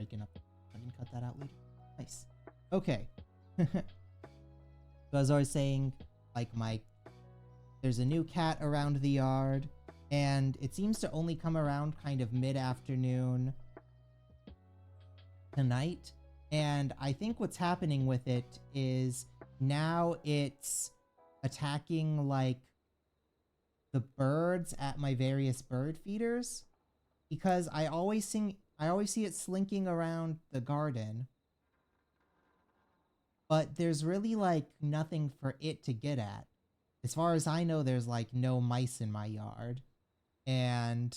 breaking up. I can cut that out later. Nice. Okay. So as I was saying, like there's a new cat around the yard, and it seems to only come around kind of mid-afternoon tonight. And I think what's happening with it is now it's attacking like the birds at my various bird feeders, because I always see it slinking around the garden, but there's really like nothing for it to get at. As far as I know, there's like no mice in my yard. And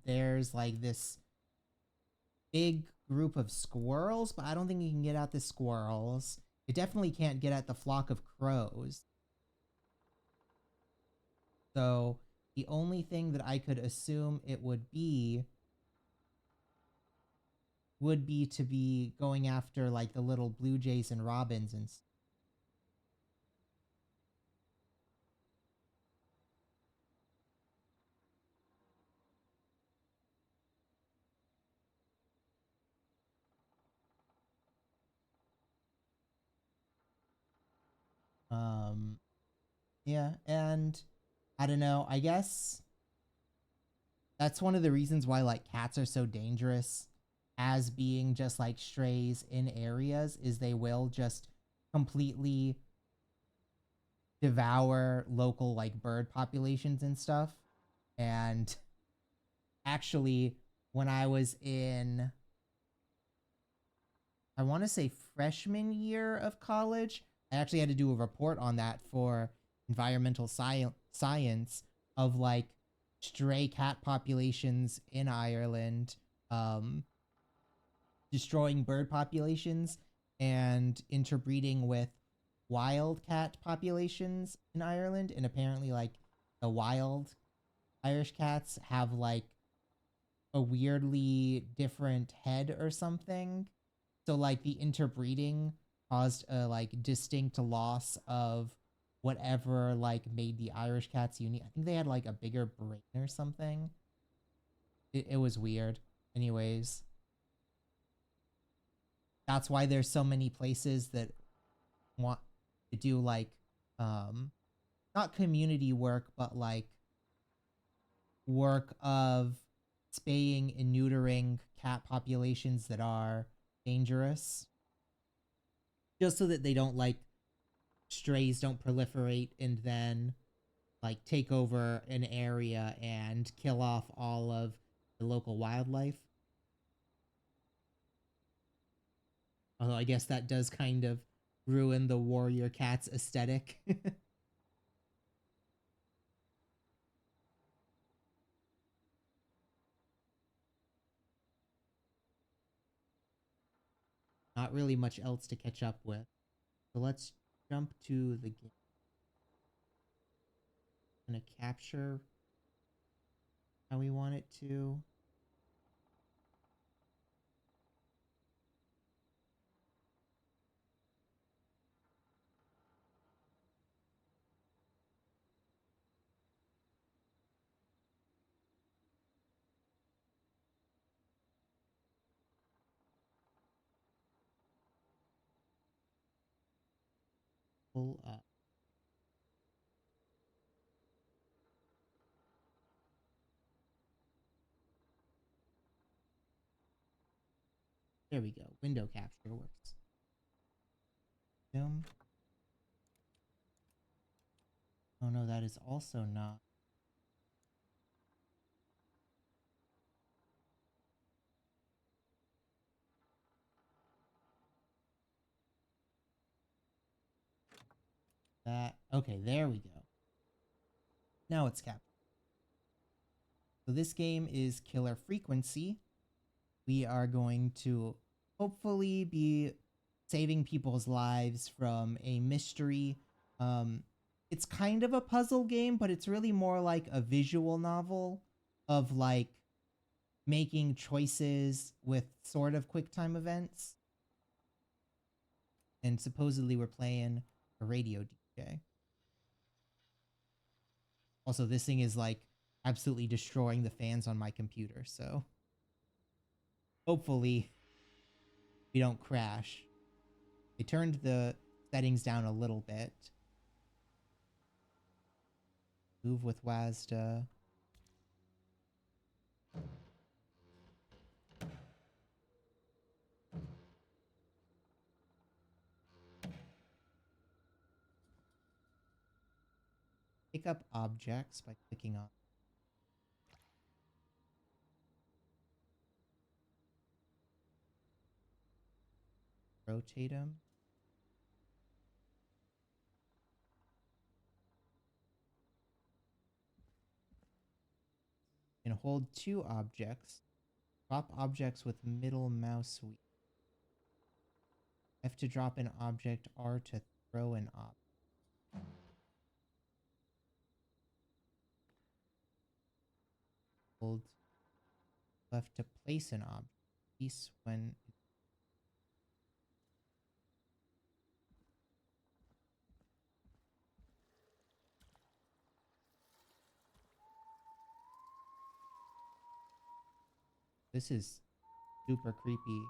there's like this big group of squirrels, but I don't think you can get at the squirrels. It definitely can't get at the flock of crows. So the only thing that I could assume it would be to be going after like the little blue jays and robins and yeah, and I don't know, I guess that's one of the reasons why like cats are so dangerous as being just like strays in areas, is they will just completely devour local like bird populations and stuff. And actually, when I was in, I want to say freshman year of college, I actually had to do a report on that for environmental science of like stray cat populations in Ireland, um, destroying bird populations and interbreeding with wild cat populations in Ireland. And apparently, like, the wild Irish cats have like a weirdly different head or something. So like the interbreeding caused a like distinct loss of whatever like made the Irish cats unique. I think they had like a bigger brain or something. It was weird. Anyways, that's why there's so many places that want to do like um not community work, but like work of spaying and neutering cat populations that are dangerous, just so that they don't like strays don't proliferate and then like take over an area and kill off all of the local wildlife. Although I guess that does kind of ruin the warrior cat's aesthetic. Not really much else to catch up with. So let's jump to the game. Gonna capture how we want it to. Pull up. There we go. Window capture works. Zoom. Oh no, that is also not. That. Okay, there we go. Now it's captured. So this game is Killer Frequency. We are going to hopefully be saving people's lives from a mystery. It's kind of a puzzle game, but it's really more like a visual novel of like making choices with sort of quick time events. And supposedly we're playing a radio DJ. Also, this thing is like absolutely destroying the fans on my computer, so Hopefully, we don't crash. I turned the settings down a little bit. Move with WASDA. Pick up objects by clicking on. Rotate them. And hold two objects. Drop objects with middle mouse wheel. F to drop an object, R to throw an object. Hold left to place an object. Piece when this is super creepy.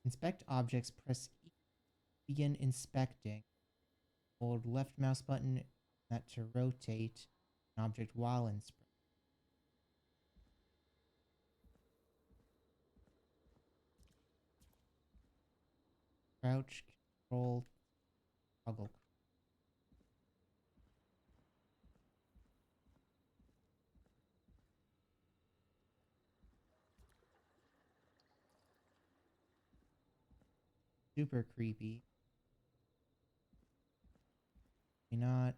Inspect objects, press E, begin inspecting. Hold left mouse button that to rotate an object while inspecting. Crouch, control, toggle. Super creepy. May not.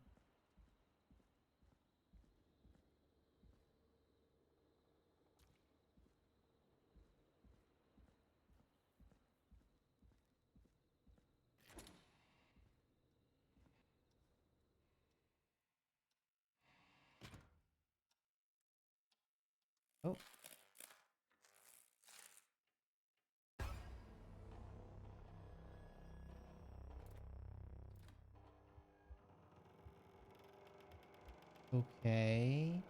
Oh. Okay.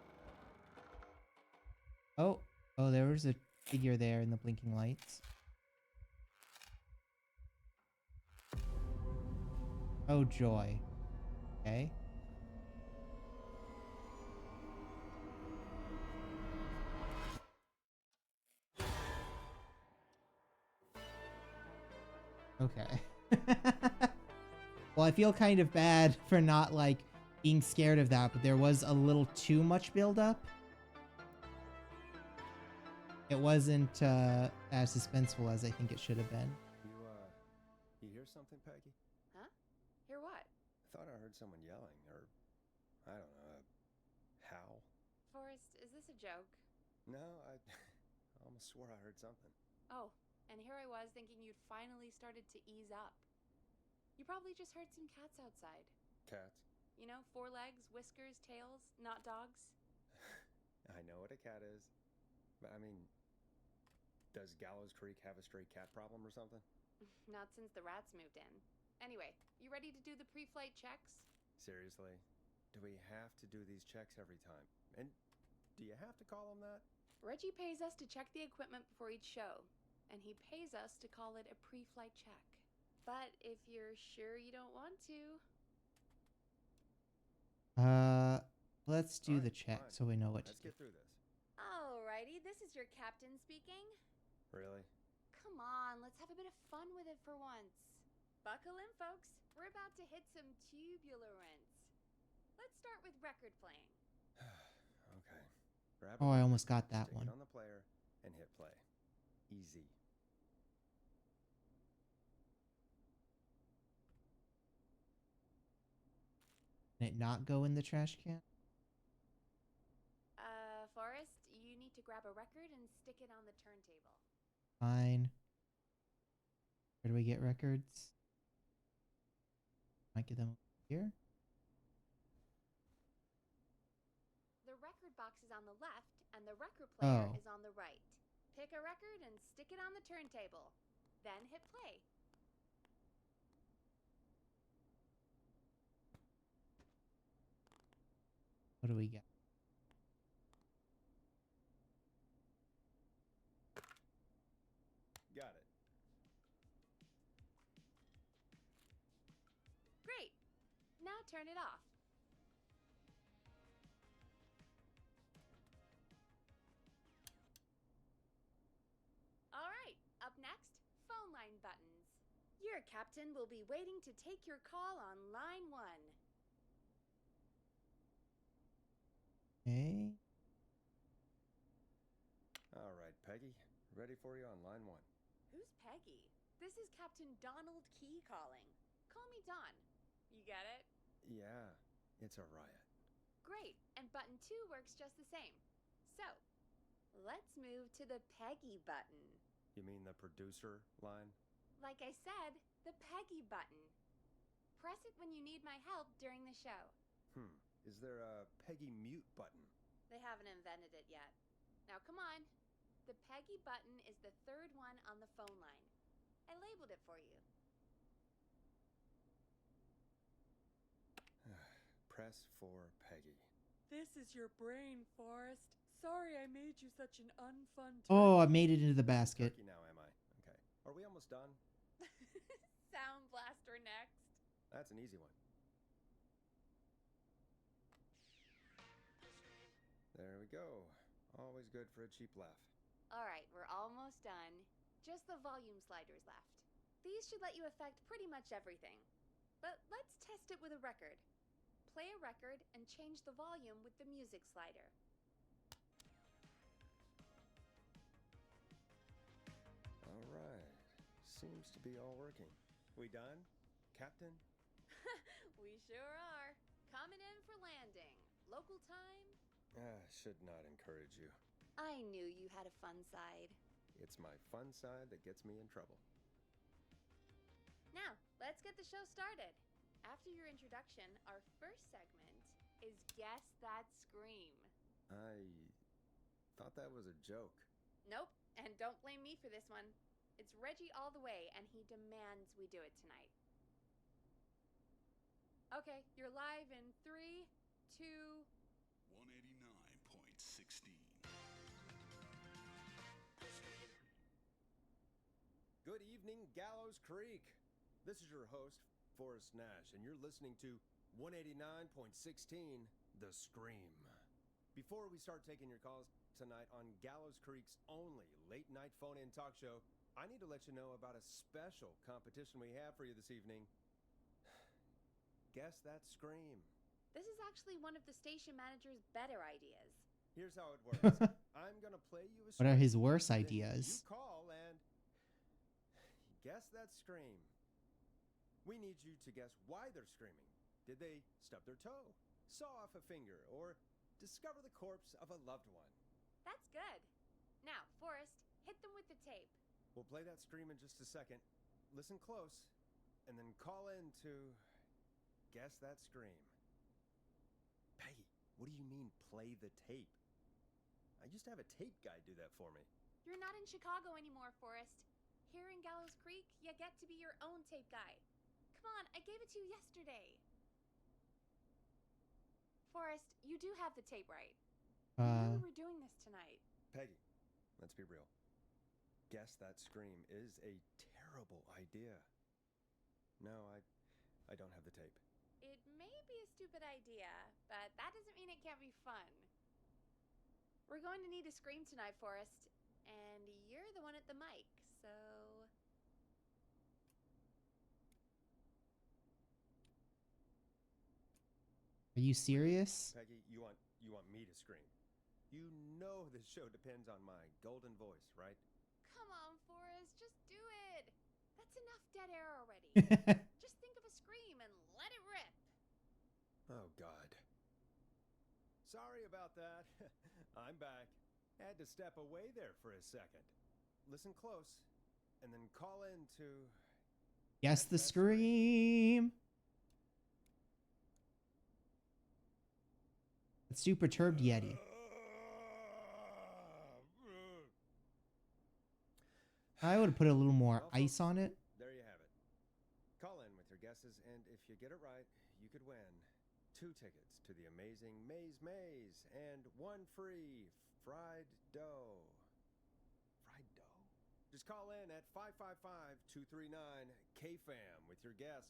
Oh. Oh, there was a figure there in the blinking lights. Oh, joy. Okay. Okay. Well, I feel kind of bad for not, like, being scared of that, but there was a little too much buildup. It wasn't as suspenseful as I think it should have been. You hear something, Peggy? Huh? Hear what? I thought I heard someone yelling, or, I don't know, a howl. Forrest, is this a joke? No, I almost swore I heard something. Oh, and here I was thinking you'd finally started to ease up. You probably just heard some cats outside. Cats? You know, 4 legs, whiskers, tails, not dogs. I know what a cat is. But I mean, does Gallows Creek have a stray cat problem or something? Not since the rats moved in. Anyway, you ready to do the pre-flight checks? Seriously? Do we have to do these checks every time? And do you have to call them that? Reggie pays us to check the equipment before each show, and he pays us to call it a pre-flight check. But if you're sure you don't want to... Let's do the check fine. so we know what to Let's do. get through this. Alrighty, this is your captain speaking. Really? Come on, let's have a bit of fun with it for once. Buckle in, folks. We're about to hit some tubular rents. Let's start with record playing. Okay. Grab Oh, I almost got that stick one. it on the player and hit play. Easy. Can it not go in the trash can? Forrest, you need to grab a record and stick it on the turntable. Fine. Where do we get records? Might get them here. The record box is on the left, and the record player Oh. is on the right. Pick a record and stick it on the turntable. Then hit play. What do we get? Got it. Great. Now turn it off. All right, up next, phone line buttons. Your captain will be waiting to take your call on line 1. Okay. All right, Peggy. Ready for you on line 1. Who's Peggy? This is Captain Donald Key calling. Call me Don. You get it? Yeah, it's a riot. Great, and button 2 works just the same. So, let's move to the Peggy button. You mean the producer line? Like I said, the Peggy button. Press it when you need my help during the show. Is there a Peggy mute button? They haven't invented it yet. Now come on. The Peggy button is the 3rd one on the phone line. I labeled it for you. Press for Peggy. This is your brain, Forrest. Sorry I made you such an unfun Oh, I turkey. made it into the basket. Turkey now, am I? Okay. Are we almost done? Sound blaster next. That's an easy one. There we go. Always good for a cheap laugh. All right, we're almost done. Just the volume sliders left. These should let you affect pretty much everything. But let's test it with a record. Play a record and change the volume with the music slider. All right. Seems to be all working. We done, Captain? We sure are. Coming in for landing. Local time? Should not encourage you. I knew you had a fun side. It's my fun side that gets me in trouble. Now, let's get the show started. After your introduction, our first segment is Guess That Scream. I thought that was a joke. Nope, and don't blame me for this one. It's Reggie all the way, and he demands we do it tonight. Okay, you're live in 3, 2... 189.16. Good evening, Gallows Creek. This is your host, Forrest Nash, and you're listening to 189.16, The Scream. Before we start taking your calls tonight on Gallows Creek's only late-night phone-in talk show, I need to let you know about a special competition we have for you this evening. Guess That Scream. This is actually one of the station manager's better ideas. Here's how it works. I'm going to play you a What are scream, his worst then ideas? You call and guess that scream. We need you to guess why they're screaming. Did they stub their toe, saw off a finger, or discover the corpse of a loved one? That's good. Now, Forrest, hit them with the tape. We'll play that scream in just a second. Listen close, and then call in to guess that scream. Peggy, what do you mean, play the tape? I used to have a tape guy do that for me. You're not in Chicago anymore, Forrest. Here in Gallows Creek, you get to be your own tape guy. Come on, I gave it to you yesterday. Forrest, you do have the tape right. We were doing this tonight. Peggy, let's be real. Guess that scream is a terrible idea. No, I don't have the tape. It may be a stupid idea, but that doesn't mean it can't be fun. We're going to need a scream tonight, Forrest, and you're the one at the mic, so... Are you serious? Peggy, you want me to scream? You know this show depends on my golden voice, right? Come on, Forrest, just do it. That's enough dead air already. Just think of a scream and let it rip. Oh, God. Sorry about that. I'm back. Had to step away there for a second. Listen close, and then call in to... Guess the that scream. scream. Let's do perturbed Yeti. I would have put a little more Well, ice folks, on it. there you have it. Call in with your guesses, and if you get it right, you could win 2 tickets to the amazing Maze and 1 free fried dough. Fried dough? Just call in at 555-239-KFAM with your guess.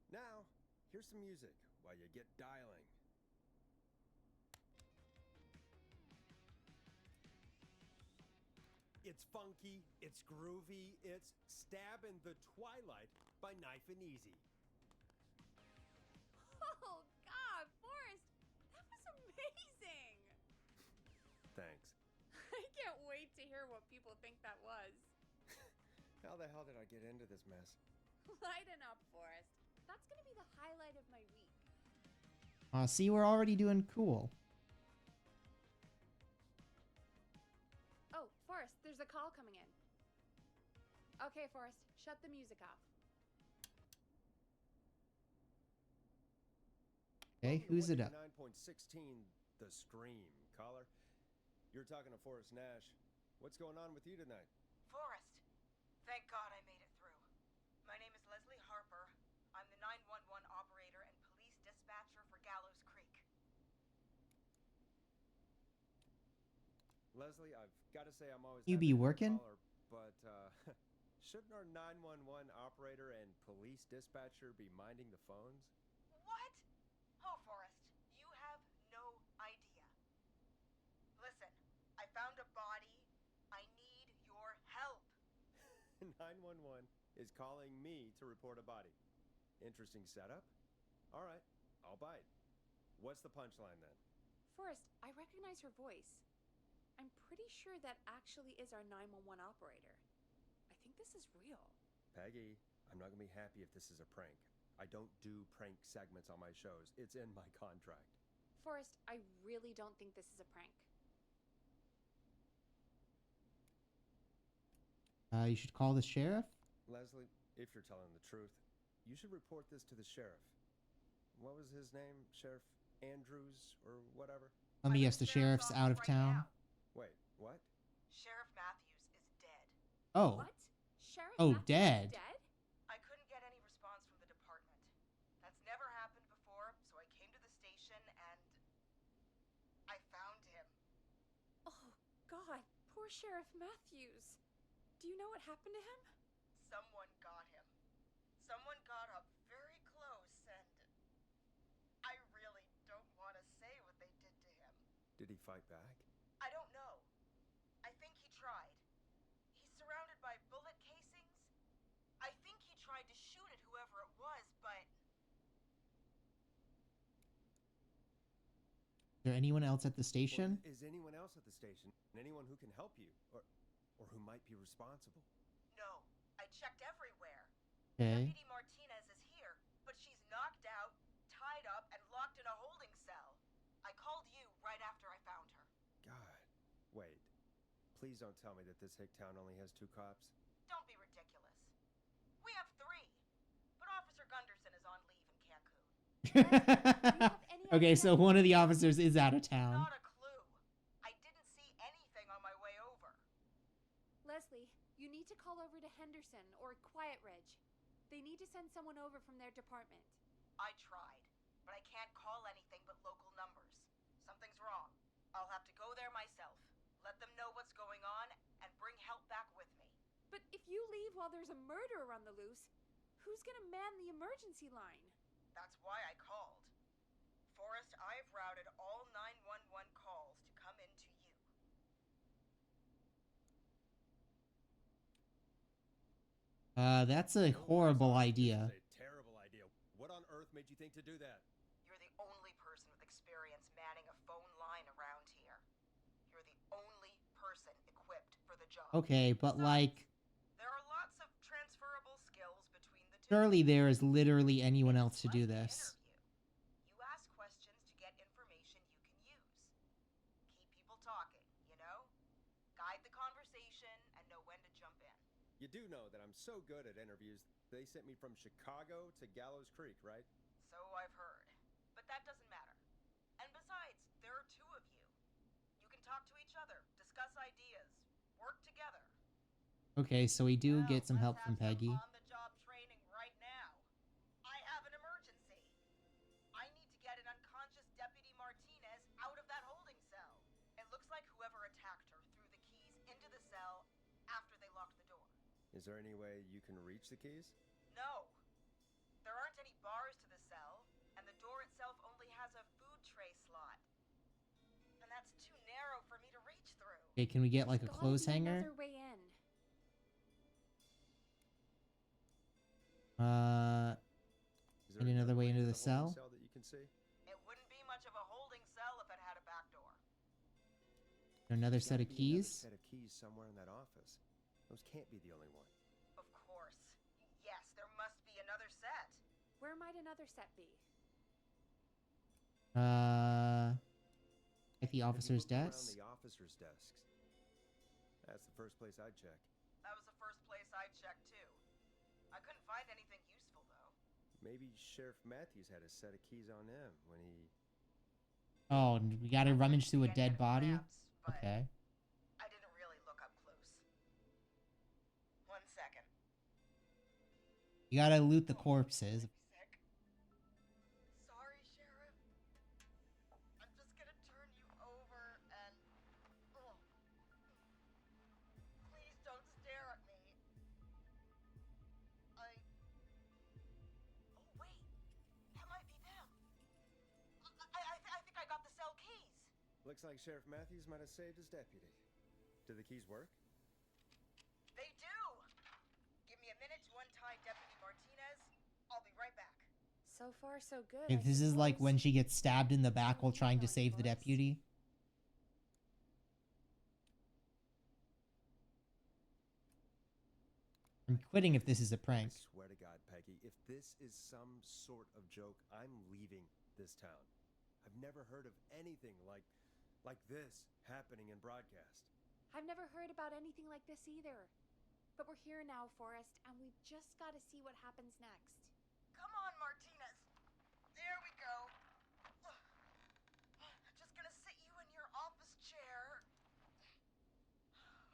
Now, here's some music while you get dialing. It's funky, it's groovy, it's Stab in the Twilight by Knife and Easy. Oh, God, Forrest, that was amazing! Thanks. I can't wait to hear what people think that was. How the hell did I get into this mess? Lighten up, Forrest. That's gonna be the highlight of my week. See, we're already doing cool. Oh, Forrest, there's a call coming in. Okay, Forrest, shut the music off. Okay, who's it up? 9.16, The Scream. Caller, you're talking to Forrest Nash. What's going on with you tonight? Forrest, thank God I made it through. My name is Leslie Harper. I'm the 911 operator and police dispatcher for Gallows Creek. Leslie, I've got to say I'm always You happy be to have a working? caller, but shouldn't our 911 operator and police dispatcher be minding the phones? What? Oh, Forrest, you have no idea. Listen, I found a body. I need your help. 911 is calling me to report a body. Interesting setup. All right, I'll bite. What's the punchline then? Forrest, I recognize her voice. I'm pretty sure that actually is our 911 operator. I think this is real. Peggy, I'm not gonna be happy if this is a prank. I don't do prank segments on my shows. It's in my contract. Forrest, I really don't think this is a prank. You should call the sheriff. Leslie, if you're telling the truth, you should report this to the sheriff. What was his name? Sheriff Andrews or whatever? Let me guess, the sheriff's out of Right town. now. Wait, what? Sheriff Matthews is dead. Oh. What? Sheriff Oh, Matthews dead. is dead? I couldn't get any response from the department. That's never happened before, so I came to the station and I found him. Oh, God, poor Sheriff Matthews. Do you know what happened to him? Someone got him. Someone got up very close and I really don't want to say what they did to him. Did he fight back? I don't know. I think he tried. He's surrounded by bullet casings. I think he tried to shoot at whoever it was, but Is there anyone else at the station? Or is anyone else at the station? Anyone who can help you? Or who might be responsible? no. I checked everywhere. Okay. Deputy Martinez is here, but she's knocked out, tied up, and locked in a holding cell. I called you right after I found her. God. Wait. Please don't tell me that this hick town only has 2 cops. Don't be ridiculous. We have 3. But Officer Gunderson is on leave in Cancun. Okay, so one of the officers is out of town. Not a clue. I didn't see anything on my way over. Leslie, you need to call over to Henderson or Quiet Ridge. They need to send someone over from their department. I tried, but I can't call anything but local numbers. Something's wrong. I'll have to go there myself. Let them know what's going on and bring help back with me. But if you leave while there's a murderer on the loose, who's gonna man the emergency line? That's why I called. Forrest, I've routed all 911 calls to come into you. That's a horrible idea. It's a terrible idea. What on earth made you think to do that? You're the only person with experience manning a phone line around here. You're the only person equipped for the job. Okay, but like, There are lots of transferable skills between the two. surely there is literally anyone else to do Let's this. interview. You ask You do know that I'm so good at interviews, they sent me from Chicago to Gallows Creek, right? So I've heard. But that doesn't matter. And besides, there are two of you. You can talk to each other, discuss ideas, work together. Okay, so we do Now, get some let's help have from Peggy. on-the-job training right now. I have an emergency. I need to get an unconscious Deputy Martinez out of that holding cell. It looks like whoever attacked her threw the keys into the cell after they locked the door. Is there any way you can reach the keys? No. There aren't any bars to the cell, and the door itself only has a food tray slot. And that's too narrow for me to reach through. Okay, can we get like a There's clothes gotta be hanger? another way in. Is there And another way into to the holding cell? that you can see? It wouldn't be much of a holding cell if it had a back door. Another set Gotta of be another keys? set of keys somewhere in that office. Those can't be the only one. Of course. Yes, there must be another set. Where might another set be? At the Have you officer's looked around desk? the officer's desks. That's the first place I'd check. That was the first place I checked too. I couldn't find anything useful though. Maybe Sheriff Matthews had a set of keys on him when he... Oh, and we gotta rummage through a Any dead body? maps, but Okay. I didn't really look up close. 1 second. You gotta loot the corpses. Sick. Sorry, Sheriff. I'm just gonna turn you over and... Ugh. Please don't stare at me. Oh, wait. That might be them. I think I got the cell keys. Looks like Sheriff Matthews might have saved his deputy. Do the keys work? They do. Give me a minute to untie Deputy Martinez. I'll be right back. So far, so good. If I this is like suppose. when she gets stabbed in the back while trying to save the deputy. I'm quitting if this is a prank. I swear to God, Peggy, if this is some sort of joke, I'm leaving this town. I've never heard of anything like this happening in broadcast. I've never heard about anything like this either. But we're here now, Forrest, and we've just got to see what happens next. Come on, Martinez. There we go. Just gonna sit you in your office chair.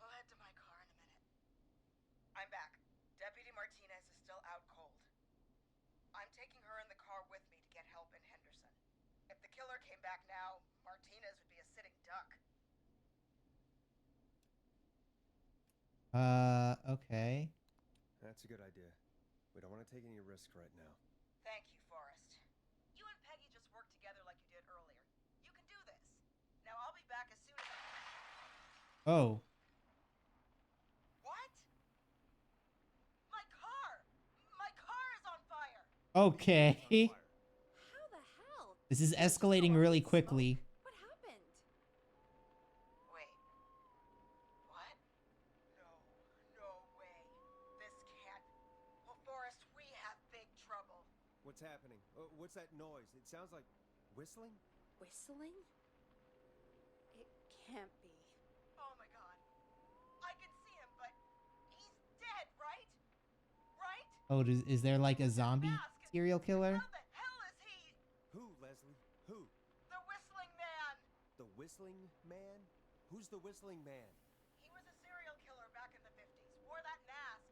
We'll head to my car in a minute. I'm back. Deputy Martinez is still out cold. I'm taking her in the car with me to get help in Henderson. If the killer came back now, Martinez would be a sitting duck. Okay. That's a good idea. We don't want to take any risk right now. Thank you, Forrest. You and Peggy just worked together like you did earlier. You can do this. Now I'll be back as soon as I... Oh. What? My car! My car is on fire! Okay. On fire. How the hell? This is Did you just go escalating up really in quickly. smoke? What happened? Wait. What? No way. This can't... Well, Forrest, we have big trouble. What's happening? What's that noise? It sounds like whistling? Whistling? It can't be. Oh my god. I can see him, but he's dead, right? Right? Oh, is there like a zombie Mask. serial killer? How the hell is he? Who, Leslie? Who? The Whistling Man! The Whistling Man? Who's the Whistling Man? He was a serial killer back in the 50s, wore that mask.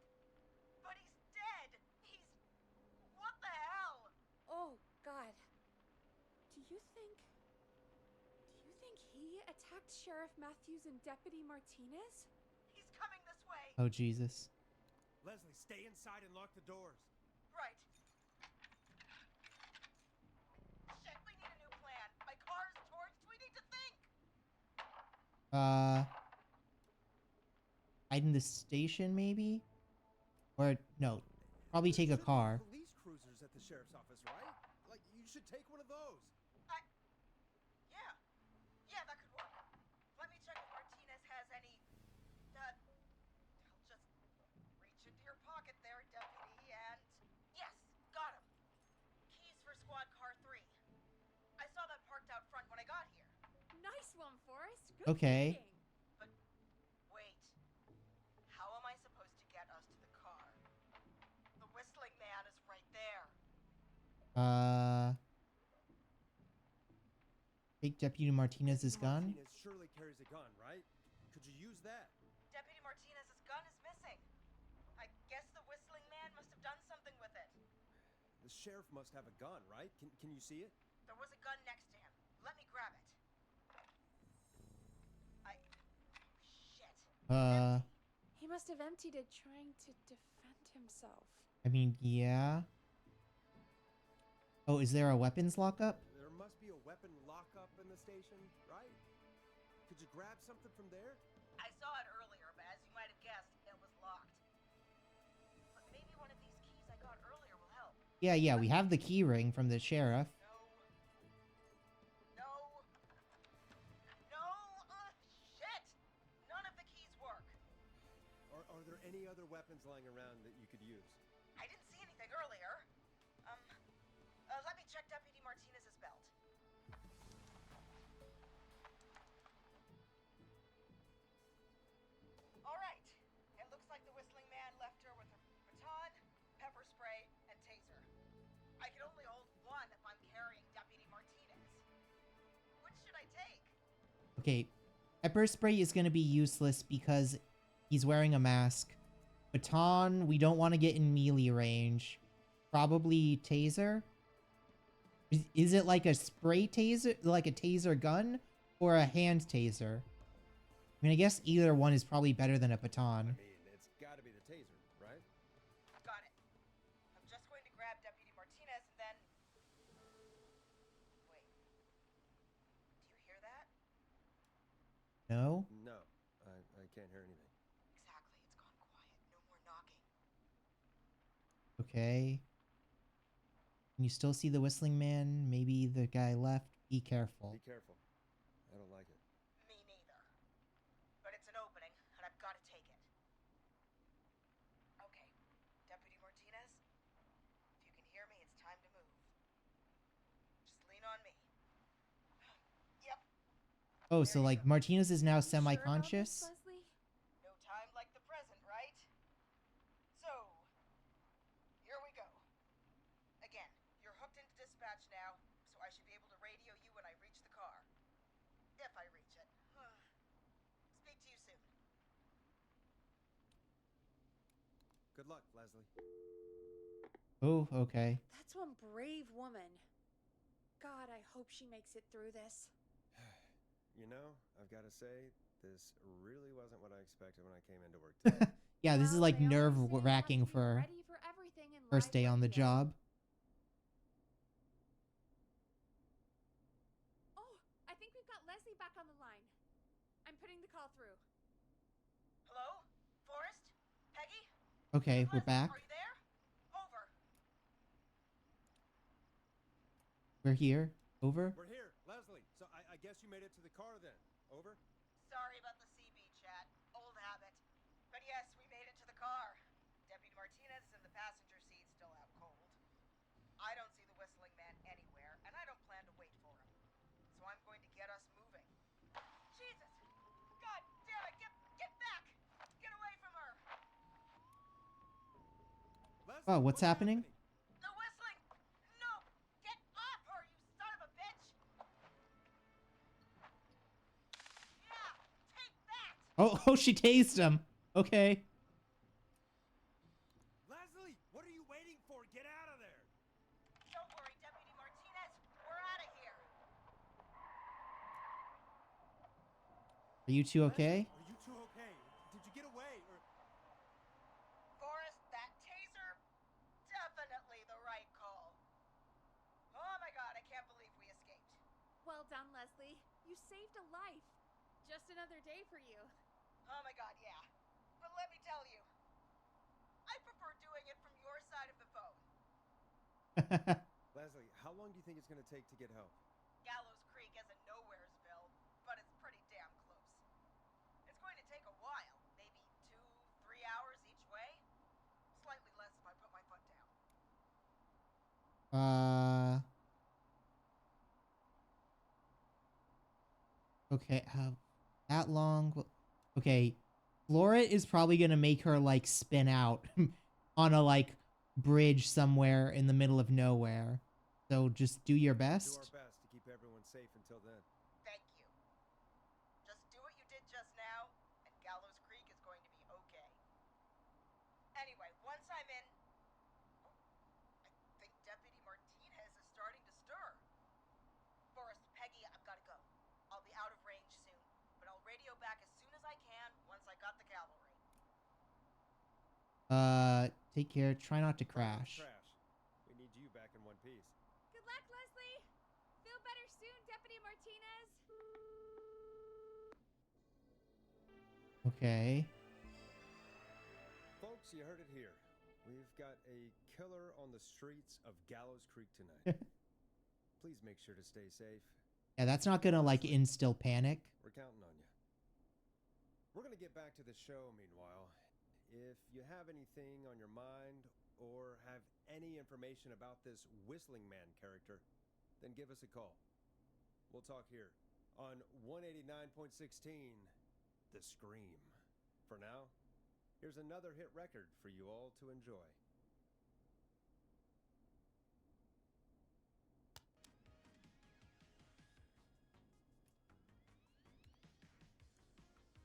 But he's dead! He's... What the hell? Oh, God. Do you think he attacked Sheriff Matthews and Deputy Martinez? He's coming this way! Oh, Jesus. Leslie, stay inside and lock the doors. Right. Shit, we need a new plan. My car is torched. We need to think. Hide in the station, maybe? Or, no. Probably take a There should be car. Police cruisers at the sheriff's office, right? Like, you should take one of those. Yeah, that could work. Let me check if Martinez has any... I'll just reach into your pocket there, Deputy, and... Yes, got him. Keys for squad car 3. I saw that parked out front when I got here. Nice one, Forrest. Good Okay. thinking. But wait. How am I supposed to get us to Take Deputy Martinez's Deputy gun. Martinez surely carries a gun, right? Could you use that? Deputy Martinez's gun is missing. I guess the whistling man must have done something with it. The sheriff must have a gun, right? Can you see it? There was a gun next to him. Let me grab it. Shit. He must have emptied it trying to defend himself. I mean, yeah. Oh, is there a weapons lockup? There must be a weapon lockup in the station, right? Could you grab something from there? I saw it earlier, but as you might have guessed, it was locked. But maybe one of these keys I got earlier will help. Yeah, we have the key ring from the sheriff. No. Shit! None of the keys work. Are there any other weapons lying around that you could use? I didn't see anything earlier. Let me check Deputy Martinez's belt. All right. It looks like the whistling man left her with a baton, pepper spray, and taser. I can only hold one if I'm carrying Deputy Martinez. Which should I take? Okay, pepper spray is going to be useless because he's wearing a mask. Baton, we don't want to get in melee range. Probably taser? Is it like a spray taser, like a taser gun, or a hand taser? I mean, I guess either one is probably better than a I baton. mean, it's gotta be the taser, right? Got it. I'm just going to grab Deputy Martinez and then... Wait. Do you hear that? No? No, I can't hear anything. Exactly. It's gone quiet. No more knocking. Okay. Can you still see the whistling man? Maybe the guy left. Be careful. Be careful. I don't like it. Me neither. But it's an opening, and I've got to take it. Okay. Deputy Martinez, if you can hear me, it's time to move. Just lean on me. Yep. Oh, so like Martinez is now semi-conscious? Sure about this, Leslie? No time like the present, right? So, here we go. Again, you're hooked into dispatch now, so I should be able to radio you when I reach the car. If I reach it. Speak to you soon. Good luck, Leslie. Oh, okay. That's one brave woman. God, I hope she makes it through this. You know, I've got to say, this really wasn't what I expected when I came into work today. Yeah, this is like Well, they always say you have to nerve-wracking be for ready for everything in first live day on the radio. job. Oh, I think we've got Leslie back on the line. I'm putting the call through. Hello? Forrest? Peggy? Okay, we're Leslie, back. Are you there? Over. We're here. Over. We're here, Leslie. So I guess you made it to the car then. Over? Sorry about the CB chat. Old habit. But yes, we made it to the car. Deputy Martinez is in the passenger seat, still out cold. I don't see the whistling man anywhere, and I don't plan to wait for him. So I'm going to get us moving. Jesus! God damn it! Get back! Get away from her! Leslie, Oh, what's happening? The whistling! No! Get off her, you son of a bitch! Yeah! Take that! Oh, she tased him. Okay. Leslie, what are you waiting for? Get out of there! Don't worry, Deputy Martinez. We're out of here. Are you two okay? Leslie, are you two okay? Did you get away? Or Forrest, that taser? Definitely the right call. Oh my god, I can't believe we escaped. Well done, Leslie. You saved a life. Just another day for you. Oh my god, yeah. But let me tell you, I prefer doing it from your side of the phone. Leslie, how long do you think it's going to take to get help? Gallows Creek isn't Nowheresville, but it's pretty damn close. It's going to take a while, maybe 2-3 hours each way. Slightly less if I put my foot down. Okay, that long? Okay, Flora is probably gonna make her, like, spin out on a, like, bridge somewhere in the middle of nowhere. So just do your We'll do our best. best to keep everyone safe until then. Thank you. Just do what you did just now, and Gallows Creek is going to be okay. Anyway, once I'm in... Oh, I think Deputy Martinez is starting to stir. Forrest, Peggy, I've got to go. I'll be out of range soon, but I'll radio back as soon as I can once I got the cavalry. Take care. Try not to Try not to crash. crash. We need you back in one piece. Good luck, Leslie. Feel better soon, Deputy Martinez. Okay. Folks, you heard it here. We've got a killer on the streets of Gallows Creek tonight. Please make sure to stay safe. Yeah, that's not gonna like instill panic. We're counting on you. We're gonna get back to the show meanwhile. If you have anything on your mind or have any information about this Whistling Man character, then give us a call. We'll talk here on 189.16, The Scream. For now, here's another hit record for you all to enjoy.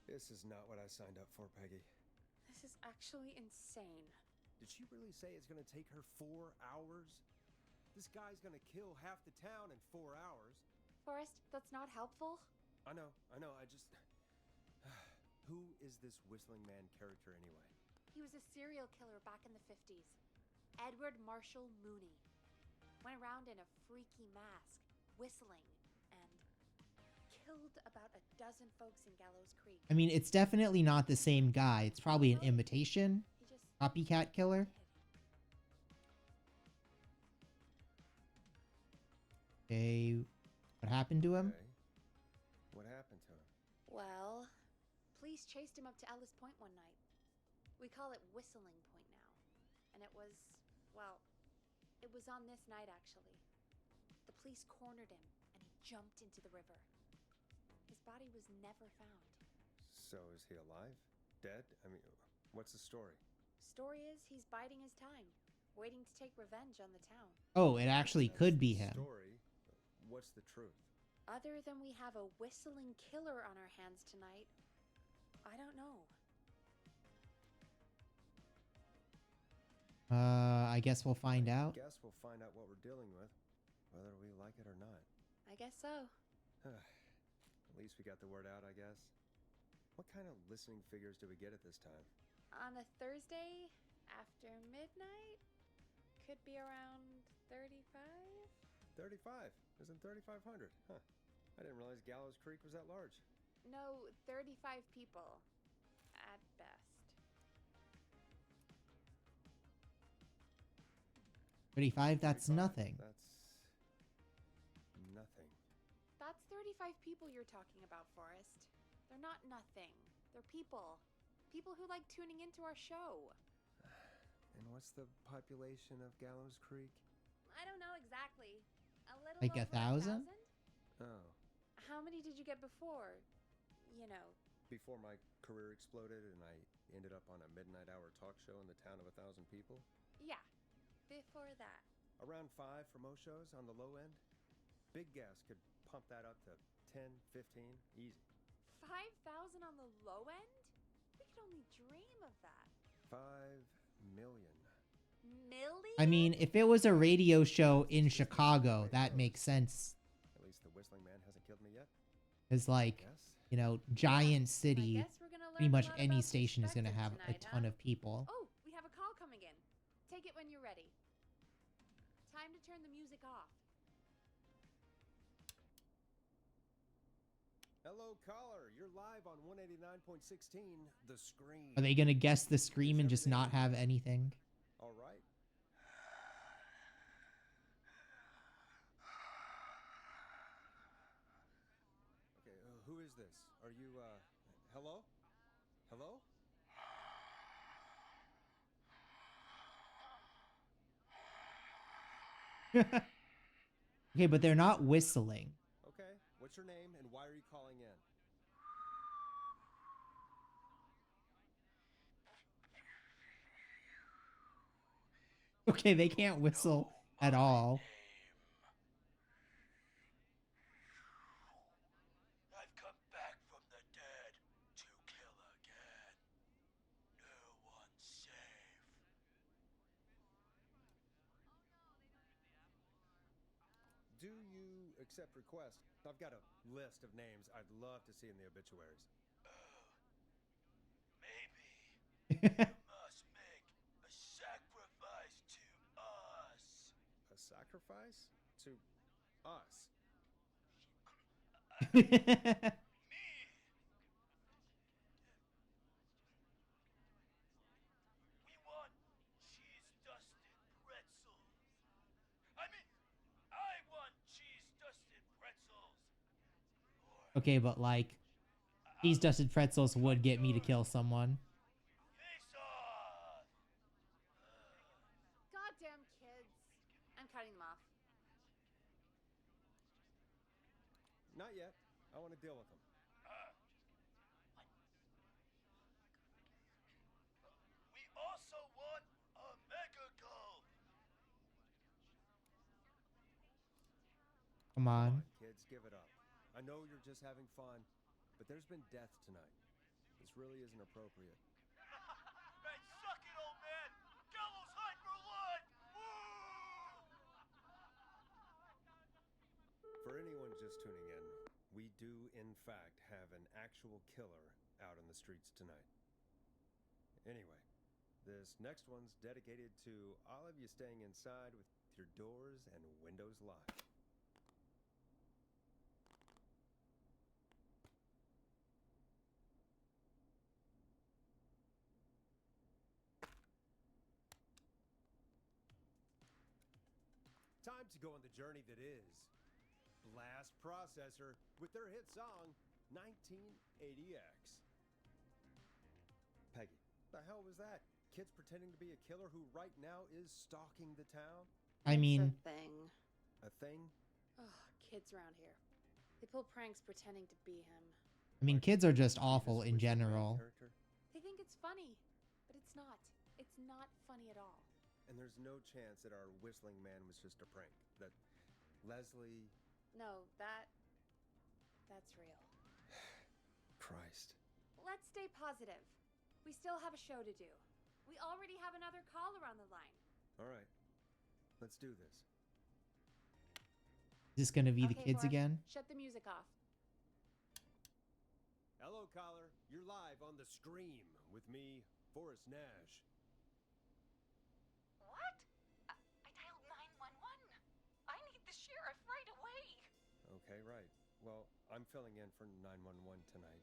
This is not what I signed up for, Peggy. This is actually insane. Did she really say it's gonna take her 4 hours? This guy's gonna kill half the town in 4 hours. Forrest, that's not helpful. I know, I just... Who is this Whistling Man character anyway? He was a serial killer back in the 50s. Edward Marshall Mooney. Went around in a freaky mask, whistling, and killed about a dozen folks in Gallows Creek. I mean, it's definitely not the same guy. It's probably an imitation He just copycat killer. Okay, what happened to him? Okay. What happened to him? Well, police chased him up to Ellis Point one night. We call it Whistling Point now. And it was, well, it was on this night actually. The police cornered him and he jumped into the river. His body was never found. So is he alive? Dead? I mean, what's the story? Story is he's biding his time, waiting to take revenge on the town. Oh, it actually That's could the be him. Story. What's the truth? Other than we have a whistling killer on our hands tonight, I don't know. I guess we'll find out. Guess we'll find out what we're dealing with, whether we like it or not. I guess so. At least we got the word out, I guess. What kind of listening figures do we get at this time? On a Thursday after midnight, could be around 35? 35. Isn't 3,500? Huh. I didn't realize Gallows Creek was that large. No, 35 people at best. 35, that's 35, nothing. That's nothing. That's 35 people you're talking about, Forrest. They're not nothing. They're people. People who like tuning into our show. And what's the population of Gallows Creek? I don't know exactly. A little Like over 1,000? Oh. How many did you get before? You know. Before my career exploded and I ended up on a midnight hour talk show in the town of 1,000 people? Yeah. Before that. Around 5 for most shows on the low end. Big gas could pump that up to 10, 15, easy. 5,000 on the low end? We could only dream of that. 5 million. Million? I mean, if it was a radio show in Chicago, that makes sense. At least the Whistling Man hasn't killed me yet. Because, like, Yes. you know, giant I city, guess we're gonna learn pretty much a lot any about station is going to have perspective a tonight, ton huh? of people. Oh, we have a call coming in. Take it when you're ready. Time to turn the music off. Hello, caller. You're live on 189.16, The Scream. Are they going to guess the Scream and just not have anything? All right. Okay, who is this? Are you, hello? Hello? Okay, but they're not whistling. Okay, what's your name and why are you calling in? Okay, they can't whistle at all. Do you accept requests? I've got a list of names I'd love to see in the obituaries. Maybe you must make a sacrifice to us. A sacrifice? To us? Me. We want cheese-dusted pretzels. I mean, I want cheese-dusted pretzels. Or Okay, but like, these dusted pretzels would get me to kill someone. face off. Goddamn kids. I'm cutting them off. Not yet. I want to deal with them. We also want a mega gulp. Come on. Kids, give it up. I know you're just having fun, but there's been death tonight. This really isn't appropriate. Hey, suck it, old man. Gallows high for life. Woo! For anyone just tuning in, we do, in fact, have an actual killer out in the streets tonight. Anyway, this next one's dedicated to all of you staying inside with your doors and windows locked. Time to go on the journey that is Blast Processor with their hit song 1980X. Peggy, the hell was that? Kids pretending to be a killer who right now is stalking the town? I mean, It's a thing. A thing? Oh, kids around here. They pull pranks pretending to be him. kids are just Previous awful in Whistling Man general. character? They think it's funny, but it's not. It's not funny at all. And there's no chance that our Whistling Man was just a prank. That Leslie... No, that's real. Christ. Let's stay positive. We still have a show to do. We already have another caller on the line. All right. Let's do this. Is this gonna be the Okay, kids Forrest, again? Shut the music off. Hello, caller. You're live on The Scream with me, Forrest Nash. What? I dialed 911. I need the sheriff right away. Okay, right. Well, I'm filling in for 911 tonight.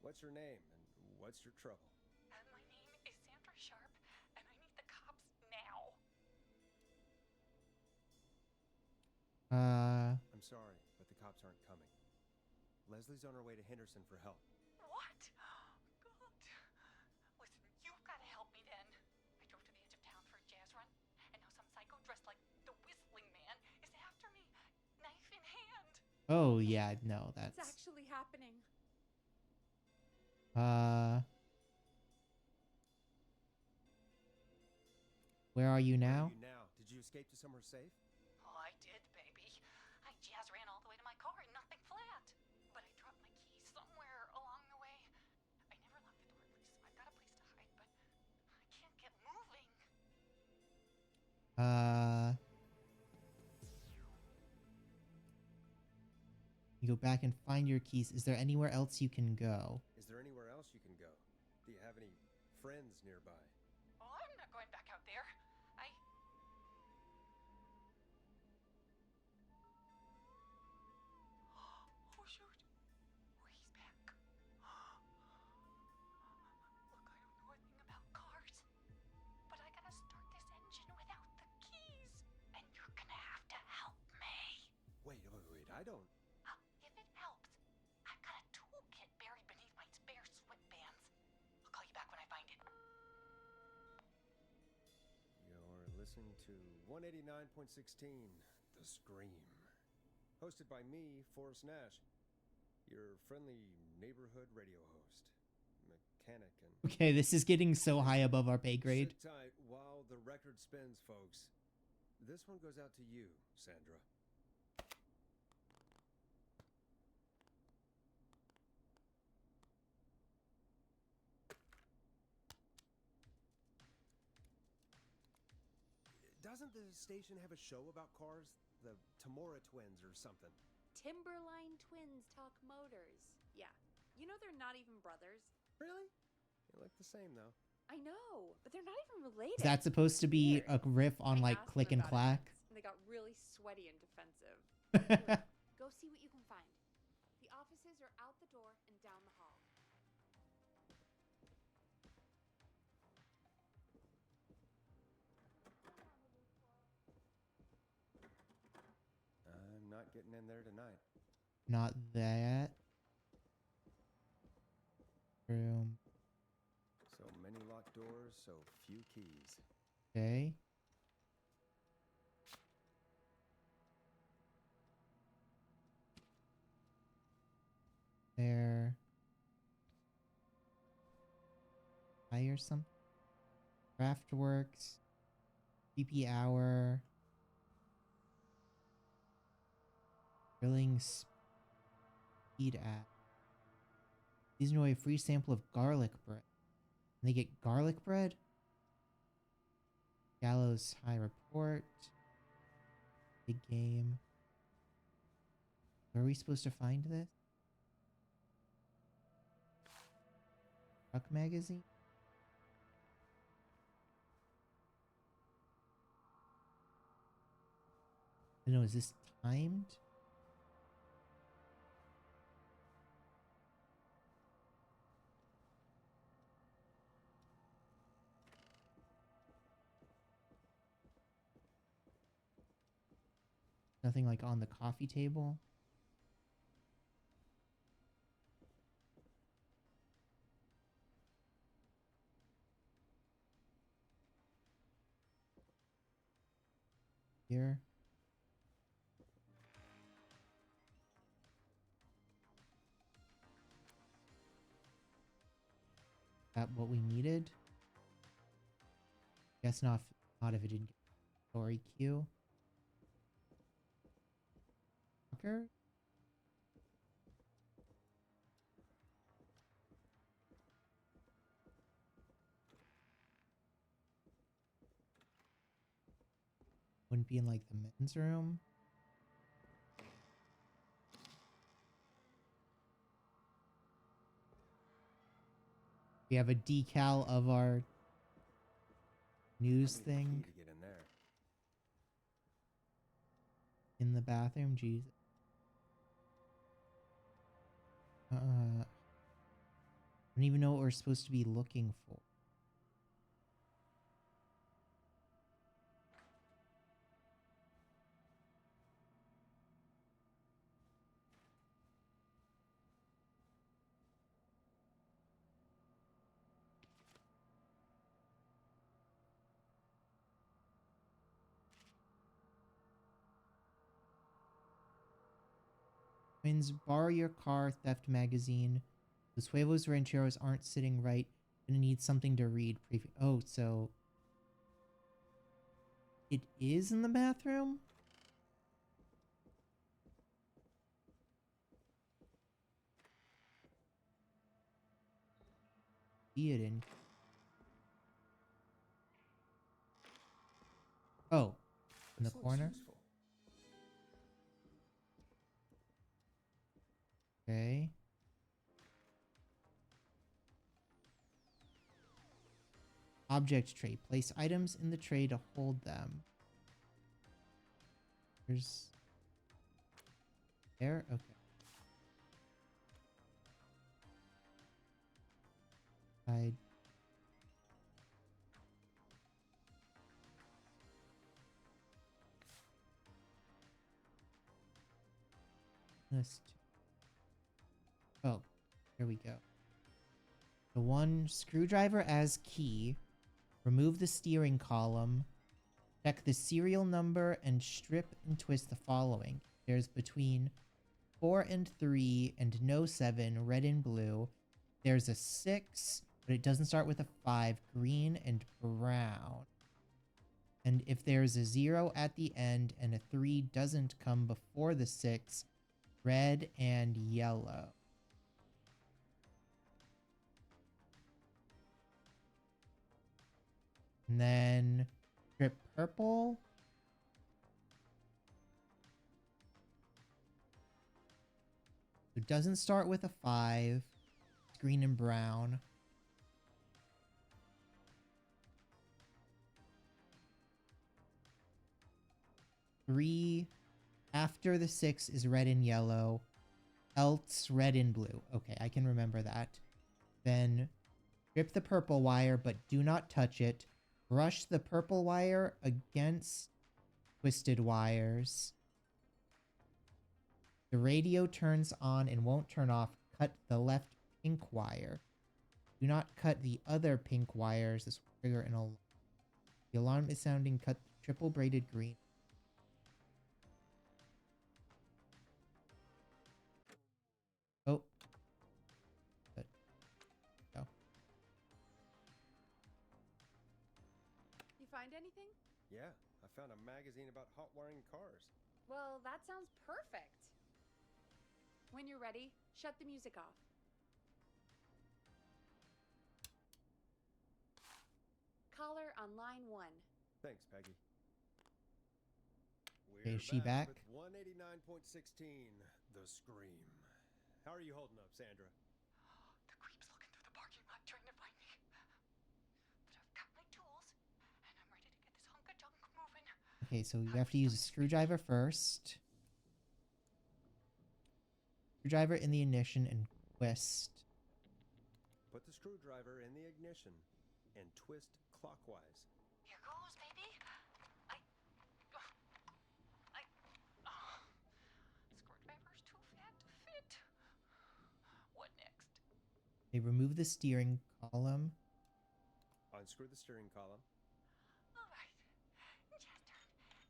What's your name and what's your trouble? My name is Sandra Sharp, and I need the cops now. I'm sorry, but the cops aren't coming. Leslie's on her way to Henderson for help. What? God. Listen, you've got to help me then. I drove to the edge of town for a jazz run, and now some psycho dressed like the Whistling Man is after me, knife in hand. Oh yeah, no, It's that's actually happening. where are you Where now? are you now? Did you escape to somewhere safe? Oh, I did, baby. I jazz ran all the way to my car and nothing flat. But I dropped my keys somewhere along the way. I never locked the door, Lisa. I've got a place to hide, but I can't get moving. You go back and find your keys. Is there anywhere else you can go? Is there anywhere else you can go? Do you have any friends nearby? Oh, I'm not going back out there. Oh, shoot. Oh, he's back. Look, I don't know a thing about cars, but I gotta start this engine without the keys. And you're gonna have to help me. Wait, I don't... If it helps, I've got a toolkit buried beneath my spare sweatbands. I'll call you back when I find it. You're listening to 189.16, The Scream. Hosted by me, Forrest Nash, your friendly neighborhood radio host, mechanic, and... Okay, this is getting so high above our pay grade. Sit tight while the record spins, folks. This one goes out to you, Sandra. Doesn't the station have a show about cars? The Tamora twins or something? Timberline Twins Talk Motors. Yeah. You know they're not even brothers. Really? They look the same, though. I know, but they're not even related. Is that supposed to be Weird. a riff on I like asked Click them and about it Clack? once, and they got really sweaty and defensive. Anyway, go see what you can find. The offices are out the door and down the hall. I'm not getting in there tonight. Not that room. So many locked doors, so few keys. Okay. There. Hire some. Craftworks. PP hour. Grilling speed app. These enjoy a free sample of garlic bread. And they get garlic bread? Gallows High Report. Big game. Where are we supposed to find this? Truck magazine? I don't know, is this timed? Nothing like on the coffee table? Here? That what we needed? Guess not if it didn't get story queue. Fucker? Wouldn't be in like the men's room. We have a decal of our news I need a thing key to get in there. in the bathroom. Jesus. I don't even know what we're supposed to be looking for. Twins, borrow your car, theft magazine. Los huevos rancheros aren't sitting right. Gonna need something to read. Oh, so it is in the bathroom? See it in. Oh, in the This looks corner? useful. Okay. Object tray. Place items in the tray to hold them. There's... There? Okay. Side. List. Oh, here we go. The one screwdriver as key. Remove the steering column. Check the serial number and strip and twist the following. There's between 4 and 3 and no 7, red and blue. There's a 6, but it doesn't start with a 5, green and brown. And if there's a 0 at the end and a 3 doesn't come before the 6, red and yellow. And then Strip purple. It doesn't start with a 5. It's green and brown. Three after the 6 is red and yellow. Else red and blue. Okay, I can remember that. Then strip the purple wire, but do not touch it. Brush the purple wire against twisted wires. The radio turns on and won't turn off. Cut the left pink wire. Do not cut the other pink wires. This will trigger an alarm. The alarm is sounding. Cut the triple braided green. Oh. Good. Go. You find anything? Yeah, I found a magazine about hot wiring cars. Well, that sounds perfect. When you're ready, shut the music off. Caller on line 1. Thanks, Peggy. Okay, is she back? With 189.16, The Scream. How are you holding up, Sandra? The creep's looking through the parking lot trying to find me. But I've got my tools, and I'm ready to get this hunk of junk moving. Okay, so you have to use a screwdriver first. Screwdriver in the ignition and twist. Put the screwdriver in the ignition and twist clockwise. Here goes, baby. Screwdriver's too fat to fit. What next? They remove the steering column. Unscrew the steering column. All right. Chest turn.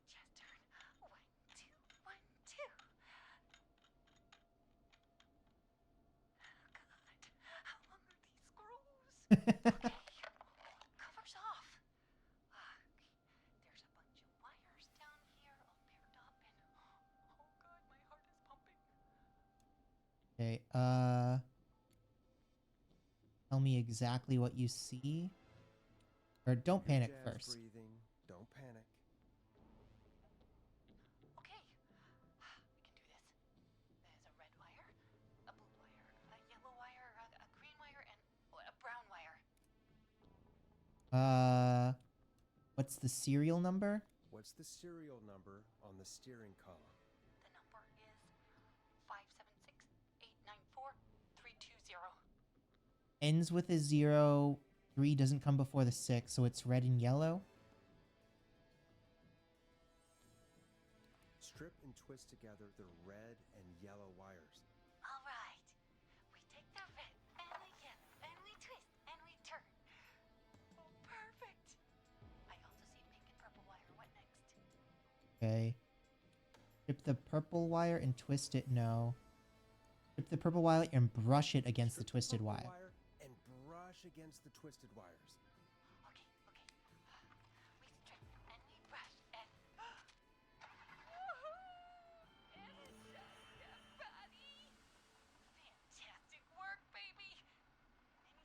Chest turn. 1, 2, 1, 2. Oh, God. How long are these screws? Okay. Cover's off. There's a bunch of wires down here all paired up, and oh God, my heart is pumping. Okay, tell me exactly what you see. Or don't panic Jazz first. breathing. Don't panic. Okay, we can do this. There's a red wire, a blue wire, a yellow wire, a green wire, and a brown wire. What's the serial number? What's the serial number on the steering column? The number is 576894320. Ends with a 0. 3 doesn't come before the 6, so it's red and yellow. Strip and twist together the red and yellow wires. All right, we take the red and the yellow and we twist and we turn. Oh, perfect. I also see pink and purple wire. What next? Okay. Strip the purple wire and twist it. No. Strip the purple wire and brush it against the Strip twisted purple wire. and brush against the twisted wires. Okay. We strip and we brush and and it's buddy. Fantastic work, baby.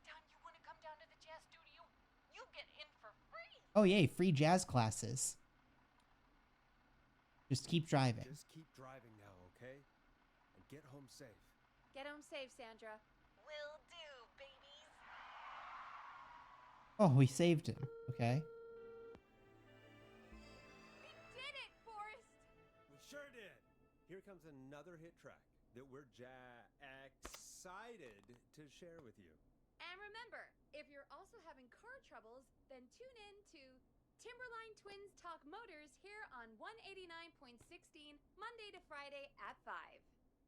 Anytime you want to come down to the jazz studio, you get in for free. Oh, yay, free jazz classes. Just keep driving. Just keep driving now, okay? And get home safe. Get home safe, Sandra. Will do, babies. Oh, we saved him. Okay. We did it, Forrest! We sure did. Here comes another hit track that we're excited to share with you. And remember, if you're also having car troubles, then tune in to Timberline Twins Talk Motors here on 189.16 Monday to Friday at 5.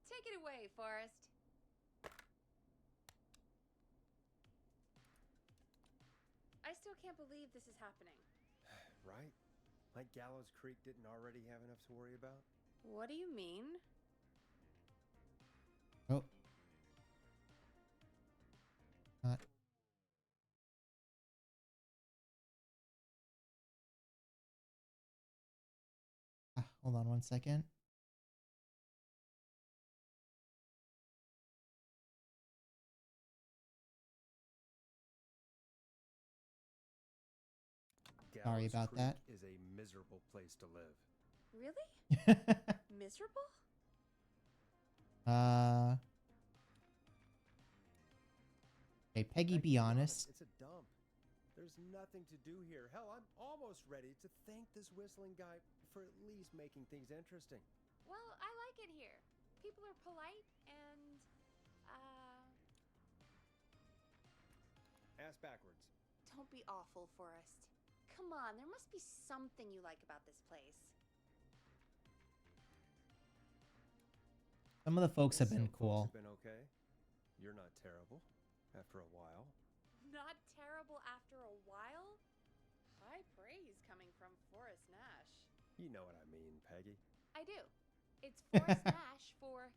Take it away, Forrest. I still can't believe this is happening. Right? Like Gallows Creek didn't already have enough to worry about? What do you mean? Oh. Not. Hold on one second. Sorry Gallows about Creek that. is a miserable place to live. Really? Miserable? uh. Okay, Peggy, be honest. It's a dump. There's nothing to do here. Hell, I'm almost ready to thank this whistling guy for at least making things interesting. Well, I like it here. People are polite and, Ass backwards. don't be awful, Forrest. Come on, there must be something you like about this place. Some of the folks have been Some folks cool. have been okay. You're not terrible after a while. Not terrible after a while? High praise coming from Forrest Nash. You know what I mean, Peggy. I do. It's Forrest Nash for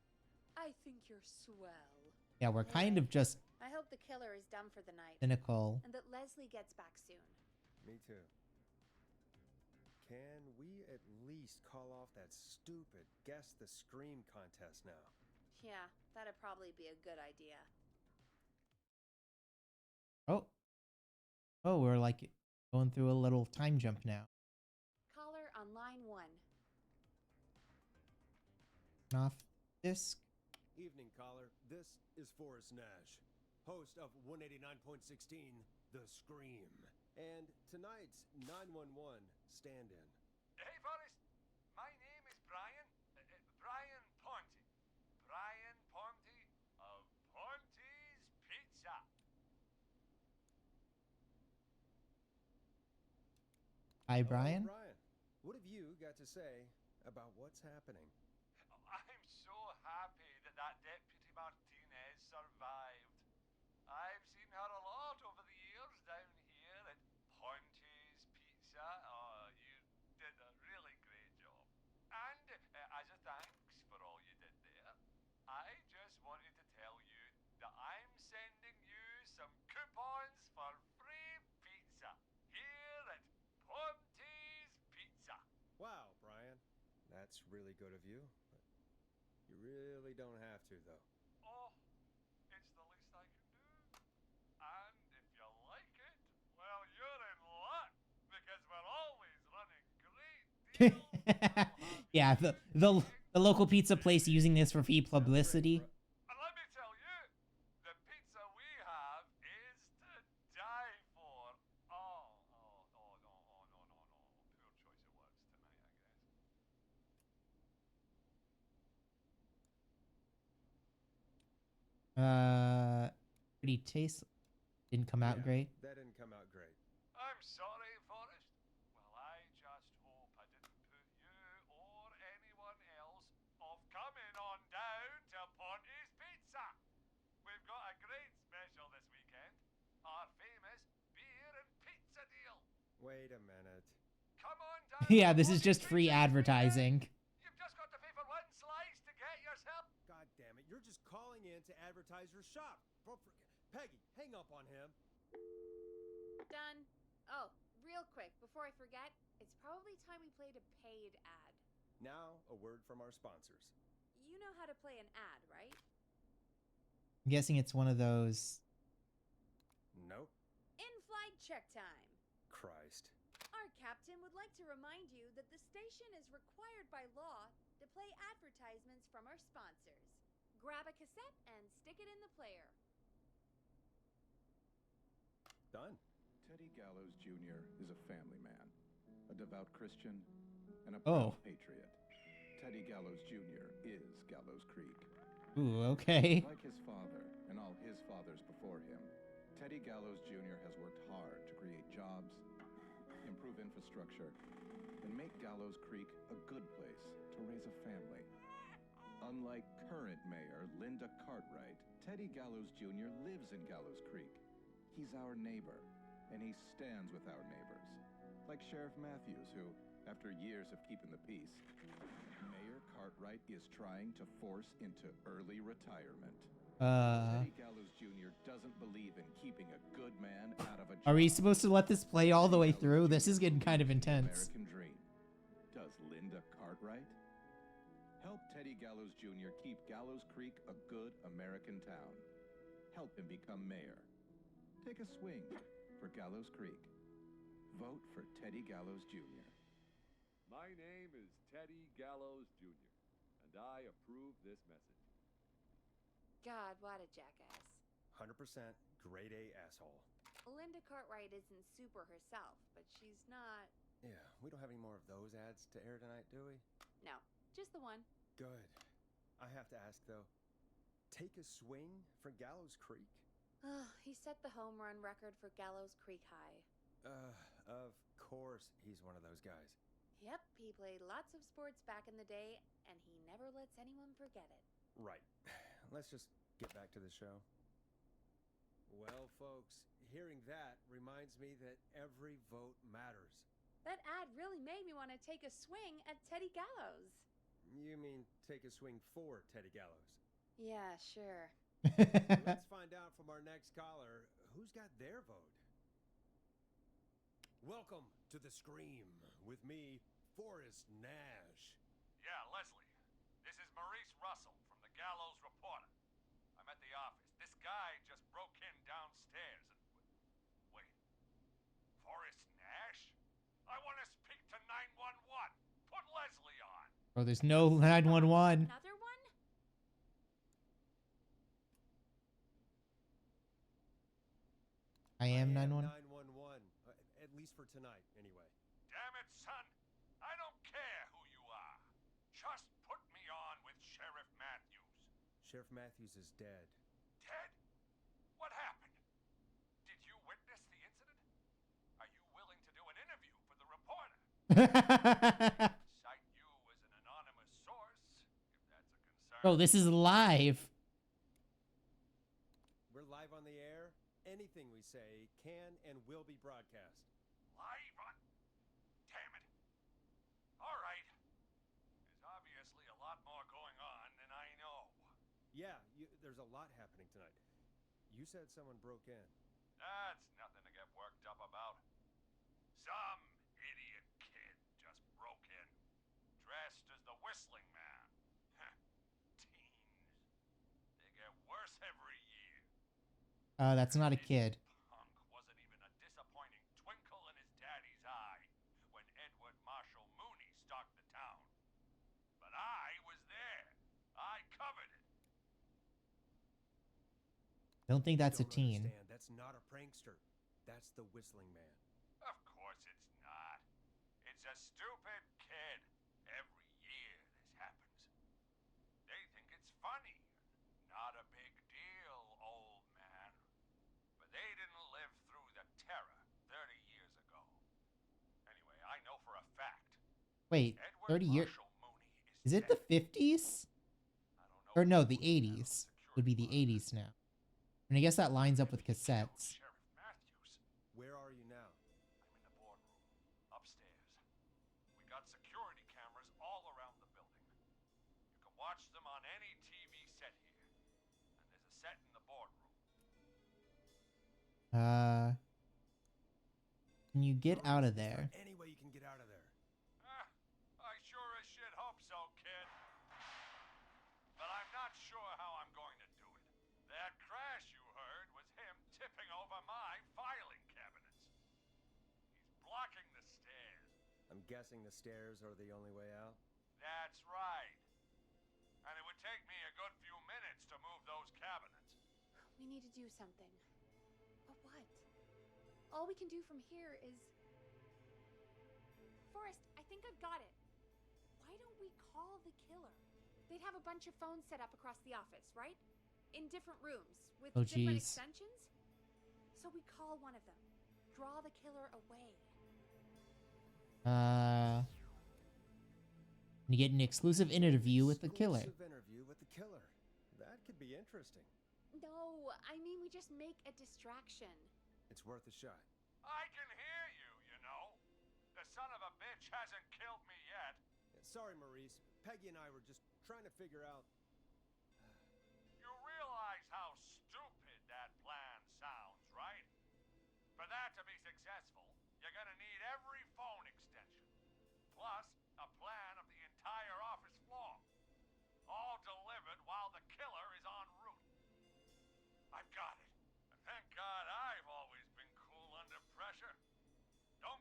I think you're swell. Yeah, we're kind of just I hope the killer is done for the night. cynical. And that Leslie gets back soon. Me too. Can we at least call off that stupid Guess the Scream contest now? Yeah, that'd probably be a good idea. Oh. Oh, we're like going through a little time jump now. Caller on line 1. Off disc. Evening, caller. This is Forrest Nash, host of 189.16, The Scream. And tonight's 911 stand-in. Hey, Forrest. My name is Brian. Brian Ponte. Brian Ponte of Ponte's Pizza. Hi, Hello, Brian. Brian. What have you got to say about what's happening? I'm so happy that Deputy Martinez survived. I've seen her a lot over the years down here at Ponte's Pizza. Oh, you did a really great job. And as a thanks for all you did there, I just wanted to tell you that I'm sending you some coupons for free pizza here at Ponte's Pizza. Wow, Brian. That's really good of you. But you really don't have to, though. Oh, it's the least I can do. And if you like it, well, you're in luck because we're always running great deals. Yeah, the local pizza place using this for free publicity. And let me tell you, the pizza we have is to die for. Oh, no. Poor choice of words tonight, I guess. Pretty taste didn't come out Yeah, great. That didn't come out great. I'm sorry, Forrest. Well, I just hope I didn't put you or anyone else off coming on down to Ponte's Pizza. We've got a great special this weekend. Our famous beer and pizza deal. Wait a minute. Come on down. Yeah, to this is Ponte's just free Pizza this advertising. weekend. You've just got to pay for one slice to get yourself. God damn it. You're just calling in to advertise your shop. Peggy, hang up on him. Done. Oh, real quick, before I forget, it's probably time we played a paid ad. Now, a word from our sponsors. You know how to play an ad, right? I'm guessing it's one of those. Nope. In-flight check time. Christ. Our captain would like to remind you that the station is required by law to play advertisements from our sponsors. Grab a cassette and stick it in the player. Done. Teddy Gallows Jr. is a family man, a devout Christian, and a Oh. proud patriot. Teddy Gallows Jr. is Gallows Creek. Ooh, okay. Like his father and all his fathers before him, Teddy Gallows Jr. has worked hard to create jobs, improve infrastructure, and make Gallows Creek a good place to raise a family. Unlike current mayor Linda Cartwright, Teddy Gallows Jr. lives in Gallows Creek. He's our neighbor, and he stands with our neighbors. Like Sheriff Matthews, who, after years of keeping the peace, Mayor Cartwright is trying to force into early retirement. Teddy Gallows Jr. doesn't believe in keeping a good man out of a job. Are we supposed to let this play all the way through? This is getting kind of intense. American dream. Does Linda Cartwright? Help Teddy Gallows Jr. keep Gallows Creek a good American town. Help him become mayor. Take a swing for Gallows Creek. Vote for Teddy Gallows Jr. My name is Teddy Gallows Jr., and I approve this message. God, what a jackass. 100% grade A asshole. Linda Cartwright isn't super herself, but she's not. Yeah, we don't have any more of those ads to air tonight, do we? No, just the one. Good. I have to ask, though. Take a swing for Gallows Creek? He set the home run record for Gallows Creek High. Of course he's one of those guys. Yep, he played lots of sports back in the day, and he never lets anyone forget it. Right. Let's just get back to the show. Well, folks, hearing that reminds me that every vote matters. That ad really made me want to take a swing at Teddy Gallows. You mean take a swing for Teddy Gallows? Yeah, sure. Let's find out from our next caller who's got their vote. Welcome to The Scream with me, Forrest Nash. Yeah, Leslie. This is Maurice Russell from the Gallows Reporter. I'm at the office. This guy just broke in downstairs and... Wait. Forrest Nash? I want to speak to 911. Put Leslie on. Oh, there's no 911. Another one? I am 911. 911. At least for tonight, anyway. Damn it, son. I don't care who you are. Just put me on with Sheriff Matthews. Sheriff Matthews is dead. Ted? What happened? Did you witness the incident? Are you willing to do an interview for the reporter? Cite you as an anonymous source, if that's a concern. Oh, this is live. We're live on the air. Anything we say can and will be broadcast. Live on... Damn it. All right. There's obviously a lot more going on than I know. Yeah, there's a lot happening tonight. You said someone broke in. That's nothing to get worked up about. Some idiot kid just broke in, dressed as the Whistling Man. Teens. They get worse every year. That's not a kid. Punk wasn't even a disappointing twinkle in his daddy's eye when Edward Marshall Mooney stalked the town. But I was there. I covered it. Don't think that's a Don't teen. understand. That's not a prankster. That's the Whistling Man. Of course it's not. It's a stupid kid. Every year this happens. They think it's funny. Not a big deal, old man. But they didn't live through the terror 30 years ago. Anyway, I know for a fact. Wait, Edward 30 years. Marshall Mooney Is it the dead. 50s? I don't know Or no, who the put that on 80s. security Would be the footage. 80s now. And I guess that lines up with Maybe he killed cassettes. Sheriff Matthews. Where are you now? I'm in the boardroom, upstairs. We got security cameras all around the building. You can watch them on any TV set here. And there's a set in the boardroom. Can you get out of Is there? Any way you can get out of there. I sure as shit hope so, kid. But I'm not sure how I'm going to do it. That crash you heard was him tipping over my filing cabinets. He's blocking the stairs. I'm guessing the stairs are the only way out. That's right. And it would take me a good few minutes to move those cabinets. We need to do something. But what? All we can do from here is... Forrest, I think I've got it. Why don't we call the killer? They'd have a bunch of phones set up across the office, right? In different rooms, with Oh, different geez. extensions? So we call one of them. Draw the killer away. You get an exclusive interview with the killer. Exclusive interview with the killer. That could be interesting. No, I mean we just make a distraction. It's worth a shot. I can hear you, you know. The son of a bitch hasn't killed me yet. Sorry, Maurice. Peggy and I were just trying to figure out... You realize how stupid that plan sounds, right? For that to be successful, you're gonna need every phone extension. Plus, a plan of the entire office floor. All delivered while the killer is en route. I've got it. And thank God I've always been cool under pressure. Don't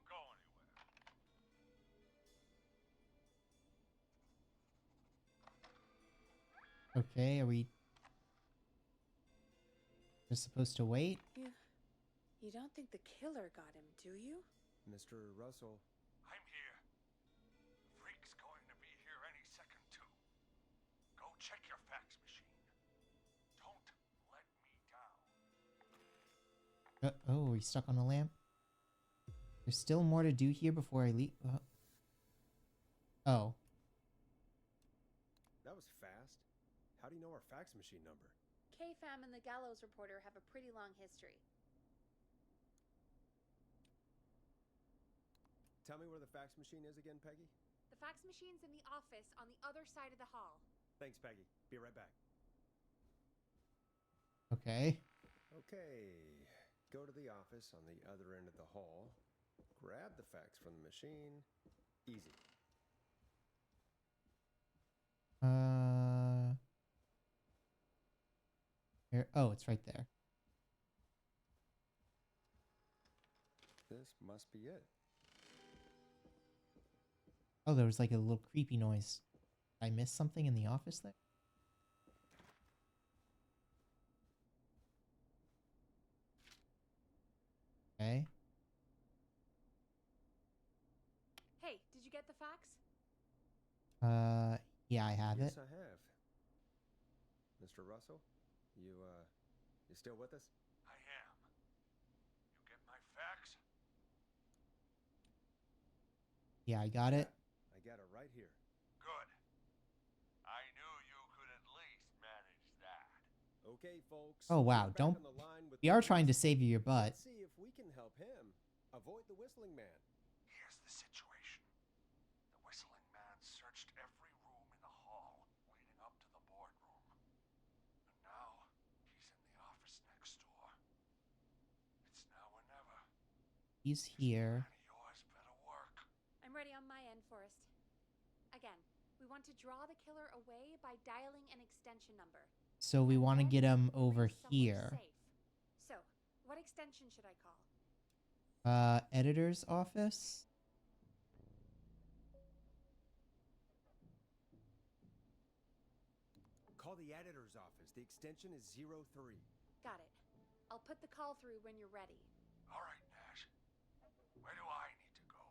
Okay, are we just supposed to wait? You don't think the killer got him, do you? Mr. Russell, I'm here. Freak's going to be here any second, too. Go check your fax machine. Don't let me down. Oh, are we stuck on a lamp? There's still more to do here before I leave. Oh. that was fast. How do you know our fax machine number? K-Fam and the Gallows Reporter have a pretty long history. Tell me where the fax machine is again, Peggy? The fax machine's in the office on the other side of the hall. Thanks, Peggy. Be right back. Okay. Okay. Go to the office on the other end of the hall. Grab the fax from the machine. Easy. Here. Oh, it's right there. This must be it. Oh, there was like a little creepy noise. Did I miss something in the office there? Okay. Hey, did you get the fax? Yeah, I have Yes, it. I have. Mr. Russell, you still with us? I am. You get my fax? Yeah, I got it. I got it right here. Good. I knew you could at least manage that. Okay, folks. Oh, wow, we're back don't- on the line with We are the trying to police. save you your butt. Let's see if we can help him avoid the Whistling Man. Here's the situation. The Whistling Man searched every room in the hall leading up to the boardroom. And now he's in the office next door. It's now or never. He's This here. plan of yours better work. I'm ready on my end, Forrest. Again, we want to draw the killer away by dialing an extension number. So we And want to then get him we'll over reach somewhere here. safe. So, what extension should I call? Editor's office? Call the editor's office. The extension is 03. Got it. I'll put the call through when you're ready. All right, Nash. Where do I need to go?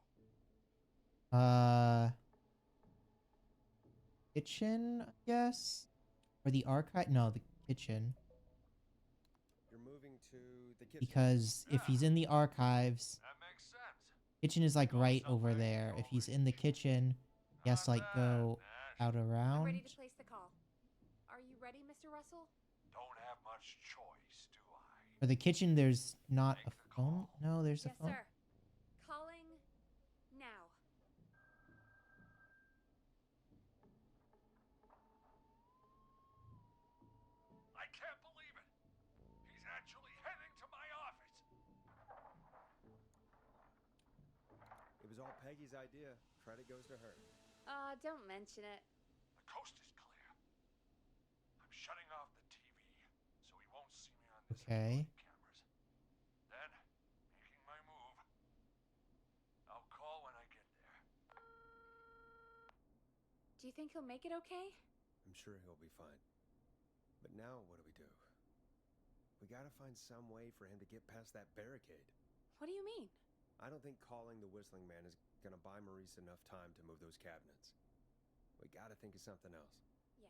Kitchen, I guess? Or the archive? No, the kitchen. You're moving to the kitchen. Because if he's in the archives, That makes sense. kitchen is like right over there. If he's in the kitchen, he has to like go out I'm around. ready to place the call. Are you ready, Mr. Russell? Don't have much choice, do I? For the kitchen, there's not a phone. No, there's a Yes, phone. sir. Calling now. I can't believe it. He's actually heading to my office. It was all Peggy's idea. Credit goes to her. Don't mention it. The coast is clear. I'm shutting off the TV so he won't see me on the Okay. security cameras. Then, making my move. I'll call when I get there. Do you think he'll make it okay? I'm sure he'll be fine. But now what do? We gotta find some way for him to get past that barricade. What do you mean? I don't think calling the Whistling Man is gonna buy Maurice enough time to move those cabinets. We gotta think of something else. Yeah.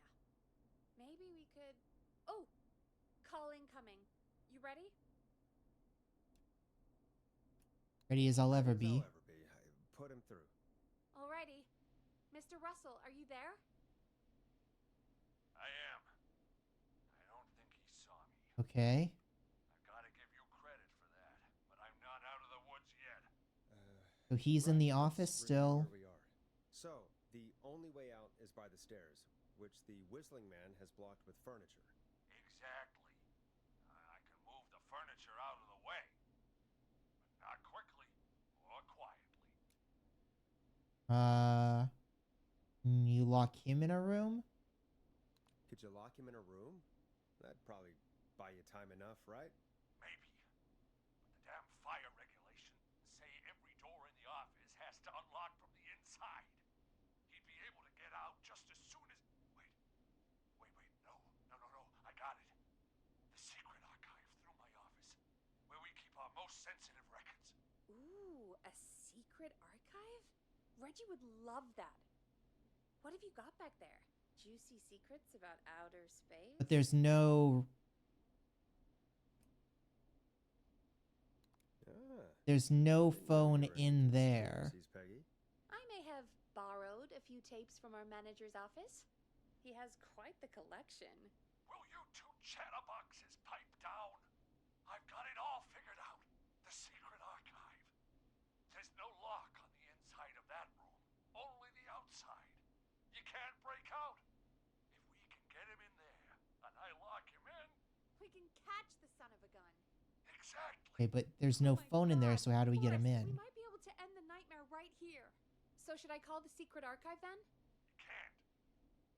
Maybe we could... Oh! Call incoming. You ready? Ready as I'll ever As be. Put him through. Alrighty. Mr. Russell, are you there? I am. I don't think he saw me. Okay. I gotta give you credit for that, but I'm not out of the woods yet. So he's in Right, the let's office review still. where we are. So, the only way out is by the stairs, which the Whistling Man has blocked with furniture. Exactly. I can move the furniture out of the way, but not quickly or quietly. You lock him in a room? Could you lock him in a room? That'd probably buy you time enough, right? Maybe. But the damn fire regulations say every door in the office has to unlock from the inside. He'd be able to get out just as soon as... Wait, secret archive? Reggie would love that. What have you got back there? Juicy secrets about outer space? But there's no phone You're into in there. conspiracies, Peggy. I may have borrowed a few tapes from our manager's office. He has quite the collection. Will you two chatterboxes pipe down? I've got it all figured out. The secret archive. There's no lock on the inside of that room, only the outside. You can't break out. If we can get him in there, and I lock him in, We can catch the son of a gun. exactly. Okay, but there's Oh no my phone in there, God, so how do we get him Forrest, We in? might be able to end the nightmare right here. So should I call the secret archive then? You can't.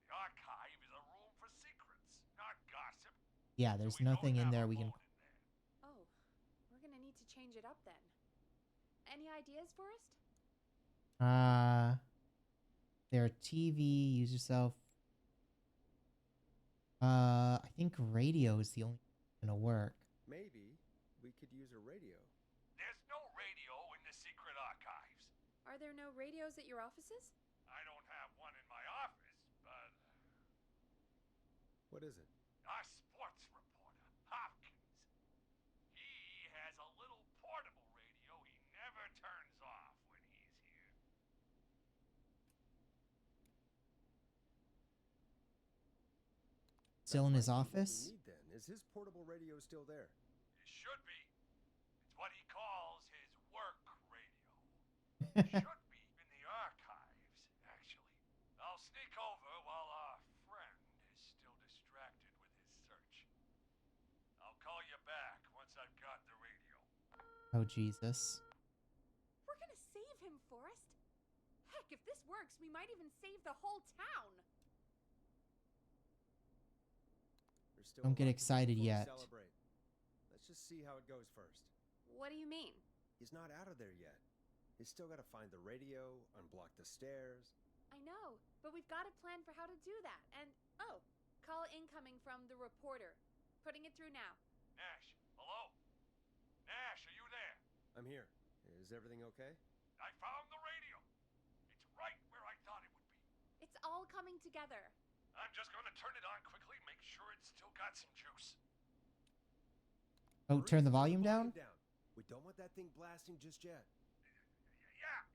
The archive is a room for secrets, not gossip. Yeah, So there's we don't nothing in have there a we can. phone in there. Oh, we're gonna need to change it up then. Any ideas, Forrest? Their TV, use yourself. I think radio is the only thing gonna work. Maybe we could use a radio. There's no radio in the secret archives. Are there no radios at your offices? I don't have one in my office, but What is it? our sports reporter, Hopkins, he has a little portable radio he never turns off when he's here. Still in his That might be what we office? need then. Is his portable radio still there? It should be. It's what he calls his work radio. Should be in the archives, actually. I'll sneak over while our friend is still distracted with his search. I'll call you back once I've got the radio. Oh, Jesus. We're gonna save him, Forrest. Heck, if this works, we might even save the whole town. There's still Don't a get lot to do excited before we yet. Celebrate. Let's just see how it goes first. What do you mean? He's not out of there yet. He's still got to find the radio, unblock the stairs. I know, but we've got a plan for how to do that. And, oh, call incoming from the reporter. Putting it through now. Nash, hello? Nash, are you there? I'm here. Is everything okay? I found the radio. It's right where I thought it would be. It's all coming together. I'm just going to turn it on quickly, make sure it's still got some juice. Oh, Hurry, turn the turn volume down? We don't want that thing blasting just yet.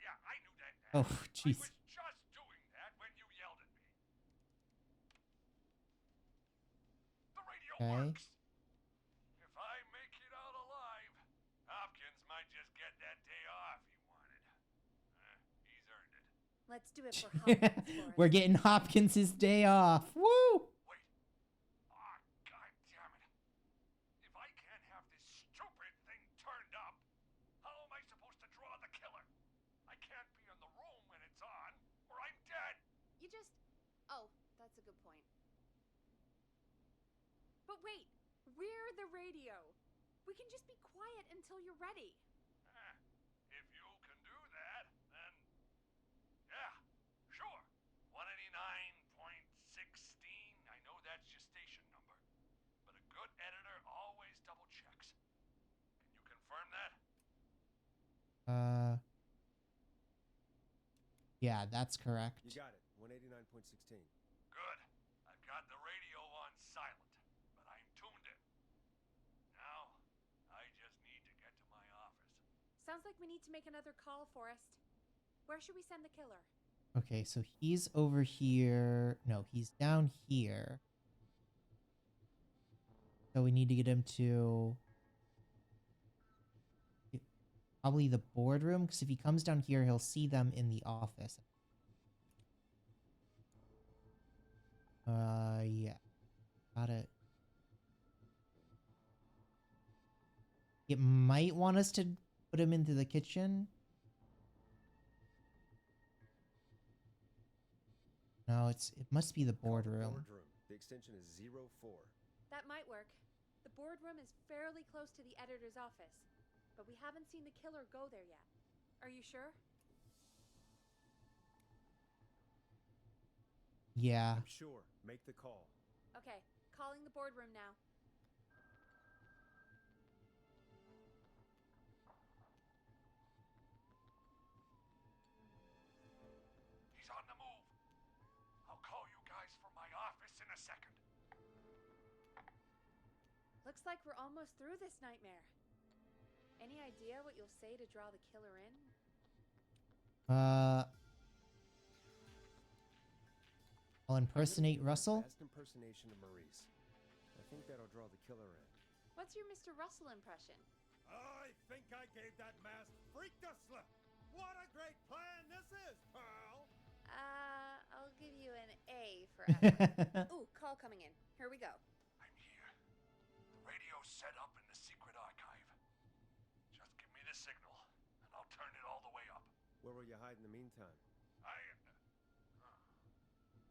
Yeah, I knew that. Oh, Nash. jeez. I was just doing that when you yelled at me. The radio Okay. works. If I make it out alive, Hopkins might just get that day off he wanted. He's earned it. Let's do it for Hopkins, Forrest. We're getting Hopkins' day off. Woo! Wait. Ah, God damn it. If I can't have this stupid thing turned up, how am I supposed to draw the killer? I can't be in the room when it's on, or I'm dead. You just... Oh, that's a good point. But wait, we're the radio. We can just be quiet until you're ready. If you can do that, then... Yeah, sure. 189.16, I know that's your station number. But a good editor always double checks. Can you confirm that? Yeah, that's correct. You got it. 189.16. Good. I've got the radio on silent, but I'm tuned in. Now, I just need to get to my office. Sounds like we need to make another call, Forrest. Where should we send the killer? Okay, so he's over here. No, he's down here. So we need to get him to probably the boardroom, because if he comes down here, he'll see them in the office. Yeah. Got it. It might want us to put him into the kitchen. No, it must be the Call the boardroom. boardroom. The extension is 04. That might work. The boardroom is fairly close to the editor's office, but we haven't seen the killer go there yet. Are you sure? Yeah. I'm sure. Make the call. Okay, calling the boardroom now. in a second. Looks like we're almost through this nightmare. Any idea what you'll say to draw the killer in? I'll impersonate Russell. Best impersonation of Maurice. I think that'll draw the killer in. What's your Mr. Russell impression? I think I gave that masked freak the slip. What a great plan this is, Pearl. I'll give you an A for effort. Ooh, call coming in. Here we go. I'm here. The radio's set up in the secret archive. Just give me the signal, and I'll turn it all the way up. Where will you hide in the meantime?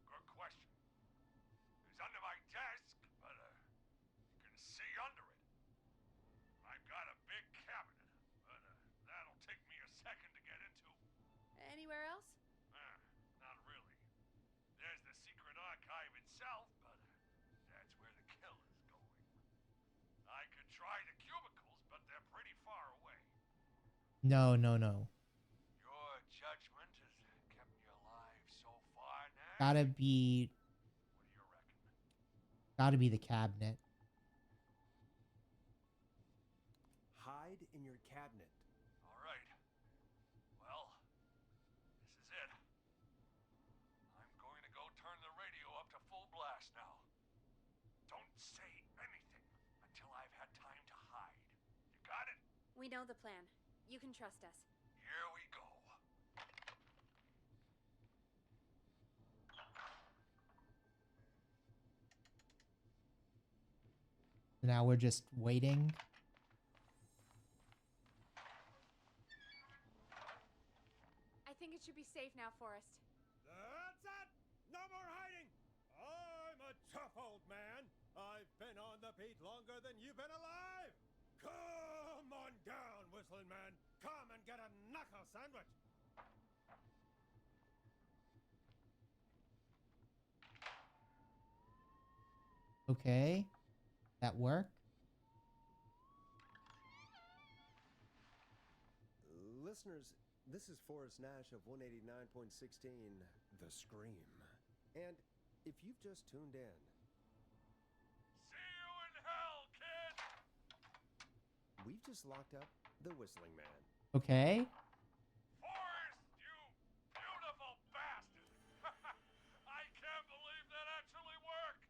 Good question. It's under my desk, but you can see under it. I've got a big cabinet, but that'll take me a second to get into. Anywhere else? Not really. There's the secret archive itself, but that's where the killer's going. I could try the cubicles, but they're pretty far away. No, no, no. Your judgment has kept me alive so far now. Gotta be What do you reckon? Gotta be the cabinet. Hide in your cabinet. All right. Well, this is it. I'm going to go turn the radio up to full blast now. Don't say anything until I've had time to hide. You got it? We know the plan. You can trust us. Here we go. Now we're just waiting. I think it should be safe now, Forrest. That's it! No more hiding! I'm a tough old man. I've been on the beat longer than you've been alive. Come on down, Whistling Man. Come and get a knuckle sandwich. Okay. That work? Listeners, this is Forrest Nash of 189.16, The Scream. And if you've just tuned in, See you in hell, kid! we've just locked up the Whistling Man. Okay. Forrest, you beautiful bastard! I can't believe that actually worked!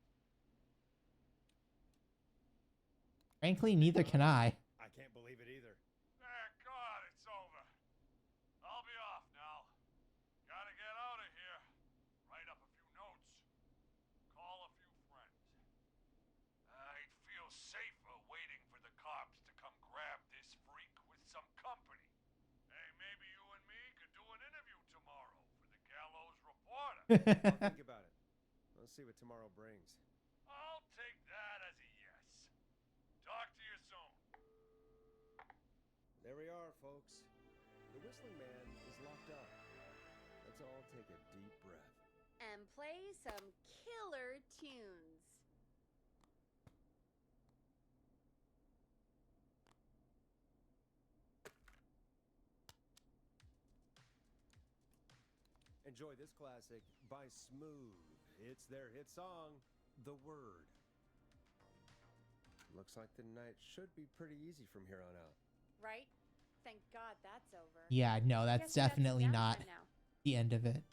Frankly, neither can I. I can't believe it either. Thank God it's over. I'll be off now. Gotta get out of here. Write up a few notes. Call a few friends. I'd feel safer waiting for the cops to come grab this freak with some company. Hey, maybe you and me could do an interview tomorrow for the Gallows Reporter. I'll think about it. Let's see what tomorrow brings. I'll take that as a yes. Talk to you soon. There we are, folks. The Whistling Man is locked up. Let's all take a deep breath. And play some killer tunes. Enjoy this classic by Smooth. It's their hit song, The Word. Looks like the night should be pretty easy from here on out. Right? Thank God that's over. Yeah, no, Guess that's we got some definitely not downtime now. the end of it.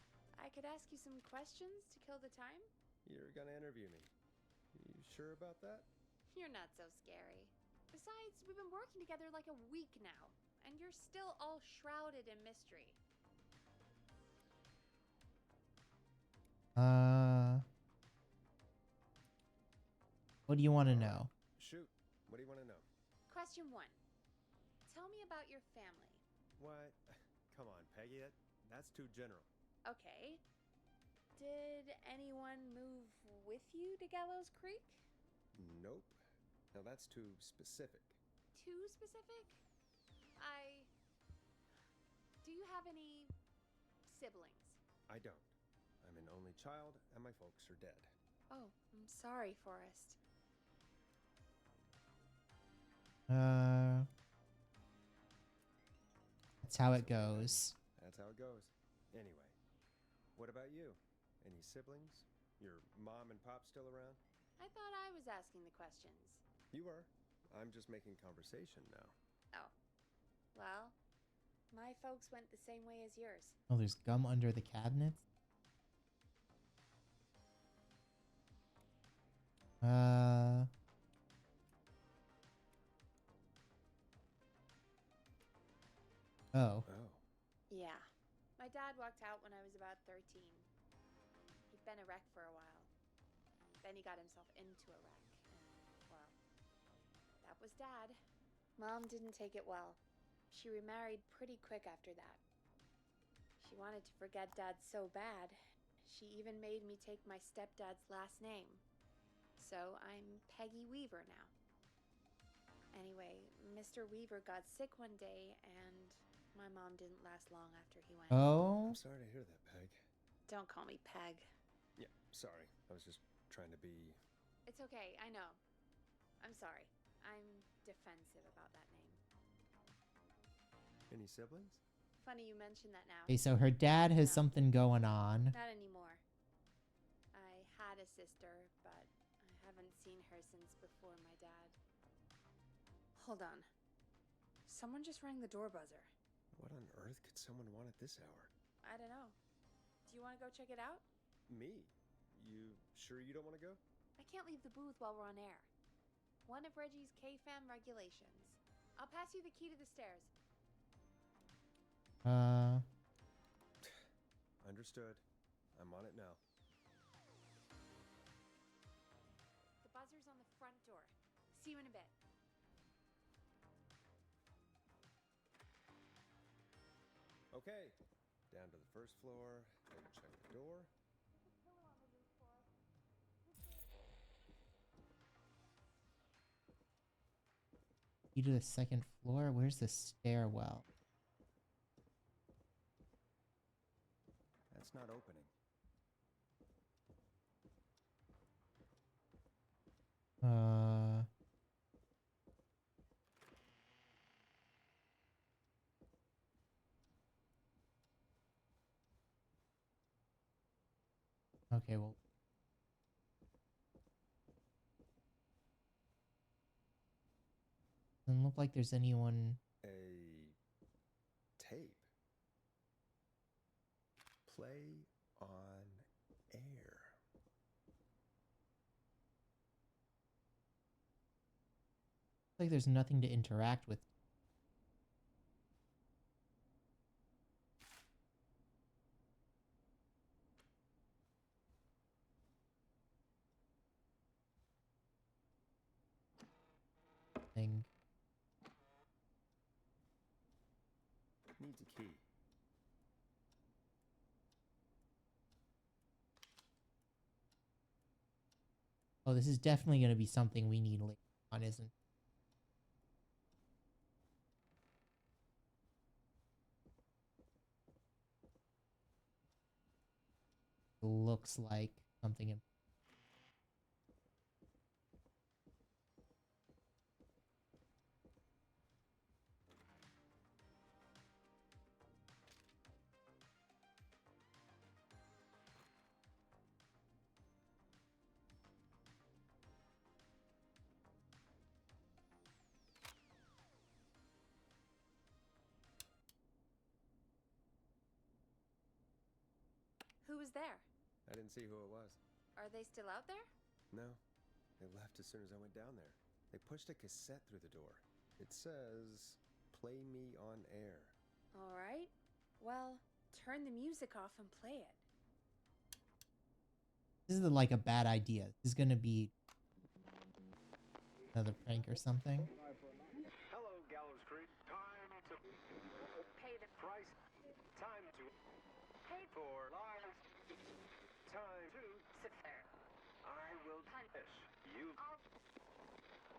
I could ask you some questions to kill the time? You're gonna interview me. You sure about that? You're not so scary. Besides, we've been working together like a week now, and you're still all shrouded in mystery. What do you want to know? Shoot. What do you want to know? Question 1. Tell me about your family. What? Come on, Peggy. That's too general. Okay. Did anyone move with you to Gallows Creek? Nope. Now that's too specific. Too specific? Do you have any siblings? I don't. I'm an only child, and my folks are dead. Oh, I'm sorry, Forrest. That's how it goes. That's how it goes. Anyway, what about you? Any siblings? Your mom and pop still around? I thought I was asking the questions. You are. I'm just making conversation now. Oh. Well, my folks went the same way as yours. Oh, there's gum under the cabinets? Oh. Oh. Yeah. My dad walked out when I was about 13. He'd been a wreck for a while. Then he got himself into a wreck. And, well, that was Dad. Mom didn't take it well. She remarried pretty quick after that. She wanted to forget Dad so bad, she even made me take my stepdad's last name. So I'm Peggy Weaver now. Anyway, Mr. Weaver got sick one day, and my mom didn't last long after he went. Oh? I'm sorry to hear that, Peg. Don't call me Peg. Yeah, sorry. I was just trying to be... It's okay, I know. I'm sorry. I'm defensive about that name. Any siblings? Funny you mention that now. Okay, so her dad has No. something going on. Not anymore. I had a sister, but I haven't seen her since before my dad. Hold on. Someone just rang the door buzzer. What on earth could someone want at this hour? I don't know. Do you want to go check it out? Me? You sure you don't want to go? I can't leave the booth while we're on air. One of Reggie's K-Fam regulations. I'll pass you the key to the stairs. Understood. I'm on it now. The buzzer's on the front door. See you in a bit. Okay. Down to the first floor, then check the door. You to the second floor? Where's the stairwell? That's not opening. Okay, well. Doesn't look like there's anyone. A tape. Play on air. Like there's nothing to interact with. Thing. Needs a key. Oh, this is definitely going to be something we need later on, isn't it? Looks like something in. Who was there? I didn't see who it was. Are they still out there? No. They left as soon as I went down there. They pushed a cassette through the door. It says, "Play me on air." All right. Well, turn the music off and play it. This is like a bad idea. This is going to be another prank or something. Hello, Gallows Creek. Time to Pay the price. Time to pay for lives. Time to sit there. I will punish you.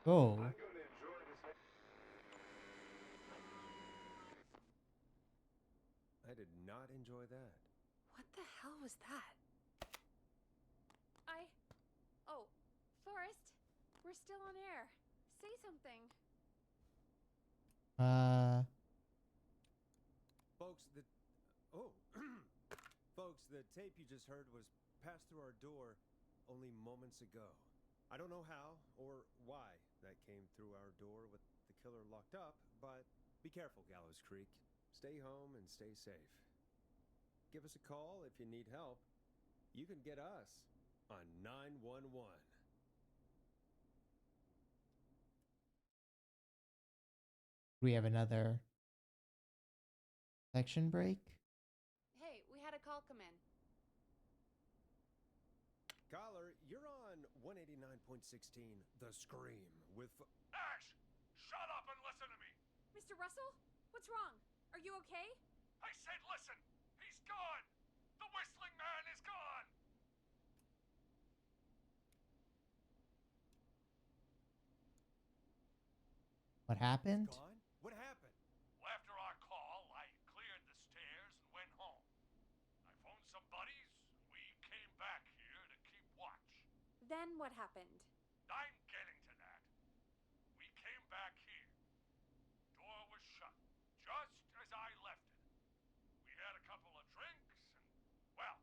Oh. I'm going to enjoy this. I did not enjoy that. What the hell was that? Oh, Forrest, we're still on air. Say something. Folks, folks, the tape you just heard was passed through our door only moments ago. I don't know how or why that came through our door with the killer locked up, but be careful, Gallows Creek. Stay home and stay safe. Give us a call if you need help. You can get us on 911. We have another section break. Hey, we had a call come in. Caller, you're on 189.16 The Scream with... Ash! Shut up and listen to me! Mr. Russell? What's wrong? Are you okay? I said listen! He's gone! The Whistling Man is gone! What happened? Gone? What happened? Well, after our call, I cleared the stairs and went home. I phoned some buddies, and we came back here to keep watch. Then what happened? I'm getting to that. We came back here. Door was shut, just as I left it. We had a couple of drinks, and, well,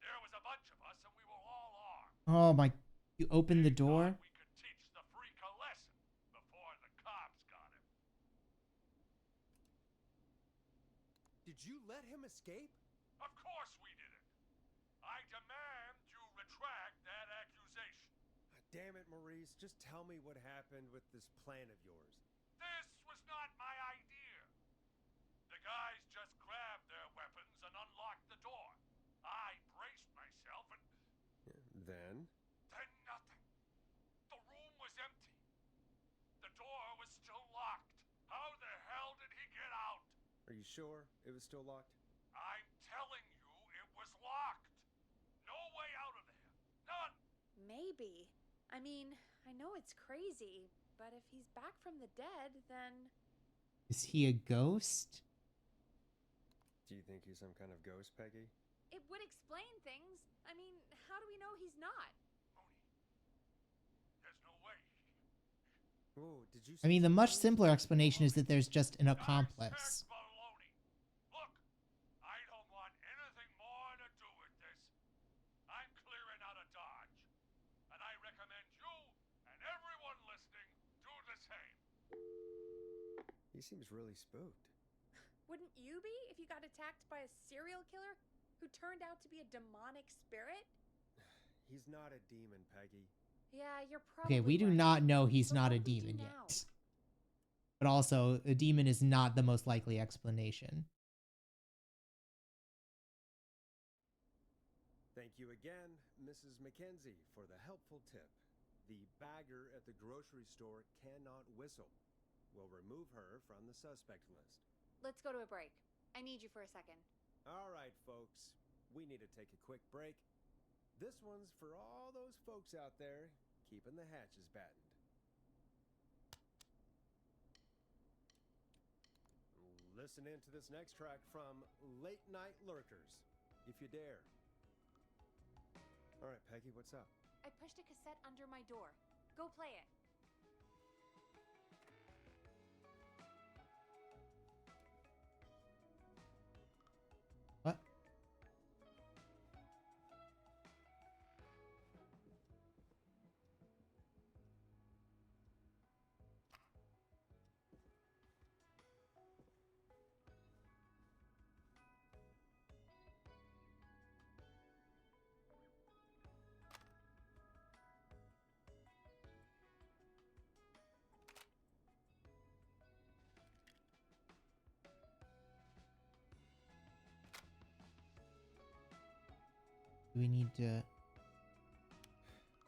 there was a bunch of us, and we were all armed. Oh my, you opened the We door? thought we could teach the freak a lesson before the cops got him. Did you let him escape? Of course we didn't. I demand you retract that accusation. Damn it, Maurice. Just tell me what happened with this plan of yours. This was not my idea. The guys just grabbed their weapons and unlocked the door. I braced myself and Then? then nothing. The room was empty. The door was still locked. How the hell did he get out? Are you sure it was still locked? I'm telling you, it was locked. No way out of there. None. Maybe. I mean, I know it's crazy, but if he's back from the dead, then... Is he a ghost? Do you think he's some kind of ghost, Peggy? It would explain things. I mean, how do we know he's not? Mooney, there's no way. Whoa, did you I mean, the much something? simpler explanation is that there's just an That's accomplice. baloney. Look, I don't want anything more to do with this. I'm clearing out of Dodge. And I recommend you and everyone listening do the same. He seems really spooked. Wouldn't you be if you got attacked by a serial killer who turned out to be a demonic spirit? He's not a demon, Peggy. Yeah, you're probably Okay, we do right. not know he's But not what a do we do demon now? yet. But also, a demon is not the most likely explanation. Thank you again, Mrs. Mackenzie, for the helpful tip. The bagger at the grocery store cannot whistle. We'll remove her from the suspect list. Let's go to a break. I need you for a second. All right, folks. We need to take a quick break. This one's for all those folks out there keeping the hatches battened. Listen in to this next track from Late Night Lurkers, if you dare. All right, Peggy, what's up? I pushed a cassette under my door. Go play it. What? Do we need to...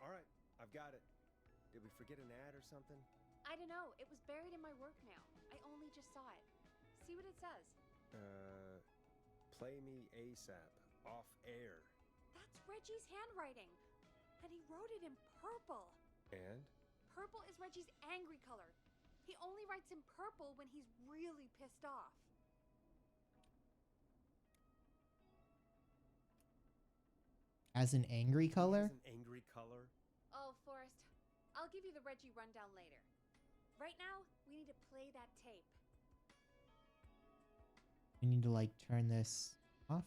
All right, I've got it. Did we forget an ad or something? I don't know. It was buried in my work mail. I only just saw it. See what it says. Play me ASAP, off air. That's Reggie's handwriting. And he wrote it in purple. And? Purple is Reggie's angry color. He only writes in purple when he's really pissed off. As an angry color? He has an angry color? Oh, Forrest, I'll give you the Reggie rundown later. Right now, we need to play that tape. We need to, like, turn this off?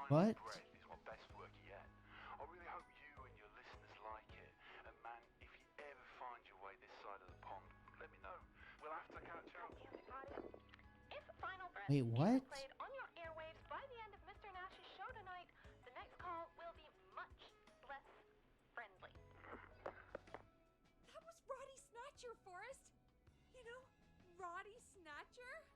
What? breath is my best work yet. I really hope you and your listeners like it. And man, if you ever find your way this side of the pond, let me know. We'll have to catch up. If Final Breath Wait, what? isn't played on your airwaves by the end of Mr. Nash's show tonight, the next call will be much less friendly. That was Roddy Snatcher, Forrest. You know, Roddy Snatcher?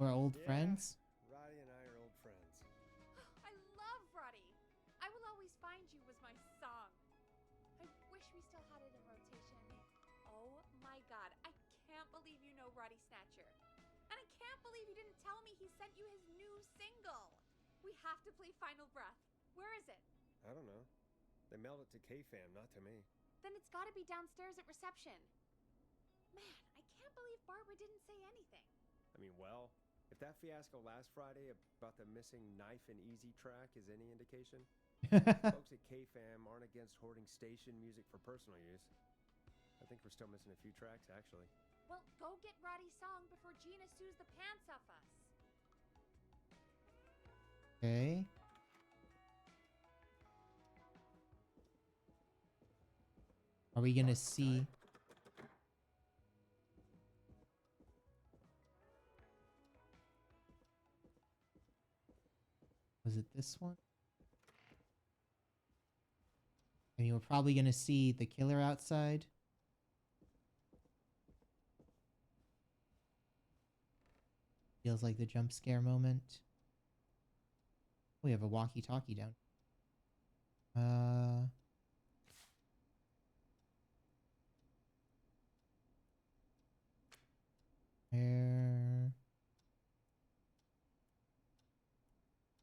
We're old Yeah, friends? Roddy and I are old friends. I love Roddy. I Will Always Find You was my song. I wish we still had it in rotation. Oh my god, I can't believe you know Roddy Snatcher. And I can't believe you didn't tell me he sent you his new single. We have to play Final Breath. Where is it? I don't know. They mailed it to K-Fam, not to me. Then it's gotta be downstairs at reception. Man, I can't believe Barbara didn't say anything. I mean, well, if that fiasco last Friday about the missing Knife and Easy track is any indication, folks at K-Fam aren't against hoarding station music for personal use. I think we're still missing a few tracks, actually. Well, go get Roddy's song before Gina sues the pants off us. Okay. Are we gonna see? Was it this one? I mean, we're probably gonna see the killer outside. Feels like the jump scare moment. We have a walkie-talkie down. Where?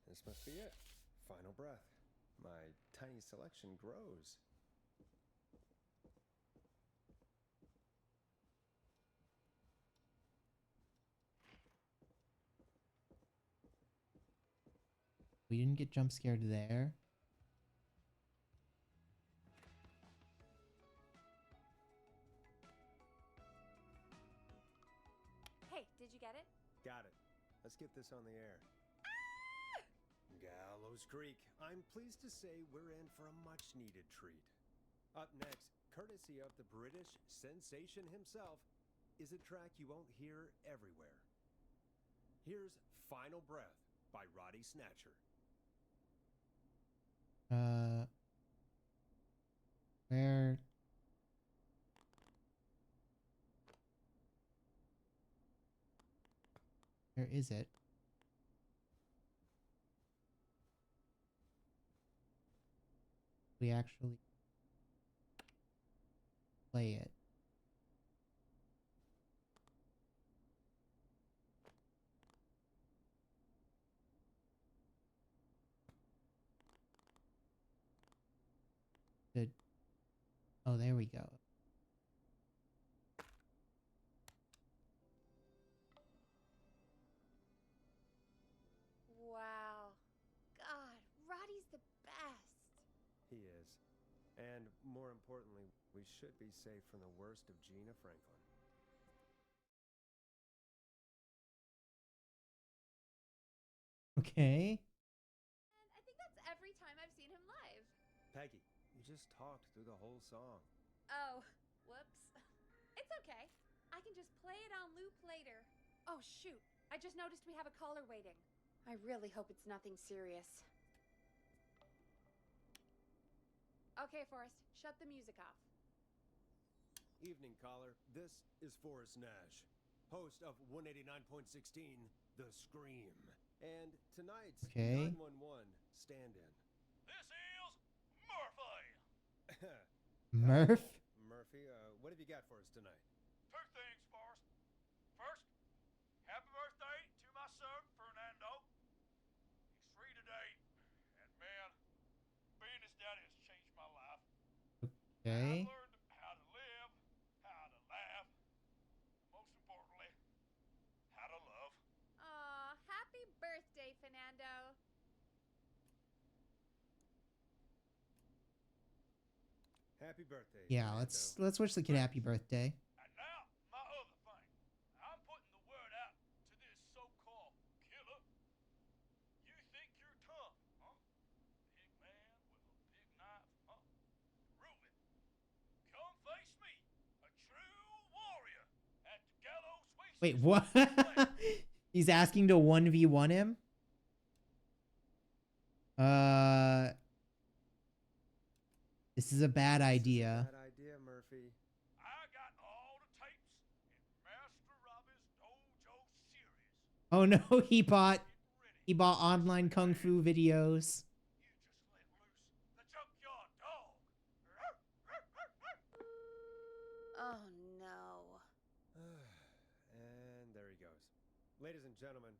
This must be it. Final Breath. My tiny selection grows. We didn't get jump scared there. Hey, did you get it? Got it. Let's get this on the air. Gallows Creek. I'm pleased to say we're in for a much-needed treat. Up next, courtesy of the British sensation himself, is a track you won't hear everywhere. Here's Final Breath by Roddy Snatcher. Where? Where is it? We actually play it. Good. Oh, there we go. Wow. God, Roddy's the best. He is. And more importantly, we should be safe from the worst of Gina Franklin. Okay. And I think that's every time I've seen him live. Peggy, you just talked through the whole song. Oh, whoops. It's okay. I can just play it on loop later. Oh, shoot. I just noticed we have a caller waiting. I really hope it's nothing serious. Okay, Forrest, shut the music off. Evening, caller. This is Forrest Nash, host of 189.16, The Scream. And tonight's Okay. 911 stand-in. This is Murphy. Murph? Murphy, what have you got for us tonight? Two things, Forrest. First, happy birthday to my son, Fernando. He's 3 today, and man, being his daddy has changed my life. Okay. I've learned how to live, how to laugh, most importantly, how to love. Aw, happy birthday, Fernando. Happy birthday. Yeah, Fernando. let's wish the kid happy birthday. And now, my other thing. I'm putting the word Wait, what? He's asking to 1v1 him? This is a bad idea. Bad idea, Murphy. I got all the tapes in Master Robbie's Dojo series. Oh no, he bought Get ready. online kung fu videos. You just let loose the junkyard dog. Oh no. And there he goes. Ladies and gentlemen,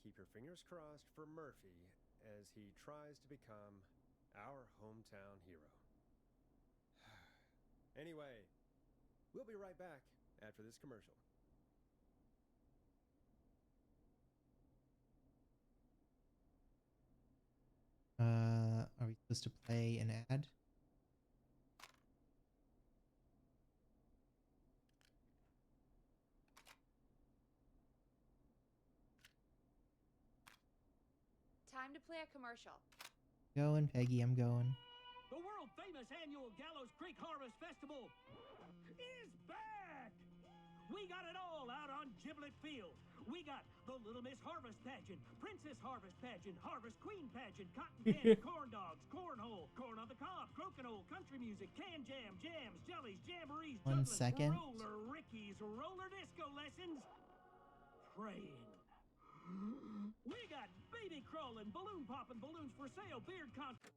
keep your fingers crossed for Murphy as he tries to become our hometown hero. Anyway, we'll be right back after this commercial. Are we supposed to play an ad? Time to play a commercial. Going, Peggy, I'm going. The world-famous annual Gallows Creek Harvest Festival is back! We got it all out on Giblet Field. We got the Little Miss Harvest Pageant, Princess Harvest Pageant, Harvest Queen Pageant, Cotton Candy, Corn Dogs, Cornhole, Corn on the Cob, Crokinole, Country Music, Can Jam, Jams, Jellies, Jamborees, One Jugglers, second. Roller Rickies, Roller Disco Lessons, Praying. We got baby crawling, balloon popping, balloons for sale, beard contest,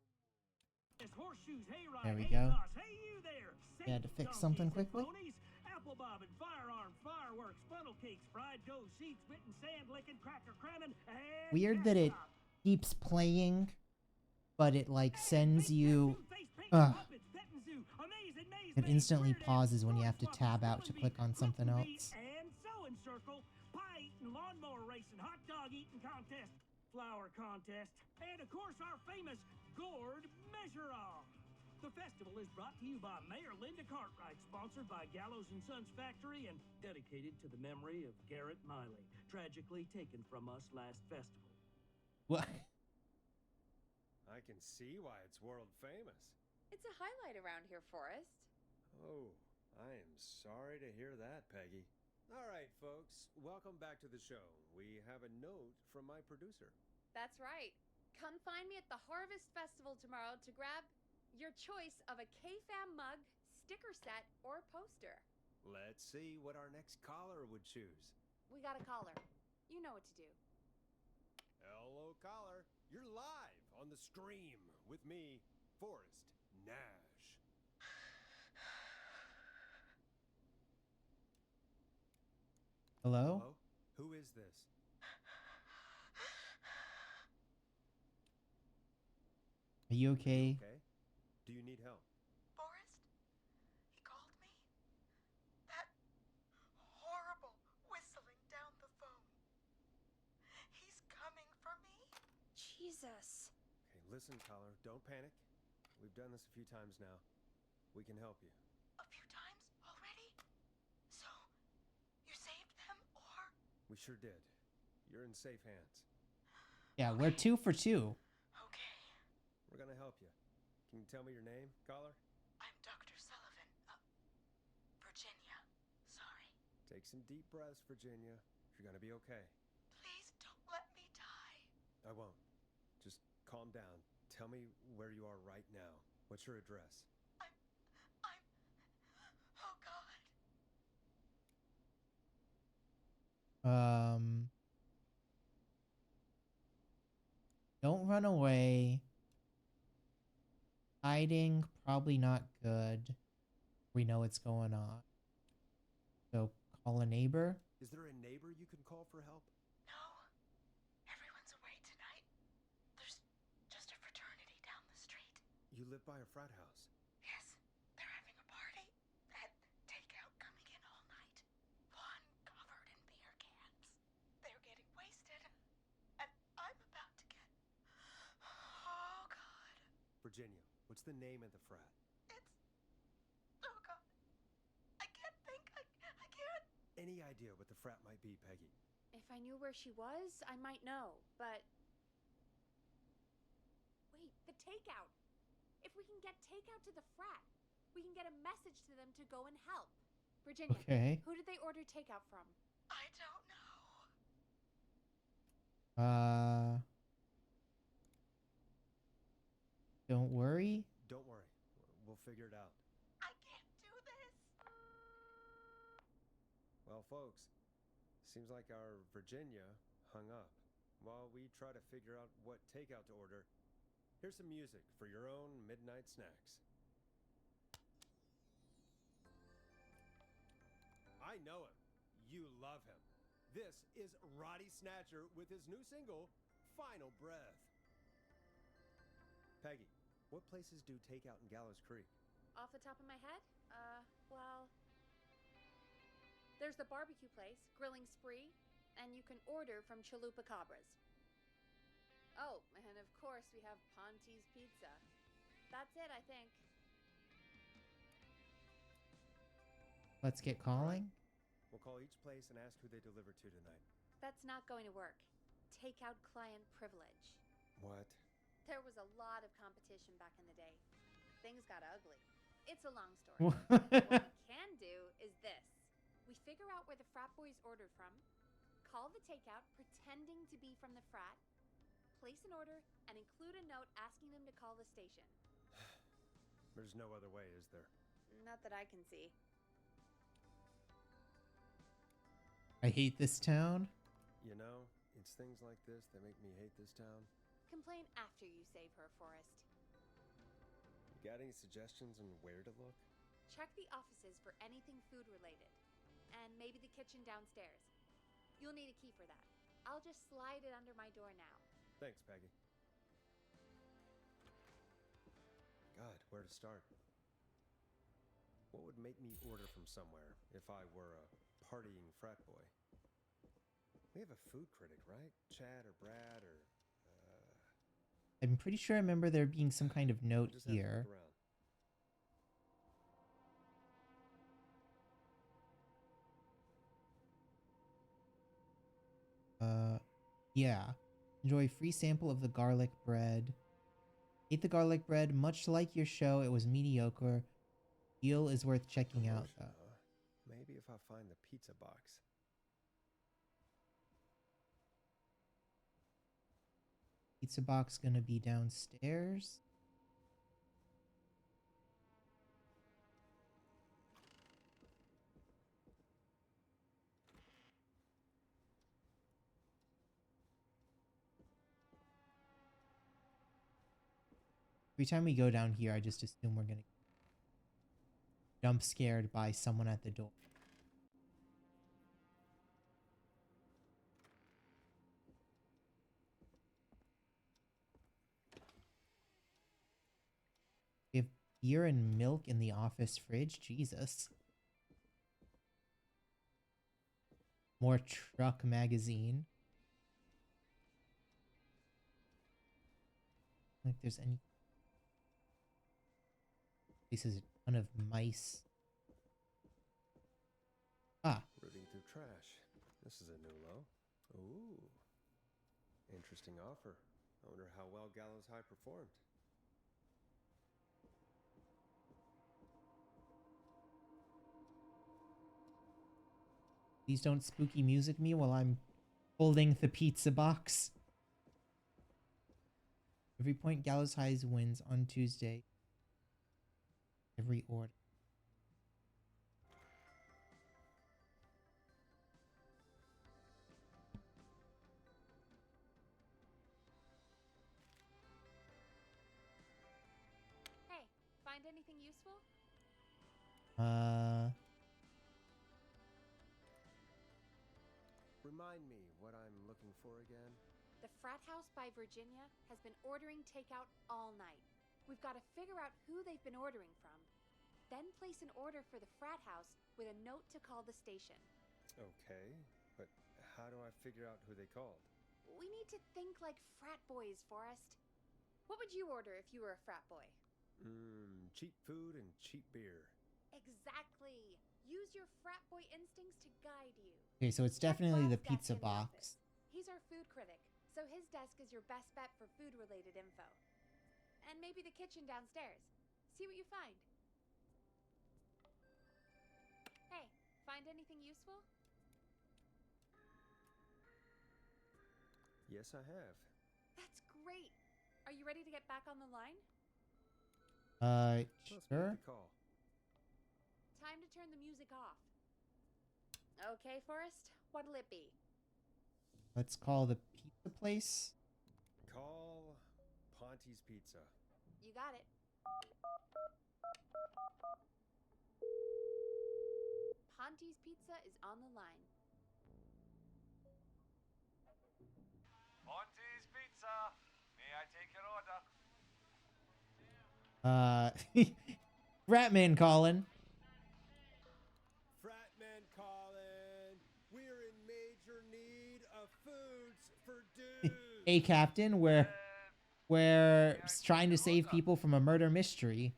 horseshoes, hayride, There we hay go. toss, hey you there, Yeah, to fix donkeys something and quickly. ponies, apple bobbing, firearms, fireworks, funnel cakes, fried dough, seeds, spitting, sand licking, cracker cramming, and Weird that it gas top. keeps playing, but it like sends Big you. tattoo face paint Ugh. puppets, petting zoo, amazing maze It maze, instantly square dance, pauses when you have to sword tab swapping, out to spelling click bee, on something crooking bee, else. and sewing circle, pie eating, lawnmower racing, hot dog eating contest, flower contest, and of course our famous gourd measure off. The festival is brought to you by Mayor Linda Cartwright, sponsored by Gallows and Sons Factory, and dedicated to the memory of Garrett Miley, tragically taken from us last festival. What? I can see why it's world famous. It's a highlight around here, Forrest. Oh, I am sorry to hear that, Peggy. All right, folks, welcome back to the show. We have a note from my producer. That's right. Come find me at the Harvest Festival tomorrow to grab your choice of a K-Fam mug, sticker set, or poster. Let's see what our next caller would choose. We got a caller. You know what to do. Hello, caller. You're live on the stream with me, Forrest Nash. Hello? Hello? Who is this? Are you okay? Okay. Do you need help? Forrest? He called me? That horrible whistling down the phone. He's coming for me? Jesus. Okay, listen, caller. Don't panic. We've done this a few times now. We can help you. A few times already? So, you saved them, or? We sure did. You're in safe hands. Yeah, we're 2 for 2. Okay. We're gonna help you. Can you tell me your name, caller? I'm Dr. Sullivan. Virginia. Sorry. Take some deep breaths, Virginia. You're gonna be okay. Please don't let me die. I won't. Just calm down. Tell me where you are right now. What's your address? Oh, God. Don't run away. Hiding, probably not good. We know what's going on. So, call a neighbor. Is there a neighbor you can call for help? No. Everyone's away tonight. There's just a fraternity down the street. You live by a frat house. Yes, they're having a party. Had takeout coming in all night. Lawn covered in beer cans. They're getting wasted. And I'm about to get... Oh, God. Virginia, what's the name of the frat? It's... Oh, God. I can't think. I can't... Any idea what the frat might be, Peggy? If I knew where she was, I might know, but... Wait, the takeout! If we can get takeout to the frat, we can get a message to them to go and help. Virginia, Okay. who did they order takeout from? I Uh, don't worry. Don't worry. We'll figure it out. I can't do this. Well, folks, seems like our Virginia hung up. While we try to figure out what takeout to order, here's some music for your own midnight snacks. I know him. You love him. This is Roddy Snatcher with his new single, Final Breath. Peggy, what places do takeout in Gallows Creek? Off the top of my head? Well, there's the barbecue place, Grilling Spree, and you can order from Chalupa Cabras. Oh, and of course we have Ponte's Pizza. That's it, I think. Let's get calling. We'll call each place and ask who they deliver to tonight. That's not going to work. Takeout client privilege. What? There was a lot of competition back in the day. Things got ugly. It's a long story. What we can do is this. We figure out where the frat boys ordered from, call the takeout pretending to be from the frat, place an order, and include a note asking them to call the station. There's no other way, is there? Not that I can see. I hate this town. You know, it's things like this that make me hate this town. Complain after you save her, Forrest. You got any suggestions on where to look? Check the offices for anything food related. And maybe the kitchen downstairs. You'll need a key for that. I'll just slide it under my door now. Thanks, Peggy. God, where to start? What would make me order from somewhere if I were a partying frat boy? We have a food critic, right? Chad or Brad or... I'm pretty sure I remember there being some kind of note just have to here. look around. Yeah. Enjoy free sample of the garlic bread. Ate the garlic bread. Much like your show, it was mediocre. Deal is worth checking out, though. Maybe if I find the pizza box. Pizza box gonna be downstairs. Every time we go down here, I just assume we're gonna jump scared by someone at the door. We have beer and milk in the office fridge. Jesus. More truck magazine. Like there's any. This is a ton of mice. Ah. Rooting through trash. This is a new low. Ooh. Interesting offer. I wonder how well Gallows High performed. Please don't spooky music me while I'm holding the pizza box. Every point Gallows Highs wins on Tuesday. Every order. Hey, find anything useful? Remind me what I'm looking for again. The frat house by Virginia has been ordering takeout all night. We've got to figure out who they've been ordering from. Then place an order for the frat house with a note to call the station. Okay, but how do I figure out who they called? We need to think like frat boys, Forrest. What would you order if you were a frat boy? Cheap food and cheap beer. Exactly. Use your frat boy instincts to guide you. Okay, so it's Check definitely the Bob's desk pizza in the office. box. He's our food critic, so his desk is your best bet for food-related info. And maybe the kitchen downstairs. See what you find. Hey, find anything useful? Yes, I have. That's great. Are you ready to get back on the line? Let's make Sure. the call. Time to turn the music off. Okay, Forrest, what'll it be? Let's call the pizza place. Call Ponte's Pizza. You got it. Ponte's Pizza is on the line. Monty's Pizza. May I take your order? Ratman calling. Fratman calling. We're in major need of foods for dudes. Hey, Captain, we're trying to save people from a murder mystery.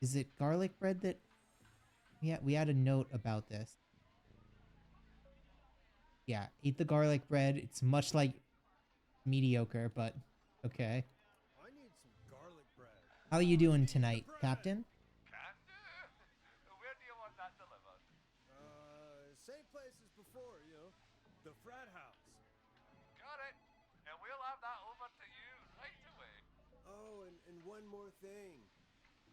Is it garlic bread that... Yeah, we had a note about this. Yeah, eat the garlic bread. It's much like mediocre, but okay. I need some garlic bread. How are you doing Eat the tonight, bread. Captain? Can do. Where do you want that delivered? Same place as before, you know, the frat house. Got it. And we'll have that over to you right away. Oh, and one more thing.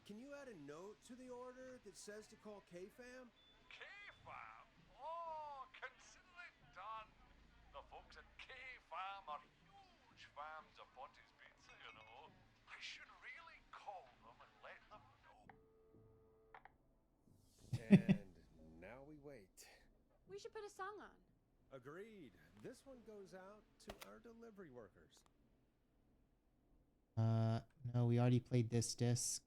Can you add a note to the order that says to call K-Fam? K-Fam? Oh, consider it done. The folks at K-Fam are huge fans of Ponty's Pizza, you know. I should really call them and let them know. And now we wait. We should put a song on. Agreed. This one goes out to our delivery workers. No, we already played this disc.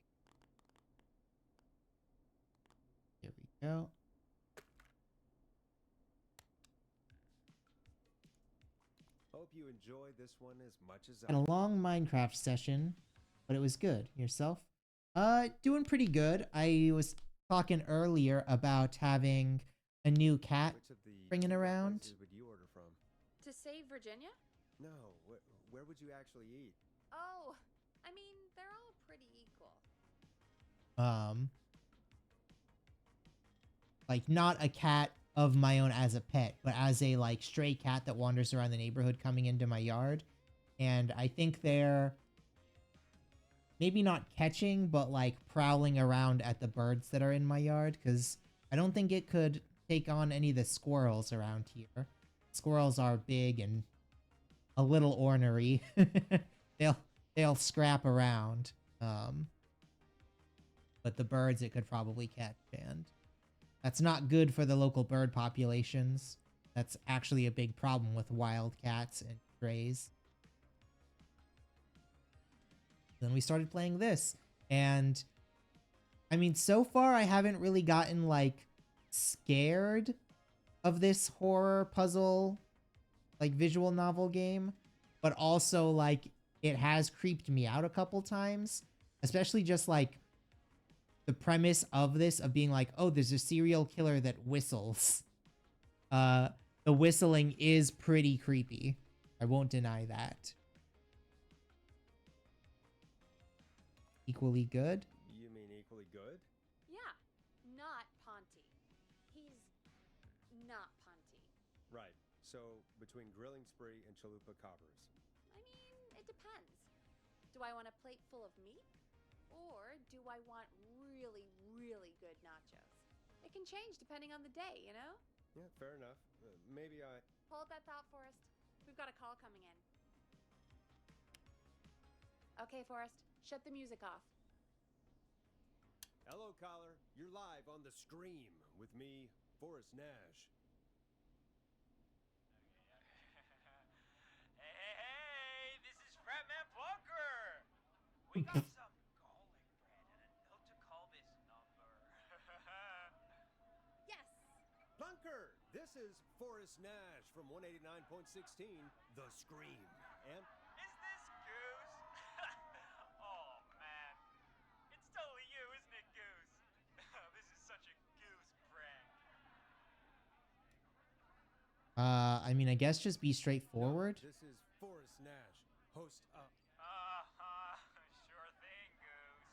Here we go. Hope you enjoy this one as much as Had a long Minecraft session, but it was good. Yourself? Doing pretty good. I was talking earlier about having a new cat Which of the bringing pizza around. places would you order from? To save Virginia? No, where would you actually eat? Oh, I mean, they're all pretty equal. Like not a cat of my own as a pet, but as a like stray cat that wanders around the neighborhood coming into my yard. And I think they're maybe not catching, but like prowling around at the birds that are in my yard, because I don't think it could take on any of the squirrels around here. Squirrels are big and a little ornery. they'll scrap around. But the birds it could probably catch, and that's not good for the local bird populations. That's actually a big problem with wildcats and strays. Then we started playing this, and I mean, so far I haven't really gotten like scared of this horror puzzle, like visual novel game, but also like it has creeped me out a couple times, especially just like the premise of this of being like, oh, there's a serial killer that whistles. The whistling is pretty creepy. I won't deny that. Equally good? You mean equally good? Yeah, not Ponty. He's not Ponty. Right. So between Grilling Spree and Chalupa Coppers. I mean, it depends. Do I want a plate full of meat? Or do I want really, really good nachos? It can change depending on the day, you know? Yeah, fair enough. Maybe I... Hold that thought, Forrest. We've got a call coming in. Okay, Forrest, shut the music off. Hello, caller. You're live on the Scream with me, Forrest Nash. Hey, this is Fratman Bunker. We got some garlic bread and a note to call this number. Yes! Plunker! This is Forrest Nash from 189.16, The Scream. And... Is this Goose? Oh, man. It's totally you, isn't it, Goose? This is such a Goose prank. I mean, I guess just be straightforward. No, this is Forrest Nash, host of... Sure thing, Goose.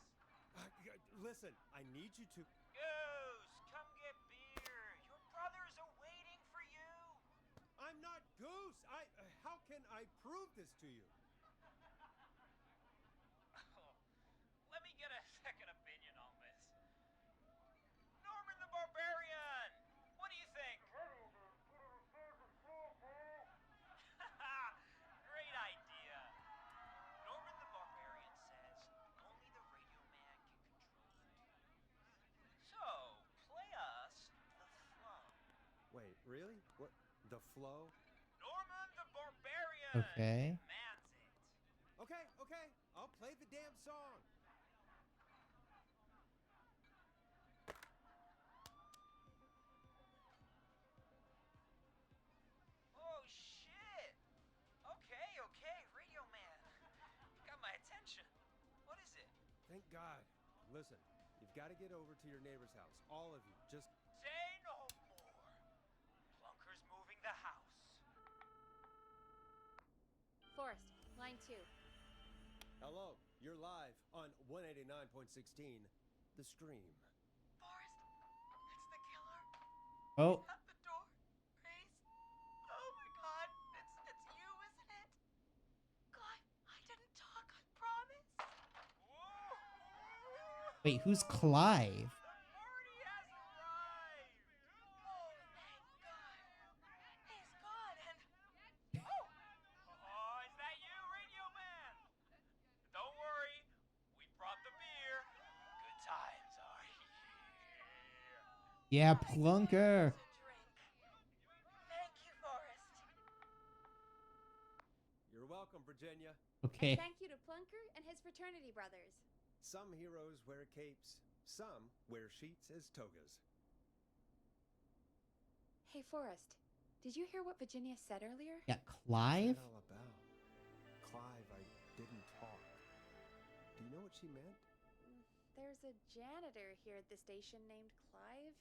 Listen, I need you to... Goose, come get beer. Your brothers are waiting for you. Goose! How can I prove this to you? Let me get a second opinion on this. Norman the Barbarian! What do you think? Great idea. Norman the Barbarian says only the Radio Man can control the tapes. So, play us the flow. Wait, really? What? The flow? Norman the Barbarian Okay. demands it. Okay. I'll play the damn song. Oh shit! Okay, Radio Man. You got my attention. What is it? Thank God. Listen, you've got to get over to your neighbor's house. All of you. Just Say no more. Plunker's moving the house. Forrest, line 2. hello. You're live on 189.16, The Stream. Forrest, it's the killer. Oh, At the door. Race. Oh my God. It's you, isn't it? Clive, I didn't talk, I promise. wait, who's Clive? The party has arrived. Oh, thank God. He's gone and... Oh, is that you, Radio Man? Don't worry, we brought the beer. Good times are here. Yeah, Plunker. A drink. Thank you, Forrest. You're welcome, Virginia. Okay. And thank you to Plunker and his fraternity brothers. Some heroes wear capes, some wear sheets as togas. Hey, Forrest, did you hear what Virginia said earlier? Yeah, What's Clive? that all about? Clive, I didn't talk. Do you know what she meant? There's a janitor here at the station named Clive,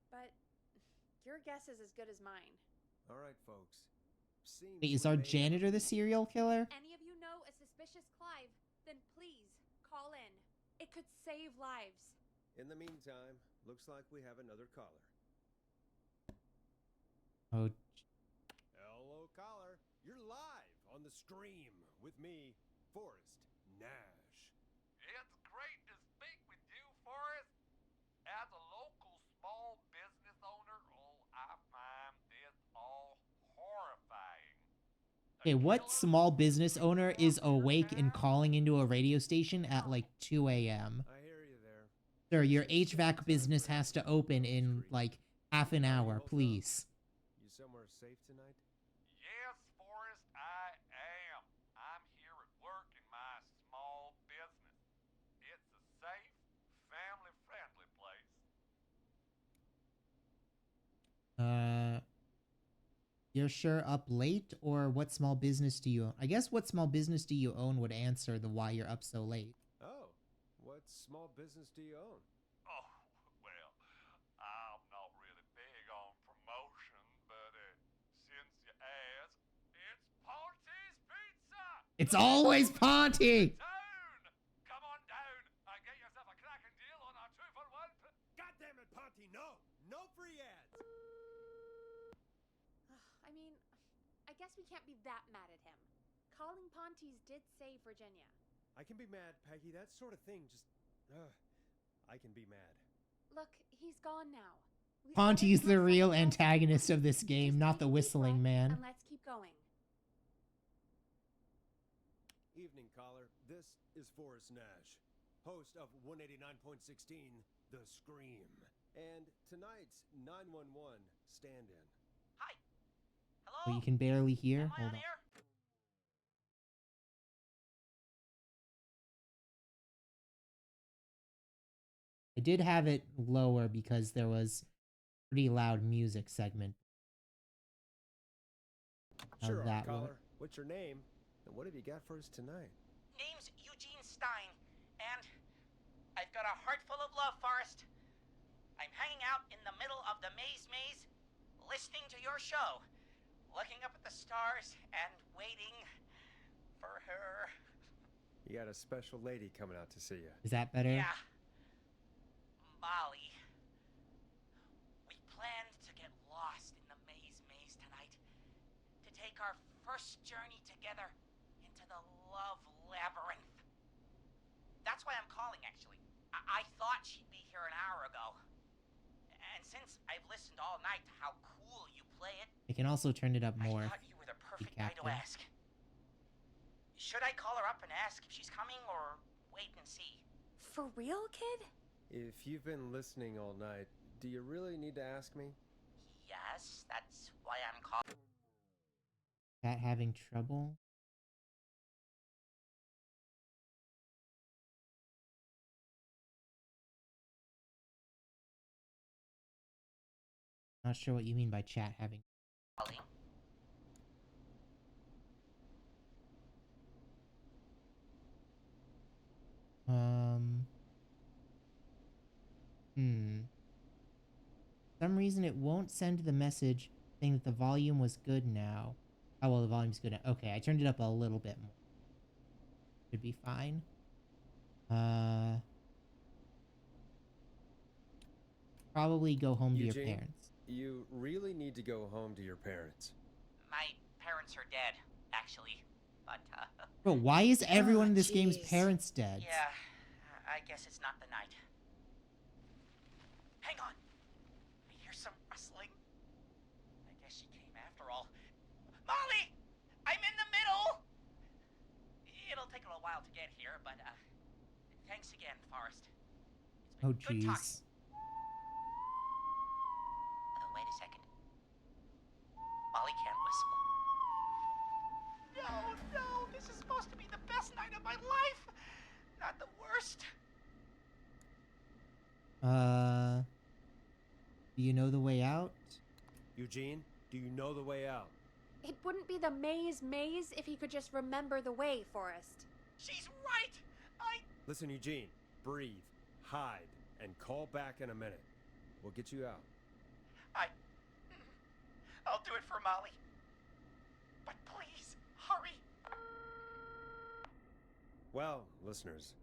but your guess is as good as mine. All right, folks. Seems Wait, is we our made janitor the serial killer? Any of you know a suspicious Clive, then please call in. It could save lives. In the meantime, looks like we have another caller. Oh, Hello, caller. You're live on the stream with me, Forrest Nash. It's great to speak with you, Forrest. As a local small business owner, I find this all horrifying. okay, what small business owner is awake and calling into a radio station at like 2 a.m.? I hear you there. Sir, your HVAC business has to open in like half an hour, please. You somewhere safe tonight? Yes, Forrest, I am. I'm here at work in my small business. It's a safe, family-friendly place. You're sure up late, or what small business do you own? I guess what small business do you own would answer the why you're up so late. Oh, what small business do you own? Oh, well, I'm not really big on promotion, but since you asked, it's Ponty's Pizza! It's always Ponty! Down! Come on down and get yourself a cracking deal on our 2-for-1. God damn it, Ponty, no! No free ads! I mean, I guess we can't be that mad at him. Calling Ponty's did save Virginia. I can be mad, Peggy. That sort of thing just... I can be mad. Look, he's gone now. We Ponty's already the have real something else to antagonist do. of this game, Just not take the a deep whistling breath man. And let's keep going. Evening, caller. This is Forrest Nash, host of 189.16, The Scream. And tonight's 911 stand-in. Hi. Hello? Oh, you can barely hear? Am I Hold on on. air? I did have it lower because there was pretty loud music segment. How'd Sure, that caller. work? What's your name? And what have you got for us tonight? Name's Eugene Stein, and I've got a heart full of love, Forrest. I'm hanging out in the middle of the maze, listening to your show, looking up at the stars and waiting for her. You got a special lady coming out to see you. Is that better? Yeah. Molly. We planned to get lost in the maze tonight. To take our first journey together into the love labyrinth. That's why I'm calling, actually. I thought she'd be here an hour ago. And since I've listened all night to how cool you play it, I can also turn it up more. I thought you were the perfect guy to captain. ask. Should I call her up and ask if she's coming, or wait and see? For real, kid? If you've been listening all night, do you really need to ask me? Yes, that's why I'm calling. Chat having trouble? Not sure what you mean by chat having. For some reason it won't send the message saying that the volume was good now. Oh, well, the volume's good now. Okay, I turned it up a little bit more. Should be fine. Probably go home to your Eugene, parents. You really need to go home to your parents. My parents are dead, actually. But, Bro, why is everyone in this jeez. game's parents dead? yeah, I guess it's not the night. Hang on. I hear some rustling. I guess she came after all. Molly! I'm in the middle! It'll take a little while to get here, but, thanks again, Forrest. It's been Oh, good talking. jeez. Wait a second. Molly can't whistle. No, this is supposed to be the best night of my life! Not the worst. Do you know the way out? Eugene, do you know the way out? It wouldn't be the maze if he could just remember the way, Forrest. She's right! Listen, Eugene, breathe, hide, and call back in a minute. We'll get you out. I'll do it for Molly. But please, hurry. Well, listeners,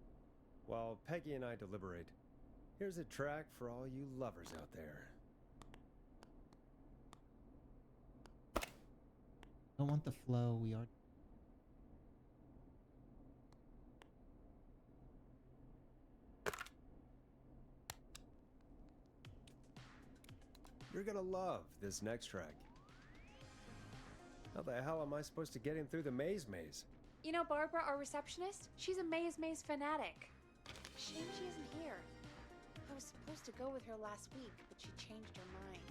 while Peggy and I deliberate, here's a track for all you lovers out there. Don't want the flow. We are. You're gonna love this next track. How the hell am I supposed to get him through the maze? You know Barbara, our receptionist? She's a maze fanatic. Shame she isn't here. I was supposed to go with her last week, but she changed her mind.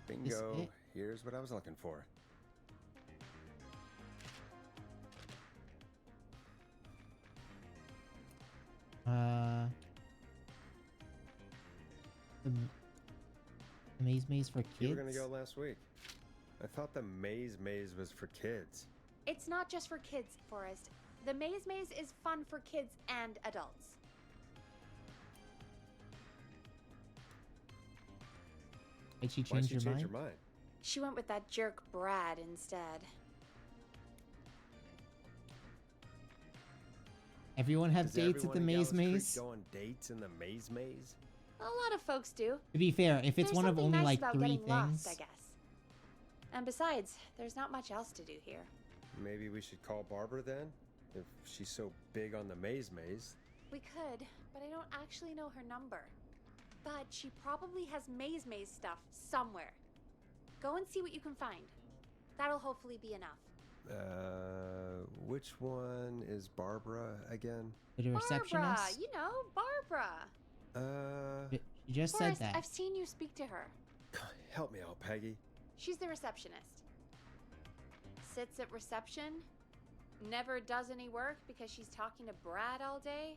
Bingo. Here's what I was looking for. The maze for kids? You were gonna go last week. I thought the maze was for kids. It's not just for kids, Forrest. The maze is fun for kids and adults. Did she Why'd change she her change mind? her mind? She went with that jerk Brad instead. Everyone have Does dates at the everyone in maze Gallows Creek go on dates in the maze? A lot of folks do. To be fair, if it's There's one of something only nice like about 3 getting things. lost, I guess. And besides, there's not much else to do here. Maybe we should call Barbara then? If she's so big on the maze. We could, but I don't actually know her number. But she probably has maze stuff somewhere. Go and see what you can find. That'll hopefully be enough. Which one is Barbara again? The receptionist? Barbara, you know, Barbara. She just Forrest, said that. I've seen you speak to her. Help me out, Peggy. She's the receptionist. Sits at reception, never does any work because she's talking to Brad all day.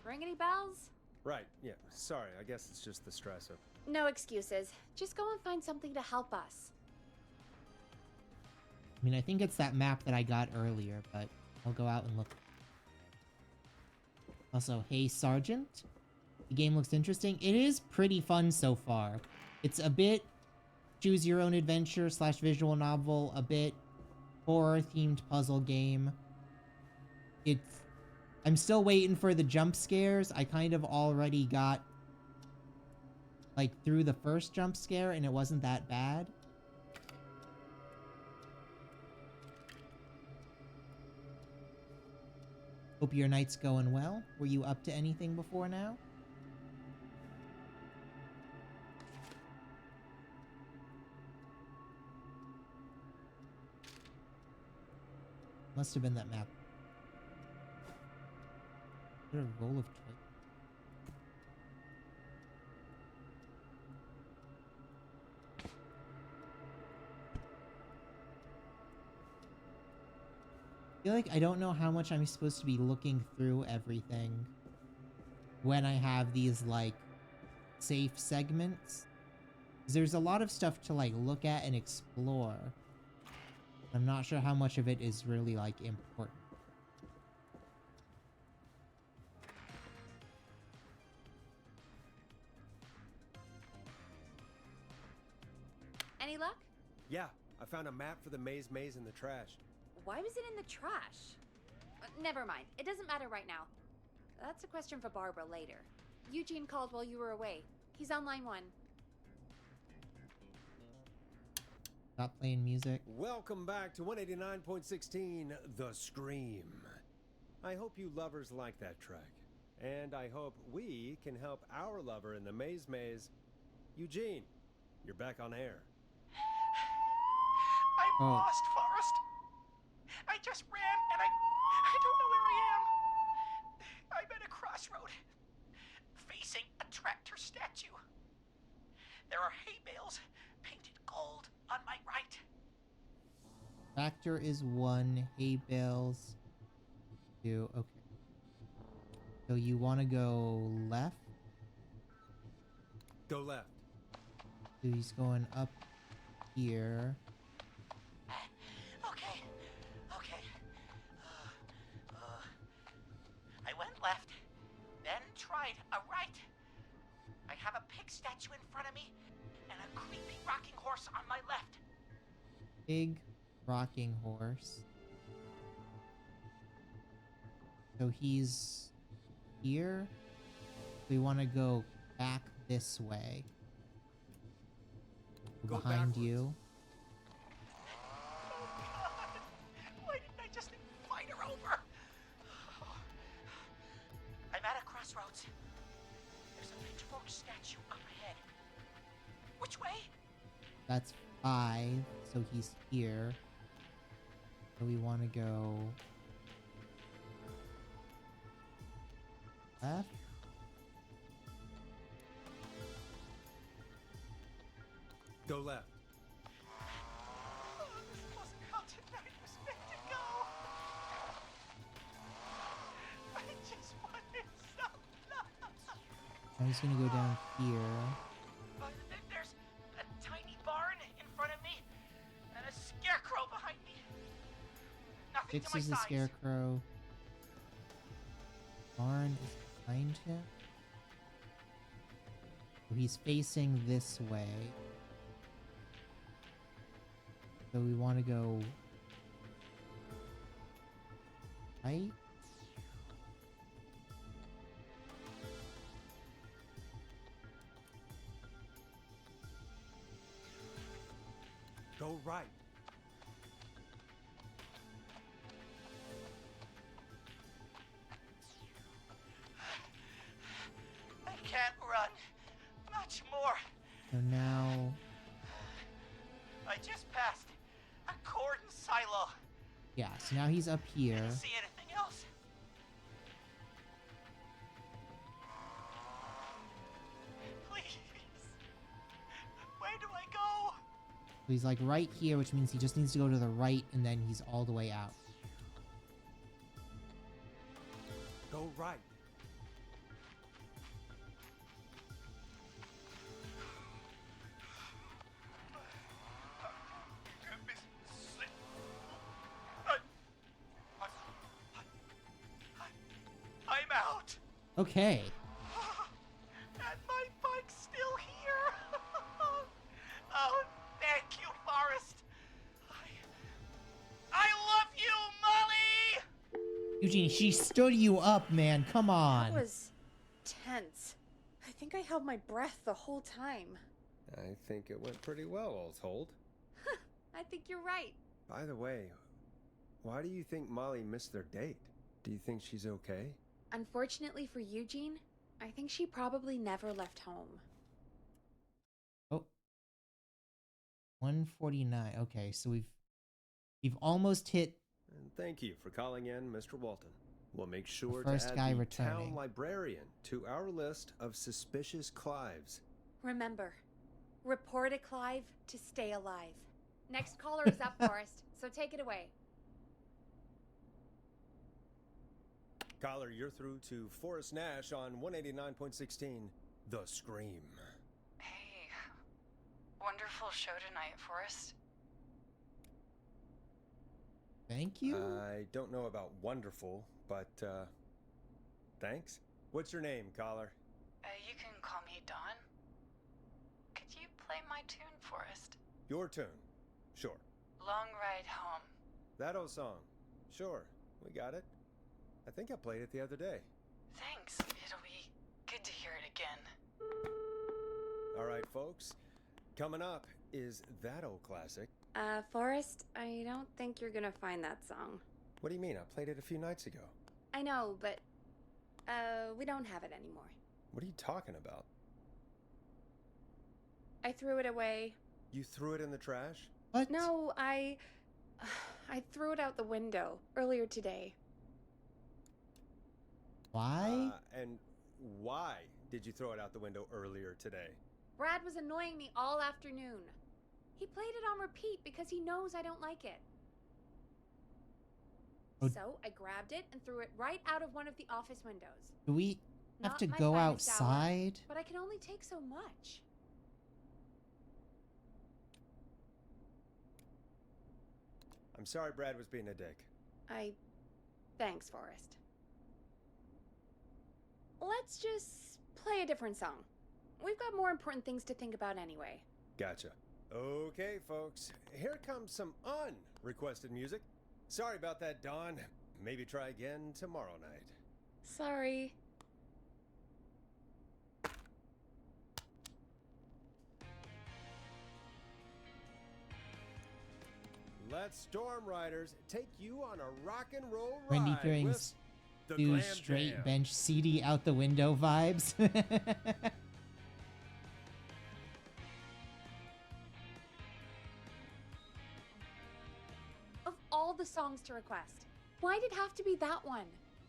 Ring any bells? Right, yeah. Sorry, I guess it's just the stress of... No excuses. Just go and find something to help us. I mean, I think it's that map that I got earlier, but I'll go out and look. Also, hey, Sergeant. The game looks interesting. It is pretty fun so far. It's a bit choose your own adventure / visual novel, a bit horror-themed puzzle game. I'm still waiting for the jump scares. I kind of already got, like, through the first jump scare, and it wasn't that bad. Hope your night's going well. Were you up to anything before now? Must have been that map. Is there a roll of tropes? I feel like I don't know how much I'm supposed to be looking through everything when I have these, like, safe segments. 'Cause there's a lot of stuff to, like, look at and explore. I'm not sure how much of it is really, like, important. Any luck? Yeah, I found a map for the maze in the trash. Why was it in the trash? Never mind. It doesn't matter right now. That's a question for Barbara later. Eugene called while you were away. He's on line 1. Stop playing music. Welcome back to 189.16 The Scream. I hope you lovers like that track. And I hope we can help our lover in the maze. Eugene, you're back on air. I'm lost, Forrest. I just ran and I don't know where I am. I'm at a crossroad, facing a tractor statue. There are hay bales painted gold on my right. Tractor is 1, hay bales 2. Okay. So you want to go left? Go left. So he's going up here. Okay. I went left, then tried a right. I have a pig statue in front of me and a creepy rocking horse on my left. Big rocking horse. So he's here. We want to go back this way. Go Behind backwards. you. Oh God! Why didn't I just invite her over? I'm at a crossroads. There's a pitchfork statue up ahead. Which way? That's 5. So he's here. So we want to go left. Go left. Oh, this wasn't how tonight was meant to go. I just wanted some love. Now he's gonna go down here. There's a tiny barn in front of me and a scarecrow behind me. Nothing to my Fixes the size. scarecrow. Barn is behind him. So he's facing this way. So we want to go right. Go right. I can't run much more. So now, I just passed a cordon silo. yeah, so now he's up here. Didn't see anything else. Please. Where do I go? So he's like right here, which means he just needs to go to the right and then he's all the way out. Go right. I'm out. Okay. And my bike's still here. Oh, thank you, Forrest. I love you, Molly. Eugene, she stood you up, man. Come on. That was tense. I think I held my breath the whole time. I think it went pretty well, all told. I think you're right. By the way, why do you think Molly missed their date? Do you think she's okay? Unfortunately for Eugene, I think she probably never left home. Oh, 149. Okay, so we've almost hit And thank you for calling in, Mr. Walton. We'll make sure to first add guy the returning. town librarian to our list of suspicious Clives. Remember, report a Clive to stay alive. Next caller is up, Forrest, so take it away. Caller, you're through to Forrest Nash on 189.16, The Scream. Hey, wonderful show tonight, Forrest. Thank you. I don't know about wonderful, but, thanks. What's your name, caller? You can call me Dawn. Could you play my tune, Forrest? Your tune. Sure. Long Ride Home. That old song. Sure. We got it. I think I played it the other day. Thanks. It'll be good to hear it again. All right, folks. Coming up is that old classic. Forrest, I don't think you're gonna find that song. What do you mean? I played it a few nights ago. I know, but, we don't have it anymore. What are you talking about? I threw it away. You threw it in the trash? What? No, I threw it out the window earlier today. Why? And why did you throw it out the window earlier today? Brad was annoying me all afternoon. He played it on repeat because he knows I don't like it. Oh. So I grabbed it and threw it right out of one of the office windows. Do we have Not to my go finest hour, outside? but I can only take so much. I'm sorry Brad was being a dick. Thanks, Forrest. Let's just play a different song. We've got more important things to think about anyway. Gotcha. Okay, folks. Here comes some unrequested music. Sorry about that, Dawn. Maybe try again tomorrow night. Sorry. Let Storm Riders take you on a rock and roll Randy ride throwing with the do Glam straight Jam. bench CD out the window vibes. Of all the songs to request, why'd it have to be that one?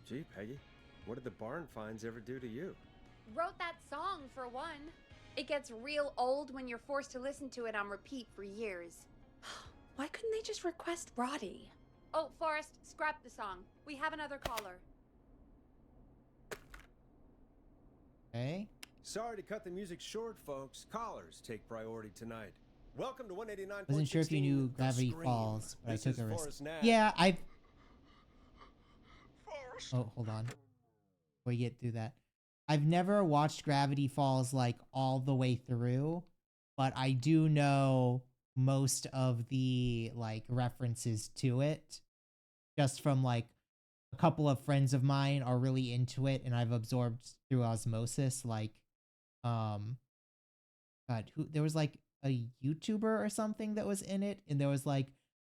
Gee, Peggy, what did the barn finds ever do to you? Wrote that song, for one. It gets real old when you're forced to listen to it on repeat for years. Why couldn't they just request Roddy? Oh, Forrest, scrap the song. We have another caller. Okay. Sorry to cut the music short, folks. Callers take priority tonight. Welcome to 189.16. Wasn't sure if you knew The Gravity Scream. Falls, but This I took is a risk. Forrest Nash. Yeah, I've... Forrest. Oh, hold on. Before we get through that. I've never watched Gravity Falls, like, all the way through, but I do know most of the, like, references to it. Just from, like, a couple of friends of mine are really into it, and I've absorbed through osmosis, like, God, there was, like, a YouTuber or something that was in it, and there was, like,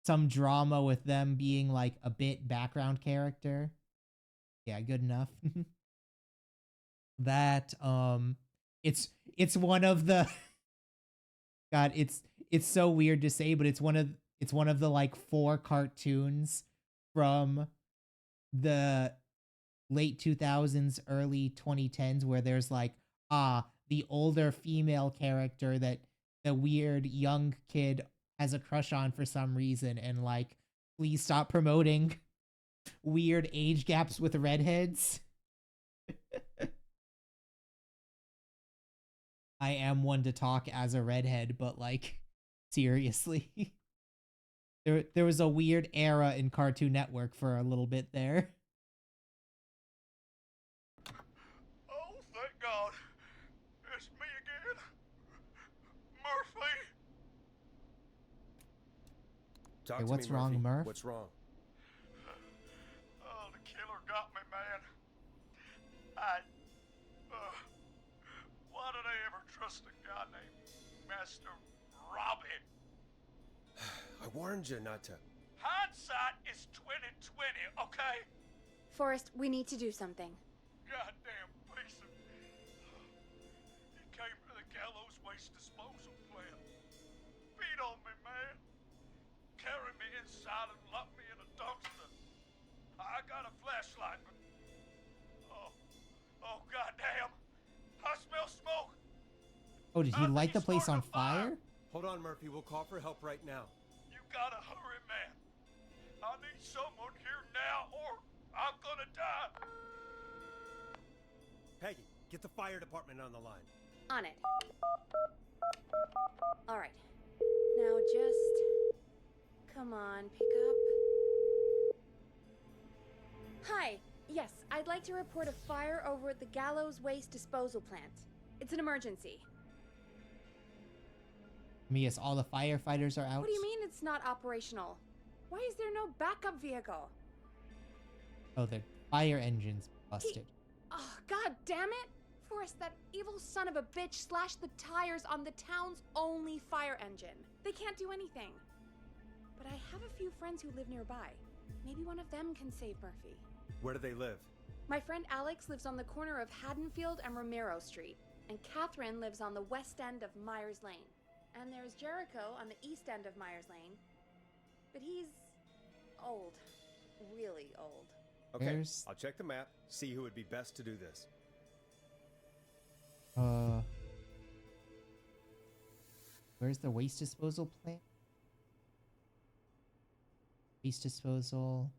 some drama with them being, like, a bit background character. Yeah, good enough. That it's one of the God, it's so weird to say, but it's one of the like 4 cartoons from the late 2000s, early 2010s where there's like the older female character that the weird young kid has a crush on for some reason, and like, please stop promoting weird age gaps with redheads. I am one to talk as a redhead, but like, seriously. There was a weird era in Cartoon Network for a little bit there. Oh, thank God. It's me again. Murphy. Talk Hey, to what's me, wrong, Murphy. Murph? What's wrong? Oh, the killer got me, man. Why did I ever trust a guy named Master Robbie? I warned you not to. Hindsight is 20/20, okay? Forrest, we need to do something. Goddamn Mason. He came to the Gallows waste disposal plant. Beat on me, man. Carry me inside and lock me in a dumpster. I got a flashlight, but... Oh, goddamn. I smell smoke. Oh, did he light the place on fire? Hold on, Murphy. We'll call for help right now. You gotta hurry, man. I need someone here now, or I'm gonna die. Peggy, get the fire department on the line. On it. Alright. Now just... Come on, pick up. Hi. Yes, I'd like to report a fire over at the Gallows Waste Disposal Plant. It's an emergency. Yes, all the firefighters are out. What do you mean it's not operational? Why is there no backup vehicle? Oh, the fire engine's busted. Oh, god damn it! Forrest, that evil son of a bitch slashed the tires on the town's only fire engine. They can't do anything. But I have a few friends who live nearby. Maybe one of them can save Murphy. Where do they live? My friend Alex lives on the corner of Haddonfield and Romero Street, and Catherine lives on the west end of Myers Lane. And there's Jericho on the east end of Myers Lane. But he's old. Really old. Okay, I'll check the map, see who would be best to do this. Where's the waste disposal plant? Waste disposal.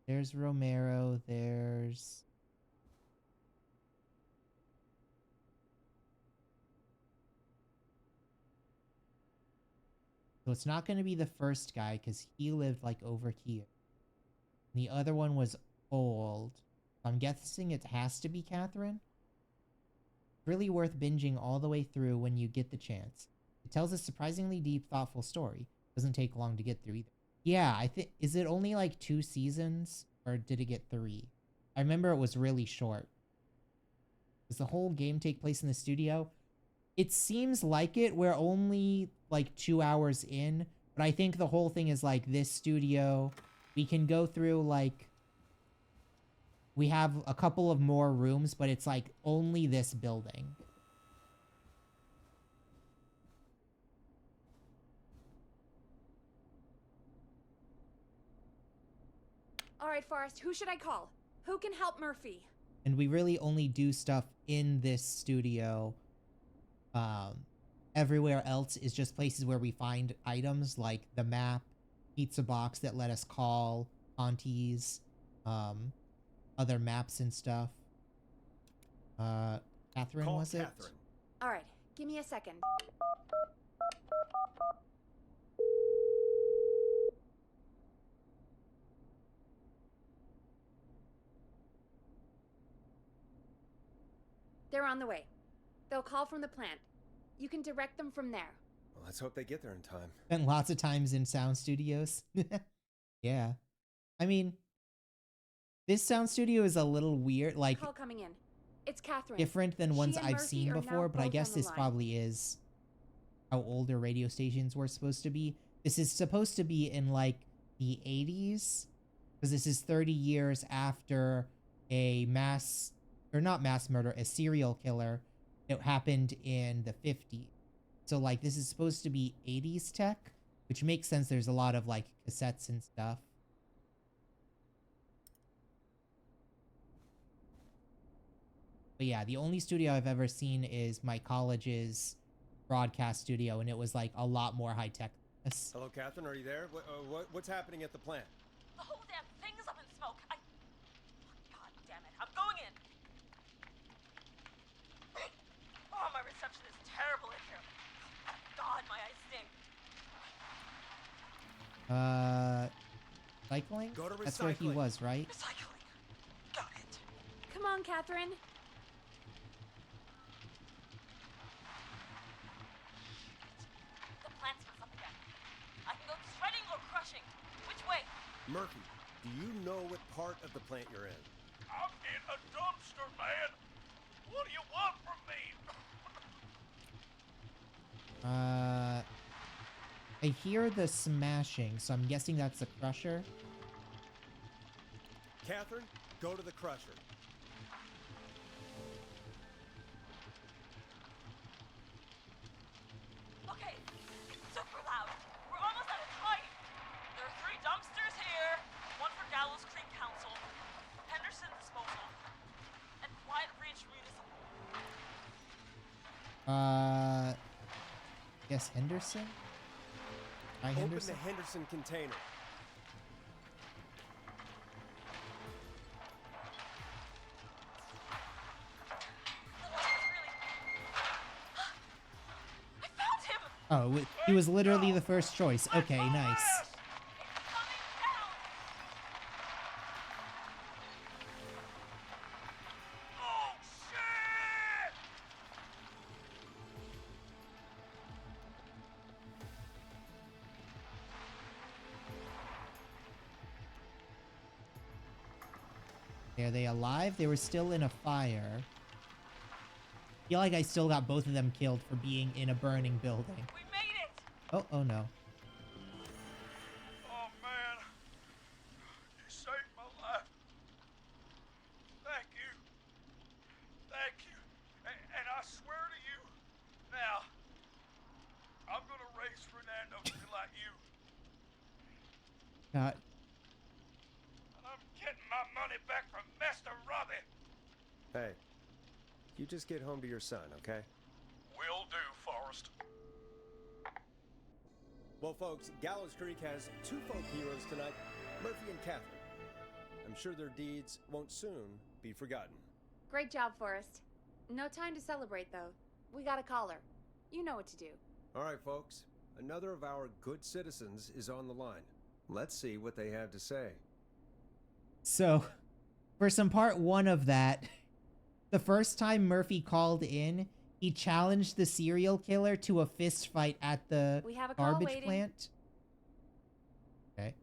There's Romero, there's... So it's not going to be the first guy because he lived like over here. The other one was old. I'm guessing it has to be Catherine. Really worth binging all the way through when you get the chance. It tells a surprisingly deep, thoughtful story. Doesn't take long to get through either. Yeah, I think... Is it only like 2 seasons? Or did it get 3? I remember it was really short. Does the whole game take place in the studio? It seems like it. We're only like 2 hours in. But I think the whole thing is like this studio. We can go through like... We have a couple of more rooms, but it's like only this building. All right, Forrest, who should I call? Who can help Murphy? And we really only do stuff in this studio. Everywhere else is just places where we find items like the map, pizza box that let us call aunties, other maps and stuff. Catherine, Call was it? Catherine. All right, give me a second. They're on the way. They'll call from the plant. You can direct them from there. Well, let's hope they get there in time. Spent lots of times in sound studios. Yeah. I mean, this sound studio is a little weird, like Call coming in. It's Catherine. different than ones and I've Murphy seen are now before, but I both guess on the this line. probably is how older radio stations were supposed to be. This is supposed to be in like the 80s, because this is 30 years after a mass, or not mass murder, a serial killer that happened in the 50s. So like this is supposed to be 80s tech, which makes sense. There's a lot of like cassettes and stuff. But yeah, the only studio I've ever seen is my college's broadcast studio, and it was like a lot more high tech. Hello, Catherine. Are you there? What's happening at the plant? The whole damn thing is up in smoke. God damn it. I'm going in. Oh, my reception is terrible in here. God, my eyes sting. Cycling? Go to That's where he recycling. was, right? Recycling. Got it. Come on, Catherine. The plant's up again. I can go shredding or crushing. Which way? Murphy, do you know what part of the plant you're in? I'm in a dumpster, man. What do you want from me? I hear the smashing, so I'm guessing that's the crusher. Catherine, go to the crusher. Okay, it's super loud. We're almost out of time. There are 3 dumpsters here, one for Gallows Creek Council, Henderson Disposal, and Quiet Ridge Municipal. Guess Henderson? Try Open Henderson? the Henderson container. I found him! Oh, he was literally the first choice. Okay, nice. It's coming down! Oh, shit! Are they alive? They were still in a fire. I feel like I still got both of them killed for being in a burning building. We made it! Oh no. Oh man, you saved my life. Thank you. Thank you. And I swear to you, now, I'm gonna raise Fernando till like you. God. And I'm getting my money back from Mr. Robbie. Hey, you just get home to your son, okay? Will do, Forrest. Well, folks, Gallows Creek has 2 folk heroes tonight, Murphy and Catherine. I'm sure their deeds won't soon be forgotten. Great job, Forrest. No time to celebrate, though. We got a caller. You know what to do. All right, folks, another of our good citizens is on the line. Let's see what they have to say. So, for some part 1 of that, the first time Murphy called in, he challenged the serial killer to a fist fight at the We have a call garbage waiting. plant. Okay.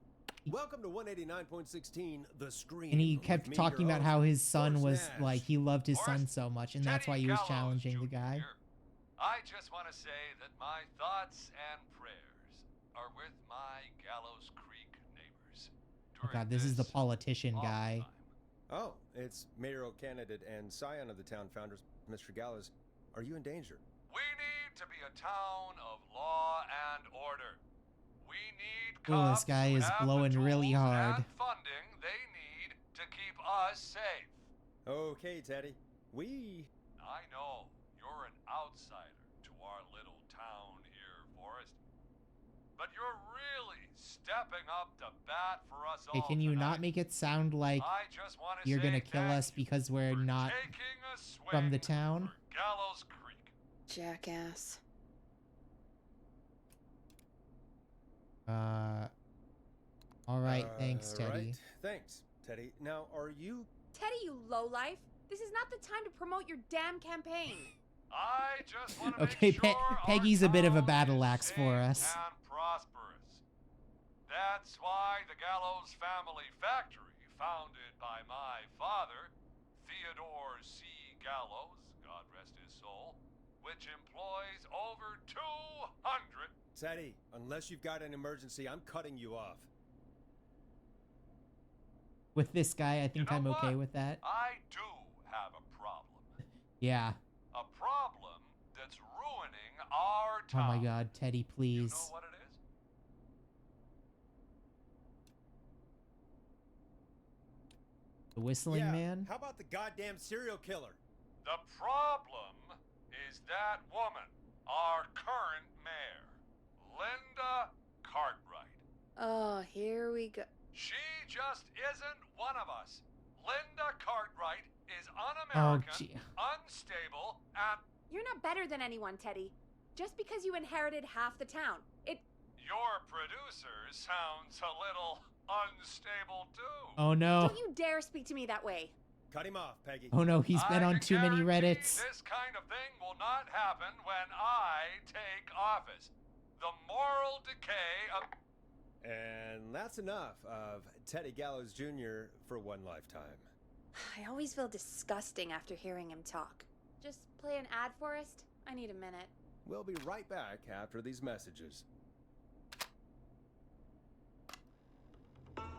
Welcome to 189.16, The Scream. And he with kept me, talking your about host, how his son Forrest was Nash. like, he loved his son Forrest, so much, and that's why Teddy he was Gallows challenging the Jr. guy. here. I just want to say that my thoughts and prayers are with my Gallows Creek neighbors. Oh god, this is the politician awful guy. time. Oh, it's mayoral candidate and scion of the town founders, Mr. Gallows. Are you in danger? We need to be a town of law and order. We need Oh, this cops guy who is have the blowing really tools hard. and funding they need to keep us safe. Okay, Teddy. I know you're an outsider to our little town here, Forrest. But you're really stepping up to bat for us Hey, all can you not tonight. make it sound like I just want to you're say gonna kill thank us you because we're for not taking a swing from the town? for Gallows Creek. Jackass. Alright, thanks, Teddy. Right. Thanks, Teddy. Now, are you... Teddy, you lowlife. This is not the time to promote your damn campaign. I just want to Okay, make sure our Peggy's a bit of a town battle is axe for safe us. and prosperous. That's why the Gallows Family Factory, founded by my father, Theodore C. Gallows, God rest his soul, which employs over 200. Teddy, unless you've got an emergency, I'm cutting you off. With this guy, I think know I'm okay what? with that. I do have a problem. Yeah. A problem that's ruining our Oh town. my god, Teddy, You please. know what it is? The Whistling Yeah, Man? how about the goddamn serial killer? The problem is that woman, our current mayor, Linda Cartwright. Oh, here we go. She just isn't one of us. Linda Cartwright is un-American, gee. unstable, and You're not better than anyone, Teddy. Just because you inherited half the town. your producer sounds a little unstable too. Oh no. Don't you dare speak to me that way. Cut him off, Peggy. Oh no, he's been I on can too many guarantee Reddits. This kind of thing will not happen when I take office. The moral decay of... And that's enough of Teddy Gallows Jr. for one lifetime. I always feel disgusting after hearing him talk. Just play an ad, Forrest? I need a minute. We'll be right back after these messages.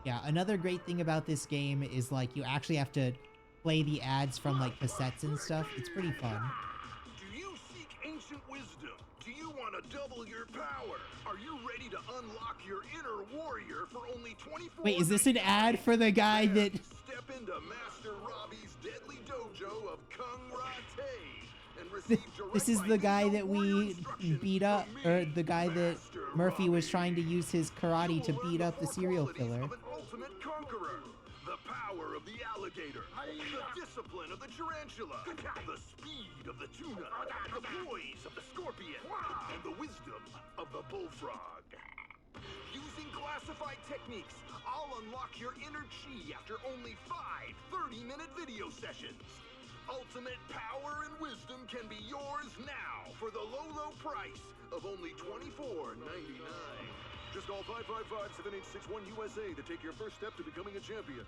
Yeah, another great thing about this game is like you actually have to play the ads from like cassettes and stuff. It's pretty fun. Do you seek ancient wisdom? Do you want to double your power? Are you ready to unlock your inner warrior for only 24? Wait, is this an ad for the guy that... Step into Master Robbie's deadly dojo of Kung Ra-Te and receive This is the guy that we beat up, or the guy that Murphy was trying to use his karate to beat up the serial killer. of an ultimate conqueror. The power of the alligator, the discipline of the tarantula, the speed of the tuna, the poise of the scorpion, and the wisdom of the bullfrog. Using classified techniques, I'll unlock your inner chi after only 5 30-minute video sessions. Ultimate power and wisdom can be yours now for the low, low price of only $24.99. Just call 555-7861 USA to take your first step to becoming a champion.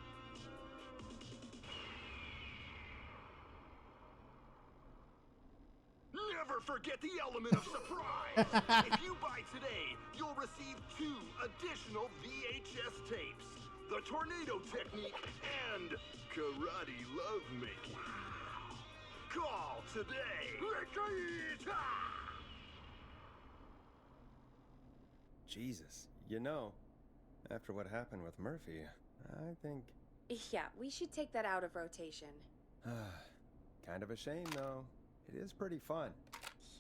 Never forget the element of surprise! If you buy today, you'll receive 2 additional VHS tapes. The Tornado Technique and Karate Lovemaking. Call today! Jesus, you know, after what happened with Murphy, I think... Yeah, we should take that out of rotation. Kind of a shame, though. It is pretty fun.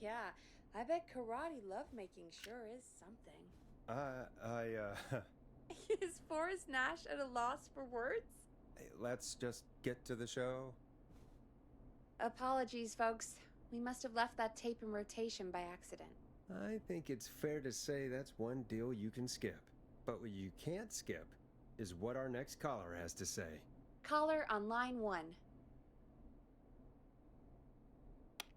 Yeah, I bet karate lovemaking sure is something. Is Forrest Nash at a loss for words? Let's just get to the show. Apologies, folks. We must have left that tape in rotation by accident. I think it's fair to say that's one deal you can skip. But what you can't skip is what our next caller has to say. Caller on line 1.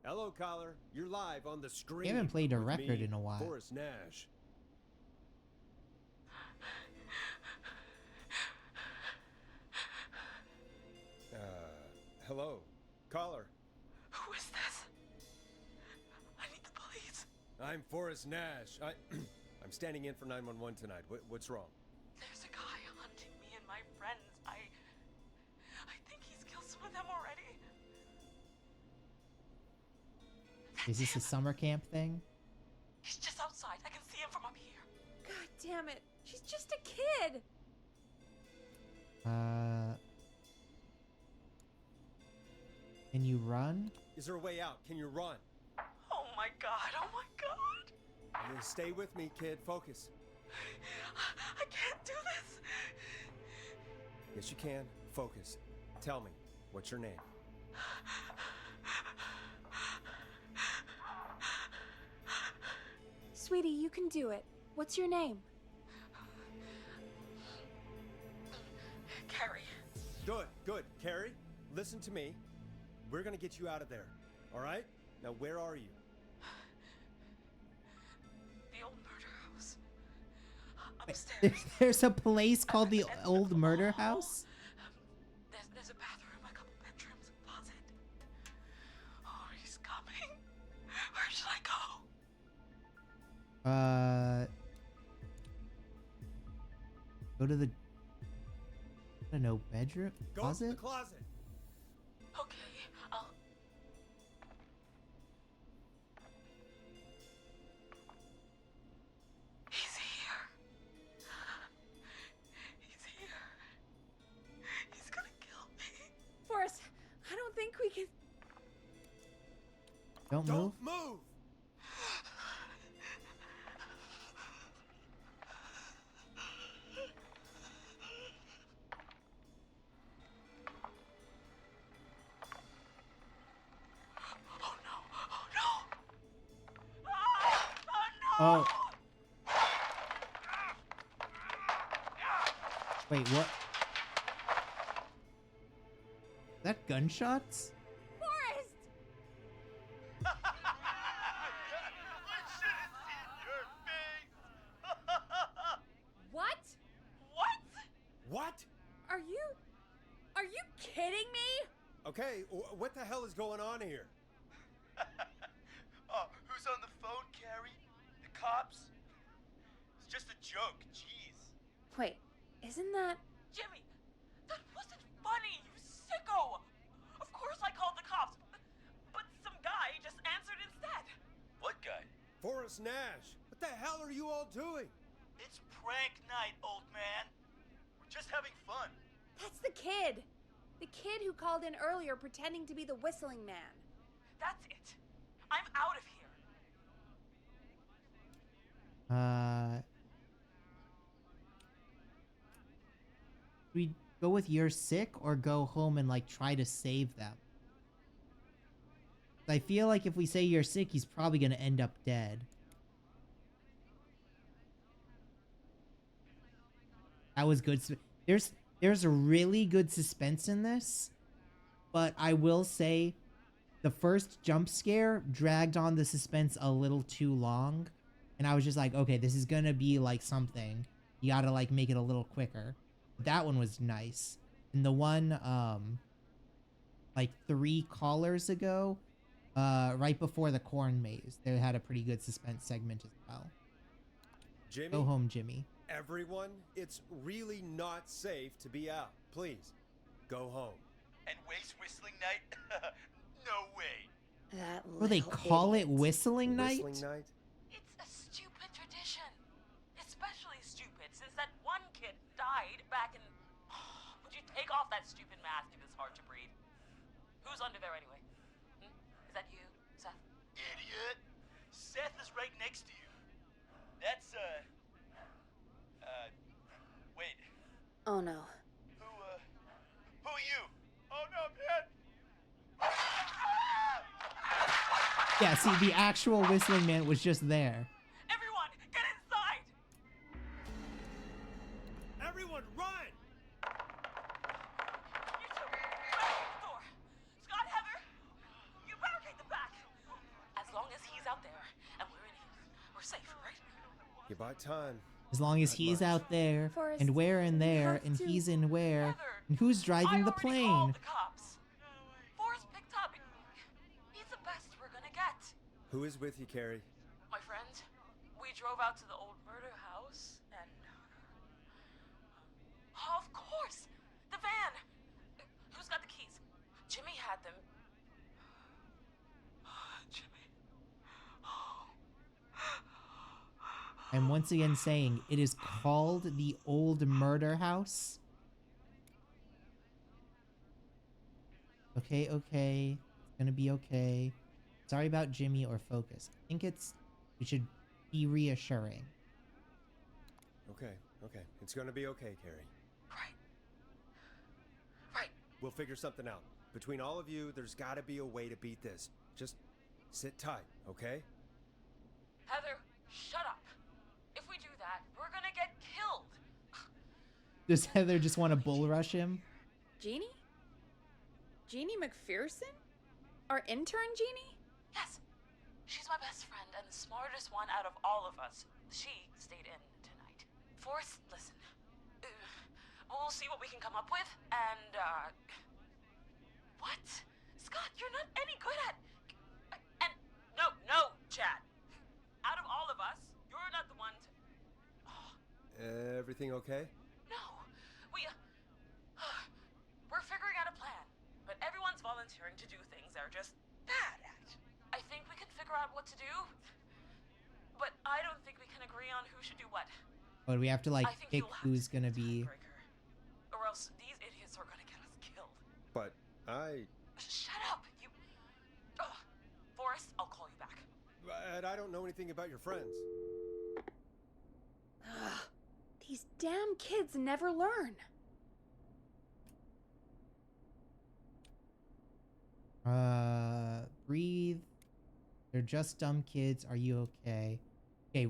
Hello, caller. You're live on the screen. We haven't played a with record me, in a while. Forrest Nash. Hello, caller. Who is this? I need the police. I'm Forrest Nash. I'm standing in for 911 tonight. What's wrong? There's a guy hunting me and my friends. I think he's killed some of them already. Is this a summer camp thing? He's just outside. I can see him from up here. God damn it. She's just a kid. Can you run? Is there a way out? Can you run? Oh my god. Oh my god. Stay with me, kid. Focus. I can't do this. Yes, you can. Focus. Tell me, what's your name? Sweetie, you can do it. What's your name? Carrie. Good. Carrie, listen to me. We're gonna get you out of there, all right? Now, where are you? The old murder house. Upstairs. There's a place called the Old Murder House? There's a bathroom, a couple bedrooms, a closet. Oh, he's coming. Where should I go? Go to the... I don't know, bedroom? Go Closet? to the closet. Okay, I'll... He's here. He's here. He's gonna kill me. Forrest, I don't think we can... Don't move? Don't move! Oh. Wait, what? Is that gunshots? Forrest! What? What? Are you kidding me? Okay, what the hell is going on here? Oh, who's on the phone, Carrie? The cops? It's just a joke, jeez. Wait, Isn't that... Jimmy, that wasn't funny, you sicko! Of course I called the cops, but some guy just answered instead. What guy? Forrest Nash! What the hell are you all doing? It's prank night, old man. We're just having fun. That's the kid! The kid who called in earlier pretending to be the whistling man. That's it. I'm out of here. We go with you're sick or go home and like try to save them. I feel like if we say you're sick, he's probably gonna end up dead. That was good. There's a really good suspense in this, but I will say the first jump scare dragged on the suspense a little too long, and I was just like, okay, this is gonna be like something. You gotta like make it a little quicker. That one was nice. And the one like 3 callers ago, right before the corn maze, they had a pretty good suspense segment as well. Jimmy? Go home, Jimmy. Everyone, it's really not safe to be out. Please, go home. And waste whistling night? No way. That Oh, they call it whistling night? Whistling night? It's a stupid tradition. Especially stupid since that one kid died back in... Would you take off that stupid mask if it's hard to breathe? Who's under there anyway? Is that you, Seth? Idiot. Seth is right next to you. That's, wait. Oh no. Who are you? Oh no, man! Yeah, see, the actual whistling man was just there. Everyone, get inside! Everyone, run! You two, barricade the door. Scott, Heather, you barricade the back. As long as he's out there and we're in here, we're safe, right? You bought time. As long as he's out there, and we're in there, and he's in where, and who's driving the plane? The cops. Forrest picked up. He's the best we're gonna get. Who is with you, Carrie? My friend, we drove out to the old murder house, and... Oh, of course! The van! Who's got the keys? Jimmy had them. Jimmy. I'm once again saying it is called the old murder house. Okay, okay. It's gonna be okay. Sorry about Jimmy or Focus. I think we should be reassuring. Okay. It's gonna be okay, Carrie. Right. We'll figure something out. Between all of you, there's gotta be a way to beat this. Just sit tight, okay? Heather, shut up. If we do that, we're gonna get killed. Does Heather just want to bull rush him? Jeannie? Jeannie McPherson? Our intern Jeannie? Yes. She's my best friend and the smartest one out of all of us. She stayed in tonight. Forrest, listen. We'll see what we can come up with, and, What? Scott, you're not any good at... And... No, Chad. Out of all of us, you're not the one to... Everything okay? No. We're figuring out a plan, but everyone's volunteering to do things they're just bad at. I think we can figure out what to do, but I don't think we can agree on who should do what. But we have to like pick who's gonna be. Or else these idiots are gonna get us killed. But Shut up, you... Forrest, I'll call you back. But I don't know anything about your friends. These damn kids never learn. Breathe. They're just dumb kids. Are you okay? Okay,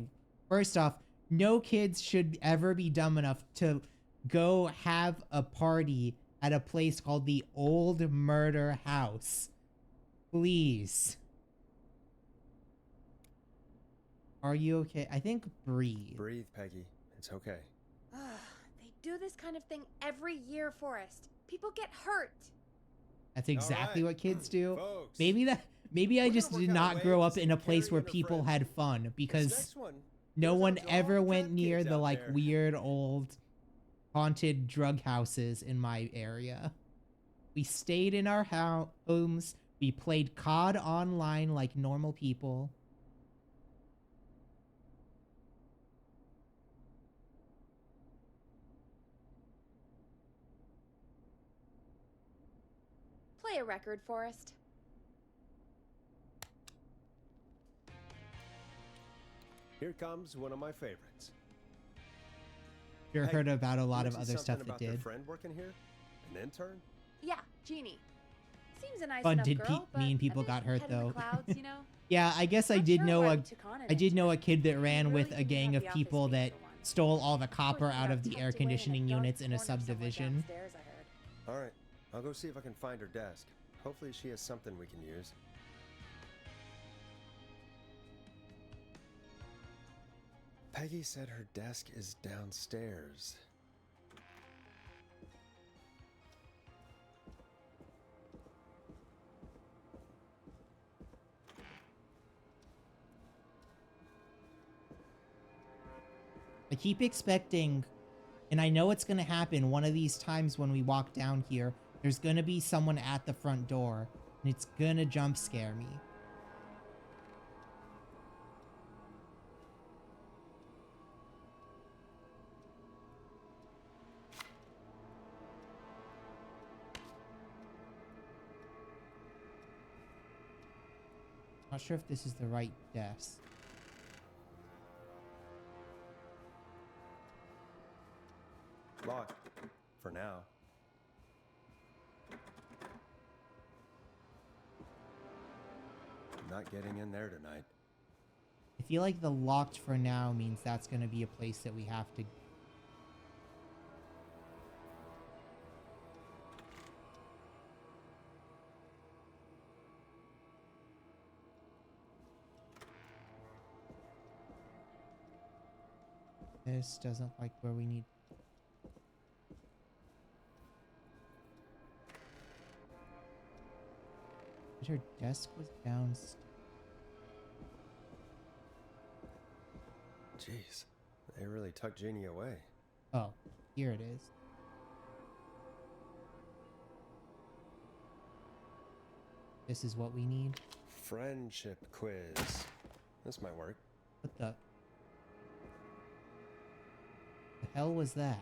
first off, no kids should ever be dumb enough to go have a party at a place called the Old Murder House. Please. Are you okay? I think breathe. Breathe, Peggy. It's okay. They do this kind of thing every year, Forrest. People get hurt. That's exactly what kids do. Folks, Maybe I just did not grow up in a place where people had fun, because no one ever went near the like weird old haunted drug houses in my area. We stayed in our homes. We played COD online like normal people. Play a record, Forrest. Here comes one of my favorites. Sure, Hey, heard about a lot you of see other stuff something that about their did. friend working here? An intern? Yeah, Jeannie. Seems a nice Fun enough did girl, but mean a people bit got hurt head in the though. clouds, you know? Yeah, I guess I Not did sure know why a we took on an I did know a intern. kid that We ran really with a didn't gang have of the people office that space for one. stole all the copper Course, we out got of the tucked air away in a conditioning dark units in a corner somewhere subdivision. downstairs, I heard. All right, I'll go see if I can find her desk. Hopefully she has something we can use. Peggy said her desk is downstairs. I keep expecting, and I know it's going to happen one of these times when we walk down here, there's going to be someone at the front door, and it's going to jump scare me. Not sure if this is the right desk. Locked. For now. Not getting in there tonight. I feel like the locked for now means that's going to be a place that we have to... This doesn't like where we need... But her desk was downstairs. Jeez, they really tucked Jeannie away. Oh, here it is. This is what we need. Friendship quiz. This might work. What the hell was that?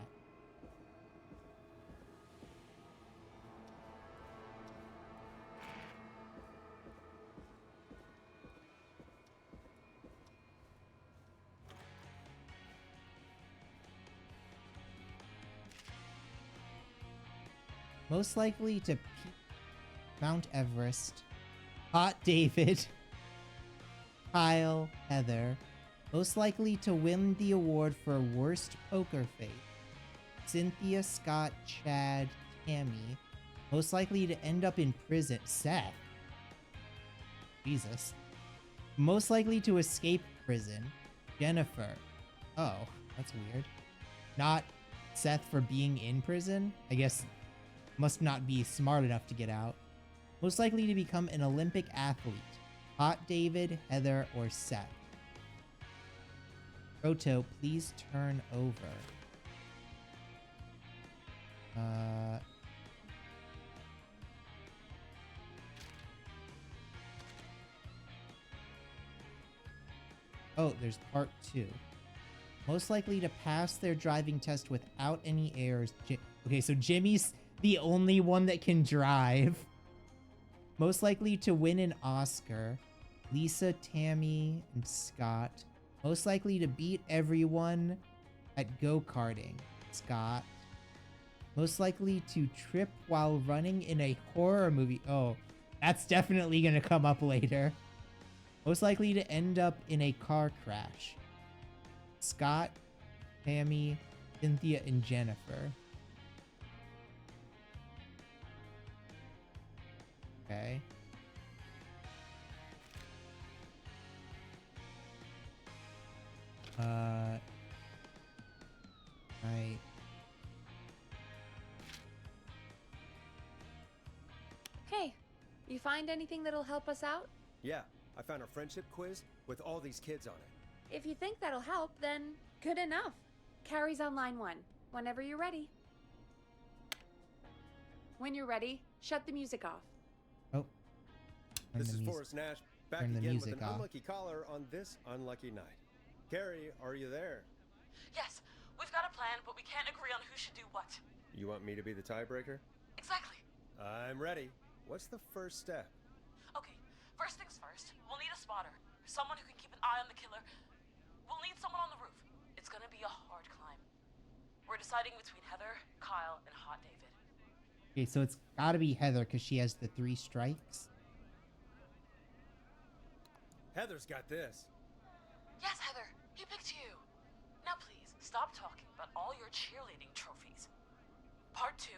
Most likely to Mount Everest. Hot David. Kyle, Heather. Most likely to win the award for worst poker face. Cynthia, Scott, Chad, Tammy. Most likely to end up in prison. Seth. Jesus. Most likely to escape prison. Jennifer. Oh, that's weird. Not Seth for being in prison? I guess must not be smart enough to get out. Most likely to become an Olympic athlete. Hot David, Heather, or Seth. Proto, please turn over. Oh, there's part 2. Most likely to pass their driving test without any errors. Okay, so Jimmy's the only one that can drive. Most likely to win an Oscar. Lisa, Tammy, and Scott. Most likely to beat everyone at go-karting. Scott. Most likely to trip while running in a horror movie. Oh, that's definitely going to come up later. Most likely to end up in a car crash. Scott, Tammy, Cynthia, and Jennifer. Okay. Right. Hey, you find anything that'll help us out? Yeah, I found a friendship quiz with all these kids on it. If you think that'll help, then good enough. Carrie's on line 1. Whenever you're ready. When you're ready, shut the music off. Oh. This is Forrest Nash, back turn the again with music an off. unlucky caller on this unlucky night. Carrie, are you there? Yes, we've got a plan, but we can't agree on who should do what. You want me to be the tiebreaker? Exactly. I'm ready. What's the first step? Okay, first things first, we'll need a spotter. Someone who can keep an eye on the killer. We'll need someone on the roof. It's gonna be a hard climb. We're deciding between Heather, Kyle, and Hot David. Okay, so it's gotta be Heather because she has the 3 strikes. Heather's got this. Yes, Heather, he picked you. Now please, stop talking about all your cheerleading trophies. Part 2.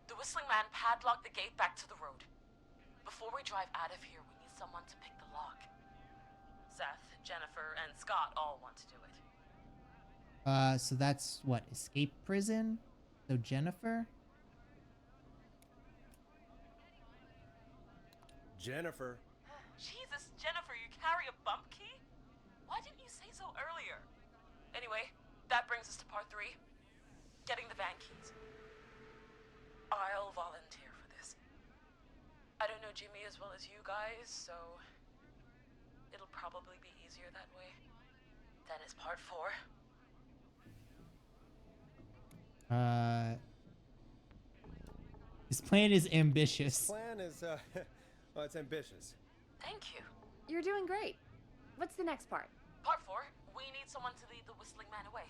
The Whistling Man padlocked the gate back to the road. Before we drive out of here, we need someone to pick the lock. Seth, Jennifer, and Scott all want to do it. So that's what, escape prison? So Jennifer? Jennifer. Jesus, Jennifer, you carry a bump key? Why didn't you say so earlier? Anyway, that brings us to part 3. Getting the van keys. I'll volunteer for this. I don't know Jimmy as well as you guys, so it'll probably be easier that way. Then it's part 4. His plan is ambitious. Plan is, well, it's ambitious. Thank you. You're doing great. What's the next part? Part 4, we need someone to lead the Whistling Man away.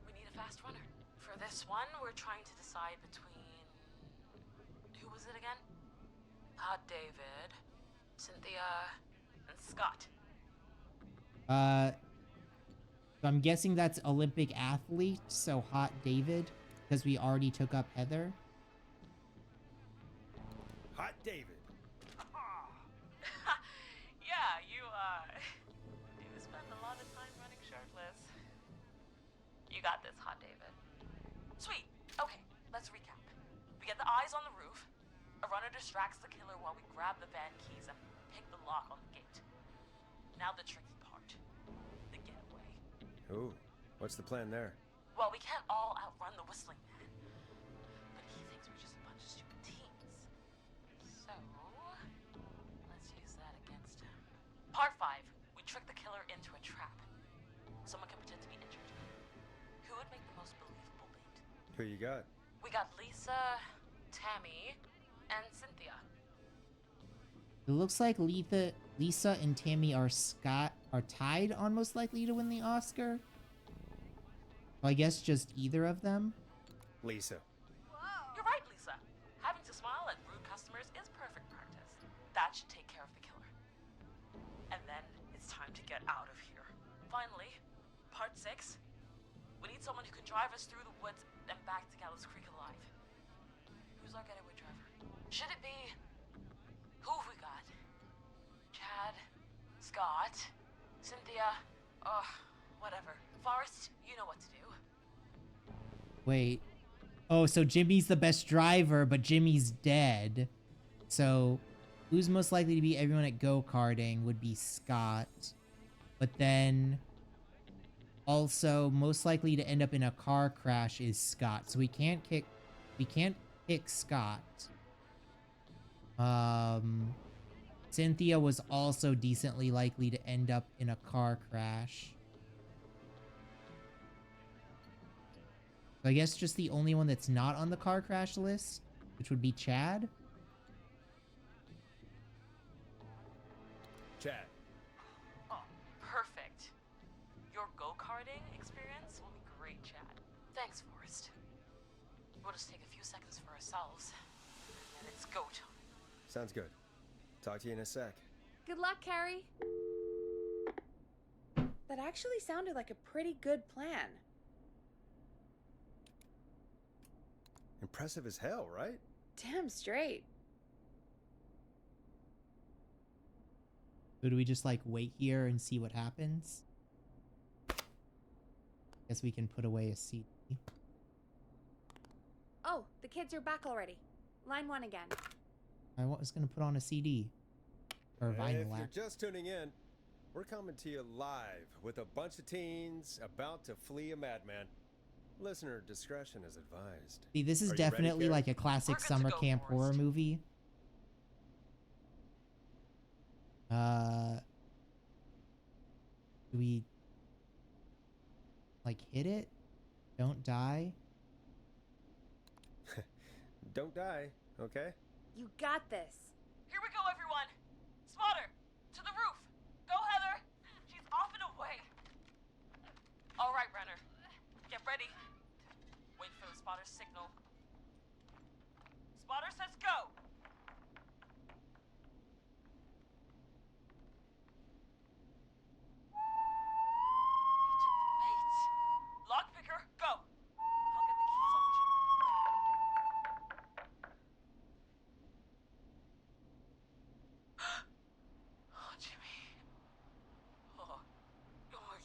We need a fast runner. For this one, we're trying to decide between... Who was it again? Hot David, Cynthia, and Scott. So I'm guessing that's Olympic athlete, so Hot David, because we already took up Heather. Hot David. Yeah, you spend a lot of time running shirtless. You got this, Hot David. Sweet. Okay, let's recap. We get the eyes on the roof. A runner distracts the killer while we grab the van keys and pick the lock on the gate. Now the tricky part. The getaway. Ooh, what's the plan there? Well, we can't all outrun the Whistling Man. But he thinks we're just a bunch of stupid teens. So, let's use that against him. Part 5. We trick the killer into a trap. Someone can pretend to be injured. Who would make the most believable bait? Who you got? We got Lisa, Tammy, and Cynthia. It looks like Lisa and Tammy are tied on most likely to win the Oscar. So I guess just either of them. Lisa. You're right, Lisa. Having to smile at rude customers is perfect practice. That should take care of the killer. And then it's time to get out of here. Finally, part 6. We need someone who can drive us through the woods and back to Gallows Creek alive. Who's our getaway driver? Should it be... Who have we got? Chad? Scott? Cynthia? Whatever. Forrest, you know what to do. Wait. Oh, so Jimmy's the best driver, but Jimmy's dead. So who's most likely to be everyone at go-karting would be Scott. But then also most likely to end up in a car crash is Scott. So we can't pick Scott. Cynthia was also decently likely to end up in a car crash. So I guess just the only one that's not on the car crash list, which would be Chad. Chad. Oh, perfect. Your go-karting experience will be great, Chad. Thanks, Forrest. We'll just take a few seconds for ourselves, and then it's go time. Sounds good. Talk to you in a sec. Good luck, Carrie. That actually sounded like a pretty good plan. Impressive as hell, right? Damn straight. So do we just like wait here and see what happens? Guess we can put away a CD. Oh, the kids are back already. Line 1 again. I was gonna put on a CD. Or If vinyl, you're actually. just tuning in, we're coming to you live with a bunch of teens about to flee a madman. Listener discretion is advised. See, this is Are you ready, definitely Carrie? like a classic We're good to summer go, camp horror Forrest. movie. Do we like hit it? Don't die? Don't die, okay? You got this. Here we go, everyone. Spotter, to the roof. Go, Heather. She's off and away. All right, Renner. Get ready. Wait for the spotter's signal. Spotter says go. He took the bait. Lockpicker, go. I'll get the keys off Jimmy. Oh, Jimmy. Oh,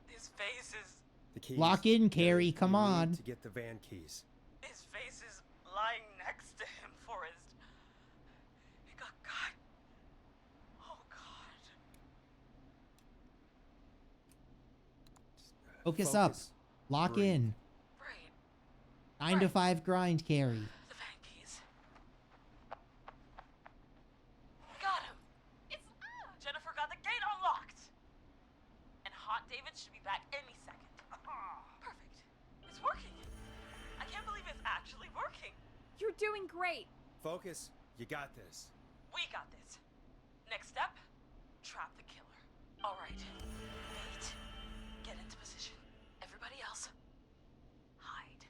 his face is... The keys. Lock in, Carrie, You come need on. to get the van keys. His face is lying next to him, Forrest. He got cut. Oh, God. Focus up. Lock Breathe. in. Right. 9 to 5 grind, Carrie. The van keys. Got him. It's... Jennifer got the gate unlocked. And Hot David should be back any second. Perfect. It's working. I can't believe it's actually working. You're doing great. Focus. You got this. We got this. Next step, trap the killer. All right. Bait. Get into position. Everybody else, hide.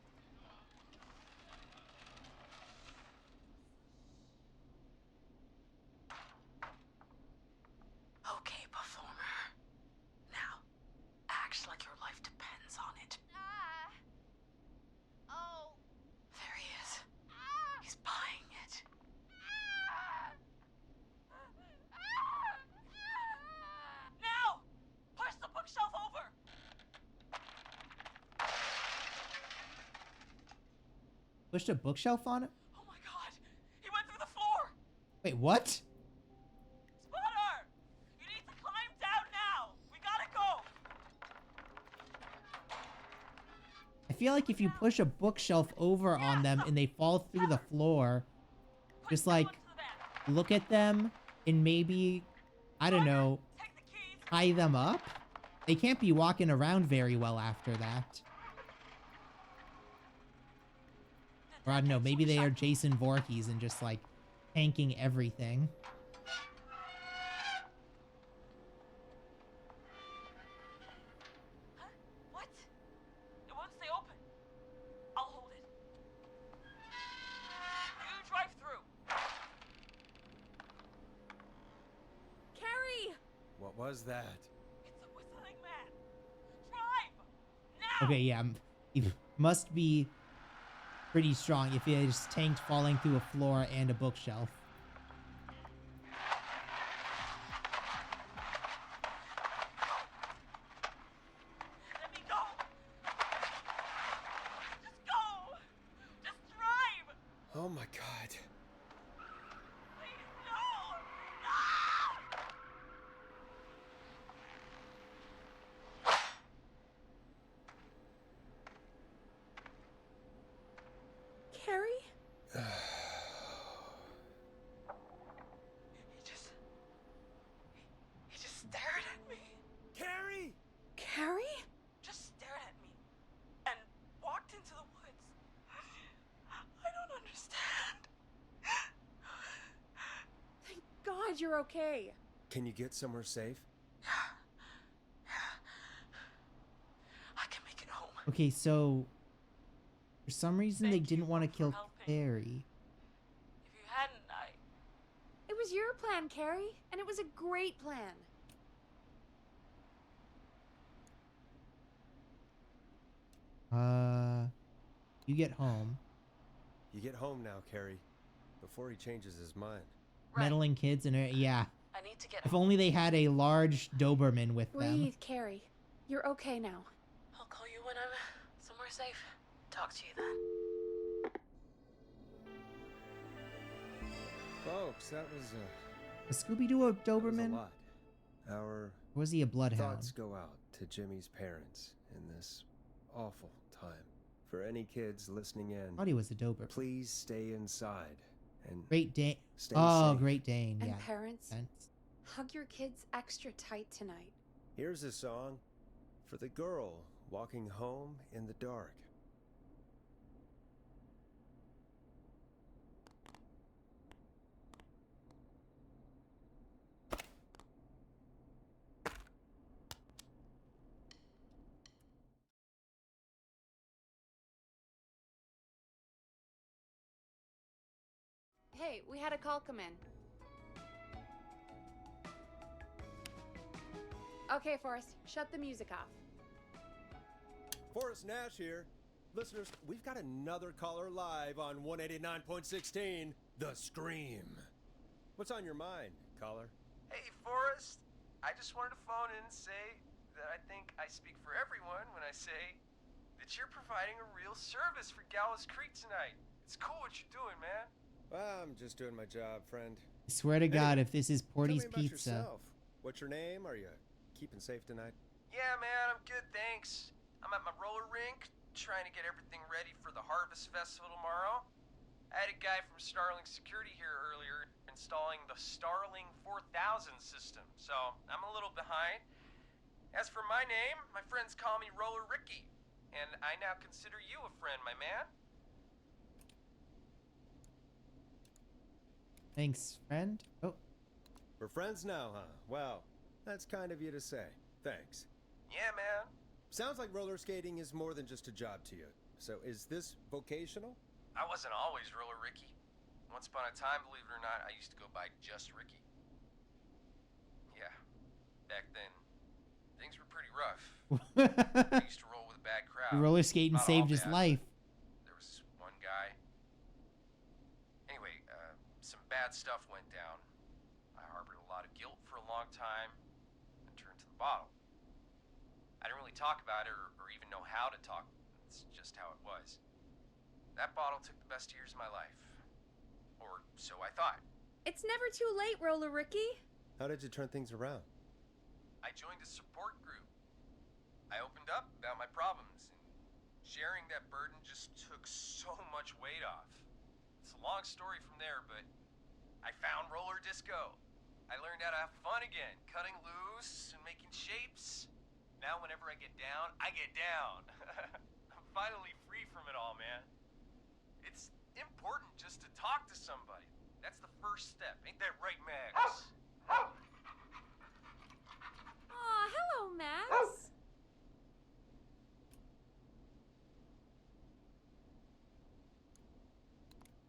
Okay, performer. Now, act like your life depends on it. Oh. There he is. He's buying it. Now! Push the bookshelf over! Pushed a bookshelf on it? Oh my god! He went through the floor! Wait, what? Spotter! You need to climb down now! We gotta go! I feel like if you push a bookshelf over on them and they fall through the floor, Put just someone like to the van. look at them and maybe, I don't know, Take the keys. tie them up? They can't be walking around very well after that. Or I don't know, maybe they are Jason Voorhees and just like tanking everything. Huh? What? It won't stay open. I'll hold it. You drive through. Carrie! What was that? It's a whistling man. Drive! Now! Okay, yeah, he must be pretty strong if he is tanked falling through a floor and a bookshelf. Let me go! Just go! Just drive! Oh my god. Please, no! No! Carrie? He just stared at me. Carrie! Carrie? Just stared at me. And walked into the woods. I don't understand. Thank God you're okay. Can you get somewhere safe? I can make it home. Okay, so for some reason they Thank you didn't want to for kill helping. Carrie. If you hadn't, It was your plan, Carrie, and it was a great plan. You get home. You get home now, Carrie. Before he changes his mind. Meddling kids and yeah. I need to get If home. only they had a large Doberman with them. Breathe, Carrie. You're okay now. I'll call you when I'm somewhere safe. Talk to you then. Folks, that was Was Scooby-Doo a that was a Doberman? Or lot. Our was he a bloodhound? thoughts go out to Jimmy's parents in this awful time. For any kids listening in, Thought he was a doper. please stay inside and Great Dane. stay Oh, safe. Great Dane. And Yeah. parents, Sense. hug your kids extra tight tonight. Here's a song for the girl walking home in the dark. Hey, we had a call come in. Okay, Forrest, shut the music off. Forrest Nash here. Listeners, we've got another caller live on 189.16, The Scream. What's on your mind, caller? Hey, Forrest. I just wanted to phone in and say that I think I speak for everyone when I say that you're providing a real service for Gallows Creek tonight. It's cool what you're doing, man. Well, I'm just doing my job, friend. I swear to God, if this is Tell me Porty's about Pizza. yourself. What's your name? Are you keeping safe tonight? Yeah, man, I'm good, thanks. I'm at my roller rink, trying to get everything ready for the Harvest Festival tomorrow. I had a guy from Starling Security here earlier installing the Starling 4000 system, so I'm a little behind. As for my name, my friends call me Roller Ricky, and I now consider you a friend, my man. Thanks, friend. Oh, We're friends now, huh? Well, that's kind of you to say. Thanks. Yeah, man. Sounds like roller skating is more than just a job to you. So is this vocational? I wasn't always Roller Ricky. Once upon a time, believe it or not, I used to go by just Ricky. Yeah, back then, things were pretty rough. I used to roll with a bad crowd. roller skating Not all saved his bad, life. but there was one guy. Anyway, some bad stuff went down. I harbored a lot of guilt for a long time and turned to the bottle. I didn't really talk about it or even know how to talk. It's just how it was. That bottle took the best years of my life. Or so I thought. It's never too late, Roller Ricky. How did you turn things around? I joined a support group. I opened up about my problems, and sharing that burden just took so much weight off. It's a long story from there, but I found roller disco. I learned how to have fun again, cutting loose and making shapes. Now whenever I get down, I get down. I'm finally free from it all, man. It's important just to talk to somebody. That's the first step. Ain't that right, Max? Aw, hello, Max.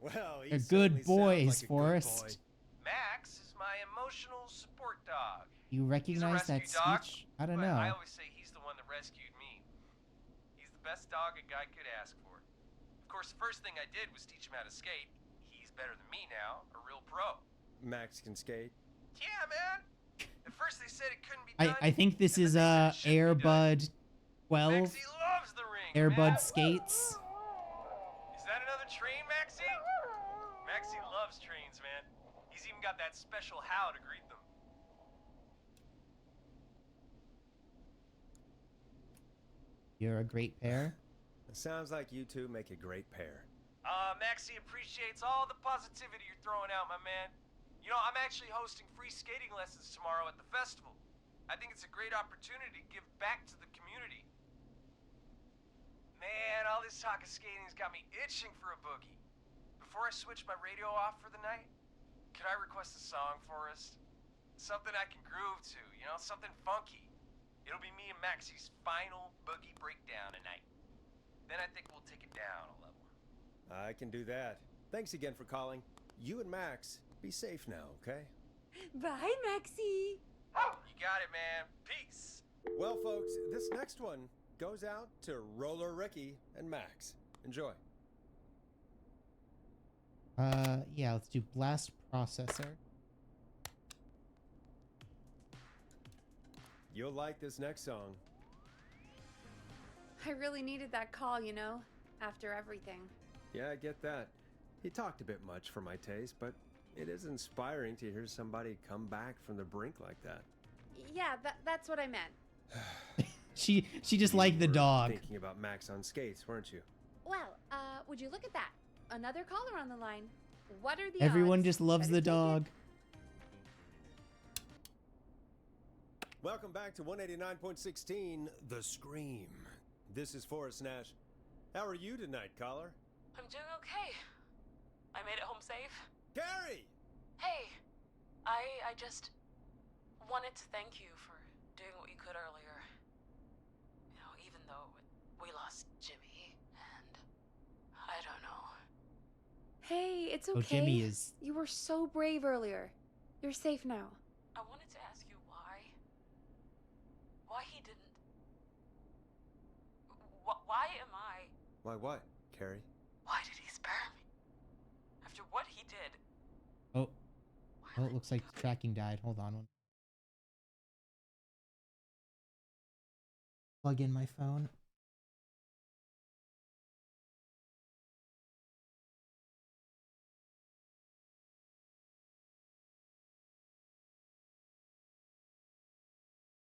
Well, They're good boys, Forrest. Boy. Max is my emotional support dog. You recognize He's a that rescue dog, speech? I don't but know. I always say he's the one that rescued me. He's the best dog a guy could ask for. Of course, the first thing I did was teach him how to skate. He's better than me now, a real pro. Max can skate. Yeah, man. At first they said it couldn't be done. I think this is Airbud 12. Maxie loves the ring, Airbud man. skates. Is that another train, Maxie? Maxie loves trains, man. He's even got that special how to greet them. You're a great pair. It sounds like you two make a great pair. Maxie appreciates all the positivity you're throwing out, my man. You know, I'm actually hosting free skating lessons tomorrow at the festival. I think it's a great opportunity to give back to the community. Man, all this talk of skating's got me itching for a boogie. Before I switch my radio off for the night, could I request a song for us? Something I can groove to, you know, something funky. It'll be me and Maxie's final boogie breakdown tonight. Then I think we'll take it down a level. I can do that. Thanks again for calling. You and Max, be safe now, okay? Bye, Maxie. You got it, man. Peace. Well, folks, this next one goes out to Roller Ricky and Max. Enjoy. Yeah, let's do blast processor. You'll like this next song. I really needed that call, you know, after everything. Yeah, I get that. He talked a bit much for my taste, but it is inspiring to hear somebody come back from the brink like that. Yeah, that's what I meant. She just liked the You were dog. Thinking about Max on skates, weren't you? Well, would you look at that? Another caller on the line. What are the Everyone odds? just loves Better the take it. dog. Welcome back to 189.16, The Scream. This is Forrest Nash. How are you tonight, caller? I'm doing okay. I made it home safe. Gary! Hey, I just wanted to thank you for doing what you could earlier. You know, even though we lost Jimmy, and I don't know. Hey, it's okay. Oh, Jimmy is... You were so brave earlier. You're safe now. I wanted to ask you why he didn't... Why am I... Why what, Carrie? Why did he spare me? After what he did. Oh. Oh, it looks like the tracking died. Hold on. Plug in my phone.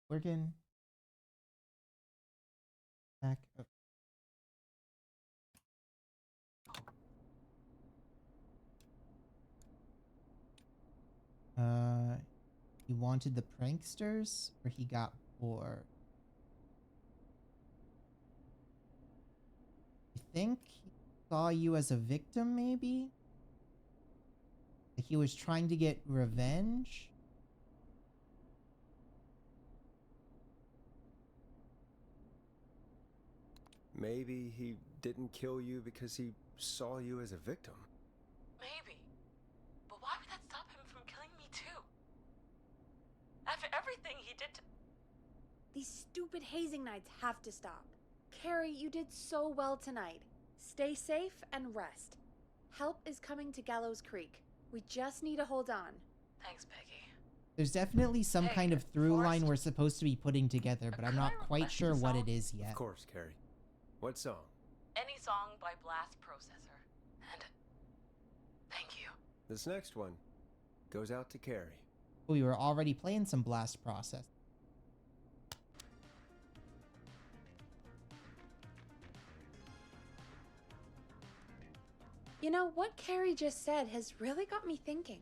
Working. Back up. He wanted the pranksters, or he got bored? I think he saw you as a victim, maybe? Like he was trying to get revenge? Maybe he didn't kill you because he saw you as a victim. Maybe. But why would that stop him from killing me too? After everything he did to... These stupid hazing nights have to stop. Carrie, you did so well tonight. Stay safe and rest. Help is coming to Gallows Creek. We just need to hold on. Thanks, Peggy. There's definitely some Hey, kind of through line Forrest? we're supposed to be putting together, but I'm not quite sure what it is yet. Of course, Carrie. What song? Any song by Blast Processor. And thank you. This next one goes out to Carrie. We were already playing some Blast Process. You know, what Carrie just said has really got me thinking.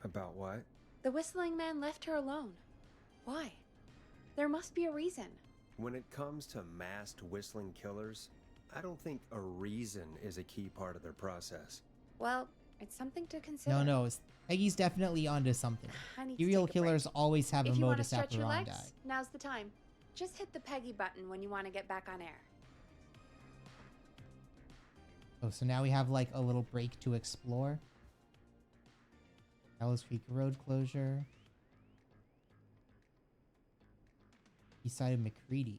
About what? The whistling man left her alone. Why? There must be a reason. When it comes to masked whistling killers, I don't think a reason is a key part of their process. Well, it's something to consider. No, Peggy's definitely onto something. I need to Serial take a break. killers always have If a you want to modus stretch your operandi. legs, now's the time. Just hit the Peggy button when you want to get back on air. Oh, so now we have like a little break to explore. Gallows Creek Road closure. East side of McCready.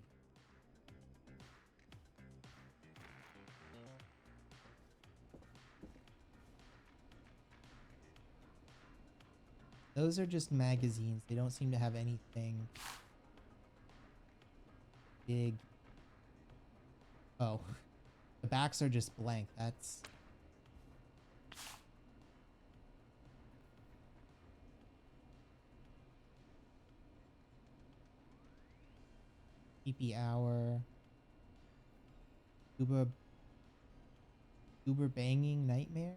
Those are just magazines. They don't seem to have anything big. Oh, the backs are just blank. That's... Creepy Hour. Uber Banging Nightmare?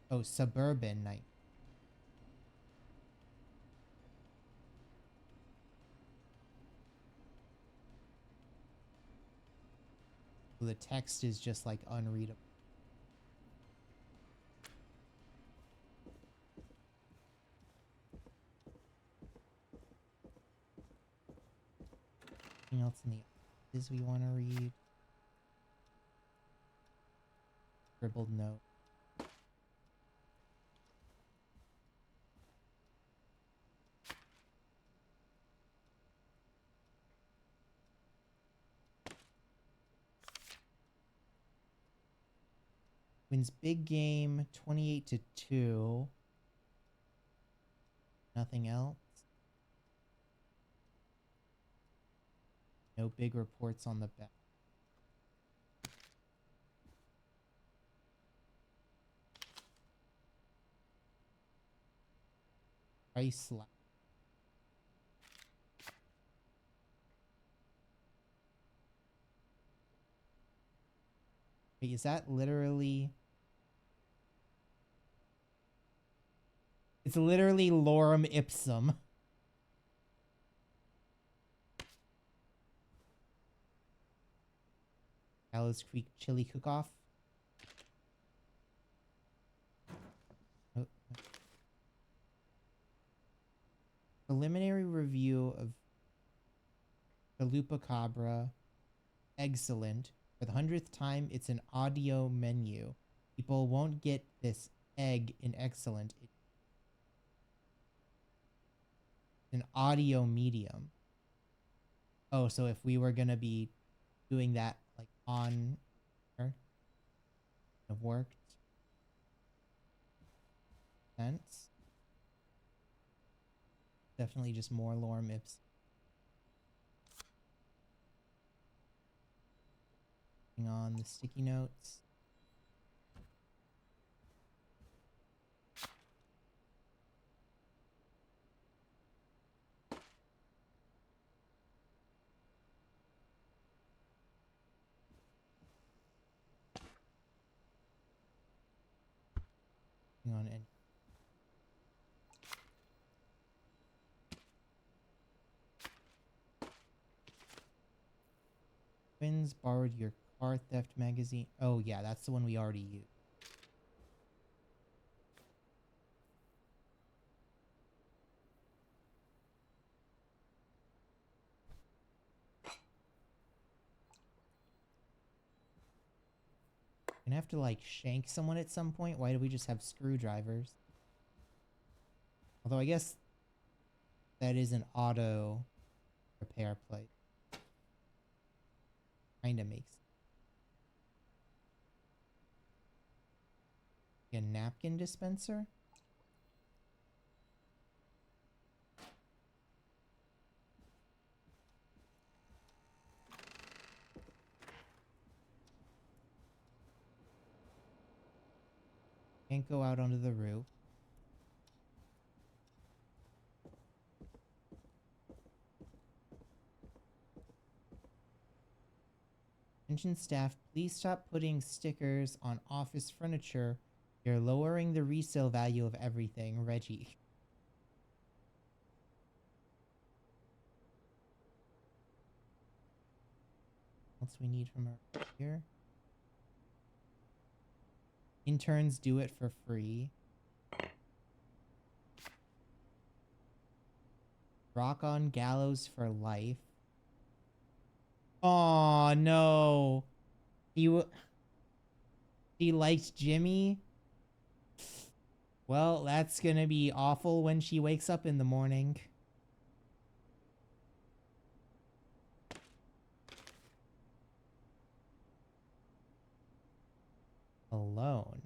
Oh, Suburban Night. The text is just like unreadable. Anything else in the offices we want to read? Scribbled note. Wins big game 28-2. Nothing else. No big reports on the back. Price slap. Wait, is that literally... It's literally lorem ipsum. Gallows Creek Chili Cook-Off. Oh. Preliminary review of Chalupa Cabra. Excellent. For the 100th time, it's an audio menu. People won't get this egg in excellent. It's an audio medium. Oh, so if we were gonna be doing that like on air, it have worked. Sense. Definitely just more lorem ipsum. On the sticky notes. On any. Twins borrowed your car theft magazine. Oh yeah, that's the one we already used. Gonna have to like shank someone at some point. Why do we just have screwdrivers? Although I guess that is an auto repair plate. Kinda makes sense. A napkin dispenser? Can't go out onto the roof. Attention staff, please stop putting stickers on office furniture. You're lowering the resale value of everything. Reggie. What else we need from her here? Interns do it for free. Rock on gallows for life. Oh no. He liked Jimmy. Well, that's gonna be awful when she wakes up in the morning. Alone.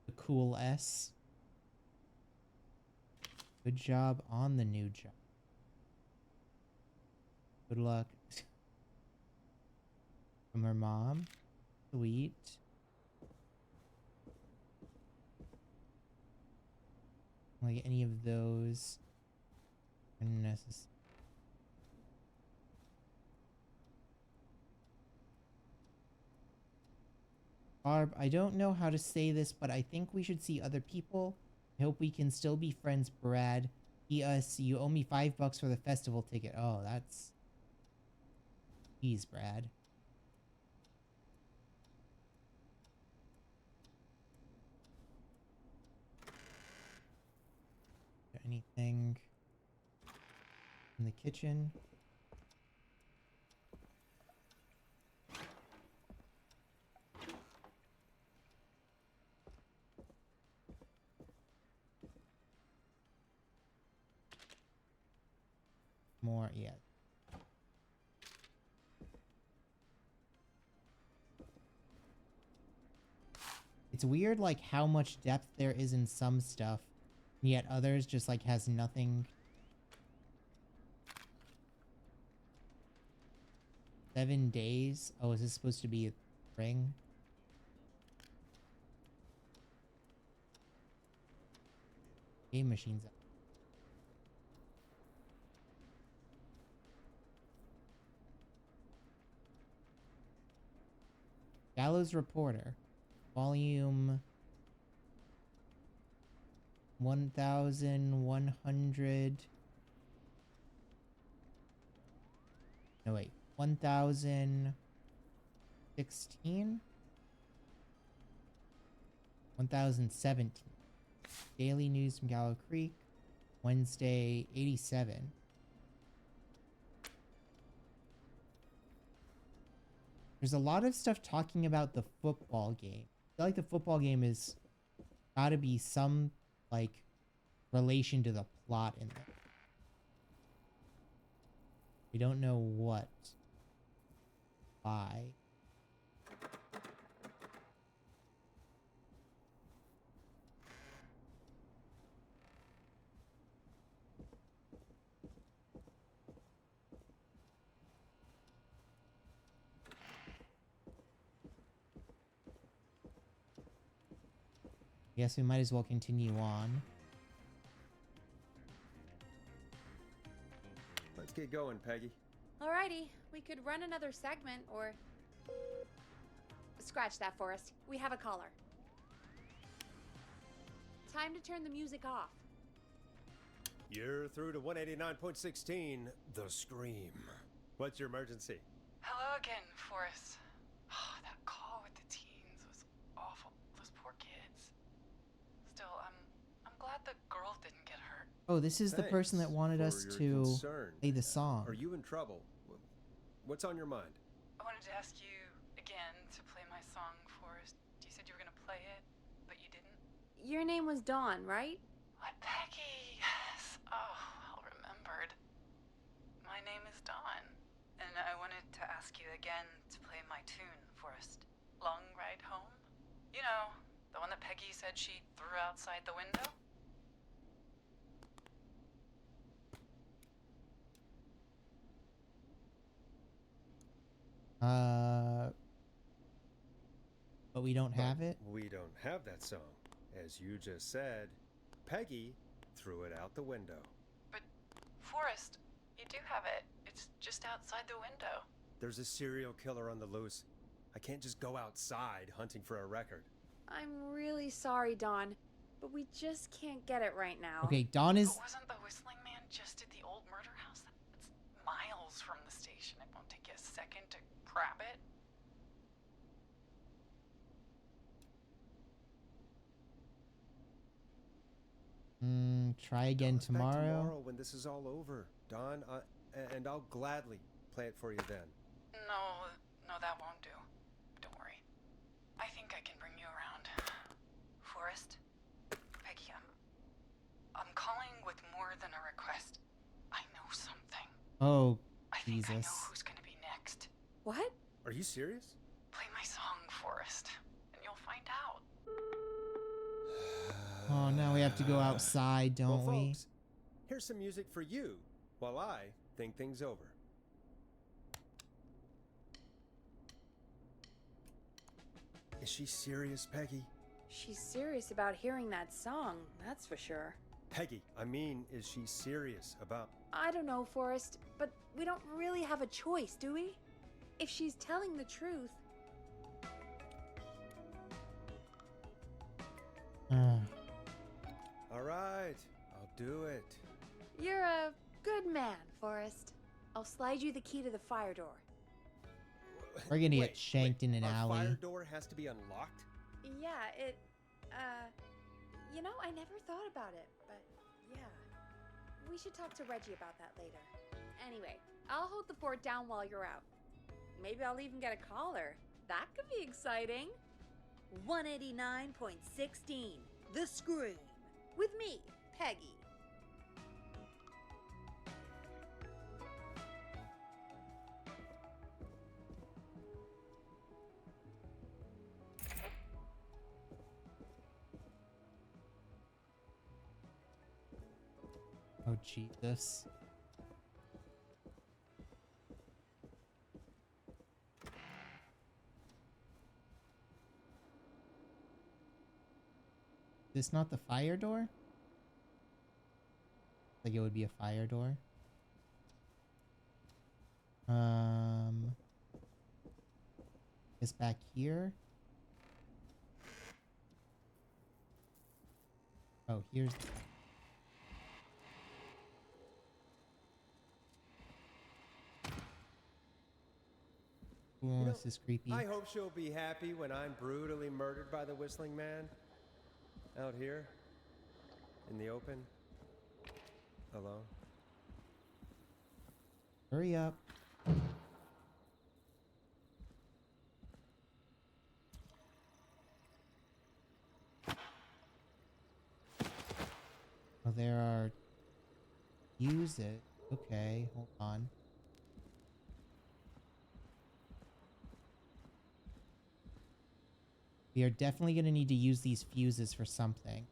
The cool S. Good job on the new job. Good luck. From her mom. Sweet. Like any of those are necessary. Barb, I don't know how to say this, but I think we should see other people. I hope we can still be friends, Brad. P.S. You owe me $5 for the festival ticket. Oh, that's... Jeez, Brad. Anything in the kitchen? More, yeah. It's weird, like, how much depth there is in some stuff, and yet others just, like, has nothing. 7 days? Oh, is this supposed to be a ring? Game machine's up. Gallows Reporter, volume 1100. No, wait. 1016? 1017. Daily News from Gallow Creek, Wednesday 87. There's a lot of stuff talking about the football game. I feel like the football game is gotta be some, like, relation to the plot in there. We don't know what. Why. Guess we might as well continue on. Let's get going, Peggy. Alrighty, we could run another segment or... Scratch that, Forrest. We have a caller. Time to turn the music off. You're through to 189.16, The Scream. What's your emergency? Hello again, Forrest. Oh, that call with the teens was awful. Those poor kids. Still, I'm glad the girl didn't get hurt. Oh, this is the person that wanted us to play the song. Are you in trouble? What's on your mind? I wanted to ask you again to play my song, Forrest. You said you were gonna play it, but you didn't. Your name was Dawn, right? What, Peggy? Yes. Oh, well remembered. My name is Dawn, and I wanted to ask you again to play my tune, Forrest. Long Ride Home? You know, the one that Peggy said she threw outside the window? But we don't have it? We don't have that song. As you just said, Peggy threw it out the window. But, Forrest, you do have it. It's just outside the window. There's a serial killer on the loose. I can't just go outside hunting for a record. I'm really sorry, Dawn, but we just can't get it right now. Okay, Dawn is... But wasn't the whistling man just at the old murder house? That's miles from the station. It won't take you a second to grab it. Try again Back tomorrow. when this is all over, Dawn, and I'll gladly play it for you then. No, that won't do. Don't worry. I think I can bring you around. Forrest? Peggy, I'm calling with more than a request. I know something. Oh, I think I Jesus. know who's gonna be next. What? Are you serious? Play my song, Forrest, and you'll find out. Oh, now we have to go outside, don't well, we? folks, here's some music for you while I think things over. Is she serious, Peggy? She's serious about hearing that song, that's for sure. Peggy, I mean, is she serious about... I don't know, Forrest, but we don't really have a choice, do we? If she's telling the truth... All right, I'll do it. You're a good man, Forrest. I'll slide you the key to the fire door. We're gonna get shanked in an Our alley. fire door has to be unlocked? Yeah, it... You know, I never thought about it, but yeah. We should talk to Reggie about that later. Anyway, I'll hold the fort down while you're out. Maybe I'll even get a caller. That could be exciting. 189.16, The Scream. With me, Peggy. Oh, Jesus. Is this not the fire door? Like it would be a fire door. Is back here. Oh, here's the... Ooh, this is creepy. I hope she'll be happy when I'm brutally murdered by the Whistling Man. Out here. In the open. Alone. Hurry up. Oh, there are fuses. Okay, hold on. We are definitely going to need to use these fuses for something.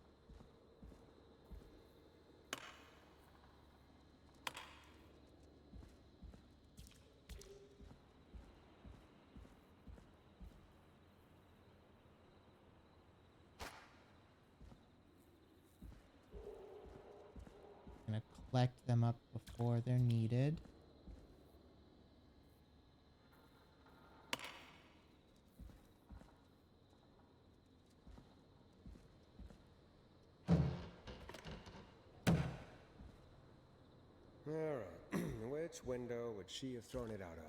Gonna collect them up before they're needed. Alright. Which window would she have thrown it out of?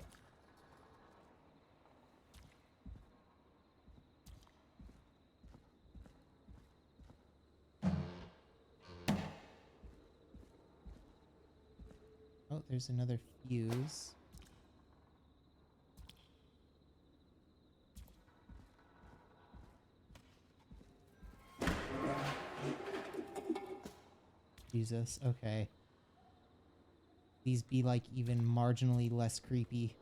Oh, there's another fuse. Jesus, okay. Please be like even marginally less creepy.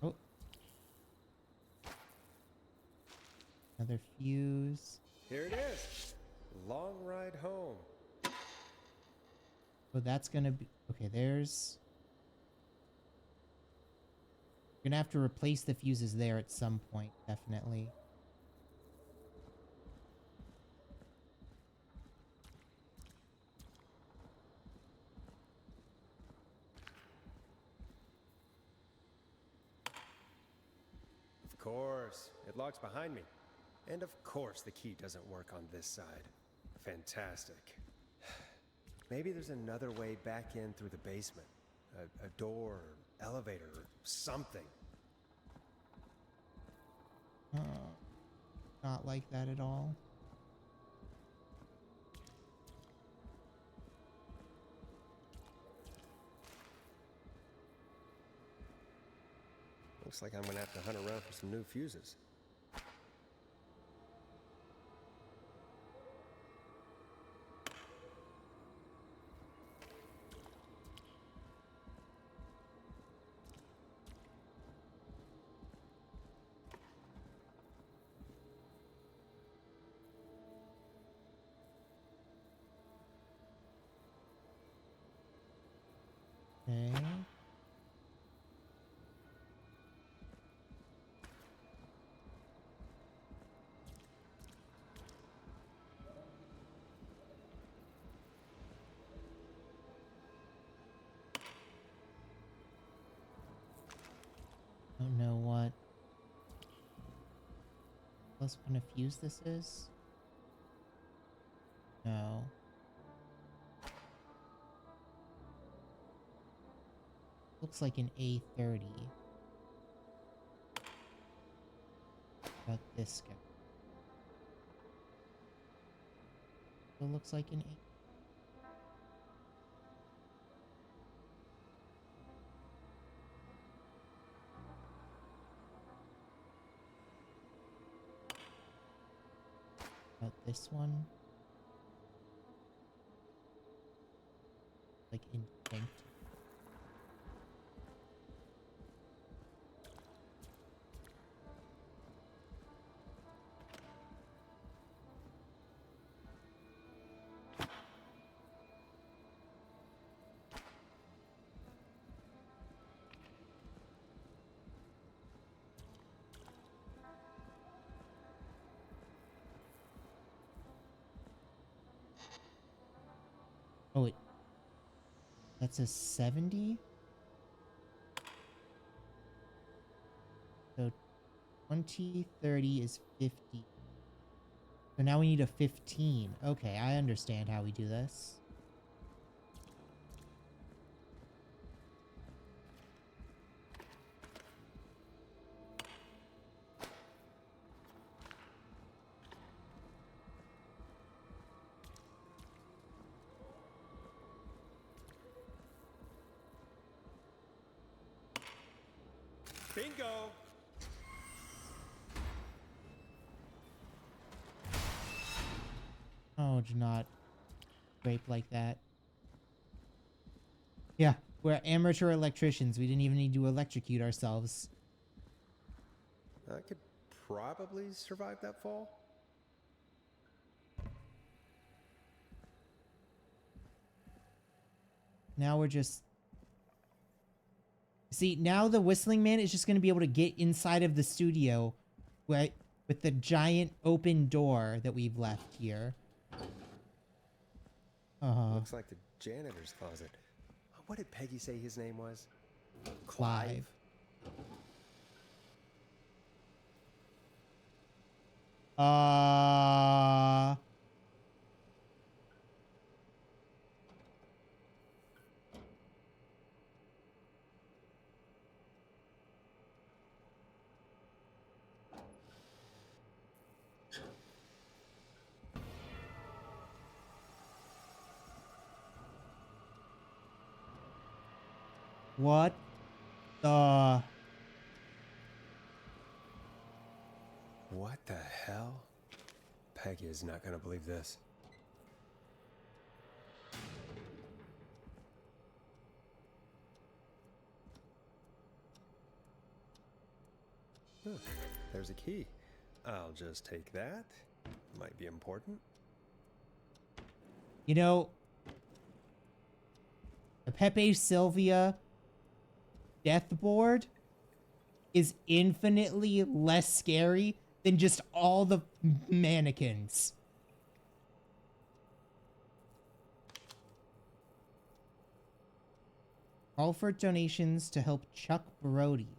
Oh. Another fuse. Here it is. Long ride home. Oh, that's gonna be... Okay, there's... You're gonna have to replace the fuses there at some point, definitely. Of course. It locks behind me. And of course the key doesn't work on this side. Fantastic. Maybe there's another way back in through the basement. A door, elevator, or something. Not like that at all. Looks like I'm gonna have to hunt around for some new fuses. Okay. Don't know what else kind of fuse this is. No. Looks like an A30. About this guy. It looks like an A. About this one. Like instinct. That's a 70. So 20, 30 is 50. So now we need a 15. Okay, I understand how we do this. Bingo! Oh, do not rape like that. Yeah, we're amateur electricians. We didn't even need to electrocute ourselves. I could probably survive that fall. Now we're just... See, now the Whistling Man is just going to be able to get inside of the studio with the giant open door that we've left here. Looks like the janitor's closet. What did Peggy say his name was? Clive. What the... What the hell? Peggy is not gonna believe this. Huh, there's a key. I'll just take that. Might be important. You know, the Pepe Sylvia death board is infinitely less scary than just all the mannequins. Call for donations to help Chuck Brody.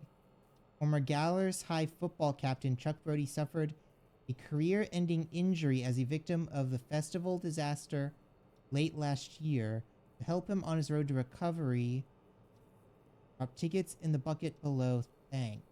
Former Gallers High football captain Chuck Brody suffered a career-ending injury as a victim of the festival disaster late last year. To help him on his road to recovery, drop tickets in the bucket below. Thanks.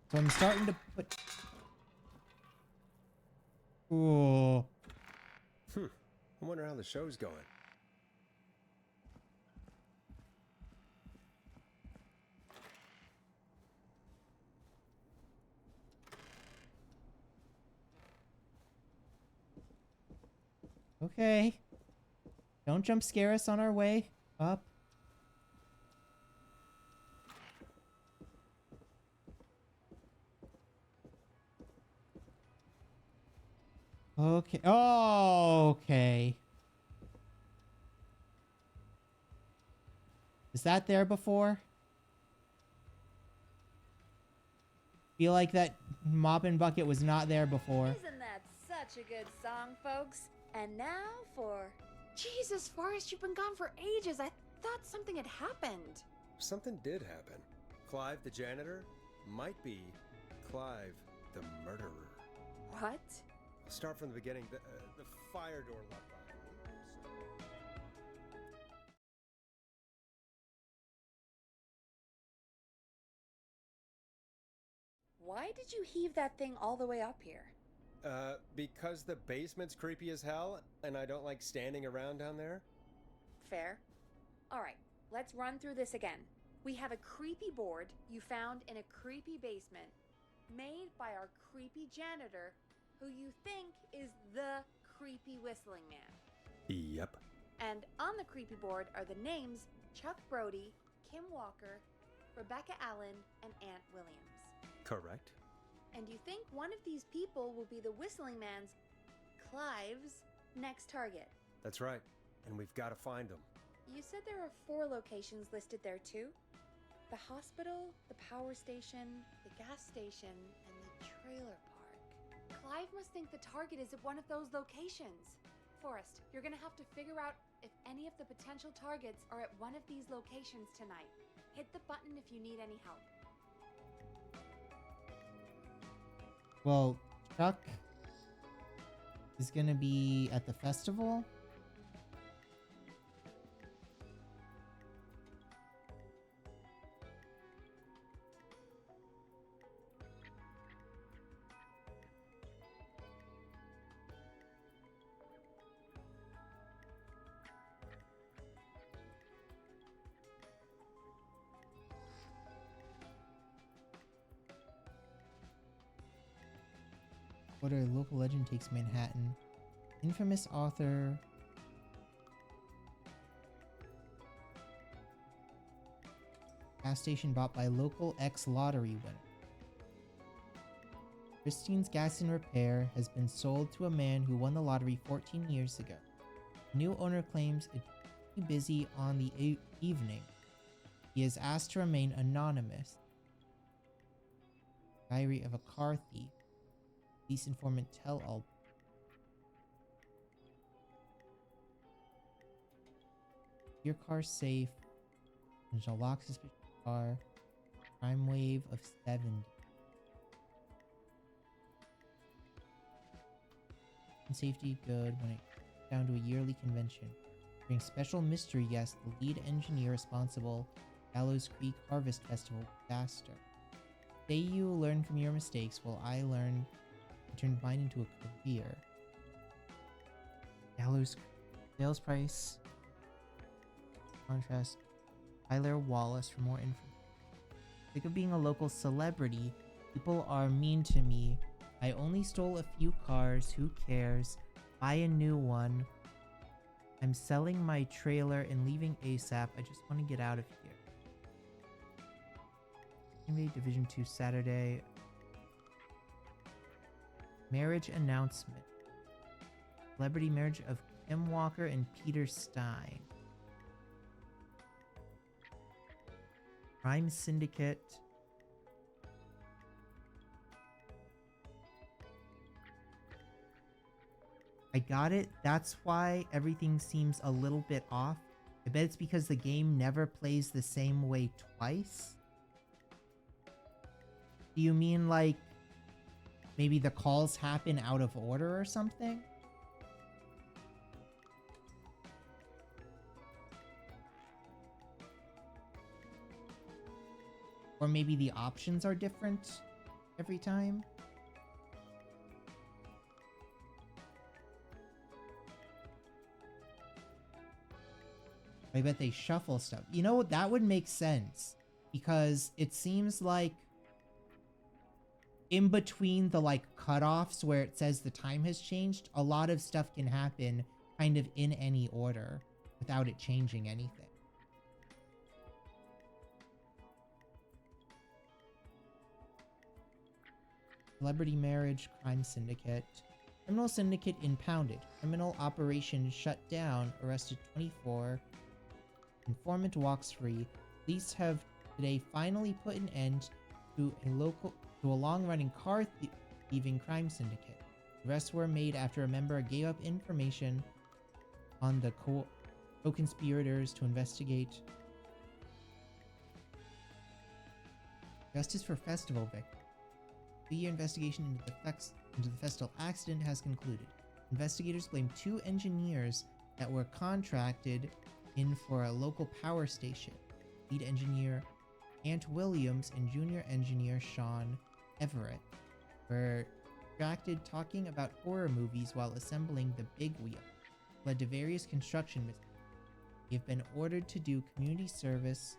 So I'm starting to put... Ooh. I wonder how the show's going. Okay. Don't jump scare us on our way up. Okay. Oh, okay. Is that there before? Feel like that mop and bucket was not there before. Isn't that such a good song, folks? And now for... Jesus, Forrest, you've been gone for ages. I thought something had happened. Something did happen. Clive the janitor might be Clive the murderer. What? I'll start from the beginning. The fire door locked on. Why did you heave that thing all the way up here? Because the basement's creepy as hell, and I don't like standing around down there. Fair. Alright, let's run through this again. We have a creepy board you found in a creepy basement, made by our creepy janitor, who you think is the creepy Whistling Man. Yep. And on the creepy board are the names Chuck Brody, Kim Walker, Rebecca Allen, and Aunt Williams. Correct. And you think one of these people will be the Whistling Man's, Clive's, next target. That's right. And we've got to find them. You said there are 4 locations listed there too? The hospital, the power station, the gas station, and the trailer park. Clive must think the target is at one of those locations. Forrest, you're gonna have to figure out if any of the potential targets are at one of these locations tonight. Hit the button if you need any help. Well, Chuck is gonna be at the festival. What a local legend takes Manhattan. Infamous author gas station bought by local ex-lottery winner. Christine's Gas and Repair has been sold to a man who won the lottery 14 years ago. The new owner claims it's too busy on the evening. He is asked to remain anonymous. Diary of a car thief. Police informant tell all. Your car safe. And shall lock suspicious car. Crime wave of 70. And safety good when it comes down to a yearly convention. Bring special mystery guest, the lead engineer responsible, Gallows Creek Harvest Festival disaster. Say you learn from your mistakes, while I learn and turn mine into a career. Gallows sales price. Contrast. Tyler Wallace for more info. Sick of being a local celebrity. People are mean to me. I only stole a few cars. Who cares? Buy a new one. I'm selling my trailer and leaving ASAP. I just want to get out of here. NBA Division 2 Saturday. Marriage announcement. Celebrity marriage of Kim Walker and Peter Stein. Crime Syndicate. I got it. That's why everything seems a little bit off. I bet it's because the game never plays the same way twice. Do you mean like maybe the calls happen out of order or something? Or maybe the options are different every time? I bet they shuffle stuff. You know what? That would make sense. Because it seems like in between the like cutoffs where it says the time has changed, a lot of stuff can happen kind of in any order without it changing anything. Celebrity marriage, crime syndicate. Criminal syndicate impounded. Criminal operation shut down. Arrested 24. Informant walks free. Police have today finally put an end to a long-running car thieving crime syndicate. Arrests were made after a member gave up information on the co-conspirators to investigate. Justice for festival victims. A 2-year investigation into the festival accident has concluded. Investigators blame 2 engineers that were contracted in for a local power station. Lead engineer Aunt Williams and junior engineer Sean Everett were distracted talking about horror movies while assembling the big wheel. Led to various construction mistakes. They've been ordered to do community service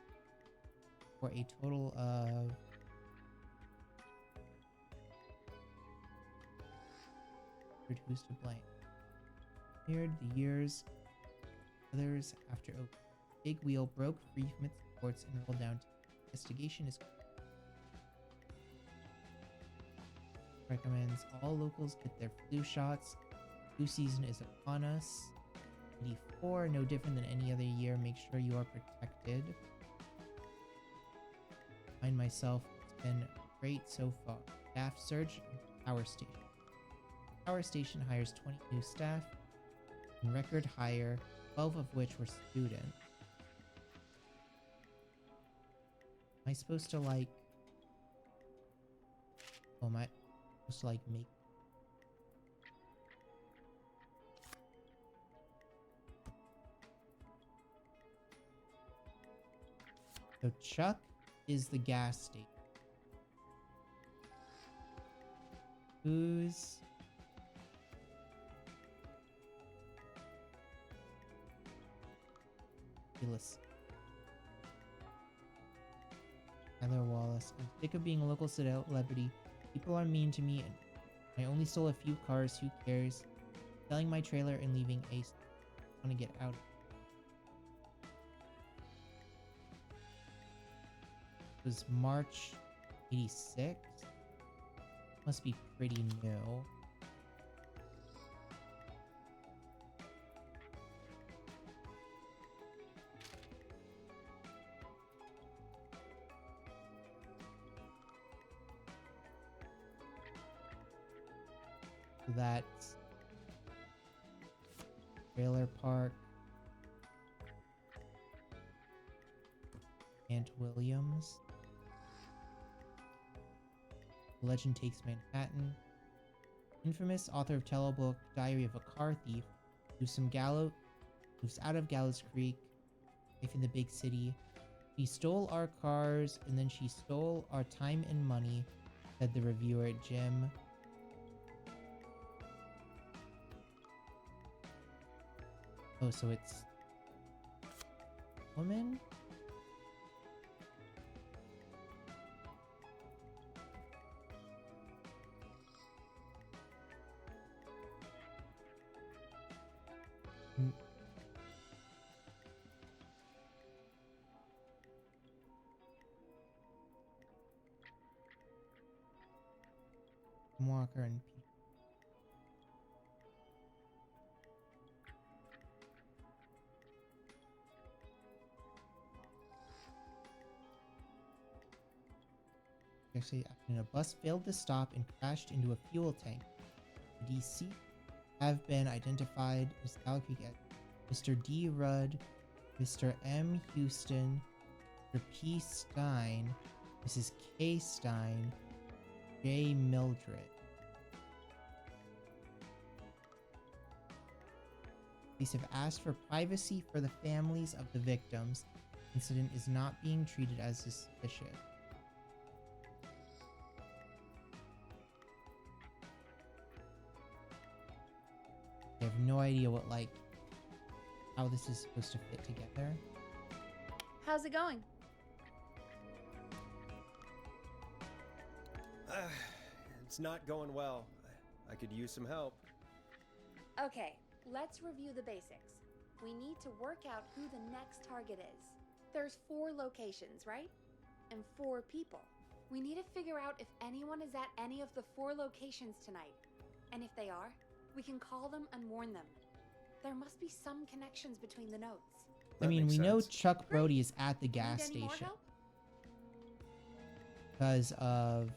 for a total of who's to blame. Cleared the years others after a big wheel broke free from its reports enroll down. Investigation is recommends all locals get their flu shots. Flu season is upon us. 84, no different than any other year. Make sure you are protected. Find myself, it's been great so far. Staff surge, power station. Power station hires 20 new staff, and record hire, 12 of which were students. Am I supposed to like... Oh, am I supposed to like make... So Chuck is the gas station. Who's... Let's... Tyler Wallace. I'm sick of being a local celebrity. People are mean to me, and I only stole a few cars. Who cares? Selling my trailer and leaving Ace. I want to get out. It was March 86. Must be pretty new. That's trailer park. Aunt Williams. Legend Takes Manhattan. Infamous author of Telebook Diary of a Car Thief moves out of Gallows Creek, life in the big city. She stole our cars and then she stole our time and money, said the reviewer Jim. Oh, so it's woman? Walker and Pete. Actually, a bus failed to stop and crashed into a fuel tank. The DC have been identified as Alcreek as Mr. D. Rudd, Mr. M. Houston, Mr. P. Stein, Mrs. K. Stein, J. Mildred. Police have asked for privacy for the families of the victims. Incident is not being treated as suspicious. I have no idea what, like, how this is supposed to fit together. How's it going? It's not going well. I could use some help. Okay, let's review the basics. We need to work out who the next target is. There's 4 locations, right? And 4 people. We need to figure out if anyone is at any of the 4 locations tonight. And if they are, we can call them and warn them. There must be some connections between the notes. I mean, we know Chuck Brody is at the gas Need any more station help? because of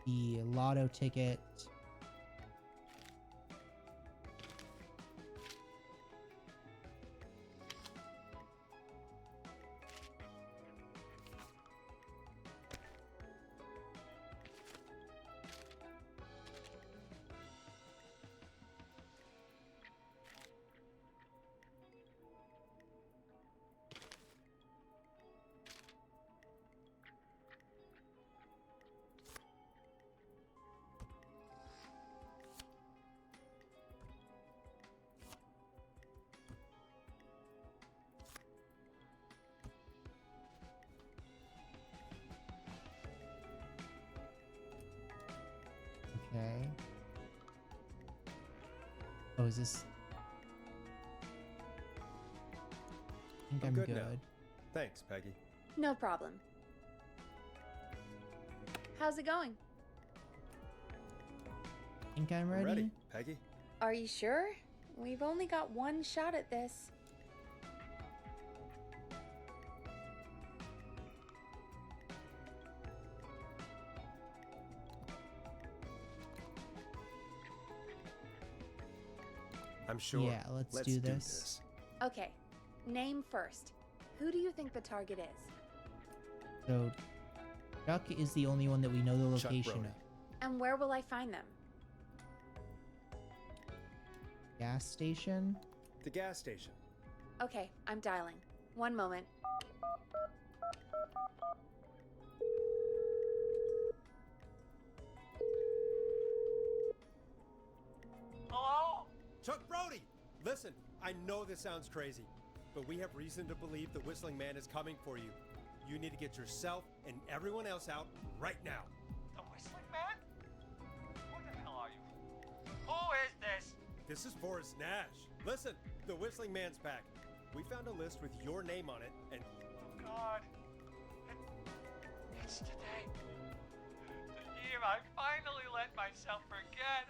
the lotto ticket. Okay. Oh, is this... think I'm I'm good good. now. Thanks, Peggy. No problem. How's it going? Think I'm I'm ready? ready, Peggy. Are you sure? We've only got one shot at this. I'm sure. Yeah, let's do this. Okay, name first. Who do you think the target is? So, Chuck is the only one that we know the Chuck location Brody. of. And where will I find them? Gas station? The gas station. Okay, I'm dialing. One moment. Hello? Chuck Brody! Listen, I know this sounds crazy, but we have reason to believe the Whistling Man is coming for you. You need to get yourself and everyone else out right now. The Whistling Man? Who the hell are you? Who is this? This is Forrest Nash. Listen, the Whistling Man's back. We found a list with your name on it, and Oh God. It's today. The year I finally let myself forget.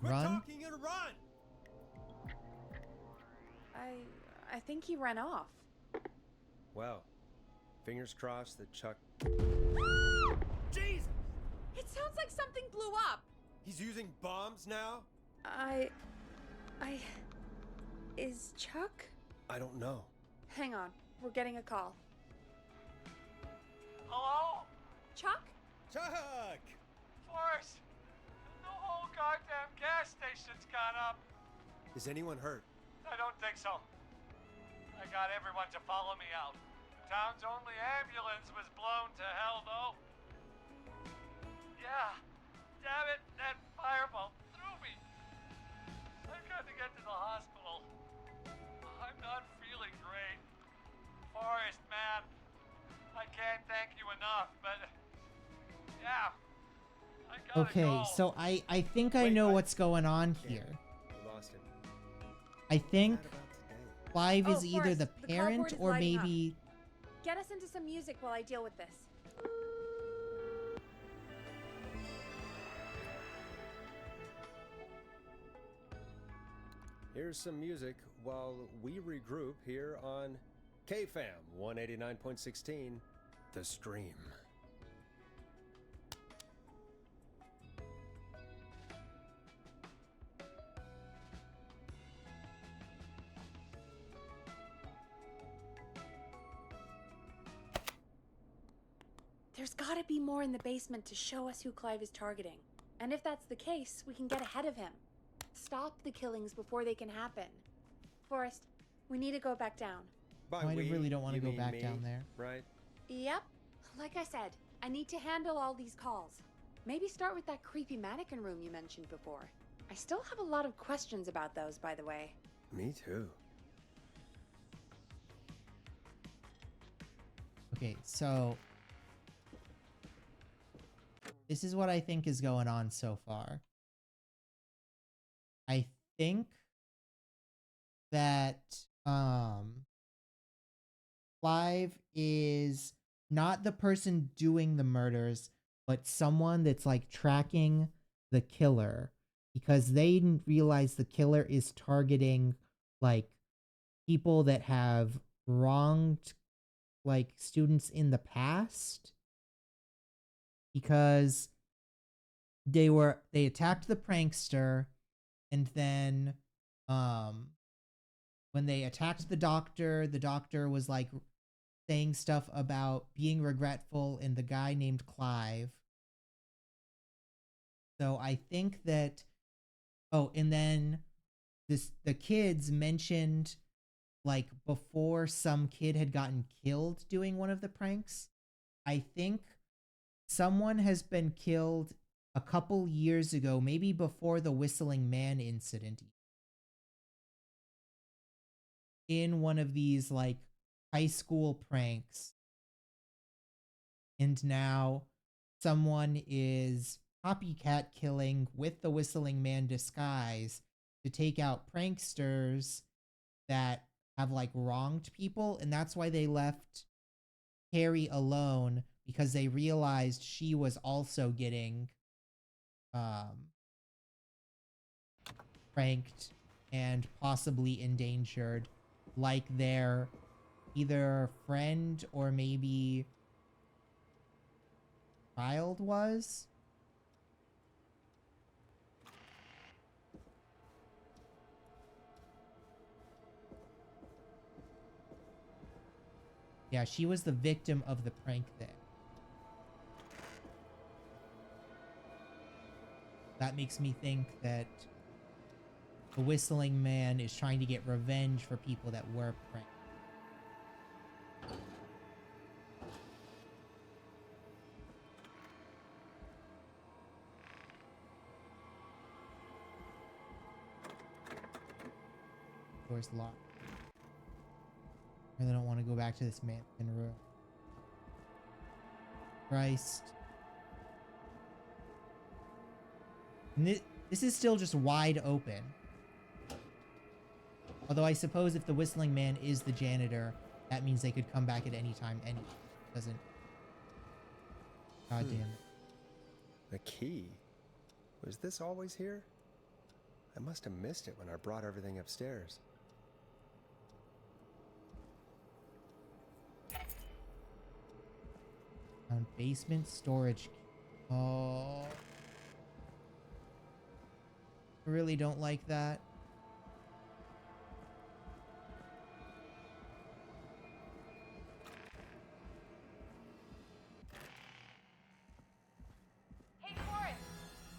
quit Run? talking and run! I think he ran off. Well, fingers crossed that Chuck... Jesus! It sounds like something blew up. He's using bombs now? Is Chuck? I don't know. Hang on, we're getting a call. Hello? Chuck? Chuck! Forrest! The whole goddamn gas station's gone up. Is anyone hurt? I don't think so. I got everyone to follow me out. Town's only ambulance was blown to hell, though. Yeah. Damn it, that fireball threw me. I've got to get to the hospital. I'm not feeling great. Forrest, man. I can't thank you enough, but... Yeah. I gotta Okay, go. so I think I Wait, know what's going on here. We lost him. I think What about today? Clive Oh, is either Forrest, the the parent cardboard is or lighting up. maybe... Get us into some music while I deal with this. Here's some music while we regroup here on KFAM 189.16, The Stream. There's gotta be more in the basement to show us who Clive is targeting. And if that's the case, we can get ahead of him. Stop the killings before they can happen. Forrest, we need to go back down. By I we, really don't want you to go mean back me, down there. Right? Yep. Like I said, I need to handle all these calls. Maybe start with that creepy mannequin room you mentioned before. I still have a lot of questions about those, by the way. Me too. Okay, so... This is what I think is going on so far. I think that Clive is not the person doing the murders, but someone that's like tracking the killer, because they didn't realize the killer is targeting like people that have wronged like students in the past, because they attacked the prankster, and then when they attacked the doctor was like saying stuff about being regretful, and the guy named Clive. So I think that and then the kids mentioned like before some kid had gotten killed doing one of the pranks. I think someone has been killed a couple years ago, maybe before the Whistling Man incident, in one of these like high school pranks. And now someone is copycat killing with the Whistling Man disguise to take out pranksters that have like wronged people, and that's why they left Carrie alone, because they realized she was also getting pranked and possibly endangered, like their either friend or maybe child was. Yeah, she was the victim of the prank there. That makes me think that the Whistling Man is trying to get revenge for people that were pranked. Door's locked. I really don't want to go back to this mansion room. Christ. And this is still just wide open. Although I suppose if the Whistling Man is the janitor, that means they could come back at any time. Doesn't. God damn it. The key? Was this always here? I must have missed it when I brought everything upstairs. Found basement storage key. Oh. I really don't like that. Hey, Forrest!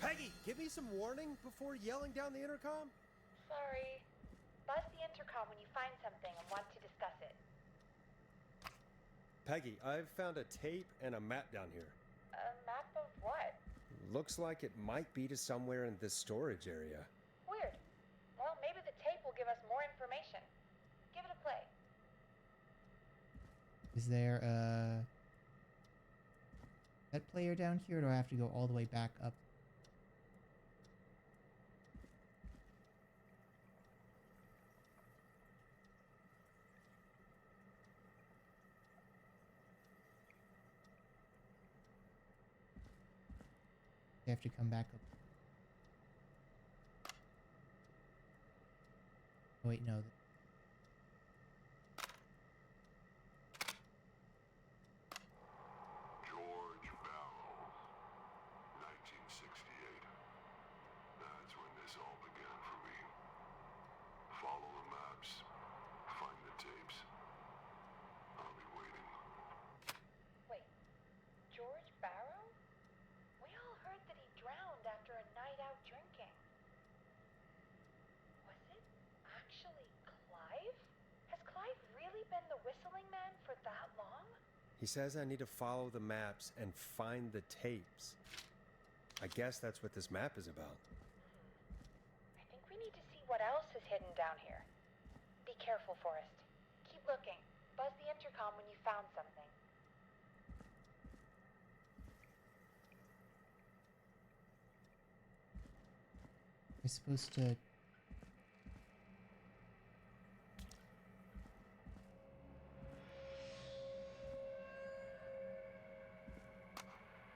Peggy, give me some warning before yelling down the intercom? Sorry. Buzz the intercom when you find something and want to discuss it. Peggy, I've found a tape and a map down here. A map of what? Looks like it might be to somewhere in this storage area. Weird. Well, maybe the tape will give us more information. Give it a play. Is there a set player down here, or do I have to go all the way back up? I have to come back up. Oh, wait, no. George Barrow, 1968. That's when this all began for me. Follow the maps, find the tapes. I'll be waiting. Wait, George Barrow? We all heard that he drowned after a night out drinking. Was it actually Clive? Has Clive really been the Whistling Man for that long? He says I need to follow the maps and find the tapes. I guess that's what this map is about. I think we need to see what else is hidden down here. Be careful, Forrest. Keep looking. Buzz the intercom when you found something. Am I supposed to...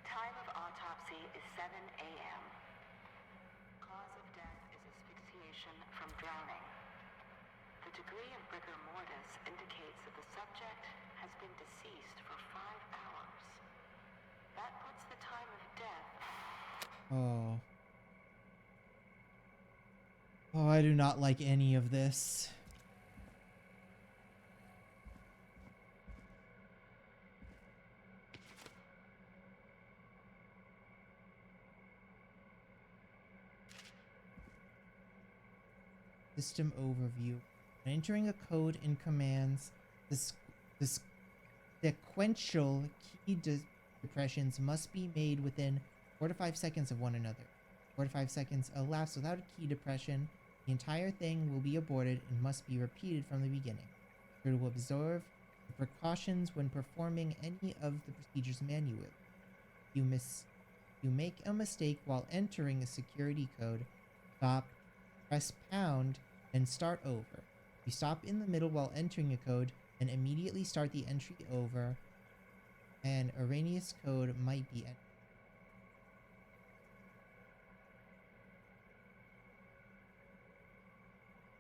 Time of autopsy is 7 a.m. Cause of death is asphyxiation from drowning. The degree of rigor mortis indicates that the subject has been deceased for 5 hours. That puts the time of death... Oh. Oh, I do not like any of this. System overview. When entering a code in commands, the sequential key depressions must be made within 4 to 5 seconds of one another. 4 to 5 seconds elapsed without a key depression, the entire thing will be aborted and must be repeated from the beginning. You will observe the precautions when performing any of the procedures manually. You make a mistake while entering a security code, stop, press pound, and start over. You stop in the middle while entering a code and immediately start the entry over. An erroneous code might be entered.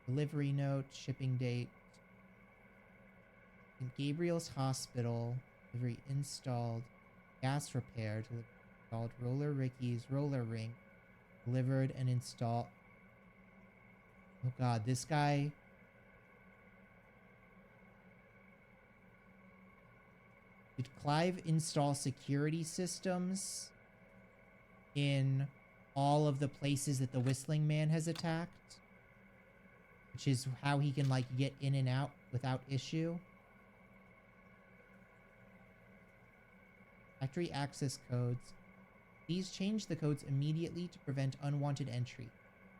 Delivery note, shipping date. In Gabriel's hospital, delivery installed. Gas repair, delivery installed. Roller Ricky's roller ring, delivered and installed. Oh god, this guy. Did Clive install security systems in all of the places that the Whistling Man has attacked? Which is how he can, like, get in and out without issue. Factory access codes. Please change the codes immediately to prevent unwanted entry.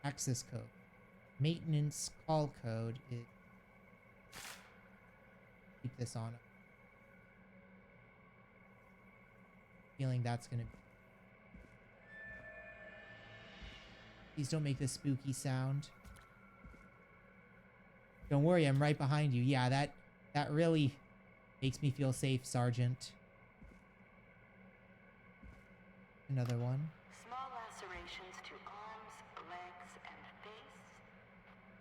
Access code. Maintenance call code is... Keep this on. Feeling that's gonna be... Please don't make this spooky sound. Don't worry, I'm right behind you. Yeah, that really makes me feel safe, Sergeant. Another one. Small lacerations to arms, legs, and face,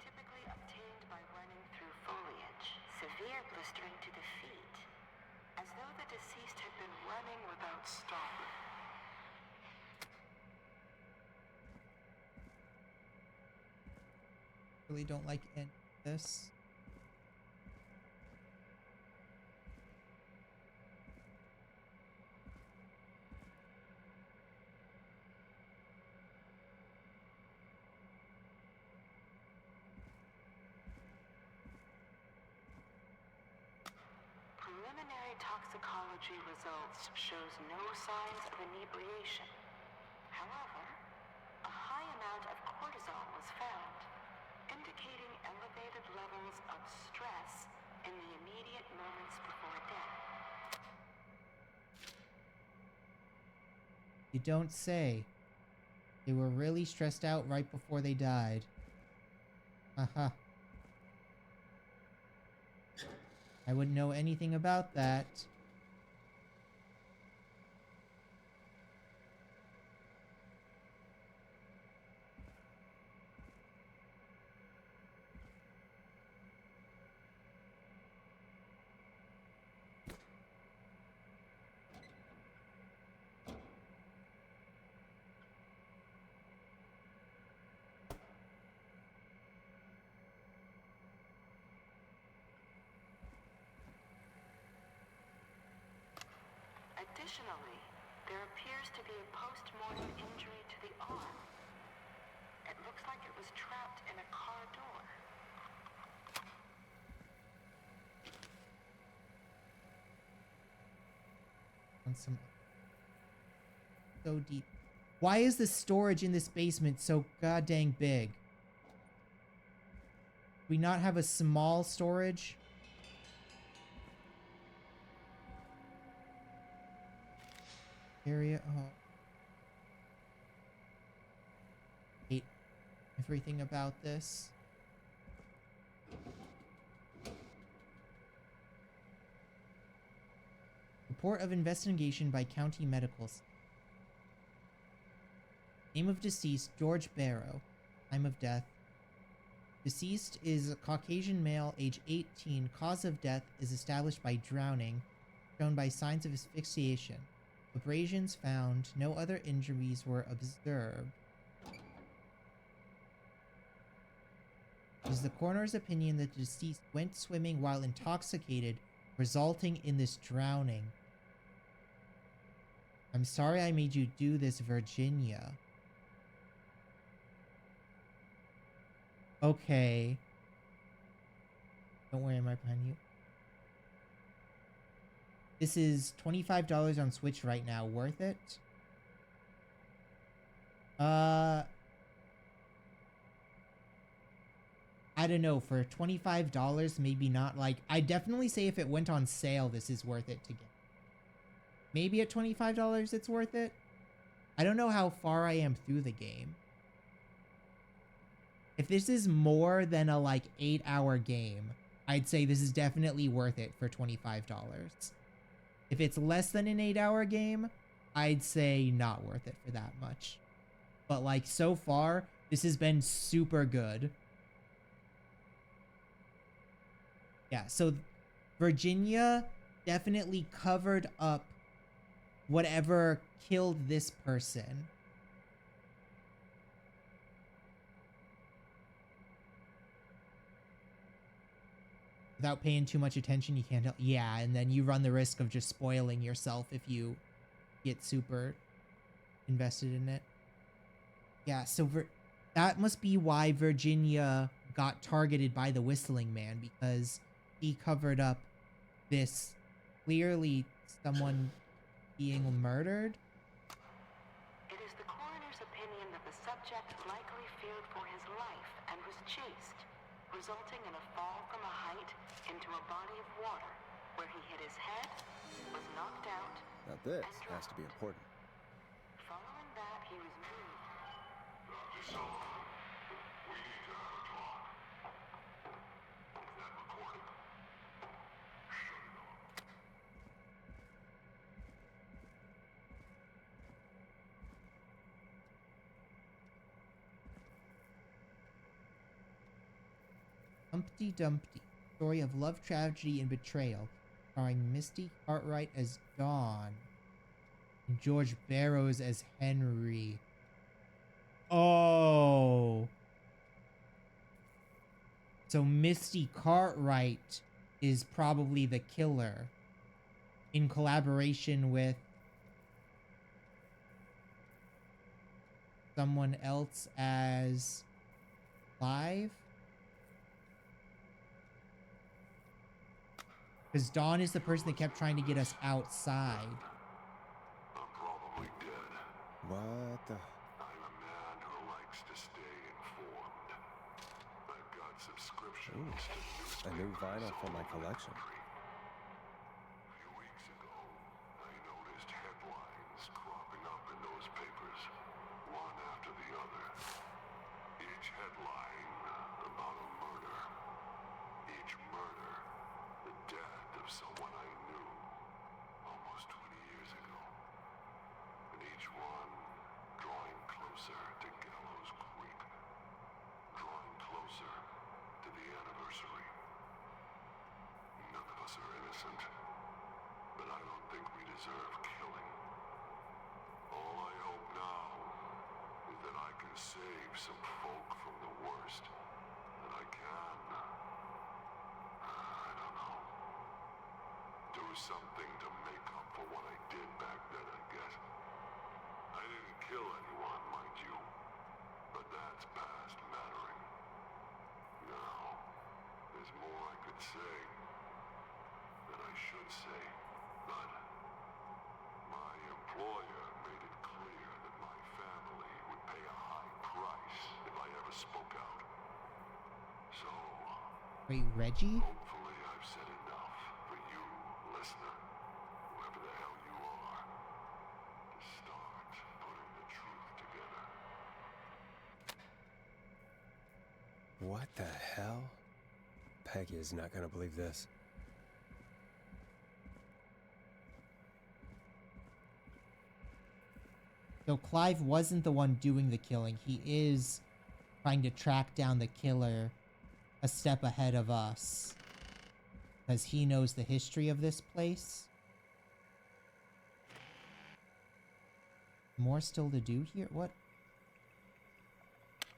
typically obtained by running through foliage. Severe blistering to the feet, as though the deceased had been running without stopping. Really don't like any of this. Preliminary toxicology results shows no signs of inebriation. However, a high amount of cortisol was found, indicating elevated levels of stress in the immediate moments before death. You don't say. They were really stressed out right before they died. Haha. I wouldn't know anything about that. Additionally, there appears to be a post-mortem injury to the arm. It looks like it was trapped in a car door. On some... So deep. Why is the storage in this basement so goddamn big? Do we not have a small storage? Area. Oh. Hate everything about this. Report of investigation by county medicals. Name of deceased, George Barrow. Time of death. Deceased is a Caucasian male, age 18. Cause of death is established by drowning, shown by signs of asphyxiation. Abrasions found. No other injuries were observed. It is the coroner's opinion that the deceased went swimming while intoxicated, resulting in this drowning. I'm sorry I made you do this, Virginia. Okay. Don't worry, I'm right behind you. This is $25 on Switch right now. Worth it? I don't know. For $25, maybe not. Like, I definitely say if it went on sale, this is worth it to get. Maybe at $25 it's worth it. I don't know how far I am through the game. If this is more than a like 8-hour game, I'd say this is definitely worth it for $25. If it's less than an 8-hour game, I'd say not worth it for that much. But like so far, this has been super good. Yeah, so Virginia definitely covered up whatever killed this person. Without paying too much attention, you can't help. Yeah, and then you run the risk of just spoiling yourself if you get super invested in it. Yeah, so that must be why Virginia got targeted by the Whistling Man, because he covered up this clearly someone being murdered. It is the coroner's opinion that the subject likely feared for his life and was chased, resulting in a fall from a height into a body of water, where he hit his head, was knocked out. Now this has to be important. Following that, he was moved. Dr. Sullivan, we need to have a talk. That recording. Shut it off. Humpty Dumpty, story of love, tragedy, and betrayal, starring Misty Cartwright as Dawn and George Barrows as Henry. Oh. So Misty Cartwright is probably the killer in collaboration with someone else as Clive. Because Dawn is the person that kept trying to get us outside. I'm probably dead. What the? I'm a man who likes to stay informed. I've got subscriptions to A new vinyl for my collection. A few weeks ago, I noticed headlines cropping up in those papers, one after the other. Each headline about a murder. Each murder, the death of someone I knew almost 20 years ago. And each one drawing closer to Gallows Creek. Drawing closer to the anniversary. None of us are innocent, but I don't think we deserve killing. All I hope now is that I can save some folk from the worst that I can. I don't know. Do something to make up for what I did back then, I guess. I didn't kill anyone, mind you, but that's past mattering. Now, there's more I could say. That I should say, but my employer made it clear that my family would pay a high price if I ever spoke out. So, Wait, Reggie? hopefully I've said enough for you, listener, whoever the hell you are, to start putting the truth together. What the hell? Peggy is not gonna believe this. So Clive wasn't the one doing the killing. He is trying to track down the killer a step ahead of us. Because he knows the history of this place. More still to do here? What?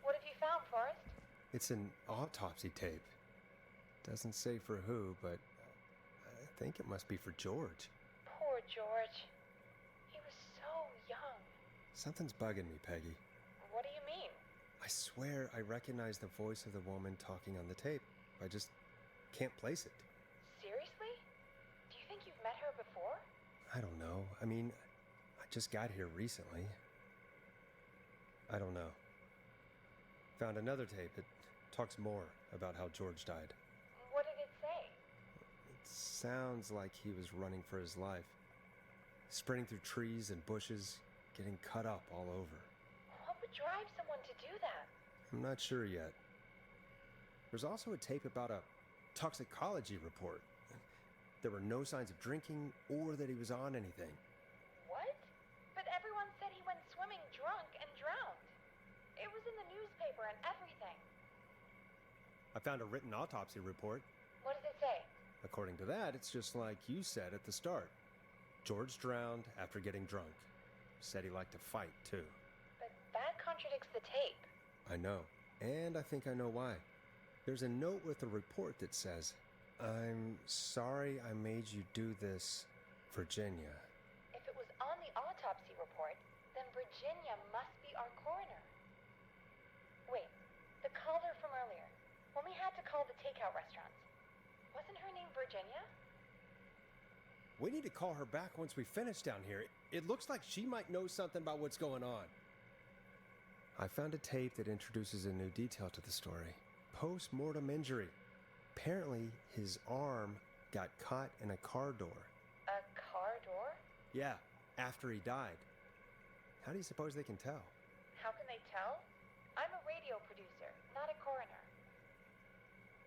What have you found, Forrest? It's an autopsy tape. Doesn't say for who, but I think it must be for George. Poor George. He was so young. Something's bugging me, Peggy. What do you mean? I swear I recognize the voice of the woman talking on the tape. I just can't place it. Seriously? Do you think you've met her before? I don't know. I mean, I just got here recently. I don't know. Found another tape. It talks more about how George died. What did it say? It sounds like he was running for his life. Sprinting through trees and bushes, getting cut up all over. What would drive someone to do that? I'm not sure yet. There's also a tape about a toxicology report. There were no signs of drinking or that he was on anything. What? But everyone said he went swimming drunk and drowned. It was in the newspaper and everything. I found a written autopsy report. What does it say? According to that, it's just like you said at the start. George drowned after getting drunk. Said he liked to fight, too. But that contradicts the tape. I know, and I think I know why. There's a note with the report that says, "I'm sorry I made you do this, Virginia." If it was on the autopsy report, then Virginia must be our coroner. Wait, the caller from earlier, when we had to call the takeout restaurants, wasn't her name Virginia? We need to call her back once we finish down here. It looks like she might know something about what's going on. I found a tape that introduces a new detail to the story. Post-mortem injury. Apparently, his arm got caught in a car door. A car door? Yeah, after he died. How do you suppose they can tell? How can they tell? I'm a radio producer, not a coroner.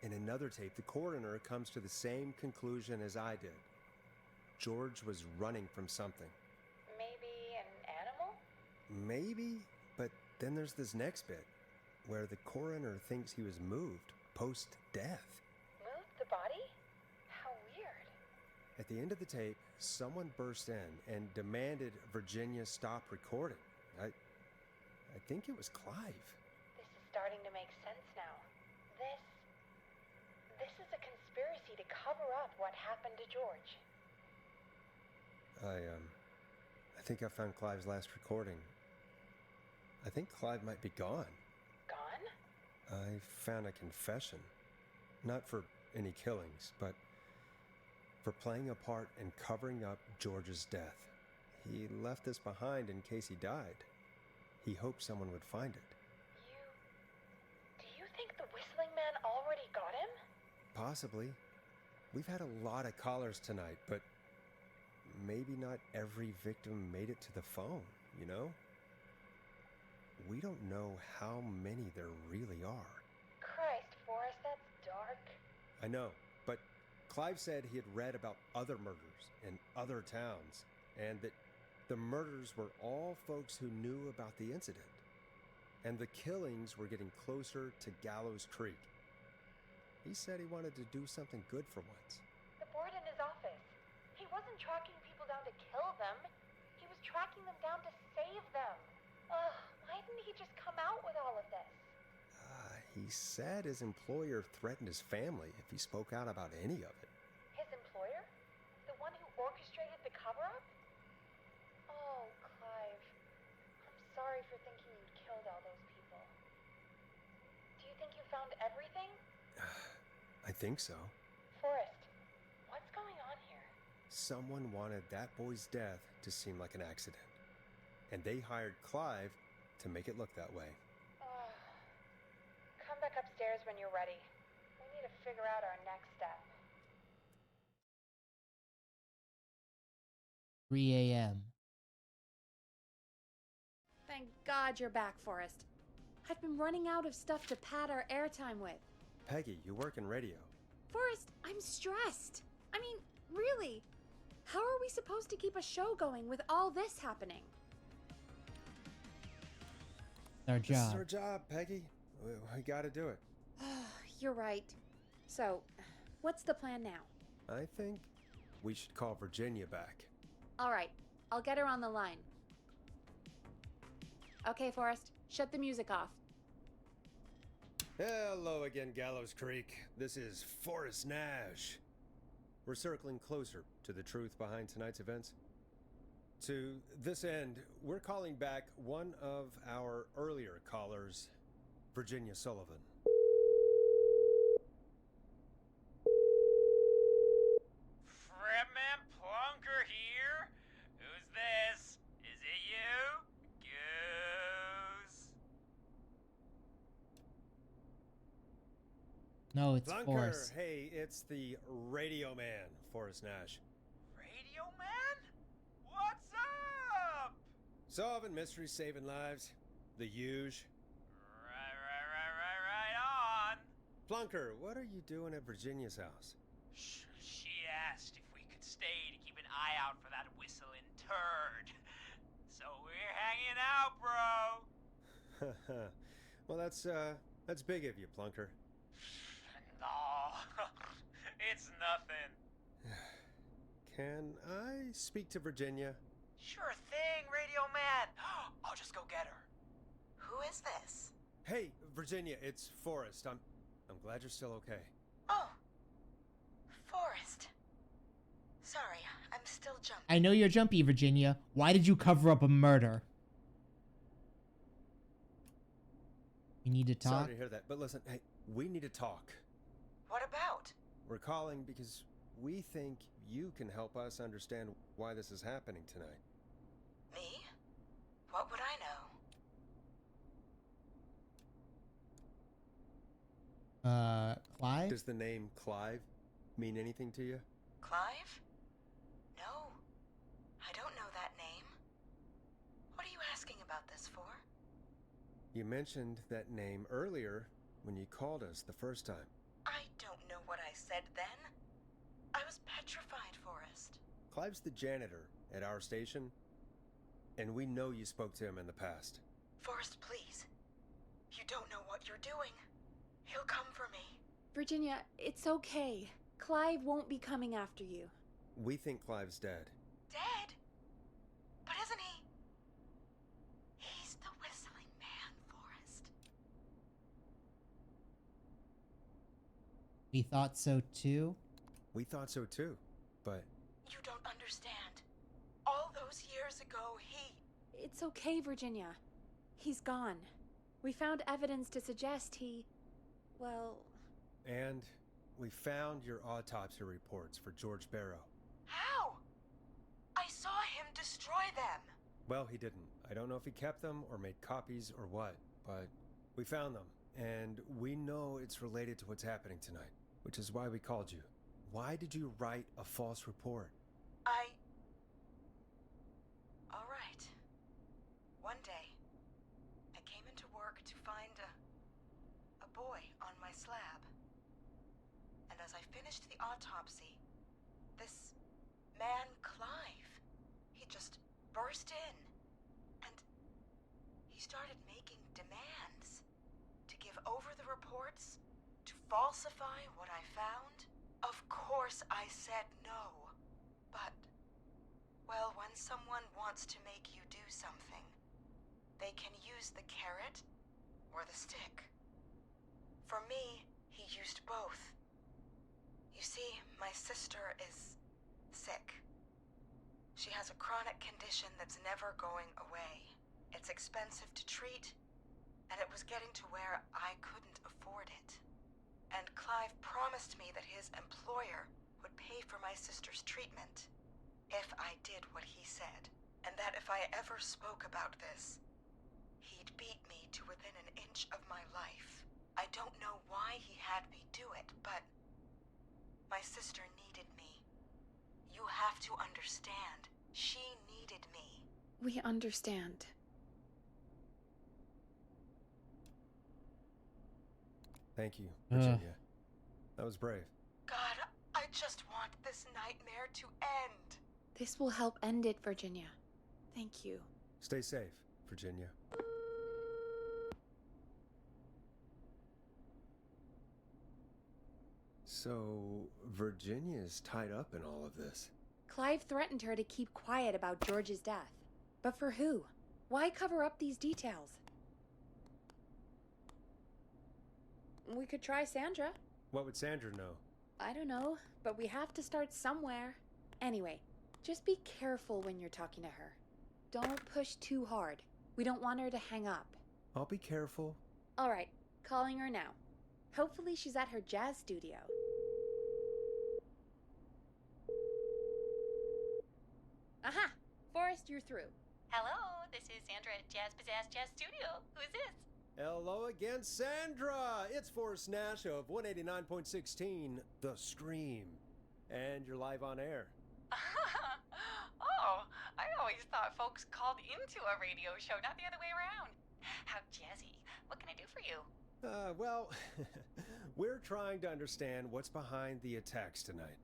In another tape, the coroner comes to the same conclusion as I did. George was running from something. Maybe an animal? Maybe, but then there's this next bit, where the coroner thinks he was moved post-death. Moved the body? How weird. At the end of the tape, someone burst in and demanded Virginia stop recording. I think it was Clive. This is starting to make sense now. This is a conspiracy to cover up what happened to George. I think I found Clive's last recording. I think Clive might be gone. Gone? I found a confession. Not for any killings, but for playing a part in covering up George's death. He left this behind in case he died. He hoped someone would find it. Do you think the Whistling Man already got him? Possibly. We've had a lot of callers tonight, but maybe not every victim made it to the phone, you know? We don't know how many there really are. Christ, Forrest, that's dark. I know, but Clive said he had read about other murders in other towns, and that the murders were all folks who knew about the incident. And the killings were getting closer to Gallows Creek. He said he wanted to do something good for once. The board in his office. He wasn't tracking people down to kill them. He was tracking them down to save them. Ugh, why didn't he just come out with all of this? He said his employer threatened his family if he spoke out about any of it. His employer? The one who orchestrated the cover-up? Oh, Clive. I'm sorry for thinking you'd killed all those people. Do you think you found everything? I think so. Forrest, what's going on here? Someone wanted that boy's death to seem like an accident. And they hired Clive to make it look that way. Come back upstairs when you're ready. We need to figure out our next step. 3 a.m. Thank God you're back, Forrest. I've been running out of stuff to pad our airtime with. Peggy, you work in radio. Forrest, I'm stressed. I mean, really. How are we supposed to keep a show going with all this happening? Our This is job. our job, Peggy. We gotta do it. You're right. So, what's the plan now? I think we should call Virginia back. All right, I'll get her on the line. Okay, Forrest, shut the music off. Hello again, Gallows Creek. This is Forrest Nash. We're circling closer to the truth behind tonight's events. To this end, we're calling back one of our earlier callers, Virginia Sullivan. Fretman Plunker here? Who's this? Is it you? Goose? No, it's Bunker, Forrest. hey, it's the Radio Man, Forrest Nash. Radio Man? What's up? Solving mysteries, saving lives. The huge. Right on. Plunker, what are you doing at Virginia's house? She asked if we could stay to keep an eye out for that whistling turd. So we're hanging out, bro. Well, that's big of you, Plunker. No, it's nothing. Can I speak to Virginia? Sure thing, Radio Man. I'll just go get her. Who is this? Hey, Virginia, it's Forrest. I'm glad you're still okay. Oh, Forrest. Sorry, I'm still jumpy. I know you're jumpy, Virginia. Why did you cover up a murder? We need to talk. Sorry to hear that, but listen, hey, we need to talk. What about? We're calling because we think you can help us understand why this is happening tonight. Me? What would I know? Clive? Does the name Clive mean anything to you? Clive? No. I don't know that name. What are you asking about this for? You mentioned that name earlier when you called us the first time. I don't know what I said then. I was petrified, Forrest. Clive's the janitor at our station, and we know you spoke to him in the past. Forrest, please. You don't know what you're doing. He'll come for me. Virginia, it's okay. Clive won't be coming after you. We think Clive's dead. Dead? But isn't he? He's the whistling man, Forrest. We thought so too. We thought so too, but... You don't understand. All those years ago, It's okay, Virginia. He's gone. We found evidence to suggest he... well... And we found your autopsy reports for George Barrow. How? I saw him destroy them. Well, he didn't. I don't know if he kept them or made copies or what, but we found them. And we know it's related to what's happening tonight, which is why we called you. Why did you write a false report? All right. One day, I came into work to find a boy on my slab. And as I finished the autopsy, this man, Clive, he just burst in. And he started making demands to give over the reports, to falsify what I found. Of course I said no. But, well, when someone wants to make you do something, they can use the carrot or the stick. For me, he used both. You see, my sister is sick. She has a chronic condition that's never going away. It's expensive to treat, and it was getting to where I couldn't afford it. And Clive promised me that his employer would pay for my sister's treatment if I did what he said, and that if I ever spoke about this, he'd beat me to within an inch of my life. I don't know why he had me do it, but my sister needed me. You have to understand, she needed me. We understand. Thank you, Virginia. That was brave. God, I just want this nightmare to end. This will help end it, Virginia. Thank you. Stay safe, Virginia. So, Virginia's tied up in all of this. Clive threatened her to keep quiet about George's death. But for who? Why cover up these details? We could try Sandra. What would Sandra know? I don't know, but we have to start somewhere. Anyway, just be careful when you're talking to her. Don't push too hard. We don't want her to hang up. I'll be careful. All right, calling her now. Hopefully she's at her jazz studio. Aha! Forrest, you're through. Hello, this is Sandra at Jazz Pizzazz Jazz Studio. Who is this? Hello again, Sandra! It's Forrest Nash of 189.16, The Scream. And you're live on air. Oh, I always thought folks called into a radio show, not the other way around. How jazzy. What can I do for you? Well, we're trying to understand what's behind the attacks tonight.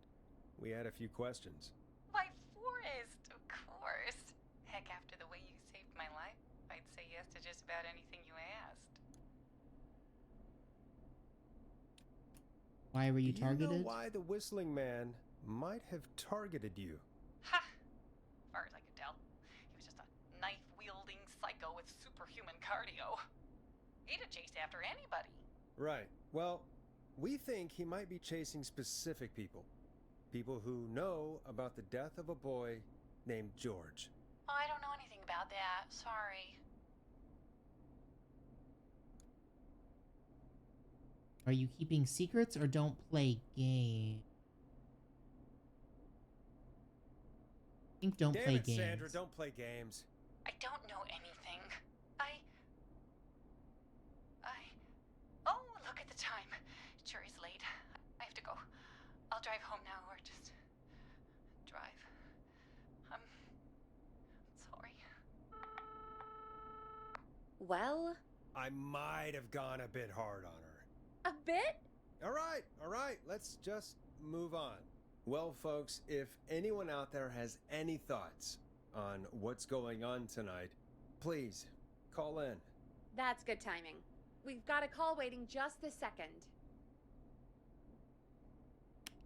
We had a few questions. Why, Forrest, of course. Heck, after the way you saved my life, I'd say yes to just about anything you asked. Why were you Do targeted? you know why the Whistling Man might have targeted you? Ha! As far as I could tell, he was just a knife-wielding psycho with superhuman cardio. He'd have chased after anybody. Right. Well, we think he might be chasing specific people. People who know about the death of a boy named George. Oh, I don't know anything about that. Sorry. Are you keeping secrets or don't play games? I think don't play games. Sandra, don't play games. I don't know anything. Oh, look at the time. It sure is late. I have to go. I'll drive home now, or just drive. I'm sorry. Well, I might have gone a bit hard on her. a bit? All right, let's just move on. Well, folks, if anyone out there has any thoughts on what's going on tonight, please call in. That's good timing. We've got a call waiting just this second.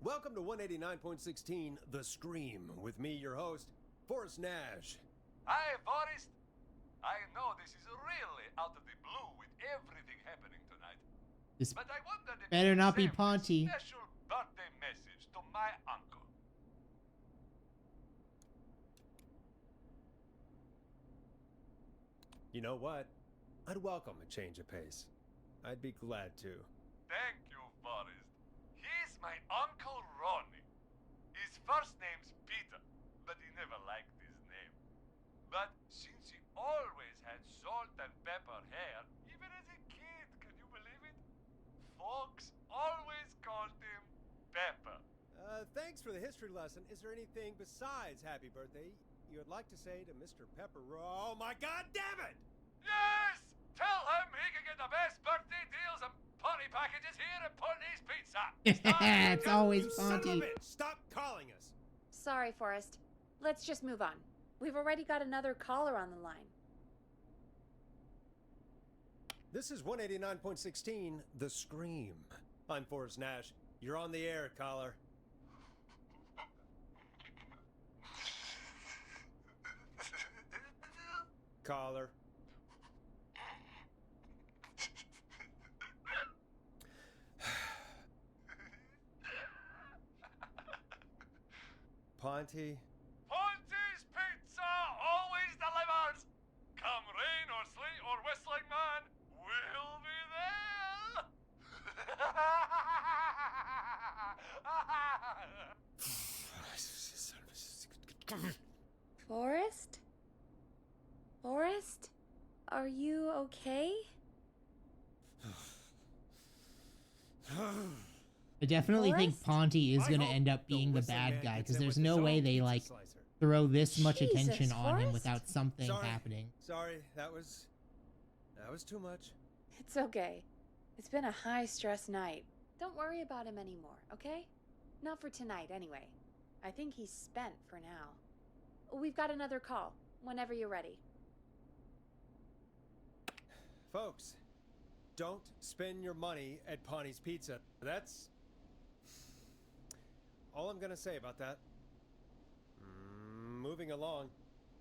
Welcome to 189.16 The Scream, with me, your host, Forrest Nash. Hi, Forrest. I know this is really out of the blue with everything happening tonight. This But I wondered if better you not could be send Ponty. a special birthday message to my uncle. You know what? I'd welcome a change of pace. I'd be glad to. Thank you, Forrest. He's my Uncle Ronnie. His first name's Peter, but he never liked his name. But since he always had salt and pepper hair, even as a kid, can you believe it? Folks always called him Pepper. Thanks for the history lesson. Is there anything besides happy birthday you would like to say to Mr. Pepper? Oh my god damn it! Yes! Tell him he can get the best birthday deals and party packages here at Ponty's Pizza. It's always You son of a Ponty. bitch! Stop calling us! Sorry, Forrest. Let's just move on. We've already got another caller on the line. This is 189.16 The Scream. I'm Forrest Nash. You're on the air, caller. Caller. Ponty. Ponty's Pizza always delivers. Come rain or sleet or whistling man, we'll be there. Forrest? Forrest? Are you okay? I definitely think Forrest? Ponty is I gonna hope end up the being the Whistling bad Man guy, gets because in there's with no his way own they pizza like slicer. throw this much Jesus, attention on him Forrest? without something Sorry. happening. Sorry, that was too much. It's okay. It's been a high-stress night. Don't worry about him anymore, okay? Not for tonight, anyway. I think he's spent for now. We've got another call, whenever you're ready. Folks, don't spend your money at Ponty's Pizza. That's all I'm gonna say about that. Moving along,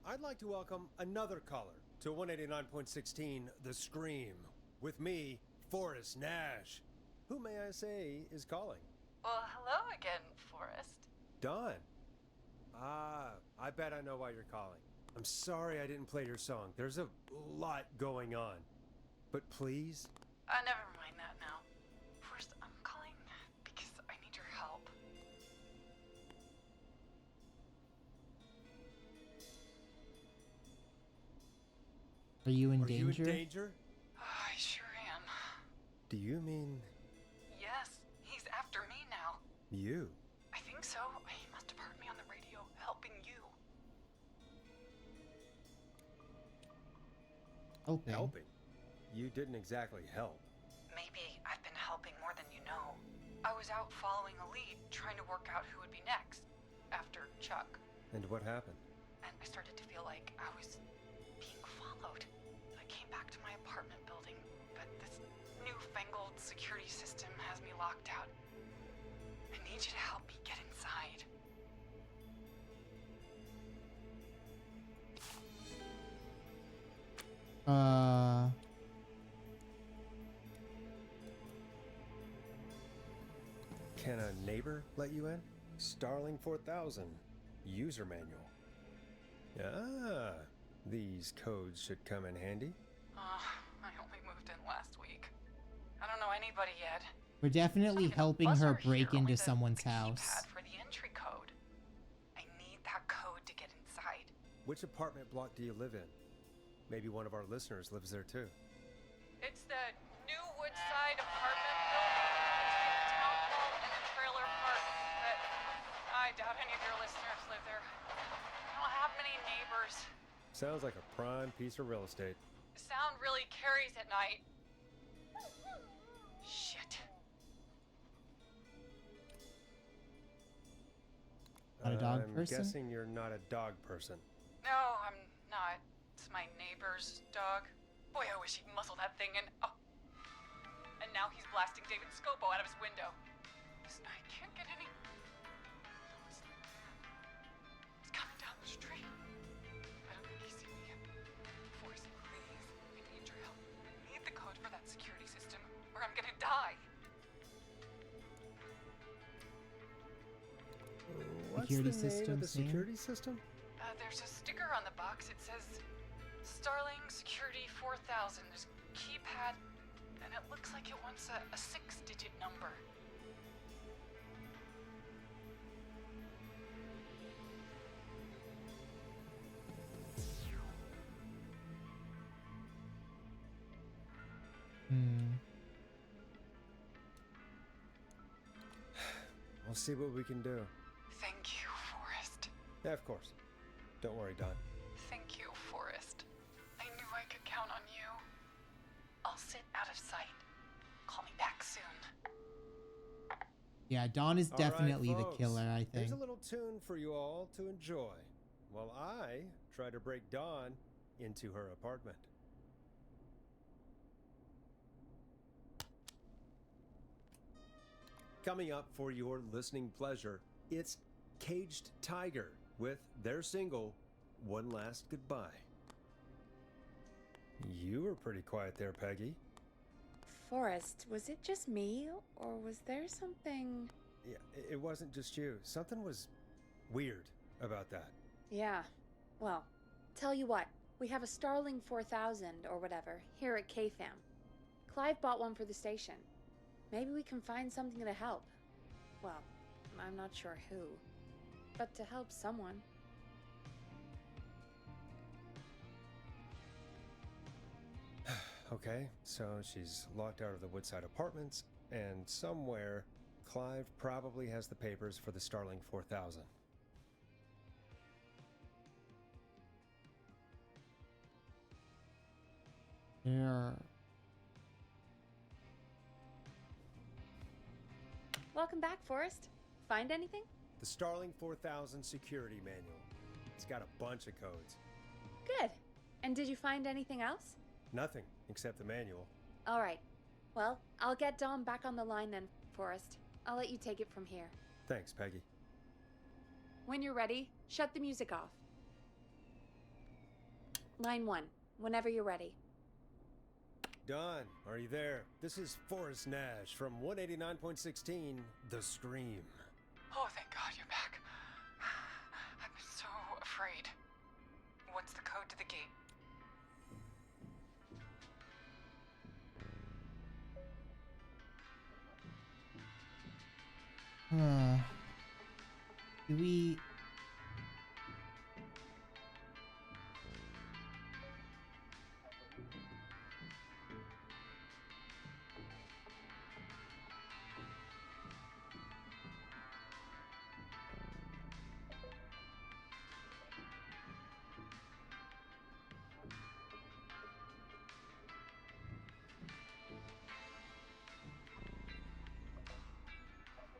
I'd like to welcome another caller to 189.16 The Scream, with me, Forrest Nash. Who, may I say, is calling? Well, hello again, Forrest. Don. I bet I know why you're calling. I'm sorry I didn't play your song. There's a lot going on. But please? Never mind that now. First, I'm calling because I need your help. Are you in Are danger? you in danger? I sure am. Do you mean Yes, he's after me now. you? I think so. He must have heard me on the radio helping you. Helping. Helping? You didn't exactly help. Maybe I've been helping more than you know. I was out following a lead, trying to work out who would be next, after Chuck. And what happened? And I started to feel like I was being followed. I came back to my apartment building, but this newfangled security system has me locked out. I need you to help me get inside. Can a neighbor let you in? Starling 4000. User manual. Ah, these codes should come in handy. I only moved in last week. I don't know anybody yet. We're definitely helping her break into someone's house. Keypad for the entry code. I need that code to get inside. Which apartment block do you live in? Maybe one of our listeners lives there too. It's the New Woodside apartment building between the town hall and the trailer park, but I doubt any of your listeners live there. I don't have many neighbors. Sounds like a prime piece of real estate. The sound really carries at night. Shit. Not a dog I'm person? guessing you're not a dog person. No, I'm not. It's my neighbor's dog. Boy, I wish he'd muzzle that thing and... Oh. And now he's blasting David Scopo out of his window. I can't get any... He's coming down the street. I don't think he's seen me yet. Forrest, please. I need your help. I need the code for that security system, or I'm gonna die. What's Security the name of the system, security system? There's a sticker on the box. It says Starling Security 4000. There's a keypad, and it looks like it wants a 6-digit number. We'll see what we can do. Thank you, Forrest. Yeah, of course. Don't worry, Don. Thank you, Forrest. I knew I could count on you. I'll sit out of sight. Call me back soon. Yeah, Dawn is All right, definitely the folks. killer, I think. Here's a little tune for you all to enjoy while I try to break Dawn into her apartment. Coming up for your listening pleasure, it's Caged Tiger with their single, One Last Goodbye. You were pretty quiet there, Peggy. Forrest, was it just me, or was there something... Yeah, it wasn't just you. Something was weird about that. Yeah, well, tell you what, we have a Starling 4000, or whatever, here at KFAM. Clive bought one for the station. Maybe we can find something to help. Well, I'm not sure who, but to help someone. Okay, so she's locked out of the Woodside Apartments, and somewhere, Clive probably has the papers for the Starling 4000. Yeah. Welcome back, Forrest. Find anything? The Starling 4000 security manual. It's got a bunch of codes. Good. And did you find anything else? Nothing except the manual. All right. Well, I'll get Dom back on the line then, Forrest. I'll let you take it from here. Thanks, Peggy. When you're ready, shut the music off. Line 1, whenever you're ready. Don, are you there? This is Forrest Nash from 189.16, The Scream. Oh, thank God you're back. I'm so afraid. What's the code to the gate? Do we...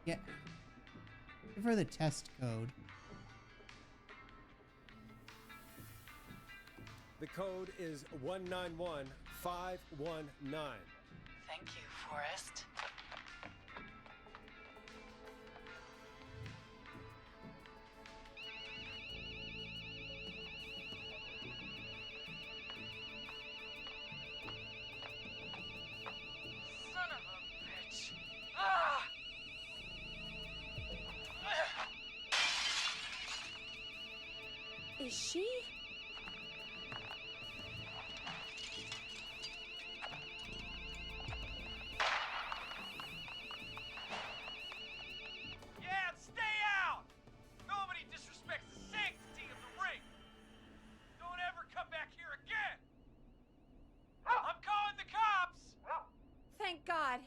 Yeah. For the test code. The code is 191519. Thank you, Forrest. Son of a bitch. Ah! Is she? Yeah, stay out! Nobody disrespects the sanctity of the ring! Don't ever come back here again! I'm calling the cops! Thank God.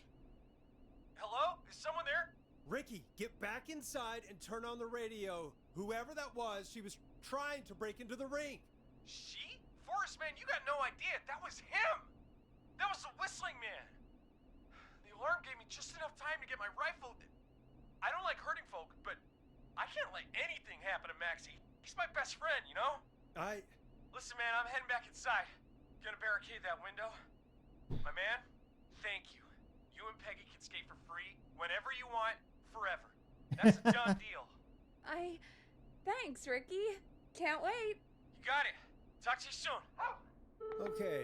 Hello? Is someone there? Ricky, get back inside and turn on the radio. Whoever that was, she was trying to break into the ring. She? Forrest, man, you got no idea. That was him! That was the whistling man! The alarm gave me just enough time to get my rifle. I don't like hurting folk, but I can't let anything happen to Maxie. He's my best friend, you know? Listen, man, I'm heading back inside. Gonna barricade that window. My man, thank you. You and Peggy can skate for free whenever you want, forever. That's a done deal. Thanks, Ricky. Can't wait. You got it. Talk to you soon. Okay,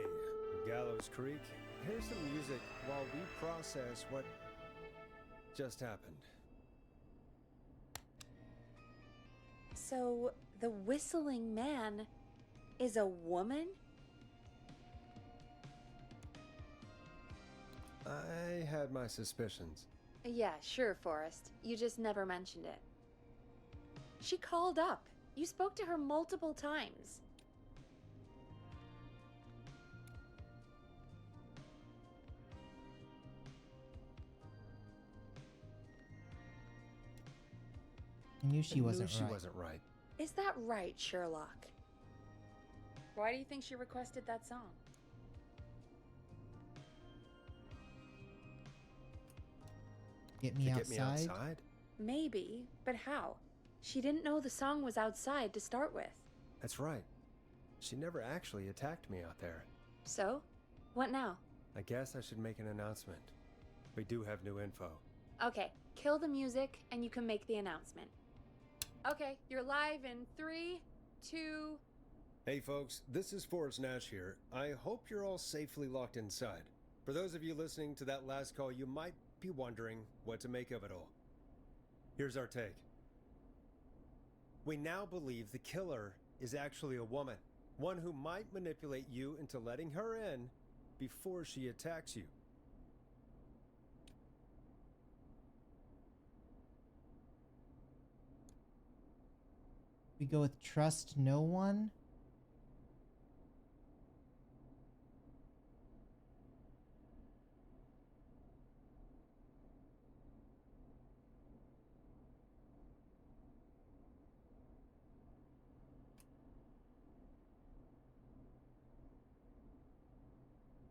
Gallows Creek, here's some music while we process what just happened. So, the whistling man is a woman? I had my suspicions. Yeah, sure, Forrest. You just never mentioned it. She called up. You spoke to her multiple times. I knew she wasn't She right. wasn't right. Is that right, Sherlock? Why do you think she requested that song? Get me To outside. get me outside? Maybe, but how? She didn't know the song was outside to start with. That's right. She never actually attacked me out there. So, what now? I guess I should make an announcement. We do have new info. Okay, kill the music and you can make the announcement. Okay, you're live in 3, 2... Hey folks, this is Forrest Nash here. I hope you're all safely locked inside. For those of you listening to that last call, you might be wondering what to make of it all. Here's our take. We now believe the killer is actually a woman. One who might manipulate you into letting her in before she attacks you. We go with trust no one.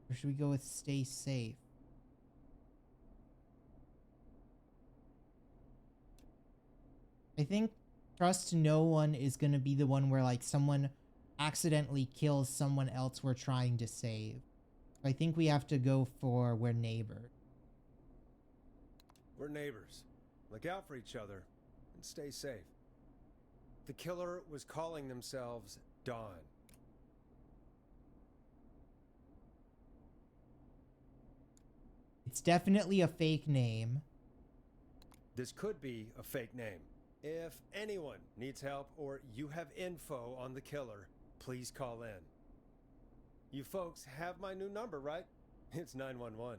Or should we go with stay safe? I think trust no one is going to be the one where like someone accidentally kills someone else we're trying to save. I think we have to go for we're neighbors. We're neighbors. Look out for each other and stay safe. The killer was calling themselves Dawn. It's definitely a fake name. This could be a fake name. If anyone needs help or you have info on the killer, please call in. You folks have my new number, right? It's 911.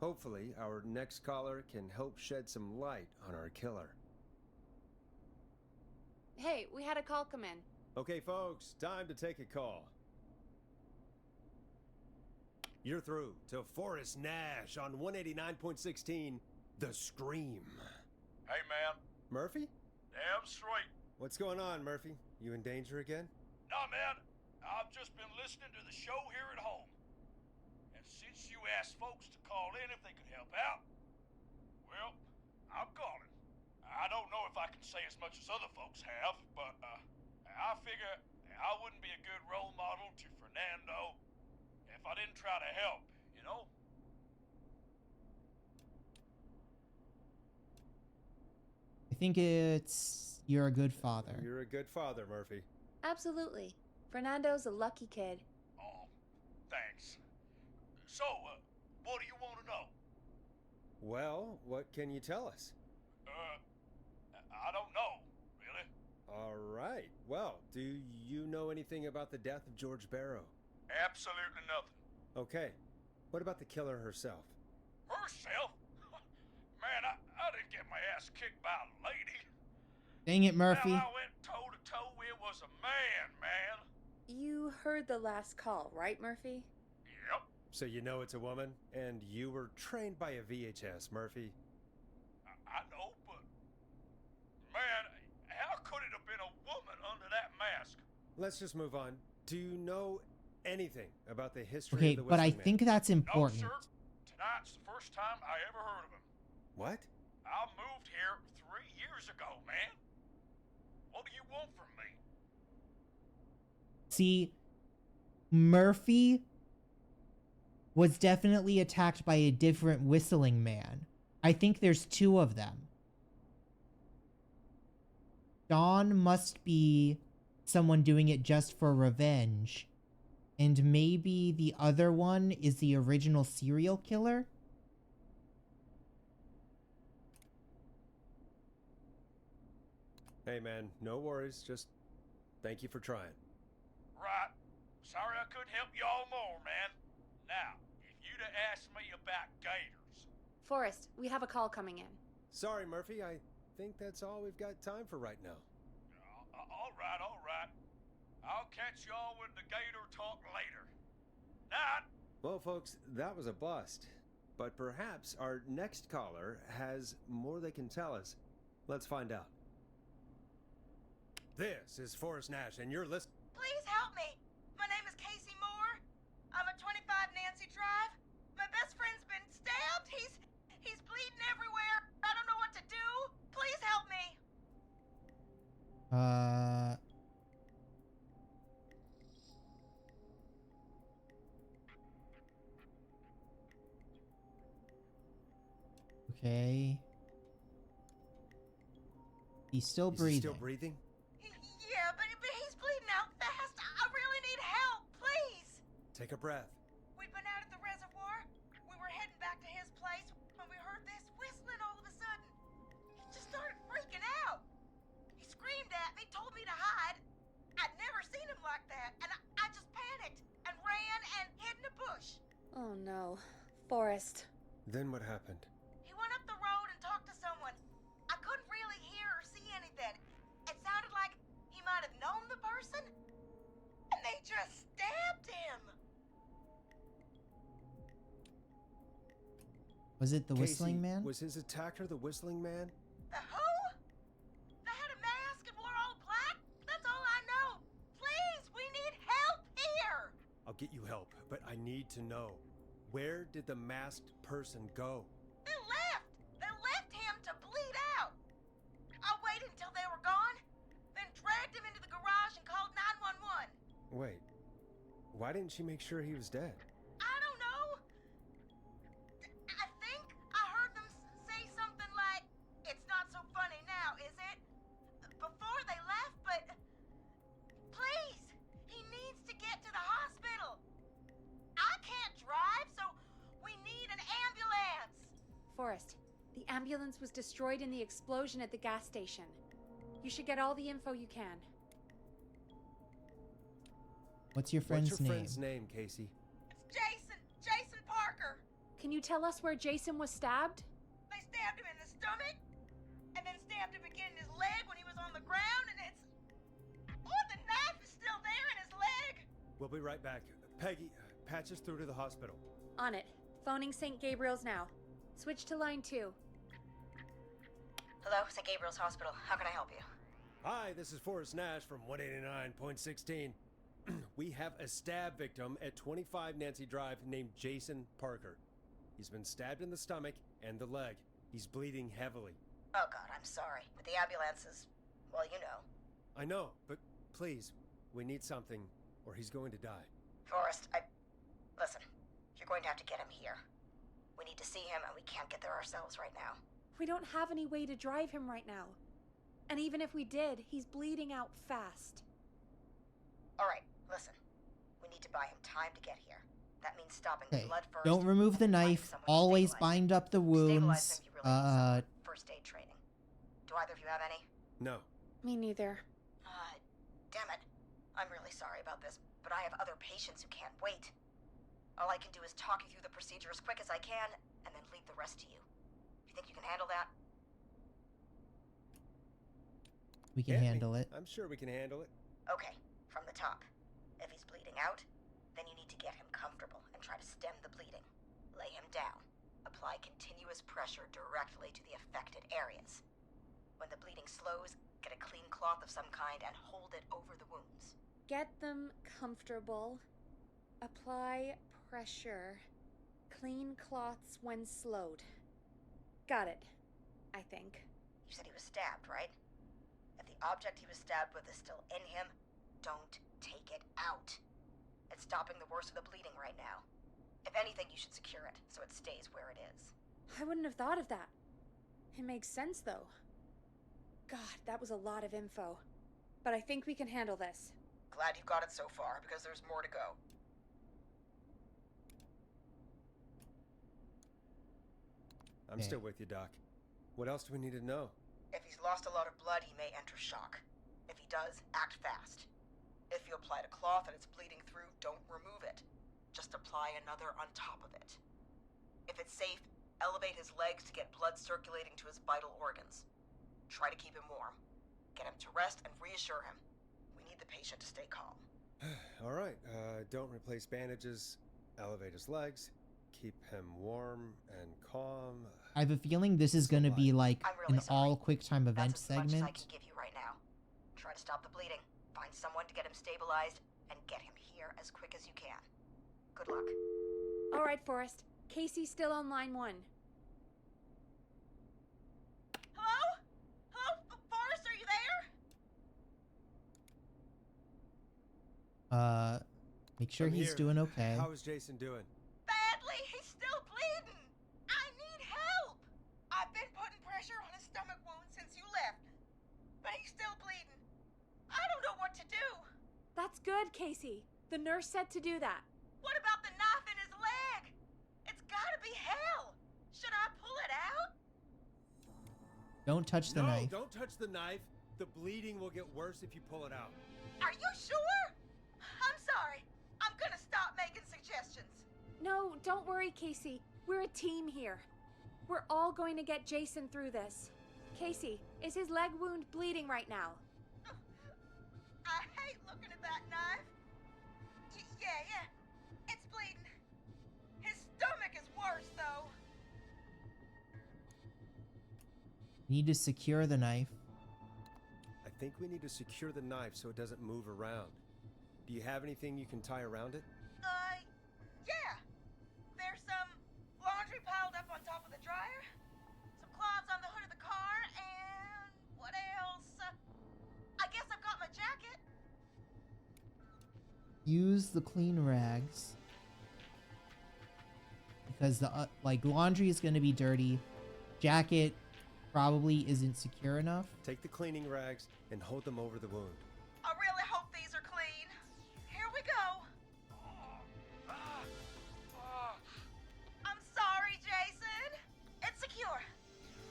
Hopefully, our next caller can help shed some light on our killer. Hey, we had a call come in. Okay, folks, time to take a call. You're through to Forrest Nash on 189.16, The Scream. Hey, man. Murphy? Damn straight. What's going on, Murphy? You in danger again? Nah, man. I've just been listening to the show here at home. And since you asked folks to call in if they could help out, well, I'm calling. I don't know if I can say as much as other folks have, but I figure I wouldn't be a good role model to Fernando if I didn't try to help, you know? I think it's you're a good father. You're a good father, Murphy. Absolutely. Fernando's a lucky kid. Oh, thanks. So, what do you want to know? Well, what can you tell us? I don't know, really. All right. Well, do you know anything about the death of George Barrow? Absolutely nothing. Okay. What about the killer herself? Herself? Man, I didn't get my ass kicked by a lady. Dang it, Murphy. Hell, I went toe to toe. It was a man. You heard the last call, right, Murphy? Yep. So you know it's a woman, and you were trained by a VHS, Murphy. I know, but... Man, how could it have been a woman under that mask? Let's just move on. Do you know anything about the history Okay, of the but I Whistling Man? think that's important. No, sir. Tonight's the first time I ever heard of him. What? I moved here 3 years ago, man. What do you want from me? See, Murphy was definitely attacked by a different Whistling Man. I think there's two of them. Dawn must be someone doing it just for revenge. And maybe the other one is the original serial killer? Hey, man, no worries. Just thank you for trying. Right. Sorry I couldn't help y'all more, man. Now, if you'd have asked me about gators... Forrest, we have a call coming in. Sorry, Murphy. I think that's all we've got time for right now. All right. I'll catch y'all with the gator talk later. Night. Well, folks, that was a bust. But perhaps our next caller has more they can tell us. Let's find out. This is Forrest Nash, and you're listening. Please help me. My name is Casey Moore. I'm at 25 Nancy Drive. My best friend's been stabbed. He's bleeding everywhere. I don't know what to do. Please help me. Okay. He's still Is breathing. he still breathing? Yeah, but he's bleeding out fast. I really need help. Please. Take a breath. We'd been out at the reservoir. We were heading back to his place when we heard this whistling all of a sudden. He just started freaking out. He screamed at me, told me to hide. I'd never seen him like that, and I just panicked and ran and hid in a bush. Oh no. Forrest. Then what happened? He went up the road and talked to someone. I couldn't really hear or see anything. It sounded like he might have known the person, and they just stabbed him. Was it the Casey, Whistling Man? Was his attacker the Whistling Man? The who? They had a mask and wore all black? That's all I know. Please, we need help here. I'll get you help, but I need to know. Where did the masked person go? They left. They left him to bleed out. I waited until they were gone, then dragged him into the garage and called 911. Wait, why didn't she make sure he was dead? I don't know. I think I heard them say something like, "It's not so funny now, is it?" before they left, but please, he needs to get to the hospital. I can't drive, so we need an ambulance. Forrest, the ambulance was destroyed in the explosion at the gas station. You should get all the info you can. What's your friend's name, Casey? It's Jason Parker. Can you tell us where Jason was stabbed? They stabbed him in the stomach, and then stabbed him again in his leg when he was on the ground, and it's... Oh, the knife is still there in his leg. We'll be right back. Peggy, patch us through to the hospital. On it. Phoning St. Gabriel's now. Switch to line 2. Hello, St. Gabriel's Hospital. How can I help you? Hi, this is Forrest Nash from 189.16. We have a stab victim at 25 Nancy Drive named Jason Parker. He's been stabbed in the stomach and the leg. He's bleeding heavily. Oh God, I'm sorry. But the ambulance is, well, you know. I know, but please, we need something, or he's going to die. Forrest, listen, you're going to have to get him here. We need to see him, and we can't get there ourselves right now. We don't have any way to drive him right now. And even if we did, he's bleeding out fast. All right, listen. We need to buy him time to get here. That means stopping Okay, the blood first. don't remove the and then finding knife. someone to Always stabilize bind him. up the To stabilize wounds. him, you really need some first aid training. Do either of you have any? No. Me neither. Damn it. I'm really sorry about this, but I have other patients who can't wait. All I can do is talk you through the procedure as quick as I can, and then leave the rest to you. You think you can handle that? We can handle it. I'm sure we can handle it. Okay, from the top. If he's bleeding out, then you need to get him comfortable and try to stem the bleeding. Lay him down. Apply continuous pressure directly to the affected areas. When the bleeding slows, get a clean cloth of some kind and hold it over the wounds. Get them comfortable. Apply pressure. Clean cloths when slowed. Got it, I think. You said he was stabbed, right? If the object he was stabbed with is still in him, don't take it out. It's stopping the worst of the bleeding right now. If anything, you should secure it so it stays where it is. I wouldn't have thought of that. It makes sense, though. God, that was a lot of info. But I think we can handle this. Glad you got it so far, because there's more to go. I'm still with you, Doc. What else do we need to know? If he's lost a lot of blood, he may enter shock. If he does, act fast. If you applied a cloth and it's bleeding through, don't remove it. Just apply another on top of it. If it's safe, elevate his legs to get blood circulating to his vital organs. Try to keep him warm. Get him to rest and reassure him. We need the patient to stay calm. All right, don't replace bandages. Elevate his legs. Keep him warm and calm. I have a feeling this is going to be like really an all quick time event That's as much as I segment. can give you right now. Try to stop the bleeding. Find someone to get him stabilized and get him here as quick as you can. Good luck. All right, Forrest. Casey's still on line 1. Hello? Hello? Forrest, are you there? Make sure I'm he's here. doing okay. How is Jason doing? Badly. He's still bleeding. I need help. I've been putting pressure on his stomach wound since you left. But he's still bleeding. I don't know what to do. That's good, Casey. The nurse said to do that. What about the knife in his leg? It's gotta be hell. Should I pull it out? Don't touch the knife. No, don't touch the knife. The bleeding will get worse if you pull it out. Are you sure? I'm sorry. I'm gonna stop making suggestions. No, don't worry, Casey. We're a team here. We're all going to get Jason through this. Casey, is his leg wound bleeding right now? I hate looking at that knife. Yeah. It's bleeding. His stomach is worse, though. Need to secure the knife. I think we need to secure the knife so it doesn't move around. Do you have anything you can tie around it? Yeah. There's some laundry piled up on top of the dryer, some cloths on the hood of the car, and what else? I guess I've got my jacket. Use the clean rags. Because the laundry is going to be dirty. Jacket probably isn't secure enough. Take the cleaning rags and hold them over the wound. I really hope these are clean. Here we go. I'm sorry, Jason. It's secure.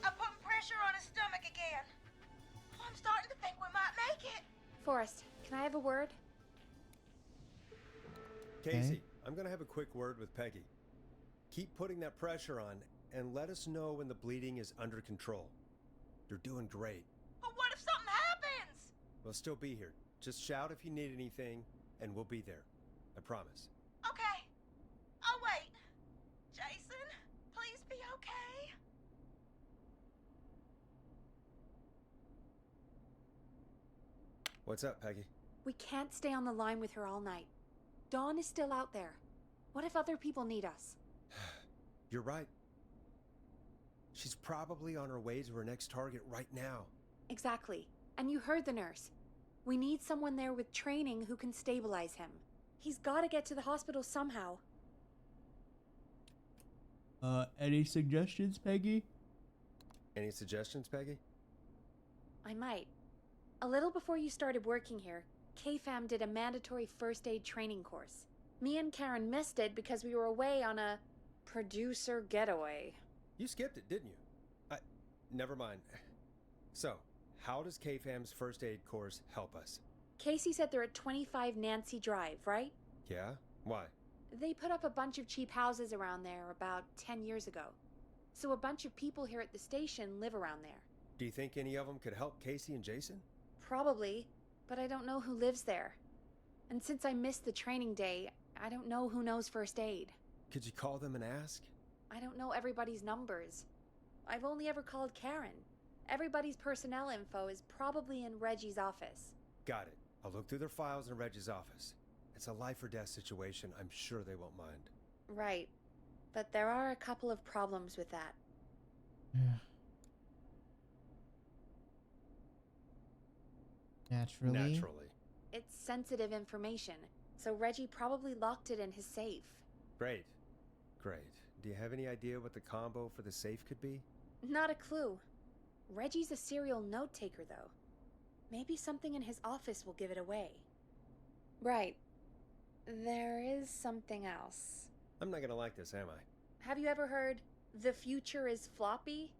I'm putting pressure on his stomach again. I'm starting to think we might make it. Forrest, can I have a word? Casey, I'm going to have a quick word with Peggy. Keep putting that pressure on and let us know when the bleeding is under control. You're doing great. But what if something happens? We'll still be here. Just shout if you need anything, and we'll be there. I promise. Okay. I'll wait. Jason, please be okay. What's up, Peggy? We can't stay on the line with her all night. Dawn is still out there. What if other people need us? You're right. She's probably on her way to her next target right now. Exactly. And you heard the nurse. We need someone there with training who can stabilize him. He's gotta get to the hospital somehow. Any suggestions, Peggy? Any suggestions, Peggy? I might. A little before you started working here, KFAM did a mandatory first aid training course. Me and Karen missed it because we were away on a producer getaway. You skipped it, didn't you? Never mind. So, how does KFAM's first aid course help us? Casey said they're at 25 Nancy Drive, right? Yeah? Why? They put up a bunch of cheap houses around there about 10 years ago. So a bunch of people here at the station live around there. Do you think any of them could help Casey and Jason? Probably, but I don't know who lives there. And since I missed the training day, I don't know who knows first aid. Could you call them and ask? I don't know everybody's numbers. I've only ever called Karen. Everybody's personnel info is probably in Reggie's office. Got it. I'll look through their files in Reggie's office. It's a life or death situation. I'm sure they won't mind. Right. But there are a couple of problems with that. Naturally. It's sensitive information, so Reggie probably locked it in his safe. Great. Do you have any idea what the combo for the safe could be? Not a clue. Reggie's a serial note-taker, though. Maybe something in his office will give it away. Right. There is something else. I'm not gonna like this, am I? Have you ever heard, "The future is floppy"?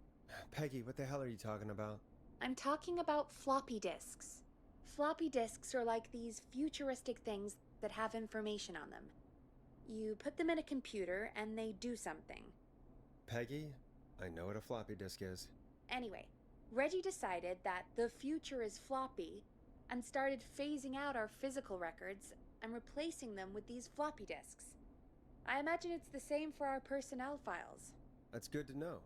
Peggy, what the hell are you talking about? I'm talking about floppy disks. Floppy disks are like these futuristic things that have information on them. You put them in a computer and they do something. Peggy, I know what a floppy disk is. Anyway, Reggie decided that the future is floppy and started phasing out our physical records and replacing them with these floppy disks. I imagine it's the same for our personnel files. That's good to know.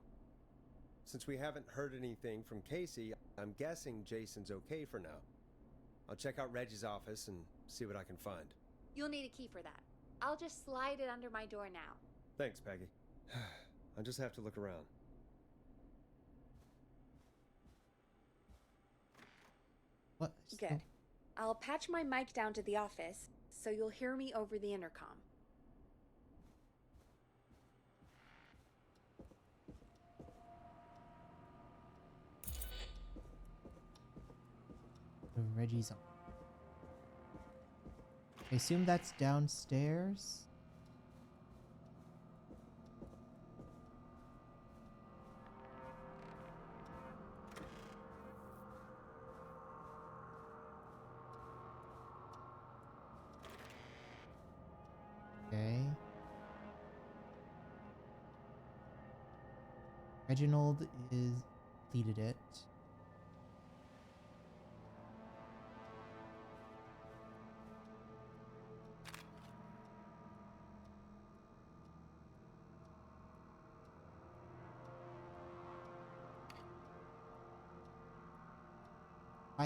Since we haven't heard anything from Casey, I'm guessing Jason's okay for now. I'll check out Reggie's office and see what I can find. You'll need a key for that. I'll just slide it under my door now. Thanks, Peggy. I'll just have to look around. What? Good. I'll patch my mic down to the office, so you'll hear me over the intercom. Reggie's on. I assume that's downstairs. Okay. Reginald is completed it.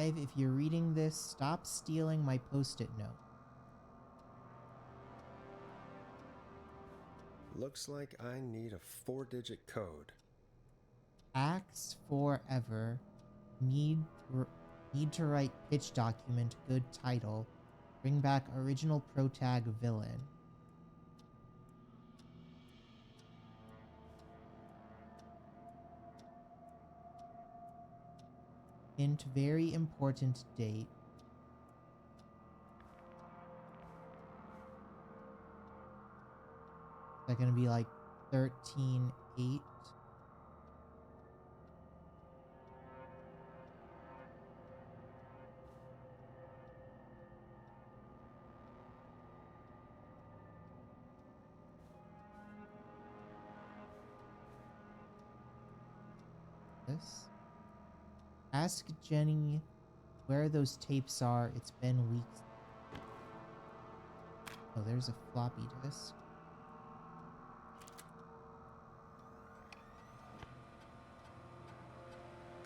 If you're reading this, stop stealing my post-it note. Looks like I need a 4-digit code. Axe forever. Need to write pitch document. Good title. Bring back original protag villain. Hint, very important date. Is that gonna be like 13/8? This. Ask Jenny where those tapes are. It's been weeks. Oh, there's a floppy disk.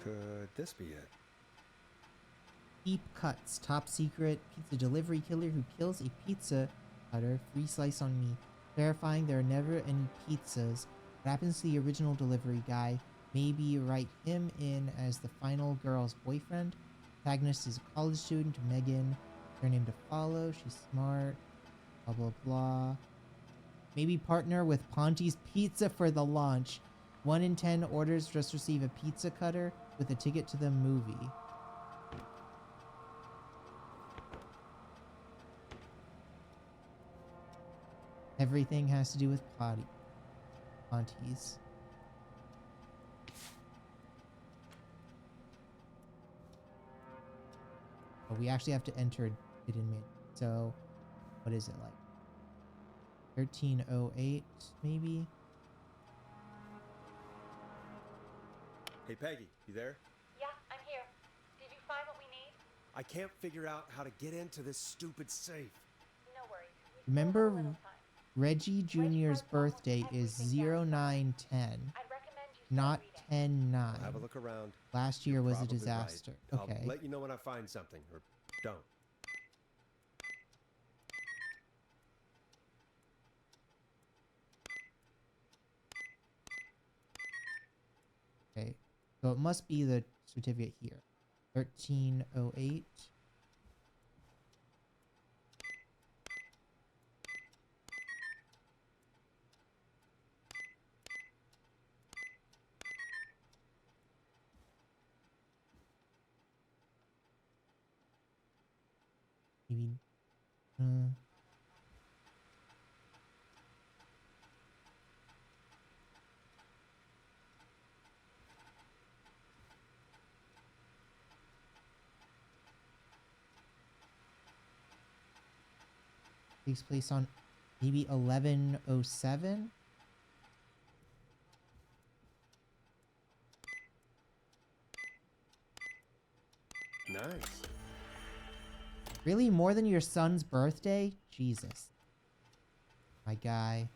Could this be it? Deep Cuts, top secret pizza delivery killer who kills a pizza cutter. Free slice on me. Clarifying there are never any pizzas. What happens to the original delivery guy? maybe write him in as the final girl's boyfriend. Protagonist is a college student, Megan. Her name to follow. She's smart. Blah, blah, blah. Maybe partner with Ponty's Pizza for the launch. 1 in 10 orders just receive a pizza cutter with a ticket to the movie. Everything has to do with Ponty's. But we actually have to enter it in mid. So, what is it like? 1308, maybe? Hey, Peggy, you there? Yeah, I'm here. Did you find what we need? I can't figure out how to get into this stupid safe. No worries. Remember, Reggie Jr.'s birthday is 0910, not 10-9. I'll have a look around. Last year You're was a probably disaster. right. Okay. I'll let you know when I find something, or don't. Okay. So it must be the certificate here. 1308. Maybe. Takes place on maybe 1107. Nice. Really? More than your son's birthday? Jesus. My guy.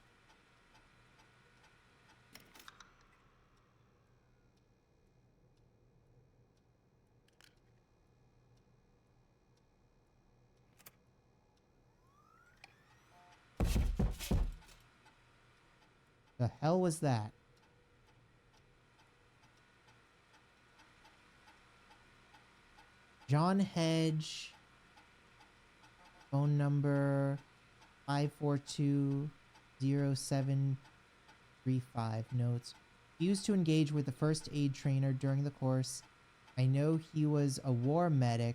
The hell was that? John Hedge. Phone number 542-0735. Notes. Used to engage with the first aid trainer during the course. I know he was a war medic,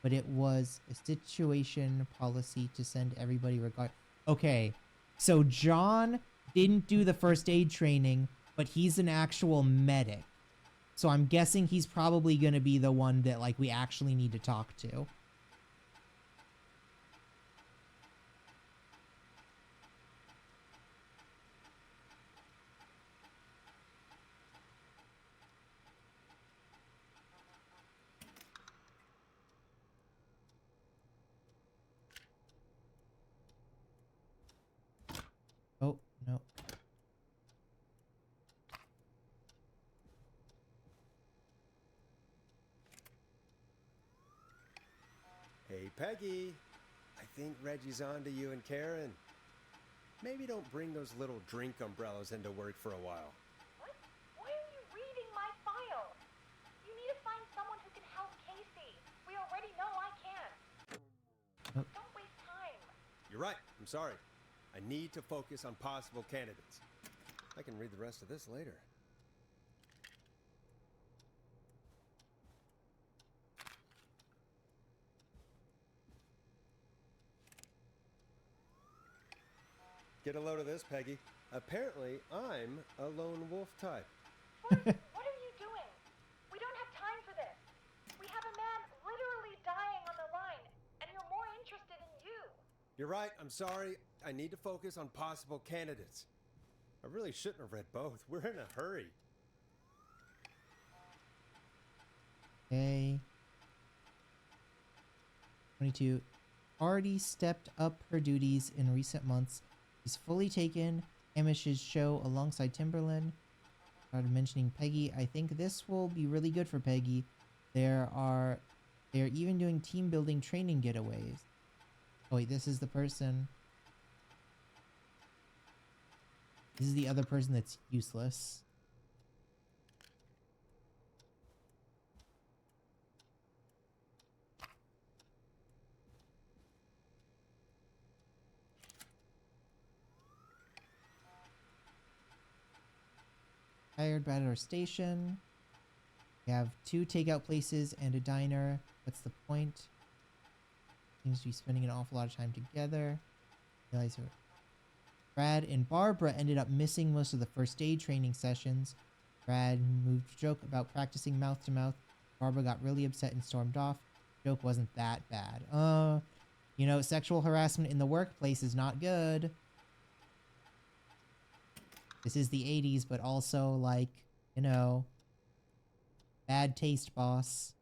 but it was a situation policy to send everybody regard. Okay, so John didn't do the first aid training, but he's an actual medic. So I'm guessing he's probably going to be the one that, like, we actually need to talk to. Oh, no. Hey, Peggy. I think Reggie's on to you and Karen. Maybe don't bring those little drink umbrellas into work for a while. What? Why are you reading my file? You need to find someone who can help Casey. We already know I can. Oh. Don't waste time. You're right. I'm sorry. I need to focus on possible candidates. I can read the rest of this later. Get a load of this, Peggy. Apparently, I'm a lone wolf type. What are you doing? We don't have time for this. We have a man literally dying on the line, and you're more interested in you. You're right. I'm sorry. I need to focus on possible candidates. I really shouldn't have read both. We're in a hurry. Okay. 22. Already stepped up her duties in recent months. She's fully taken Amish's show alongside Timberland. Started mentioning Peggy. I think this will be really good for Peggy. They're even doing team building training getaways. Oh wait, this is the person. This is the other person that's useless. Hired at our station. We have 2 takeout places and a diner. What's the point? Seems to be spending an awful lot of time together. Realize Brad and Barbara ended up missing most of the first aid training sessions. Brad moved a joke about practicing mouth to mouth. Barbara got really upset and stormed off. Joke wasn't that bad. You know, sexual harassment in the workplace is not good. This is the 80s, but also, like, you know, bad taste, boss.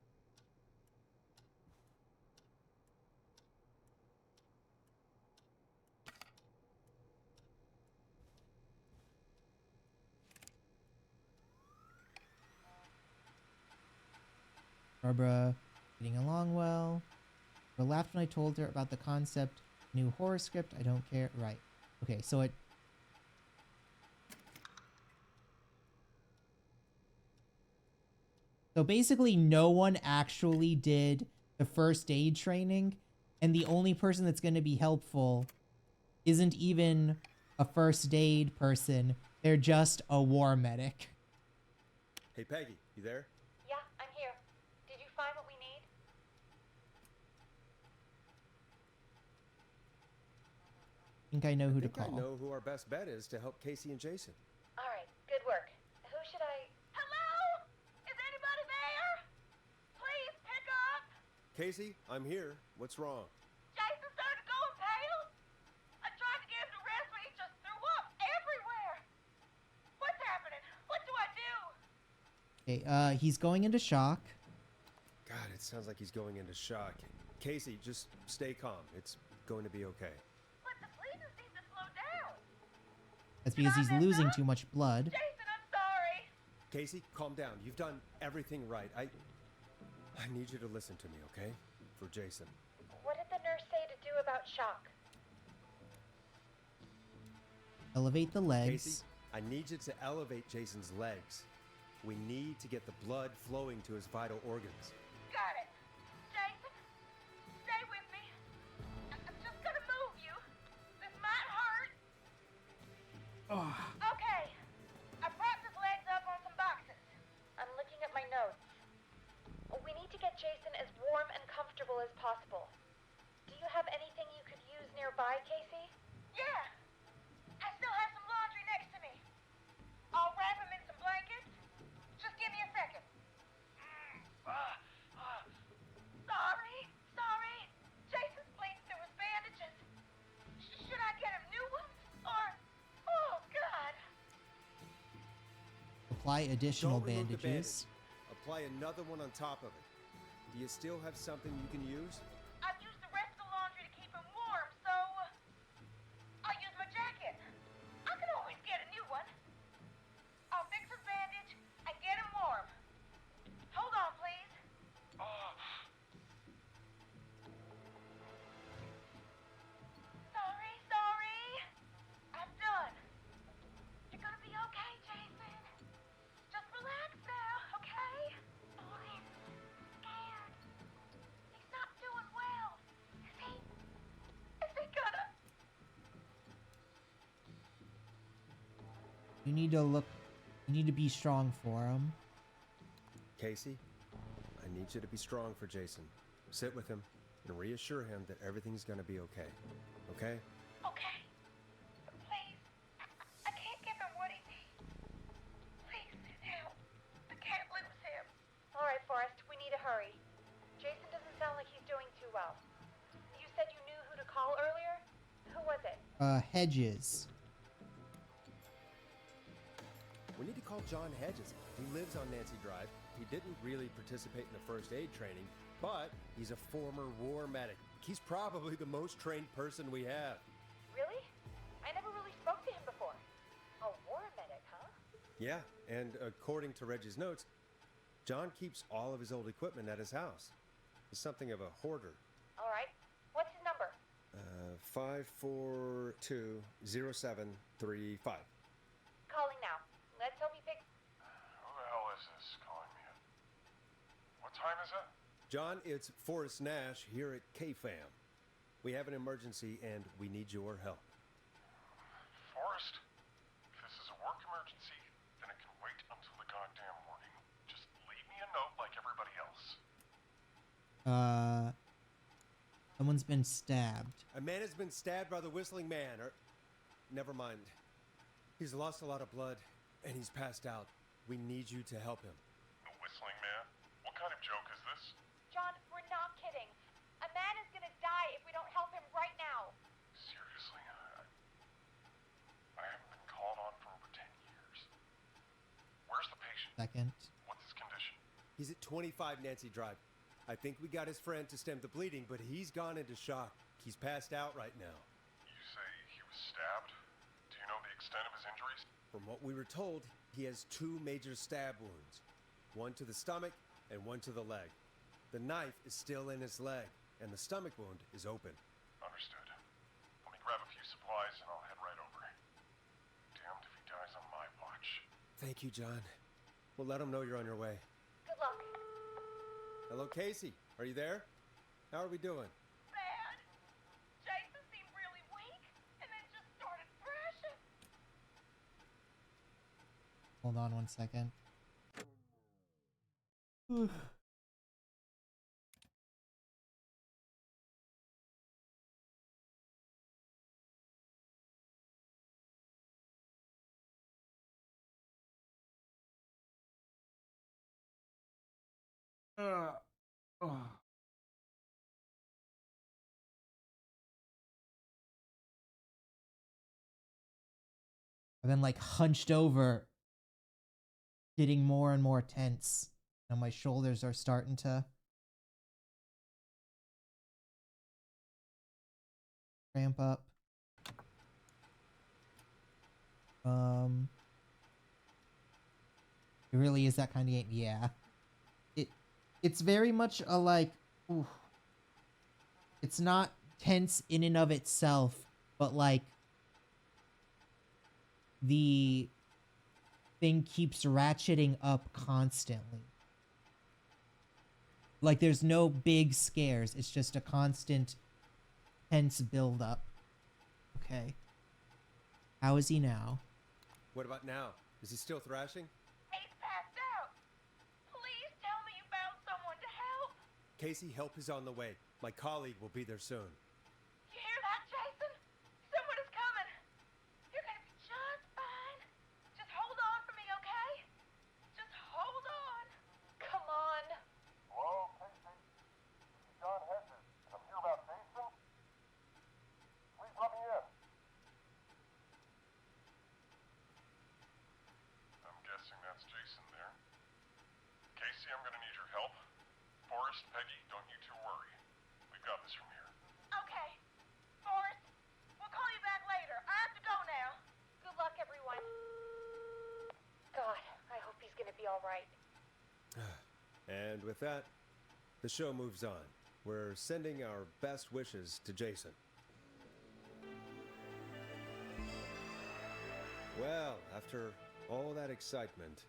Barbara getting along well. Barbara laughed when I told her about the concept. New horror script. I don't care. Right. Okay, so it... So basically no one actually did the first aid training, and the only person that's going to be helpful isn't even a first aid person. They're just a war medic. Hey, Peggy, you there? Yeah, I'm here. Did you find what we need? I think I know who to I call. know who our best bet is to help Casey and Jason. All right, good work. Who should I... Hello? Is anybody there? Please pick up. Casey, I'm here. What's wrong? Jason started going pale. I tried to get him to rest, but he just threw up everywhere. What's happening? What do I do? Okay, he's going into shock. God, it sounds like he's going into shock. Casey, just stay calm. It's going to be okay. But the bleeding seems to slow down. That's because he's losing too much blood. Jason, I'm sorry. Casey, calm down. You've done everything right. I need you to listen to me, okay? For Jason. What did the nurse say to do about shock? Elevate the legs. Casey, I need you to elevate Jason's legs. We need to get the blood flowing to his vital organs. Got it. Jason, stay with me. I'm just gonna move you. This might hurt. Okay. I propped his legs up on some boxes. I'm looking at my notes. We need to get Jason as warm and comfortable as possible. Do you have anything you could use nearby, Casey? Yeah. I still have some laundry next to me. I'll wrap him in some blankets. Just give me a second. Sorry. Jason's bleeding through his bandages. Should I get him new ones? Or... Oh, God. Apply additional Don't remove the bandages. bandage. Apply another one on top of it. Do you still have something you can use? I've used the rest of the laundry to keep him warm, so... I'll use my jacket. I can always get a new one. I'll fix his bandage and get him warm. Hold on, please. Sorry. I'm done. You're gonna be okay, Jason. Just relax now, okay? Oh, he's scared. He's not doing well. Is he gonna... You need to look. You need to be strong for him. Casey, I need you to be strong for Jason. Sit with him and reassure him that everything's gonna be okay. Okay? Okay. Please. I can't give him what he needs. Please, help. I can't lose him. All right, Forrest, we need to hurry. Jason doesn't sound like he's doing too well. You said you knew who to call earlier? Who was it? Hedges. We need to call John Hedges. He lives on Nancy Drive. He didn't really participate in the first aid training, but he's a former war medic. He's probably the most trained person we have. Really? I never really spoke to him before. A war medic, huh? Yeah, and according to Reggie's notes, John keeps all of his old equipment at his house. He's something of a hoarder. All right. What's his number? 5420735. Calling now. Let's hope he picks... Who the hell is this calling me? What time is it? John, it's Forrest Nash here at KFAM. We have an emergency and we need your help. Forrest? If this is a work emergency, then it can wait a Someone's been stabbed. A man has been stabbed by the Whistling Man, or... Never mind. He's lost a lot of blood, and he's passed out. We need you to help him. The Whistling Man? What kind of joke is this? John, we're not kidding. A man is gonna die if we don't help him right now. Seriously? I haven't been called on for over 10 years. Where's the patient? Second. What's his condition? He's at 25 Nancy Drive. I think we got his friend to stem the bleeding, but he's gone into shock. He's passed out right now. You say he was stabbed? Do you know the extent of his injuries? From what we were told, he has 2 major stab wounds. One to the stomach and one to the leg. The knife is still in his leg, and the stomach wound is open. Understood. Let me grab a few supplies and I'll head right over. Damned if he dies on my watch. Thank you, John. We'll let him know you're on your way. Good luck. Hello, Casey. Are you there? How are we doing? Bad. Jason seemed really weak and then just started thrashing. Hold on one second. I've been like hunched over, getting more and more tense. And my shoulders are starting to cramp up. It really is that kind of game. Yeah. It's very much a like, ooh. It's not tense in and of itself, but like the thing keeps ratcheting up constantly. Like there's no big scares. It's just a constant tense build up. Okay. How is he now? What about now? Is he still thrashing? He's passed out. Please tell me you found someone to help. Casey, help is on the way. My colleague will be there soon. You hear that, Jason? Someone is coming. You're gonna be just fine. Just hold on for me, okay? Just hold on. Come on. Hello, Casey? This is John Hedges. I'm here about Jason. Please let me in. I'm guessing that's Jason there. Casey, I'm gonna need your help. Forrest, Peggy, don't you two worry. We've got this from here. Okay. Forrest, we'll call you back later. I have to go now. Good luck, everyone. God, I hope he's gonna be all right. And with that, the show moves on. We're sending our best wishes to Jason. Well, after all that excitement,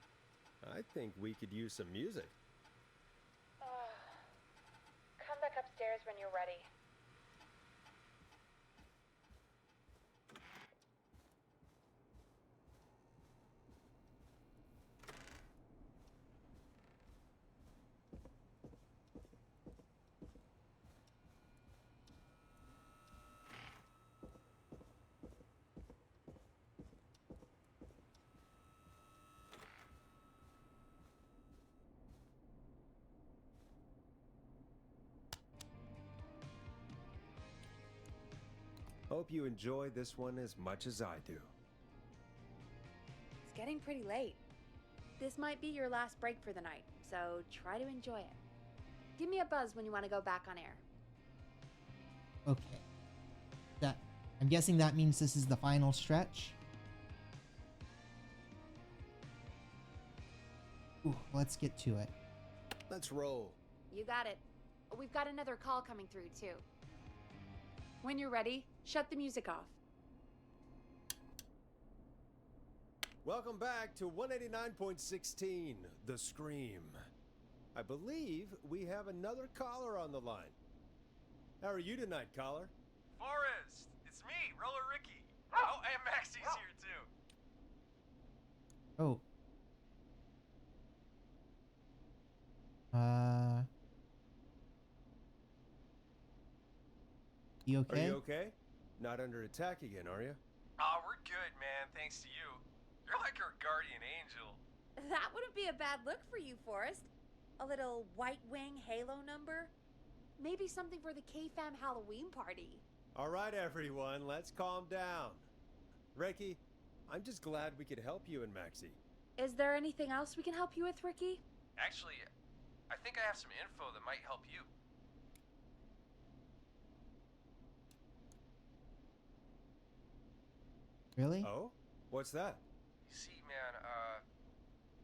I think we could use some music. Come back upstairs when you're ready. Hope you enjoy this one as much as I do. It's getting pretty late. This might be your last break for the night, so try to enjoy it. Give me a buzz when you want to go back on air. Okay. I'm guessing that means this is the final stretch. Ooh, let's get to it. Let's roll. You got it. We've got another call coming through, too. When you're ready, shut the music off. Welcome back to 189.16, The Scream. I believe we have another caller on the line. How are you tonight, caller? Forrest, it's me, Roller Ricky. Oh, and Maxie's here too. Oh. You Are okay? you okay? Not under attack again, are you? Oh, we're good, man. Thanks to you. You're like our guardian angel. That wouldn't be a bad look for you, Forrest. A little White Wing Halo number? Maybe something for the K-Fam Halloween party. All right, everyone, let's calm down. Ricky, I'm just glad we could help you and Maxie. Is there anything else we can help you with, Ricky? Actually, I think I have some info that might help you. Really? Oh? What's that? You see, man,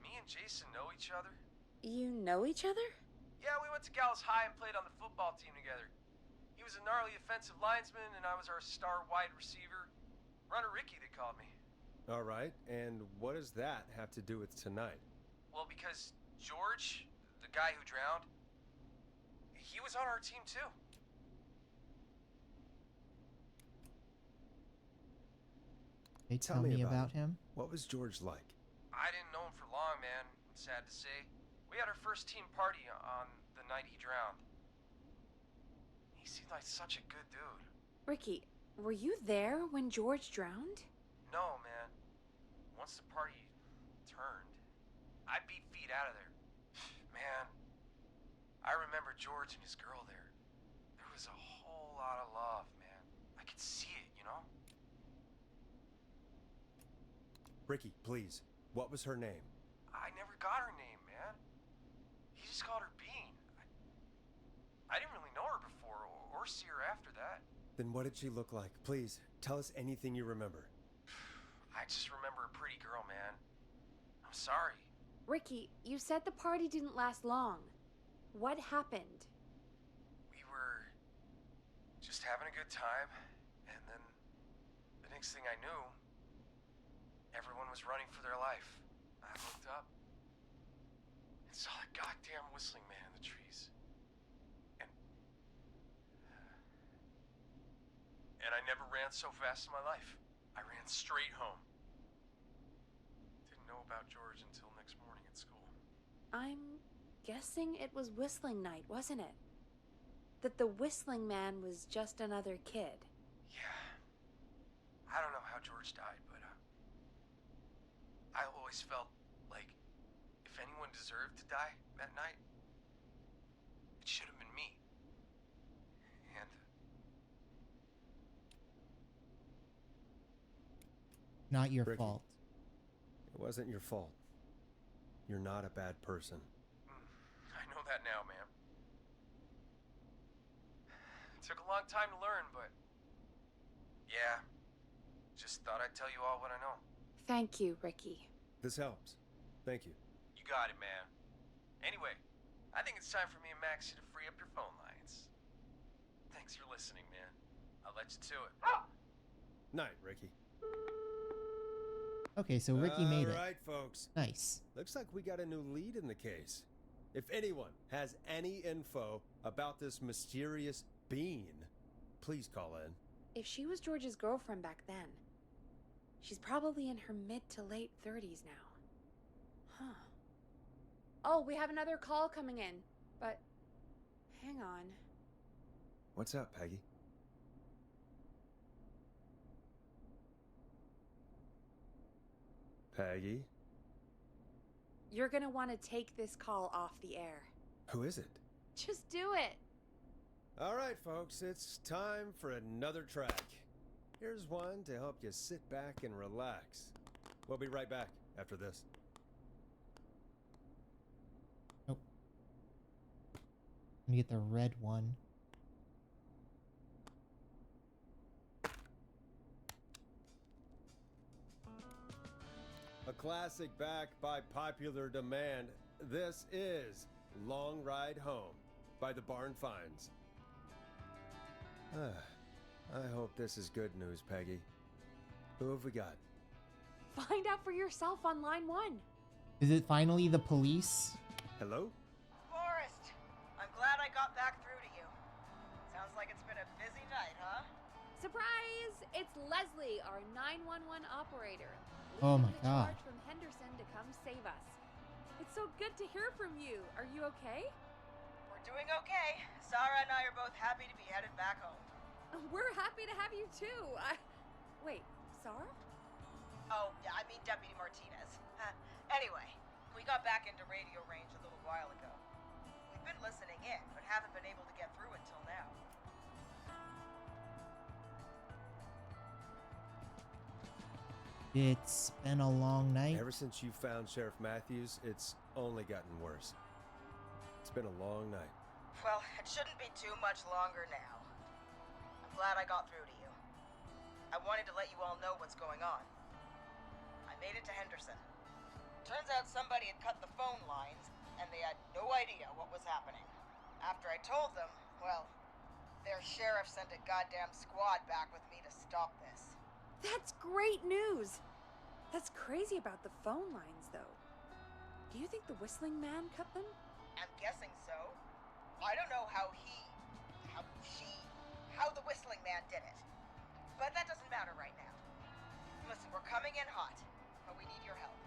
me and Jason know each other. You know each other? Yeah, we went to Gallows High and played on the football team together. He was a gnarly offensive linesman, and I was our star wide receiver. Runner Ricky, they called me. All right, and what does that have to do with tonight? Well, because George, the guy who drowned, he was on our team too. They tell me about him. What was George like? I didn't know him for long, man. Sad to say. We had our first team party on the night he drowned. He seemed like such a good dude. Ricky, were you there when George drowned? No, man. Once the party turned, I beat feet out of there. Man, I remember George and his girl there. There was a whole lot of love, man. I could see it, you know? Ricky, please. What was her name? I never got her name, man. He just called her Bean. I didn't really know her before or see her after that. Then what did she look like? Please, tell us anything you remember. I just remember a pretty girl, man. I'm sorry. Ricky, you said the party didn't last long. What happened? We were just having a good time, and then the next thing I knew, everyone was running for their life. I looked up and saw a goddamn whistling man in the trees. And I never ran so fast in my life. I ran straight home. Didn't know about George until next morning at school. I'm guessing it was whistling night, wasn't it? That the whistling man was just another kid. Yeah. I don't know how George died, but I always felt like if anyone deserved to die that night, it should have been me. And Not your Ricky, fault. It wasn't your fault. You're not a bad person. I know that now, man. It took a long time to learn, but yeah, just thought I'd tell you all what I know. Thank you, Ricky. This helps. Thank you. You got it, man. Anyway, I think it's time for me and Maxie to free up your phone lines. Thanks for listening, man. I'll let you to it. Night, Ricky. Okay, so Ricky made it. All right, folks. Nice. Looks like we got a new lead in the case. If anyone has any info about this mysterious being, please call in. If she was George's girlfriend back then, she's probably in her mid to late 30s now. Huh. Oh, we have another call coming in, but hang on. What's up, Peggy? Peggy? You're gonna want to take this call off the air. Who is it? Just do it. All right, folks, it's time for another track. Here's one to help you sit back and relax. We'll be right back after this. Nope. Let me get the red one. A classic back by popular demand. This is Long Ride Home by the Barn Finds. I hope this is good news, Peggy. Who have we got? Find out for yourself on line 1. Is it finally the police? Hello? Forrest, I'm glad I got back through to you. Sounds like it's been a busy night, huh? Surprise! It's Leslie, our 911 operator. Oh my The god. charge from Henderson to come save us. It's so good to hear from you. Are you okay? We're doing okay. Sarah and I are both happy to be headed back home. We're happy to have you too. Wait, Sarah? Oh, yeah, I mean Deputy Martinez. Anyway, we got back into radio range a little while ago. We've been listening in, but haven't been able to get through until now. It's been a long night. Ever since you found Sheriff Matthews, it's only gotten worse. It's been a long night. Well, it shouldn't be too much longer now. I'm glad I got through to you. I wanted to let you all know what's going on. I made it to Henderson. Turns out somebody had cut the phone lines, and they had no idea what was happening. After I told them, well, their sheriff sent a goddamn squad back with me to stop this. That's great news. That's crazy about the phone lines, though. Do you think the Whistling Man cut them? I'm guessing so. I don't know how the Whistling Man did it. But that doesn't matter right now. Listen, we're coming in hot, but we need your help.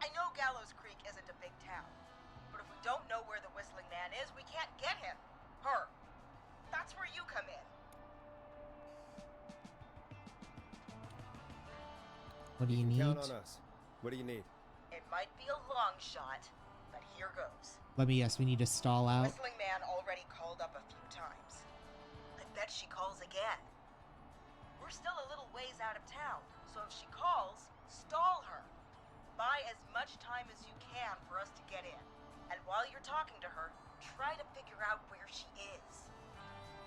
I know Gallows Creek isn't a big town, but if we don't know where the Whistling Man is, we can't get him. Her. That's where you come in. What do you need? Count on us. What do you need? It might be a long shot, but here goes. Let me guess, we need to stall out. Whistling Man already called up a few times. I bet she calls again. We're still a little ways out of town, so if she calls, stall her. Buy as much time as you can for us to get in. And while you're talking to her, try to figure out where she is.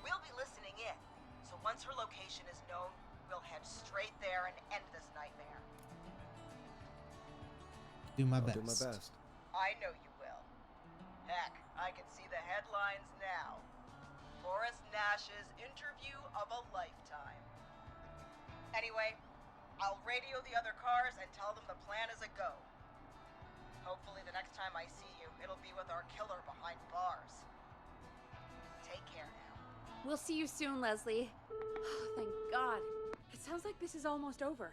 We'll be listening in, so once her location is known, we'll head straight there and end this nightmare. Do my I'll best. do my best. I know you will. Heck, I can see the headlines now. Forrest Nash's interview of a lifetime. Anyway, I'll radio the other cars and tell them the plan is a go. Hopefully the next time I see you, it'll be with our killer behind bars. Take care now. We'll see you soon, Leslie. Thank God. It sounds like this is almost over.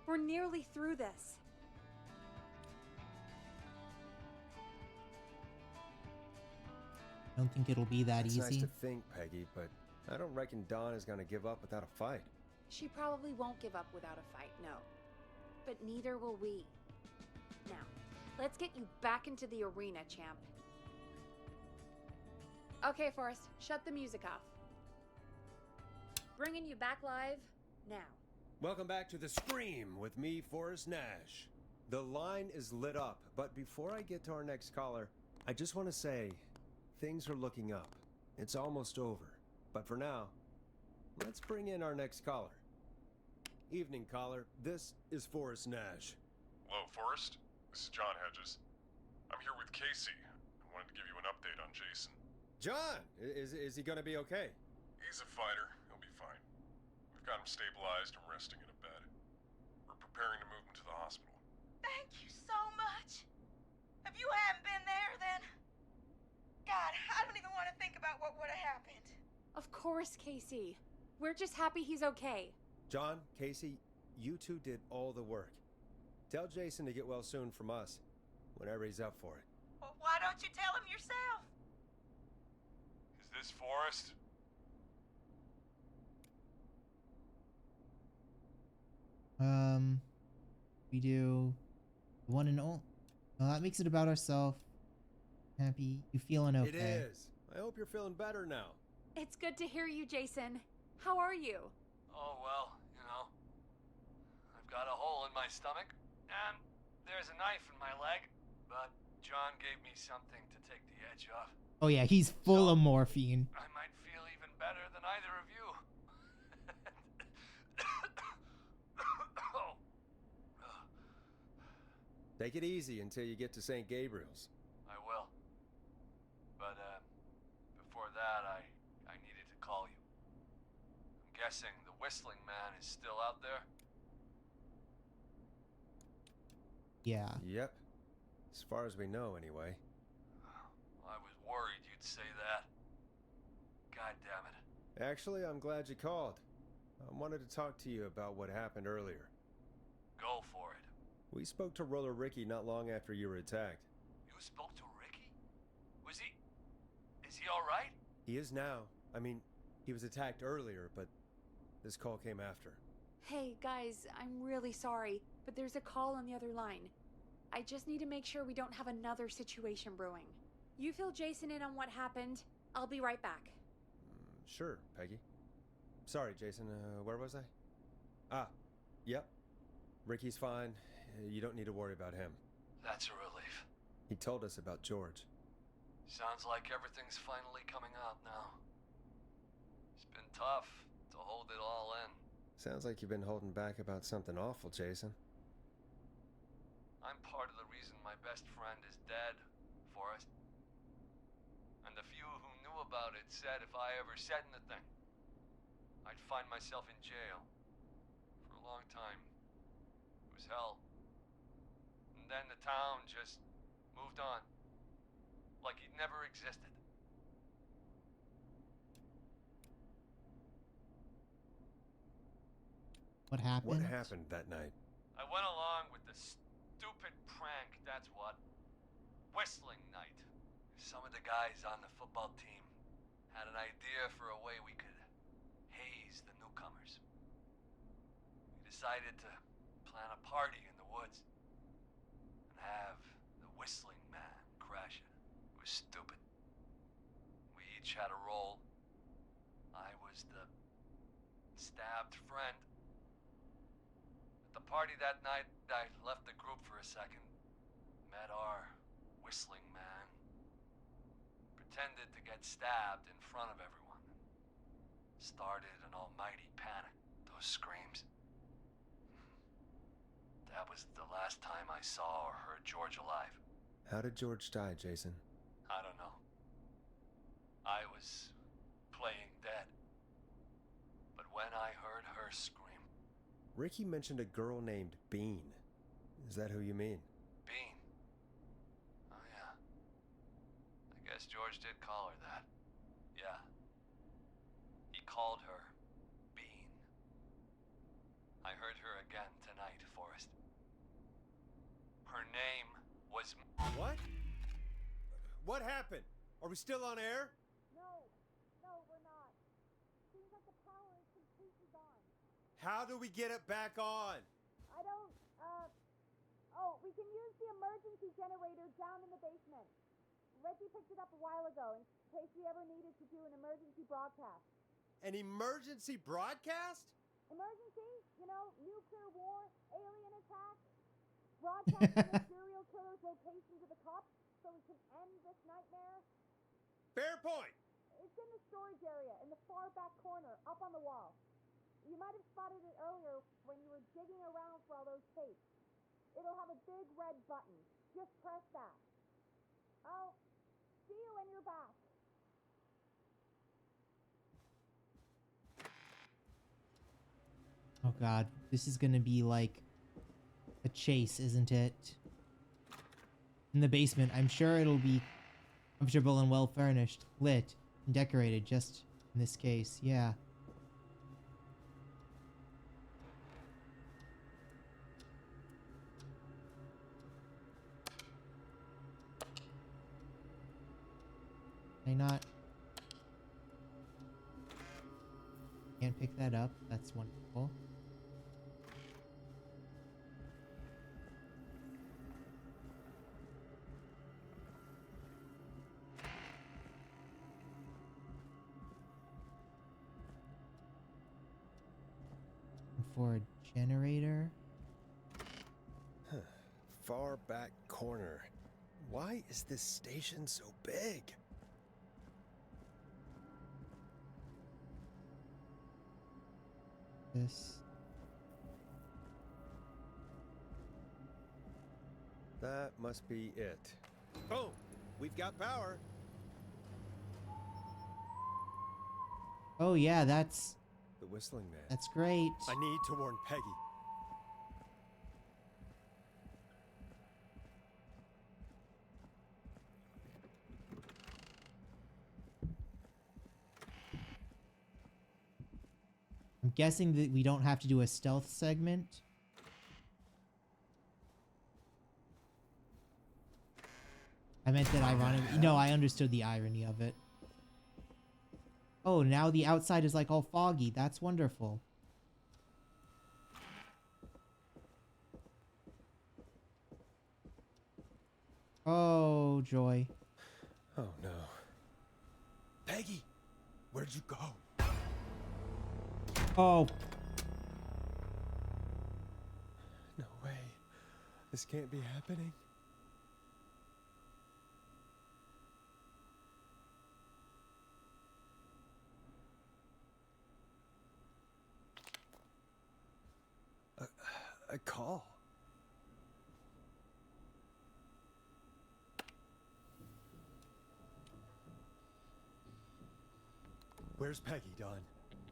We're nearly through this. I don't think it'll be that It's easy. nice to think, Peggy, but I don't reckon Dawn is gonna give up without a fight. She probably won't give up without a fight, no. But neither will we. Now, let's get you back into the arena, champ. Okay, Forrest, shut the music off. Bringing you back live now. Welcome back to The Scream with me, Forrest Nash. The line is lit up, but before I get to our next caller, I just want to say, things are looking up. It's almost over. But for now, let's bring in our next caller. Evening, caller. This is Forrest Nash. Hello, Forrest. This is John Hedges. I'm here with Casey. I wanted to give you an update on Jason. John! Is he gonna be okay? He's a fighter. He'll be fine. We've got him stabilized and resting in a bed. We're preparing to move him to the hospital. Thank you so much. If you hadn't been there, then... God, I don't even want to think about what would have happened. Of course, Casey. We're just happy he's okay. John, Casey, you two did all the work. Tell Jason to get well soon from us, whenever he's up for it. Well, why don't you tell him yourself? Is this Forrest? We do one and all. Well, that makes it about ourselves. Happy, you feeling okay? It is. I hope you're feeling better now. It's good to hear you, Jason. How are you? Oh, well, you know. I've got a hole in my stomach, and there's a knife in my leg, but John gave me something to take the edge off. Oh yeah, he's full of morphine. I might feel even better than either of you. Take it easy until you get to St. Gabriel's. I will. But, before that, I needed to call you. I'm guessing the Whistling Man is still out there? Yeah. Yep. As far as we know, anyway. I was worried you'd say that. God damn it. Actually, I'm glad you called. I wanted to talk to you about what happened earlier. Go for it. We spoke to Roller Ricky not long after you were attacked. You spoke to Ricky? Is he alright? He is now. I mean, he was attacked earlier, but This call came after. Hey, guys, I'm really sorry, but there's a call on the other line. I just need to make sure we don't have another situation brewing. You fill Jason in on what happened. I'll be right back. Sure, Peggy. Sorry, Jason, where was I? Ah, yep. Ricky's fine. You don't need to worry about him. That's a relief. He told us about George. Sounds like everything's finally coming out now. It's been tough to hold it all in. Sounds like you've been holding back about something awful, Jason. I'm part of the reason my best friend is dead, Forrest. And the few who knew about it said if I ever said anything, I'd find myself in jail. For a long time. It was hell. And then the town just moved on. Like he'd never existed. What happened? What happened that night? I went along with the stupid prank, that's what. Whistling night. Some of the guys on the football team had an idea for a way we could haze the newcomers. We decided to plan a party in the woods and have the whistling man crash it. It was stupid. We each had a role. I was the stabbed friend. At the party that night, I left the group for a second. Met our whistling man. Pretended to get stabbed in front of everyone. Started an almighty panic. Those screams. That was the last time I saw or heard George alive. How did George die, Jason? I don't know. I was playing dead. But when I heard her scream... Ricky mentioned a girl named Bean. Is that who you mean? Bean? Oh, yeah. I guess George did call her that. Yeah. He called her Bean. I heard her again tonight, Forrest. Her name was... What? What happened? Are we still on air? No, we're not. Seems like the power is completely gone. How do we get it back on? I don't, we can use the emergency generator down in the basement. Reggie picked it up a while ago in case we ever needed to do an emergency broadcast. An emergency broadcast? Emergency? You know, nuclear war, alien attack. Broadcasting the serial killer's location to the cops so we can end this nightmare. Fair point. It's in the storage area in the far back corner, up on the wall. You might have spotted it earlier when you were digging around for all those tapes. It'll have a big red button. Just press that. I'll see you when you're back. Oh god, this is gonna be like a chase, isn't it? In the basement, I'm sure it'll be comfortable and well furnished, lit, and decorated, just in this case, yeah. Can I not? Can't pick that up. That's wonderful. For a generator. Far back corner. Why is this station so big? This. That must be it. Boom! We've got power. Oh yeah, that's The whistling man. that's great. I need to warn Peggy. I'm guessing that we don't have to do a stealth segment. I meant that ironically. No, I understood the irony of it. Oh, now the outside is like all foggy. That's wonderful. Oh, joy. Oh no. Peggy, where'd you go? Oh. No way. This can't be happening. A call. Where's Peggy, Don?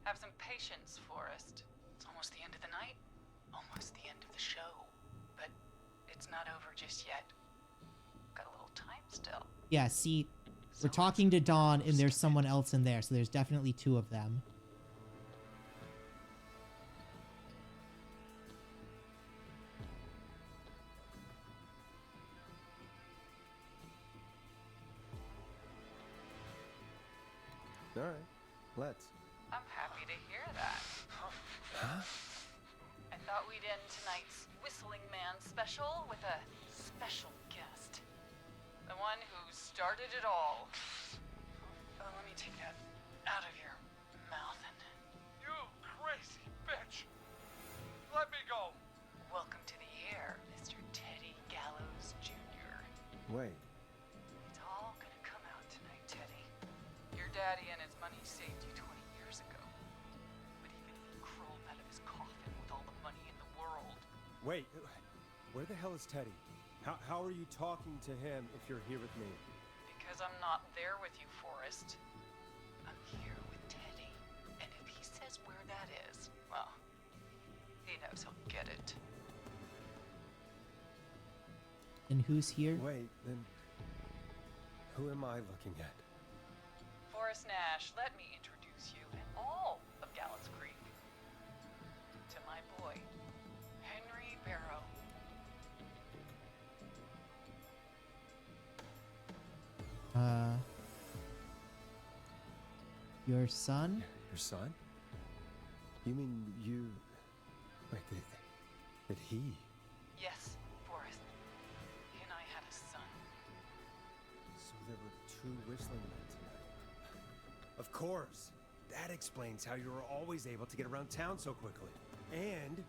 Have some patience, Forrest. It's almost the end of the night. Almost the end of the show. But it's not over just yet. Got a little time still. Yeah, see, we're talking to Dawn and there's someone else in there, so there's definitely two of them. All right, let's. I'm happy to hear that. Huh? I thought we'd end tonight's Whistling Man special with a special guest. The one who started it all. Let me take that out of your mouth and... You crazy bitch! Let me go! Welcome to the air, Mr. Teddy Gallows Jr. Wait. It's all gonna come out tonight, Teddy. Your daddy and his money saved you 20 years ago. But even if he crawled out of his coffin with all the money in the world... Wait, where the hell is Teddy? How are you talking to him if you're here with me? Because I'm not there with you, Forrest. I'm here with Teddy. And if he says where that is, well, he knows he'll get it. And who's here? Wait, then who am I looking at? Forrest Nash, let me introduce you and all of Gallows Creek to my boy, Henry Barrow. Your son? Your son? You mean you... Wait, did he... Yes, Forrest. He and I had a son. So there were two whistling men tonight. Of course. That explains how you were always able to get around town so quickly. And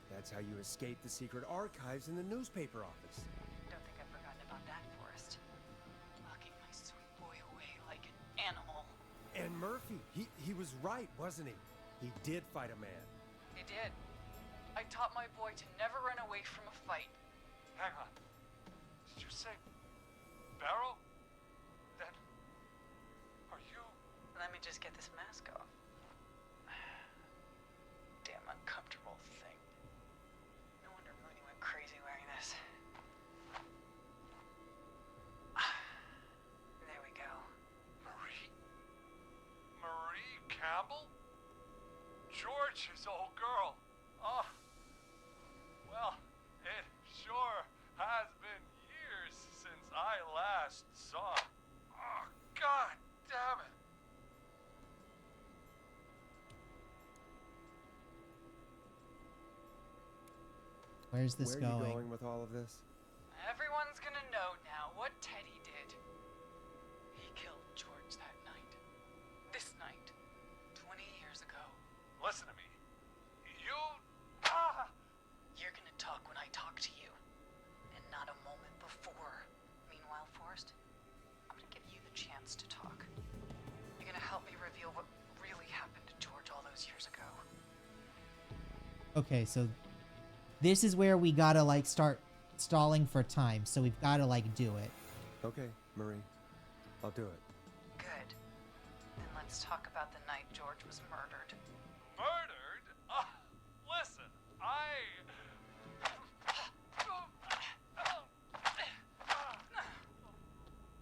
that's how you escaped the secret archives in the newspaper office. Don't think I've forgotten about that, Forrest. Locking my sweet boy away like an animal. And Murphy, he was right, wasn't he? He did fight a man. He did. I taught my boy to never run away from a fight. Hang on. Did you say Barrow? Then are you... Let me just get this mask off. Damn uncomfortable thing. No wonder Mooney went crazy wearing this. There we go. Marie Campbell? George's old girl. Oh. Well, it sure has been years since I last saw. Oh, God damn it. Where's this Where going? are you going with all of this? Everyone's gonna know now what Teddy did. He killed George that night. This night. 20 years ago. Listen to me. You... You're gonna talk when I talk to you. And not a moment before. Meanwhile, Forrest, I'm gonna give you the chance to talk. You're gonna help me reveal what really happened to George all those years ago. Okay, so this is where we gotta like start stalling for time, so we've gotta like do it. Okay, Marie. I'll do it. Good. Then let's talk about the night George was murdered. Murdered? Listen,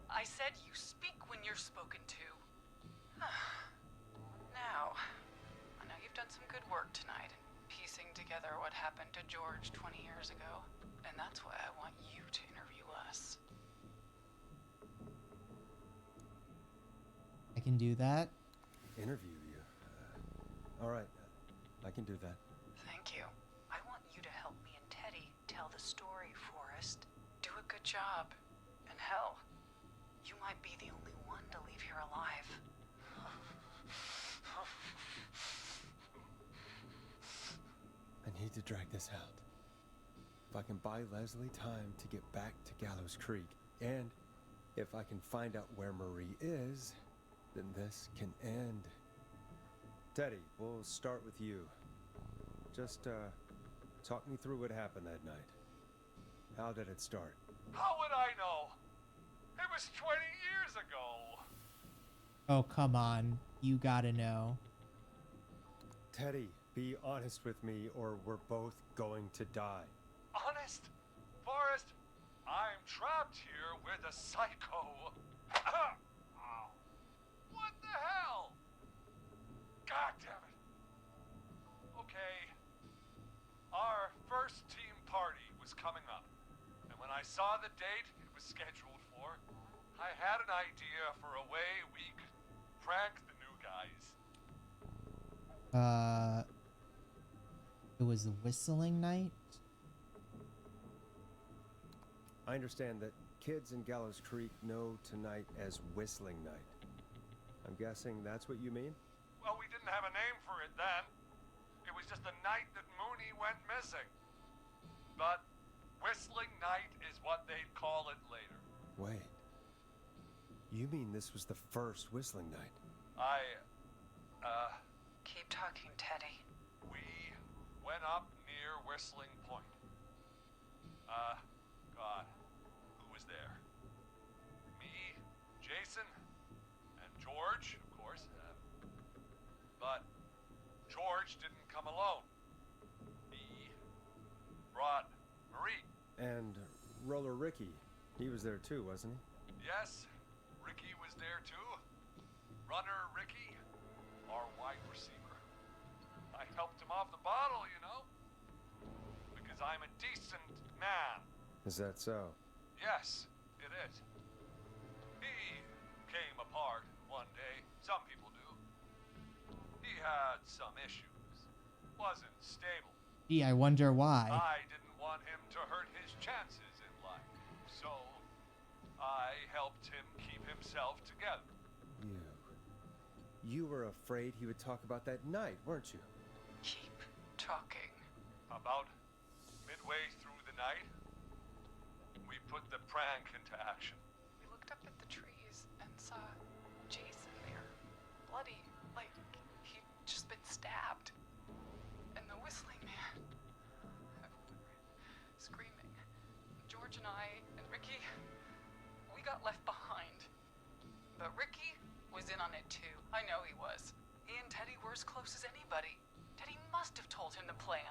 I said you speak when you're spoken to. Now, I know you've done some good work tonight in piecing together what happened to George 20 years ago, and that's why I want you to interview us. I can do that. Interview you. All right. I can do that. Thank you. I want you to help me and Teddy tell the story, Forrest. Do a good job. And in hell. You might be the only one to leave here alive. I need to drag this out. If I can buy Leslie time to get back to Gallows Creek, and if I can find out where Marie is, then this can end. Teddy, we'll start with you. Just, talk me through what happened that night. How did it start? How would I know? It was 20 years ago. Oh, come on. You gotta know. Teddy, be honest with me or we're both going to die. Honest? Forrest, I'm trapped here with a psycho. Ow. What the hell? God damn it. Okay. Our first team party was coming up. And when I saw the date it was scheduled for, I had an idea for a way we could prank the new guys. It was the whistling night? I understand that kids in Gallows Creek know tonight as Whistling Night. I'm guessing that's what you mean? Well, we didn't have a name for it then. It was just the night that Mooney went missing. But Whistling Night is what they'd call it later. Wait. You mean this was the first Whistling Night? Keep talking, Teddy. We went up near Whistling Point. God, who was there? Me, Jason, and George, of course. But George didn't come alone. He brought Marie. And Roller Ricky. He was there too, wasn't he? Yes, Ricky was there too. Runner Ricky, our wide receiver. I helped him off the bottle, you know. Because I'm a decent man. Is that so? Yes, it is. He came apart one day. Some people do. He had some issues. Wasn't stable. Gee, I wonder why. I didn't want him to hurt his chances in life. So, I helped him keep himself together. You were afraid he would talk about that night, weren't you? Keep talking. About midway through the night, we put the prank into action. We looked up at the trees and saw Jason there, bloody, like he'd just been stabbed. And the whistling man, screaming. George and I and Ricky, we got left behind. But Ricky was in on it too. I know he was. He and Teddy were as close as anybody. Teddy must have told him the plan.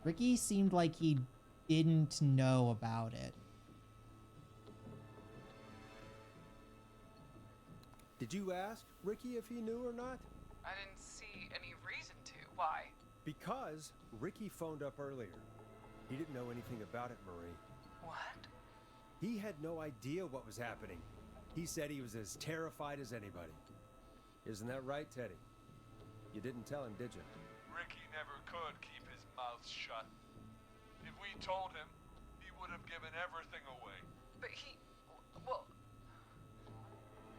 Ricky seemed like he didn't know about it. Did you ask Ricky if he knew or not? I didn't see any reason to. Why? Because Ricky phoned up earlier. He didn't know anything about it, Marie. What? He had no idea what was happening. He said he was as terrified as anybody. Isn't that right, Teddy? You didn't tell him, did you? Ricky never could keep his mouth shut. If we told him, he would have given everything away. But well,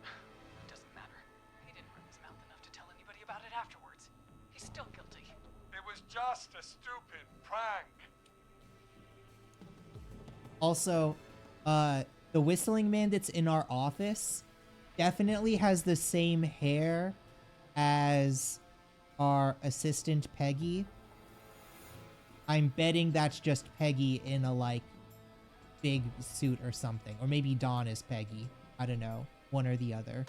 it doesn't matter. He didn't run his mouth enough to tell anybody about it afterwards. He's still guilty. It was just a stupid prank. Also, the whistling man that's in our office definitely has the same hair as our assistant Peggy. I'm betting that's just Peggy in a, like, big suit or something. Or maybe Dawn is Peggy. I don't know. One or the other.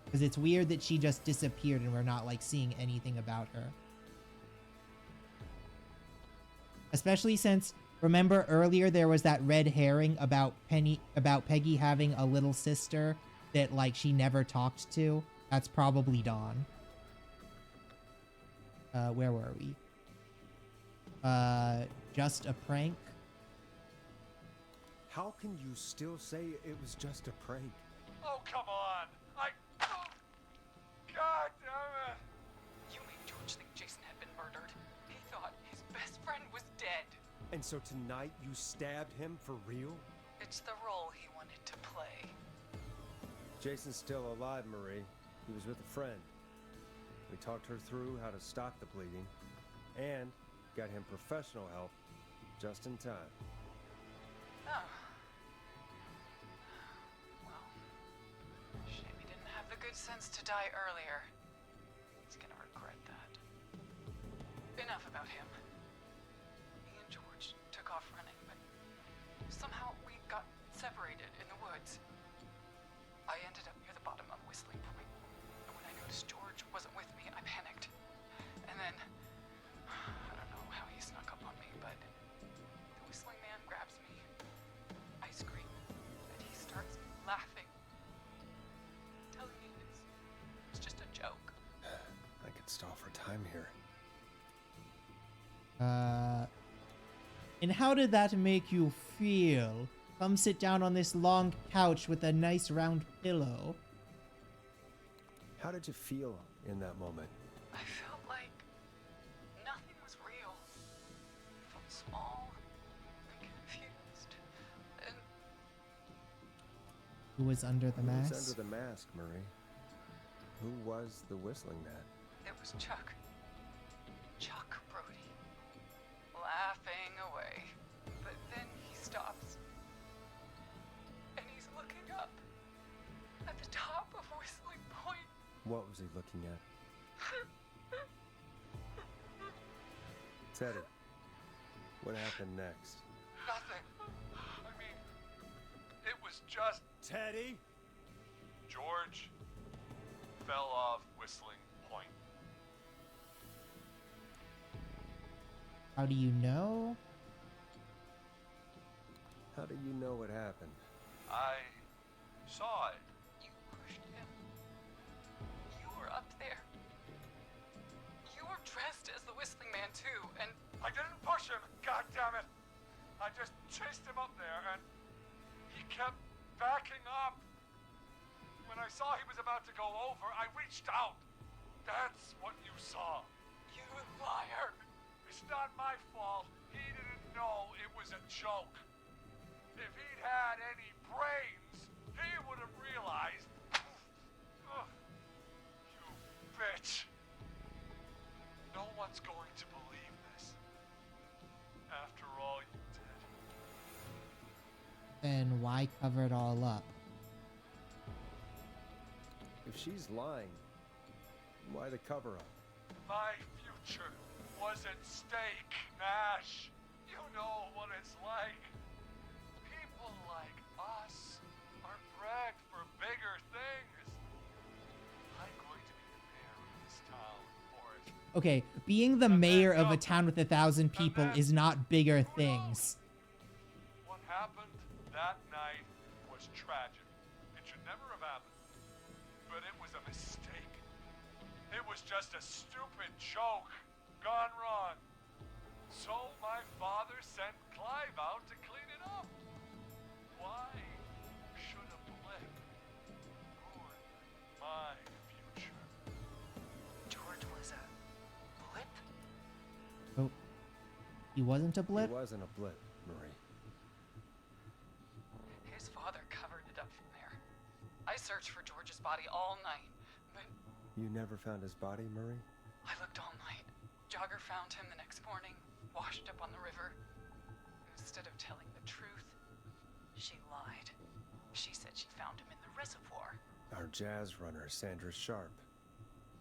Because it's weird that she just disappeared and we're not, like, seeing anything about her. Especially since, remember earlier there was that red herring about Peggy having a little sister that, like, she never talked to? That's probably Dawn. Where were we? Just a prank? How can you still say it was just a prank? Oh, come on. God damn it. You made George think Jason had been murdered. He thought his best friend was dead. And so tonight you stabbed him for real? It's the role he wanted to play. Jason's still alive, Marie. He was with a friend. We talked her through how to stop the bleeding and got him professional help just in time. Oh. Well, shame he didn't have the good sense to die earlier. He's gonna regret that. Enough about him. Me and George took off running, but somehow we got separated in the woods. I ended up near the bottom of Whistling Point, and when I noticed George wasn't with me, I panicked. And then, I don't know how he snuck up on me, but the Whistling Man grabs me. I scream, and he starts laughing, telling me it's just a joke. I could stall for time here. And how did that make you feel? Come sit down on this long couch with a nice round pillow. How did you feel in that moment? I felt like nothing was real. I felt small and confused. And Who was under the Who mask? was under the mask, Marie? Who was the Whistling Man? it was Chuck. Chuck Brody. Laughing away. But then he stops. And he's looking up at the top of Whistling Point. What was he looking at? Teddy, what happened next? Nothing. I mean, it was just Teddy? George fell off Whistling Point. How do you know? How do you know what happened? I saw it. You pushed him. You were up there. You were dressed as the Whistling Man too, and I didn't push him, God damn it! I just chased him up there and he kept backing up. When I saw he was about to go over, I reached out. That's what you saw. you liar. It's not my fault. He didn't know it was a joke. If he'd had any brains, he would have realized. Ugh, you bitch. No one's going to believe this. After all you did. Then why cover it all up? If she's lying, why the cover-up? My future was at stake, Nash. You know what it's like. People like us are bred for bigger things. I'm going to be the mayor of this town, Forrest. Okay, being the mayor of a town with 1,000 people is not bigger things. What happened that night was tragic. It should never have happened. But it was a mistake. It was just a stupid joke gone wrong. So my father sent Clive out to clean it up. Why should a blip ruin my future? George was a blip? Oh, he wasn't a blip? It wasn't a blip, Marie. His father covered it up from there. I searched for George's body all night, but You never found his body, Marie? I looked all night. Jogger found him the next morning, washed up on the river. Instead of telling the truth, she lied. She said she found him in the reservoir. Our jazz runner, Sandra Sharp.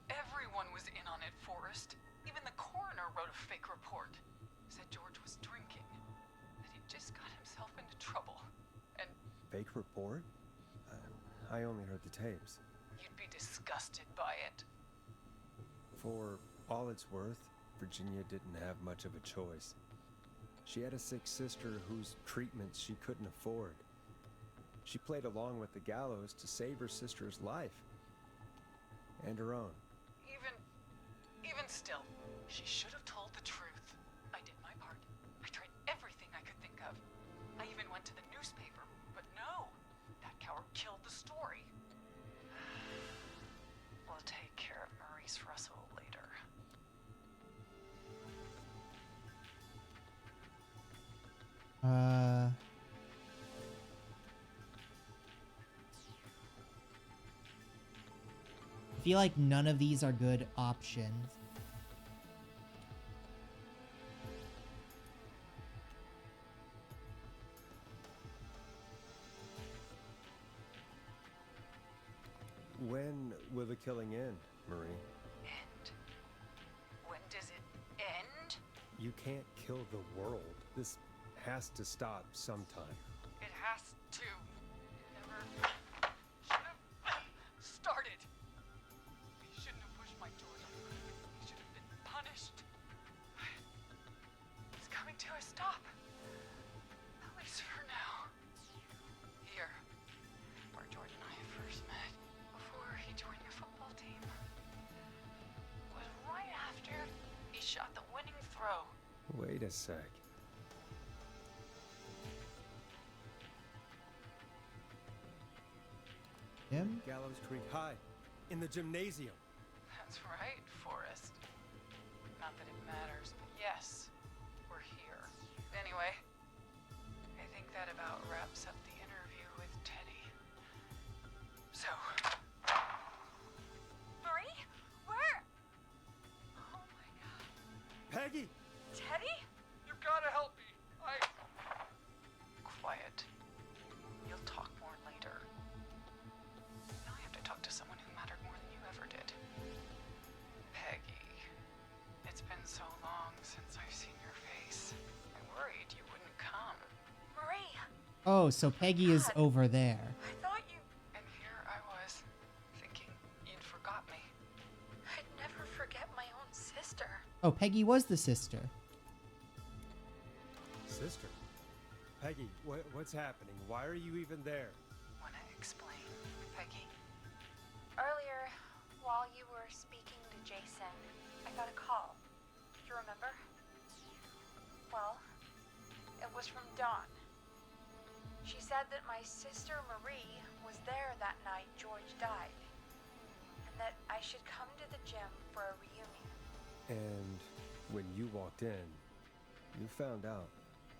Everyone was in on it, Forrest. Even the coroner wrote a fake report. Said George was drinking, that he just got himself into trouble. And Fake report? I only heard the tapes. you'd be disgusted by it. For all it's worth, Virginia didn't have much of a choice. She had a sick sister whose treatments she couldn't afford. She played along with the gallows to save her sister's life. And her own. Even still, she should have told the truth. I did my part. I tried everything I could think of. I even went to the newspaper, but no. That coward killed the story. We'll take care of Maurice Russell later. I feel like none of these are good options. When will the killing end, Marie? End? When does it end? You can't kill the world. This has to stop sometime. It has to. Never should have started. He shouldn't have pushed my Jordan. He should have been punished. It's coming to a stop. At least for now. Here, where George and I first met, before he joined the football team, was right after he shot the winning throw. Wait a sec. Him? Gallows Creek High, in the gymnasium. That's right, Forrest. Not that it matters, but yes, we're here. Anyway, I think that about wraps up the interview with Teddy. So... Marie? Where? Oh my god. Peggy! Teddy? You gotta help me. Quiet. You'll talk more later. Now I have to talk to someone who mattered more than you ever did. Peggy. It's been so long since I've seen your face. I worried you wouldn't come. Marie! Oh, so Peggy is over there. I thought you... And here I was, thinking you'd forgot me. I'd never forget my own sister. Oh, Peggy was the sister. Sister? Peggy, what's happening? Why are you even there? Wanna explain, Peggy? Earlier, while you were speaking to Jason, I got a call. Do you remember? Well, it was from Dawn. She said that my sister Marie was there that night George died, and that I should come to the gym for a reunion. And when you walked in, you found out.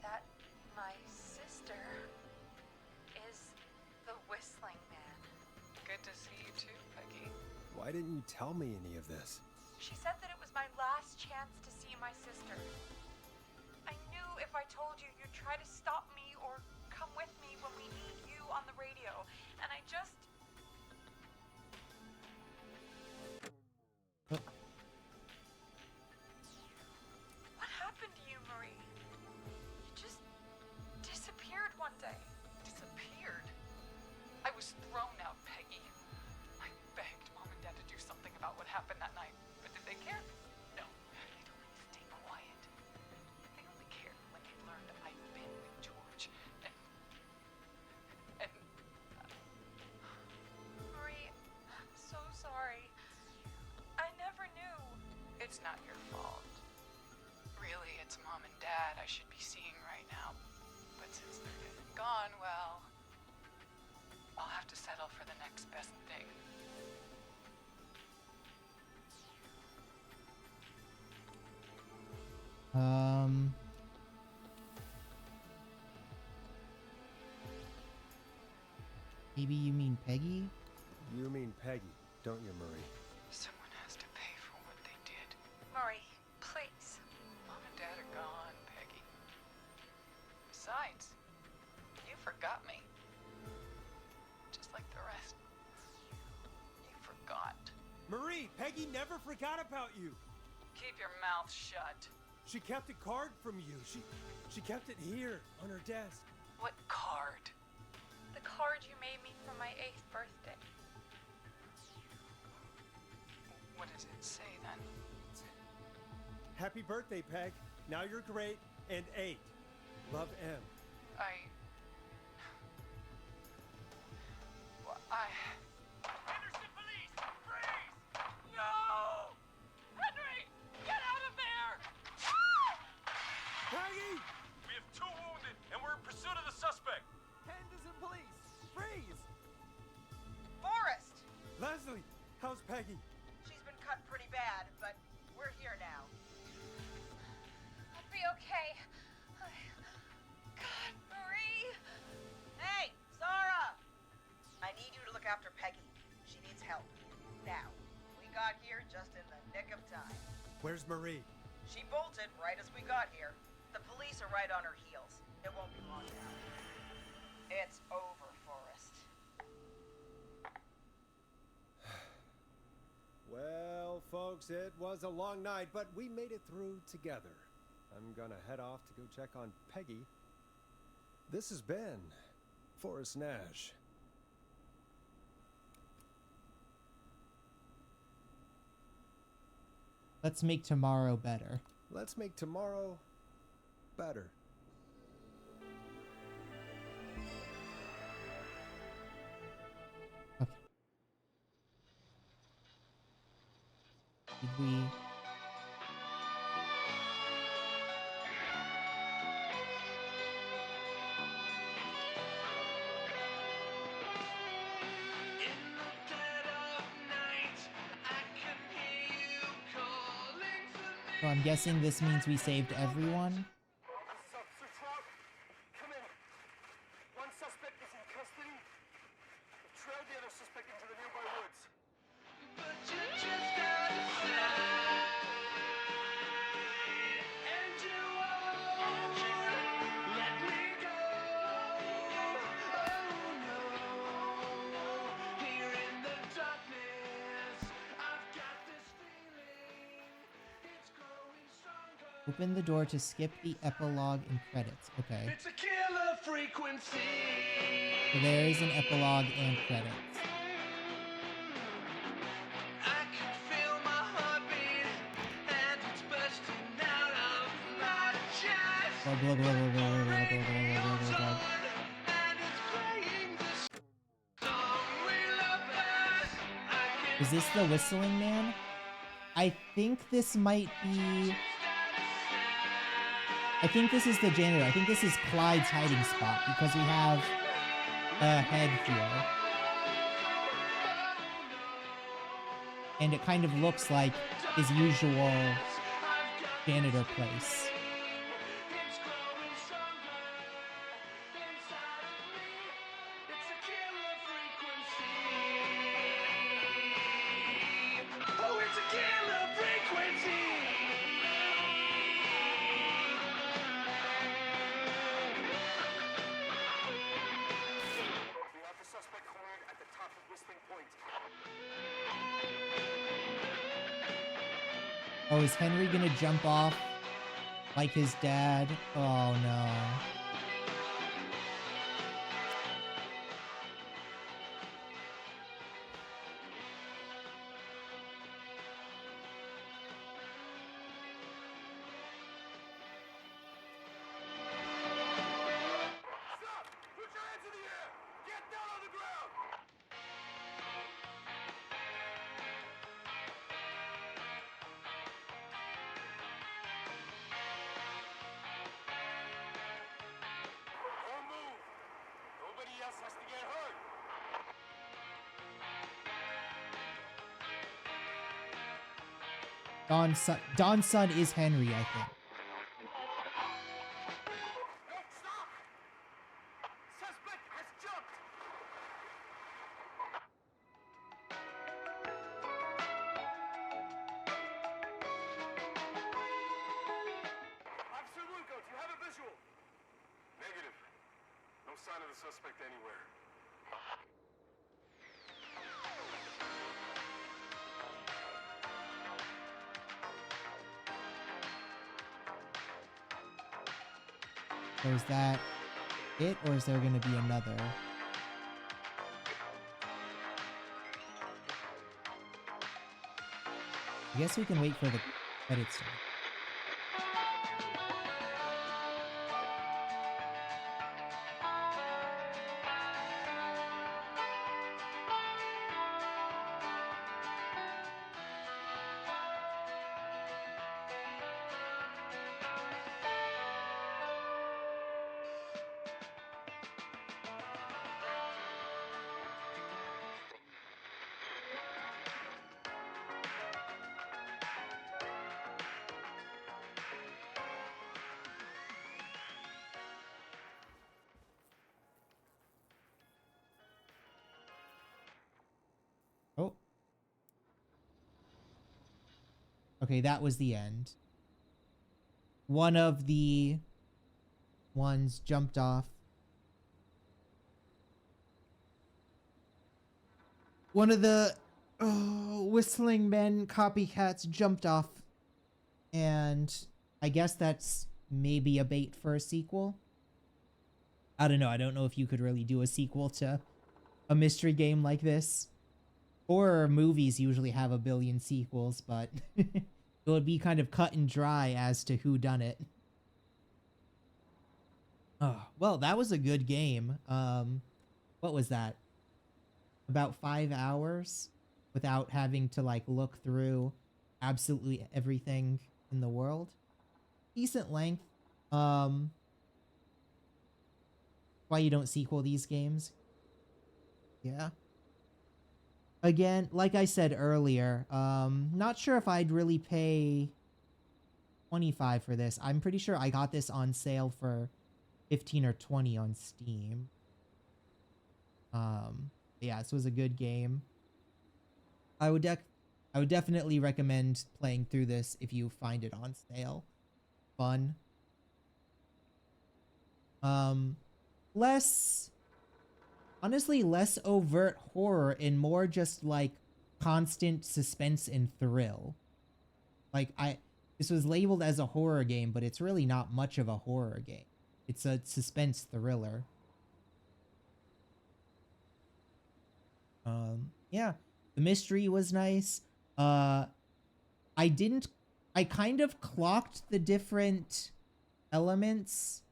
That my sister is the Whistling Man. Good to see you too, Peggy. Why didn't you tell me any of this? She said that it was my last chance to see my sister. I knew if I told you, you'd try to stop me or come with me when we need you on the radio. And I just... What happened to you, Marie? You just disappeared one day. Disappeared? I was thrown out, Peggy. I begged Mom and Dad to do something about what happened that night, but did they care? No. They told me to stay quiet. They only cared when they learned I'd been with George. And Marie, I'm so sorry. I never knew. it's not your fault. Really, it's Mom and Dad I should be seeing right now. But since they're dead and gone, well, I'll have to settle for the next best thing. Maybe you mean Peggy? You mean Peggy, don't you, Marie? Someone has to pay for what they did. Marie, please. Mom and Dad are gone, Peggy. Besides, you forgot me. Just like the rest. You forgot. Marie, Peggy never forgot about you. Keep your mouth shut. She kept a card from you. She kept it here on her desk. What card? The card you made me for my 8th birthday. What does it say then? Happy birthday, Peg. Now you're great and 8. Love, M. Henderson police! Freeze! No! Henry! Get out of there! Peggy! We have 2 wounded, and we're in pursuit of the suspect. Henderson police! Freeze! Forrest! Leslie, how's Peggy? She's been cut pretty bad, but we're here now. I'll be okay. God, Marie! Hey, Zara! I need you to look after She bolted right as we got here. The police are right on her heels. It won't be long now. It's over, Forrest. Well, folks, it was a long night, but we made it through together. I'm gonna head off to go check on Peggy. This has been Forrest Nash. Let's make tomorrow better. Let's make tomorrow better. Okay. Did we... So I'm guessing this means we saved everyone? Officer Trout, come in. One suspect is in custody. Trail the other suspect into the nearby woods. But you just gotta decide, and you won't let me go. Oh no, here in the darkness, I've got this feeling, it's growing stronger. Open the door to skip the epilogue and credits. Okay. It's a killer frequency. So there is an epilogue and credits. I can feel my heartbeat, and it's bursting out of my chest. Blah, blah, blah, blah, blah, blah, blah, blah, blah, blah, blah. And it's playing the song we love best. I Is this the Whistling Man? I think this might be... I think this is the janitor. I think this is Clyde's hiding spot because we have a head here. And it kind of looks like his usual janitor place. it's growing stronger inside of me. It's a killer frequency. Oh, it's a killer frequency. We have the suspect cornered at the top of Whistling Point. Oh, is Henry gonna jump off like his dad? Oh no. Stop! Put your hands in the air! Get down on the ground! Don't move! Nobody else has to get hurt! Don's son is Henry, I think. No, stop! Suspect has jumped! Officer Lugo, do you have a visual? Negative. No sign of the suspect anywhere. So is that it, or is there gonna be another? I guess we can wait for the credits to. Oh. Okay, that was the end. one of the ones jumped off. One of the Whistling Men copycats jumped off, and I guess that's maybe a bait for a sequel. I don't know. I don't know if you could really do a sequel to a mystery game like this. Horror movies usually have a billion sequels, but it would be kind of cut and dry as to who done it. Oh, well, that was a good game. What was that? About 5 hours without having to like look through absolutely everything in the world. Decent length. Why you don't sequel these games? Yeah. Again, like I said earlier, not sure if I'd really pay $25 for this. I'm pretty sure I got this on sale for 15 or 20 on Steam. Yeah, this was a good game. I would definitely recommend playing through this if you find it on sale. Fun. Honestly, less overt horror and more just like constant suspense and thrill. Like this was labeled as a horror game, but it's really not much of a horror game. It's a suspense thriller. Yeah, the mystery was nice. I kind of clocked the different elements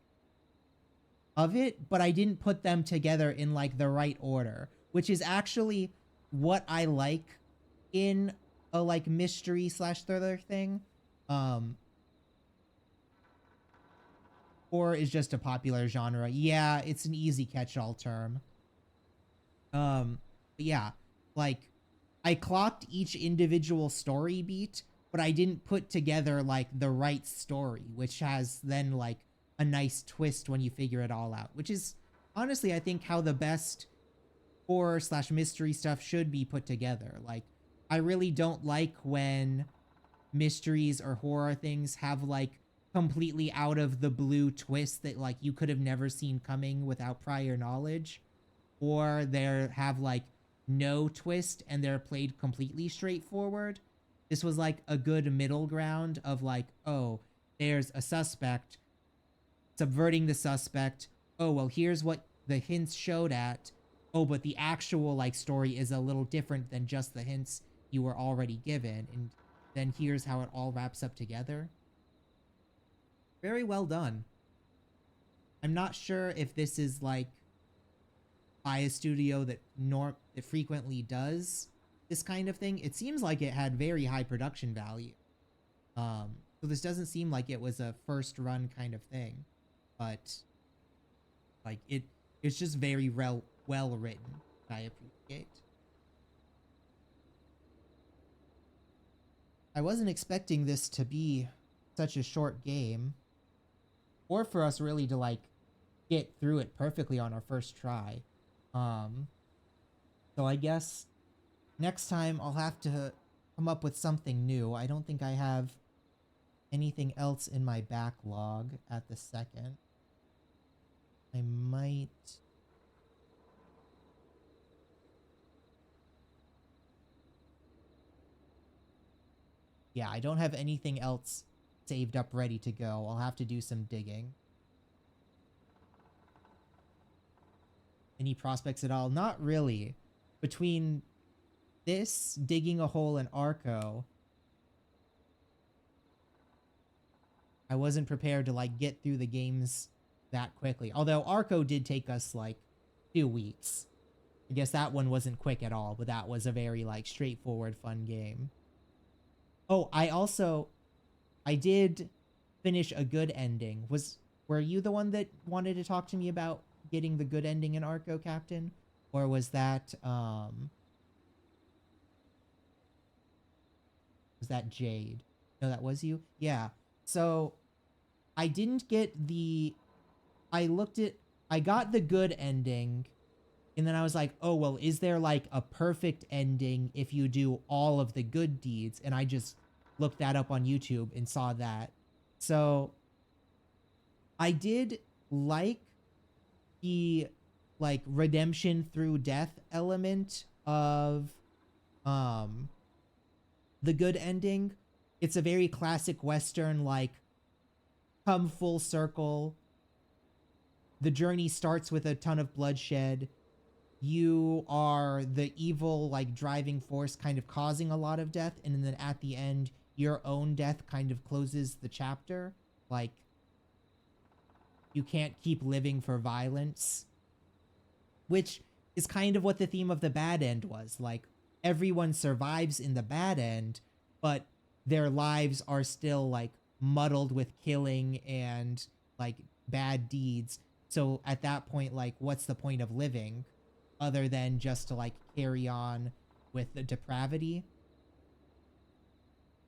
of it, but I didn't put them together in like the right order, which is actually what I like in a like mystery / thriller thing. Horror is just a popular genre. Yeah, it's an easy catch-all term. But yeah, like I clocked each individual story beat, but I didn't put together like the right story, which has then like a nice twist when you figure it all out, which is honestly, I think, how the best horror / mystery stuff should be put together. Like, I really don't like when mysteries or horror things have like completely out of the blue twists that like you could have never seen coming without prior knowledge, or they have like no twist and they're played completely straightforward. This was like a good middle ground of like, oh, there's a suspect, subverting the suspect. Oh, well, here's what the hints showed at. Oh, but the actual like story is a little different than just the hints you were already given. And then here's how it all wraps up together. Very well done. I'm not sure if this is like by a studio that frequently does this kind of thing. It seems like it had very high production value. So this doesn't seem like it was a first run kind of thing, but like it's just very well written. I appreciate. I wasn't expecting this to be such a short game, or for us really to like get through it perfectly on our first try. So I guess next time I'll have to come up with something new. I don't think I have anything else in my backlog at the second. I might... Yeah, I don't have anything else saved up ready to go. I'll have to do some digging. Any prospects at all? Not really. Between this, digging a hole in Arco, I wasn't prepared to like get through the games that quickly. Although Arco did take us like 2 weeks. I guess that one wasn't quick at all, but that was a very like straightforward, fun game. Oh, I did finish a good ending. Were you the one that wanted to talk to me about getting the good ending in Arco, Captain? Or was that Jade? No, that was you? Yeah. So I didn't get I got the good ending, and then I was like, oh, well, is there like a perfect ending if you do all of the good deeds? And I just looked that up on YouTube and saw that. So I did like the like redemption through death element of um the good ending. It's a very classic Western, like, come full circle. The journey starts with a ton of bloodshed. You are the evil, like, driving force kind of causing a lot of death. And then at the end, your own death kind of closes the chapter. Like, you can't keep living for violence. Which is kind of what the theme of the bad end was. Like, everyone survives in the bad end, but their lives are still, like, muddled with killing and, like, bad deeds. So at that point, like, what's the point of living other than just to, like, carry on with the depravity?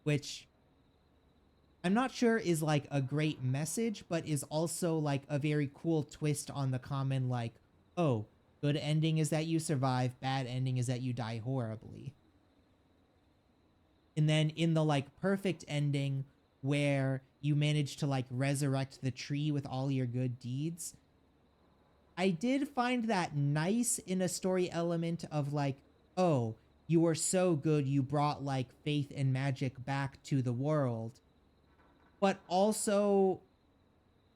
Which I'm not sure is, like, a great message, but is also, like, a very cool twist on the common, like, oh, good ending is that you survive, bad ending is that you die horribly. And then in the, like, perfect ending where you manage to, like, resurrect the tree with all your good deeds, I did find that nice in a story element of, like, oh, you were so good you brought, like, faith and magic back to the world. But also,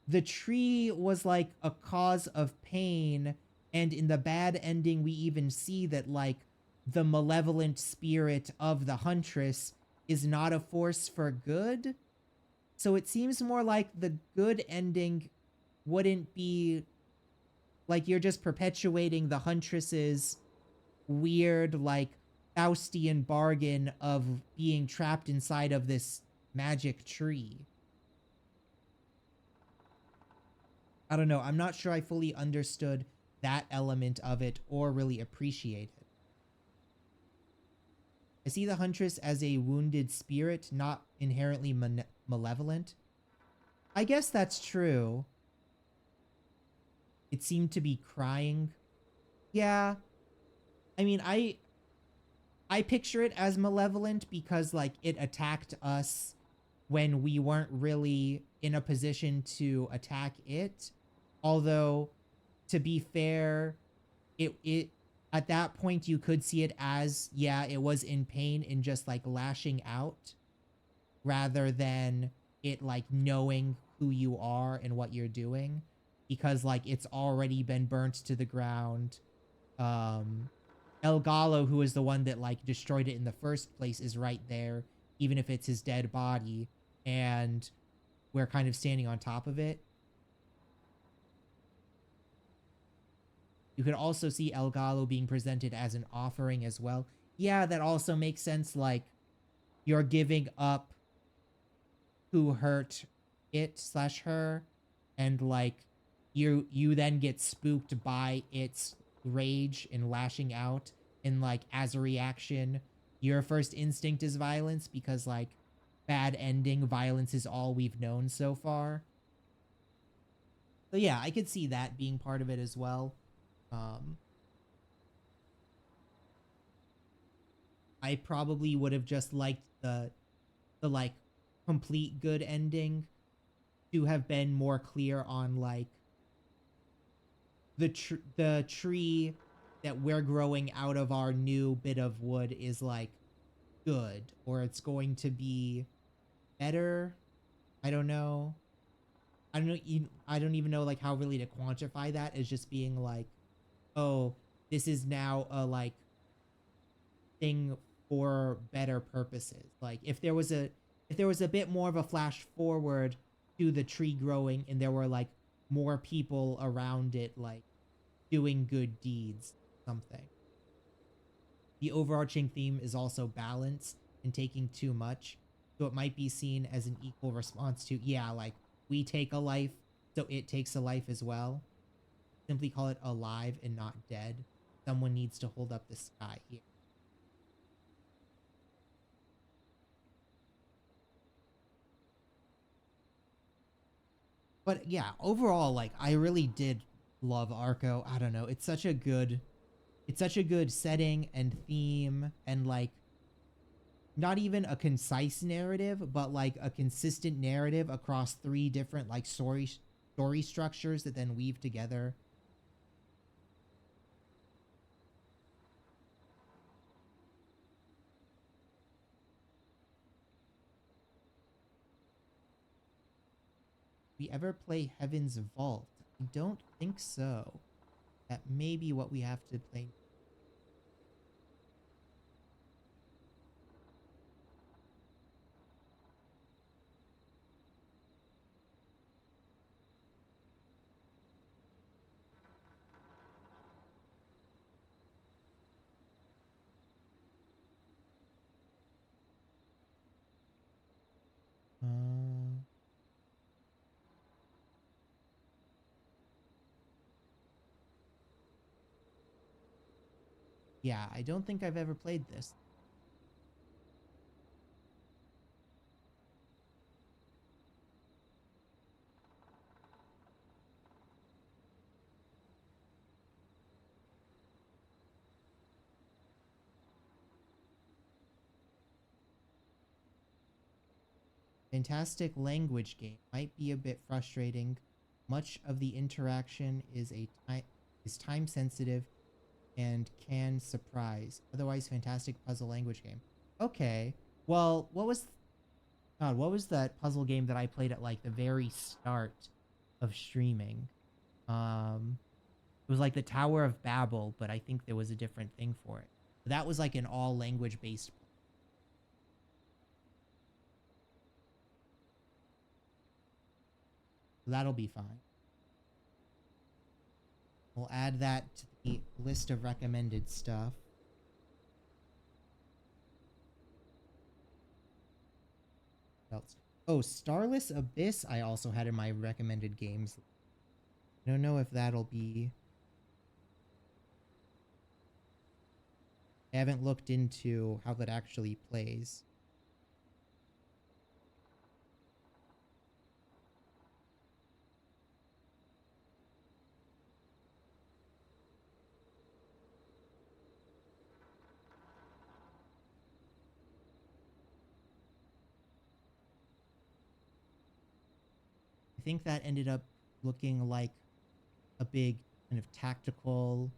the tree was, like, a cause of pain, and in the bad ending we even see that, like, the malevolent spirit of the huntress is not a force for good. So it seems more like the good ending wouldn't be like you're just perpetuating the huntress's weird, like, Faustian bargain of being trapped inside of this magic tree. I don't know. I'm not sure I fully understood that element of it or really appreciate it. I see the huntress as a wounded spirit, not inherently malevolent. I guess that's true. It seemed to be crying. Yeah. I mean, I picture it as malevolent because, like, it attacked us when we weren't really in a position to attack it. Although, to be fair, it at that point you could see it as, yeah, it was in pain and just, like, lashing out rather than it, like, knowing who you are and what you're doing, because, like, it's already been burnt to the ground. El Gallo, who is the one that, like, destroyed it in the first place, is right there, even if it's his dead body, and we're kind of standing on top of it. You could also see El Gallo being presented as an offering as well. Yeah, that also makes sense. Like, you're giving up who hurt it / her, and, like, you then get spooked by its rage and lashing out, and, like, as a reaction, your first instinct is violence because, like, bad ending, violence is all we've known so far. So yeah, I could see that being part of it as well. I probably would have just liked the like complete good ending to have been more clear on, like, the tree that we're growing out of our new bit of wood is, like, good, or it's going to be better. I don't know. I don't even know, like, how really to quantify that as just being like, oh, this is now a, like, thing for better purposes. Like, if there was a bit more of a flash forward to the tree growing and there were, like, more people around it, like, doing good deeds, something. The overarching theme is also balance and taking too much. So it might be seen as an equal response to, yeah, like, we take a life, so it takes a life as well. Simply call it alive and not dead. Someone needs to hold up the sky here. But yeah, overall, like, I really did love Arco. I don't know. It's such a good setting and theme, and, like, not even a concise narrative, but, like, a consistent narrative across 3 different, like, story structures that then weave together. We ever play Heaven's Vault? I don't think so. That may be what we have to play. Yeah, I don't think I've ever played this. Fantastic language game might be a bit frustrating. Much of the interaction is time sensitive and can surprise. Otherwise, fantastic puzzle language game. Okay. Well, what was that puzzle game that I played at like the very start of streaming? It was like the Tower of Babel, but I think there was a different thing for it. That was like an all language based. That'll be fine. We'll add that to the list of recommended stuff. What else? Oh, Starless Abyss I also had in my recommended games. I don't know if that'll be... I haven't looked into how that actually plays. I think that ended up looking like a big kind of tactical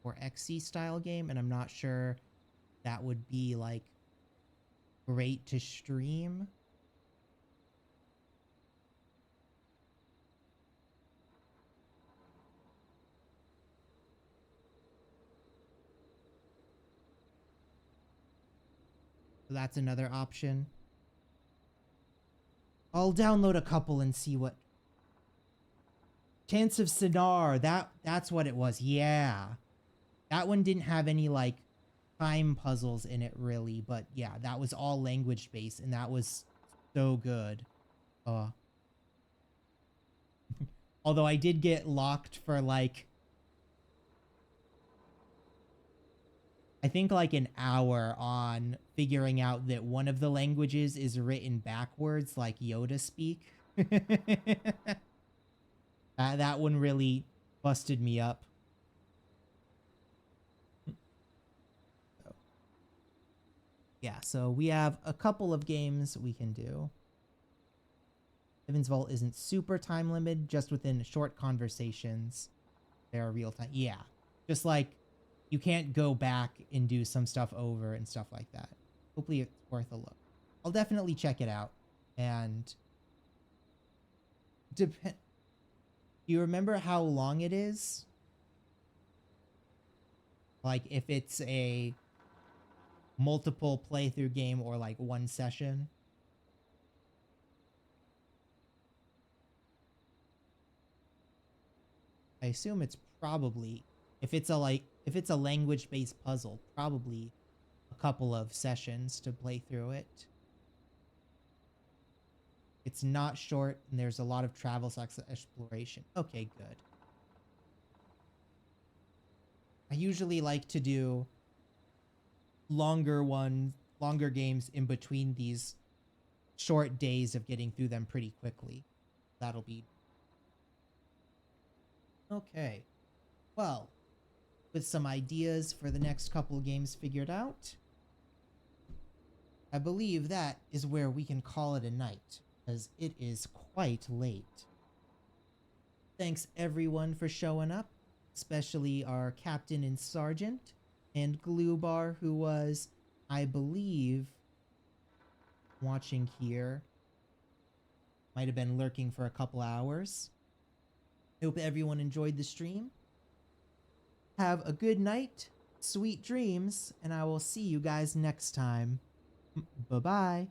or XC style game, and I'm not sure that would be like great to stream. So that's another option. I'll download a couple and see what... Chance of Sinar, that's what it was. Yeah. That one didn't have any like time puzzles in it really, but yeah, that was all language based and that was so good. Although I did get locked for like I think like an hour on figuring out that one of the languages is written backwards like Yoda speak. That one really busted me up. Yeah, so we have a couple of games we can do. Heaven's Vault isn't super time limited, just within short conversations. They are real time. Yeah, just like you can't go back and do some stuff over and stuff like that. Hopefully it's worth a look. I'll definitely check it out. And do you remember how long it is? Like if it's a multiple playthrough game or like one session? I assume it's probably, if it's a language-based puzzle, probably a couple of sessions to play through it. It's not short, and there's a lot of travel exploration. Okay, good. I usually like to do longer games in between these short days of getting through them pretty quickly. That'll be... Okay. Well, with some ideas for the next couple of games figured out, I believe that is where we can call it a night, as it is quite late. Thanks everyone for showing up, especially our captain and sergeant, and Glue who was, I believe, watching here. Might have been lurking for a couple hours. Hope everyone enjoyed the stream. Have a good night, sweet dreams, and I will see you guys next time. Bye-bye.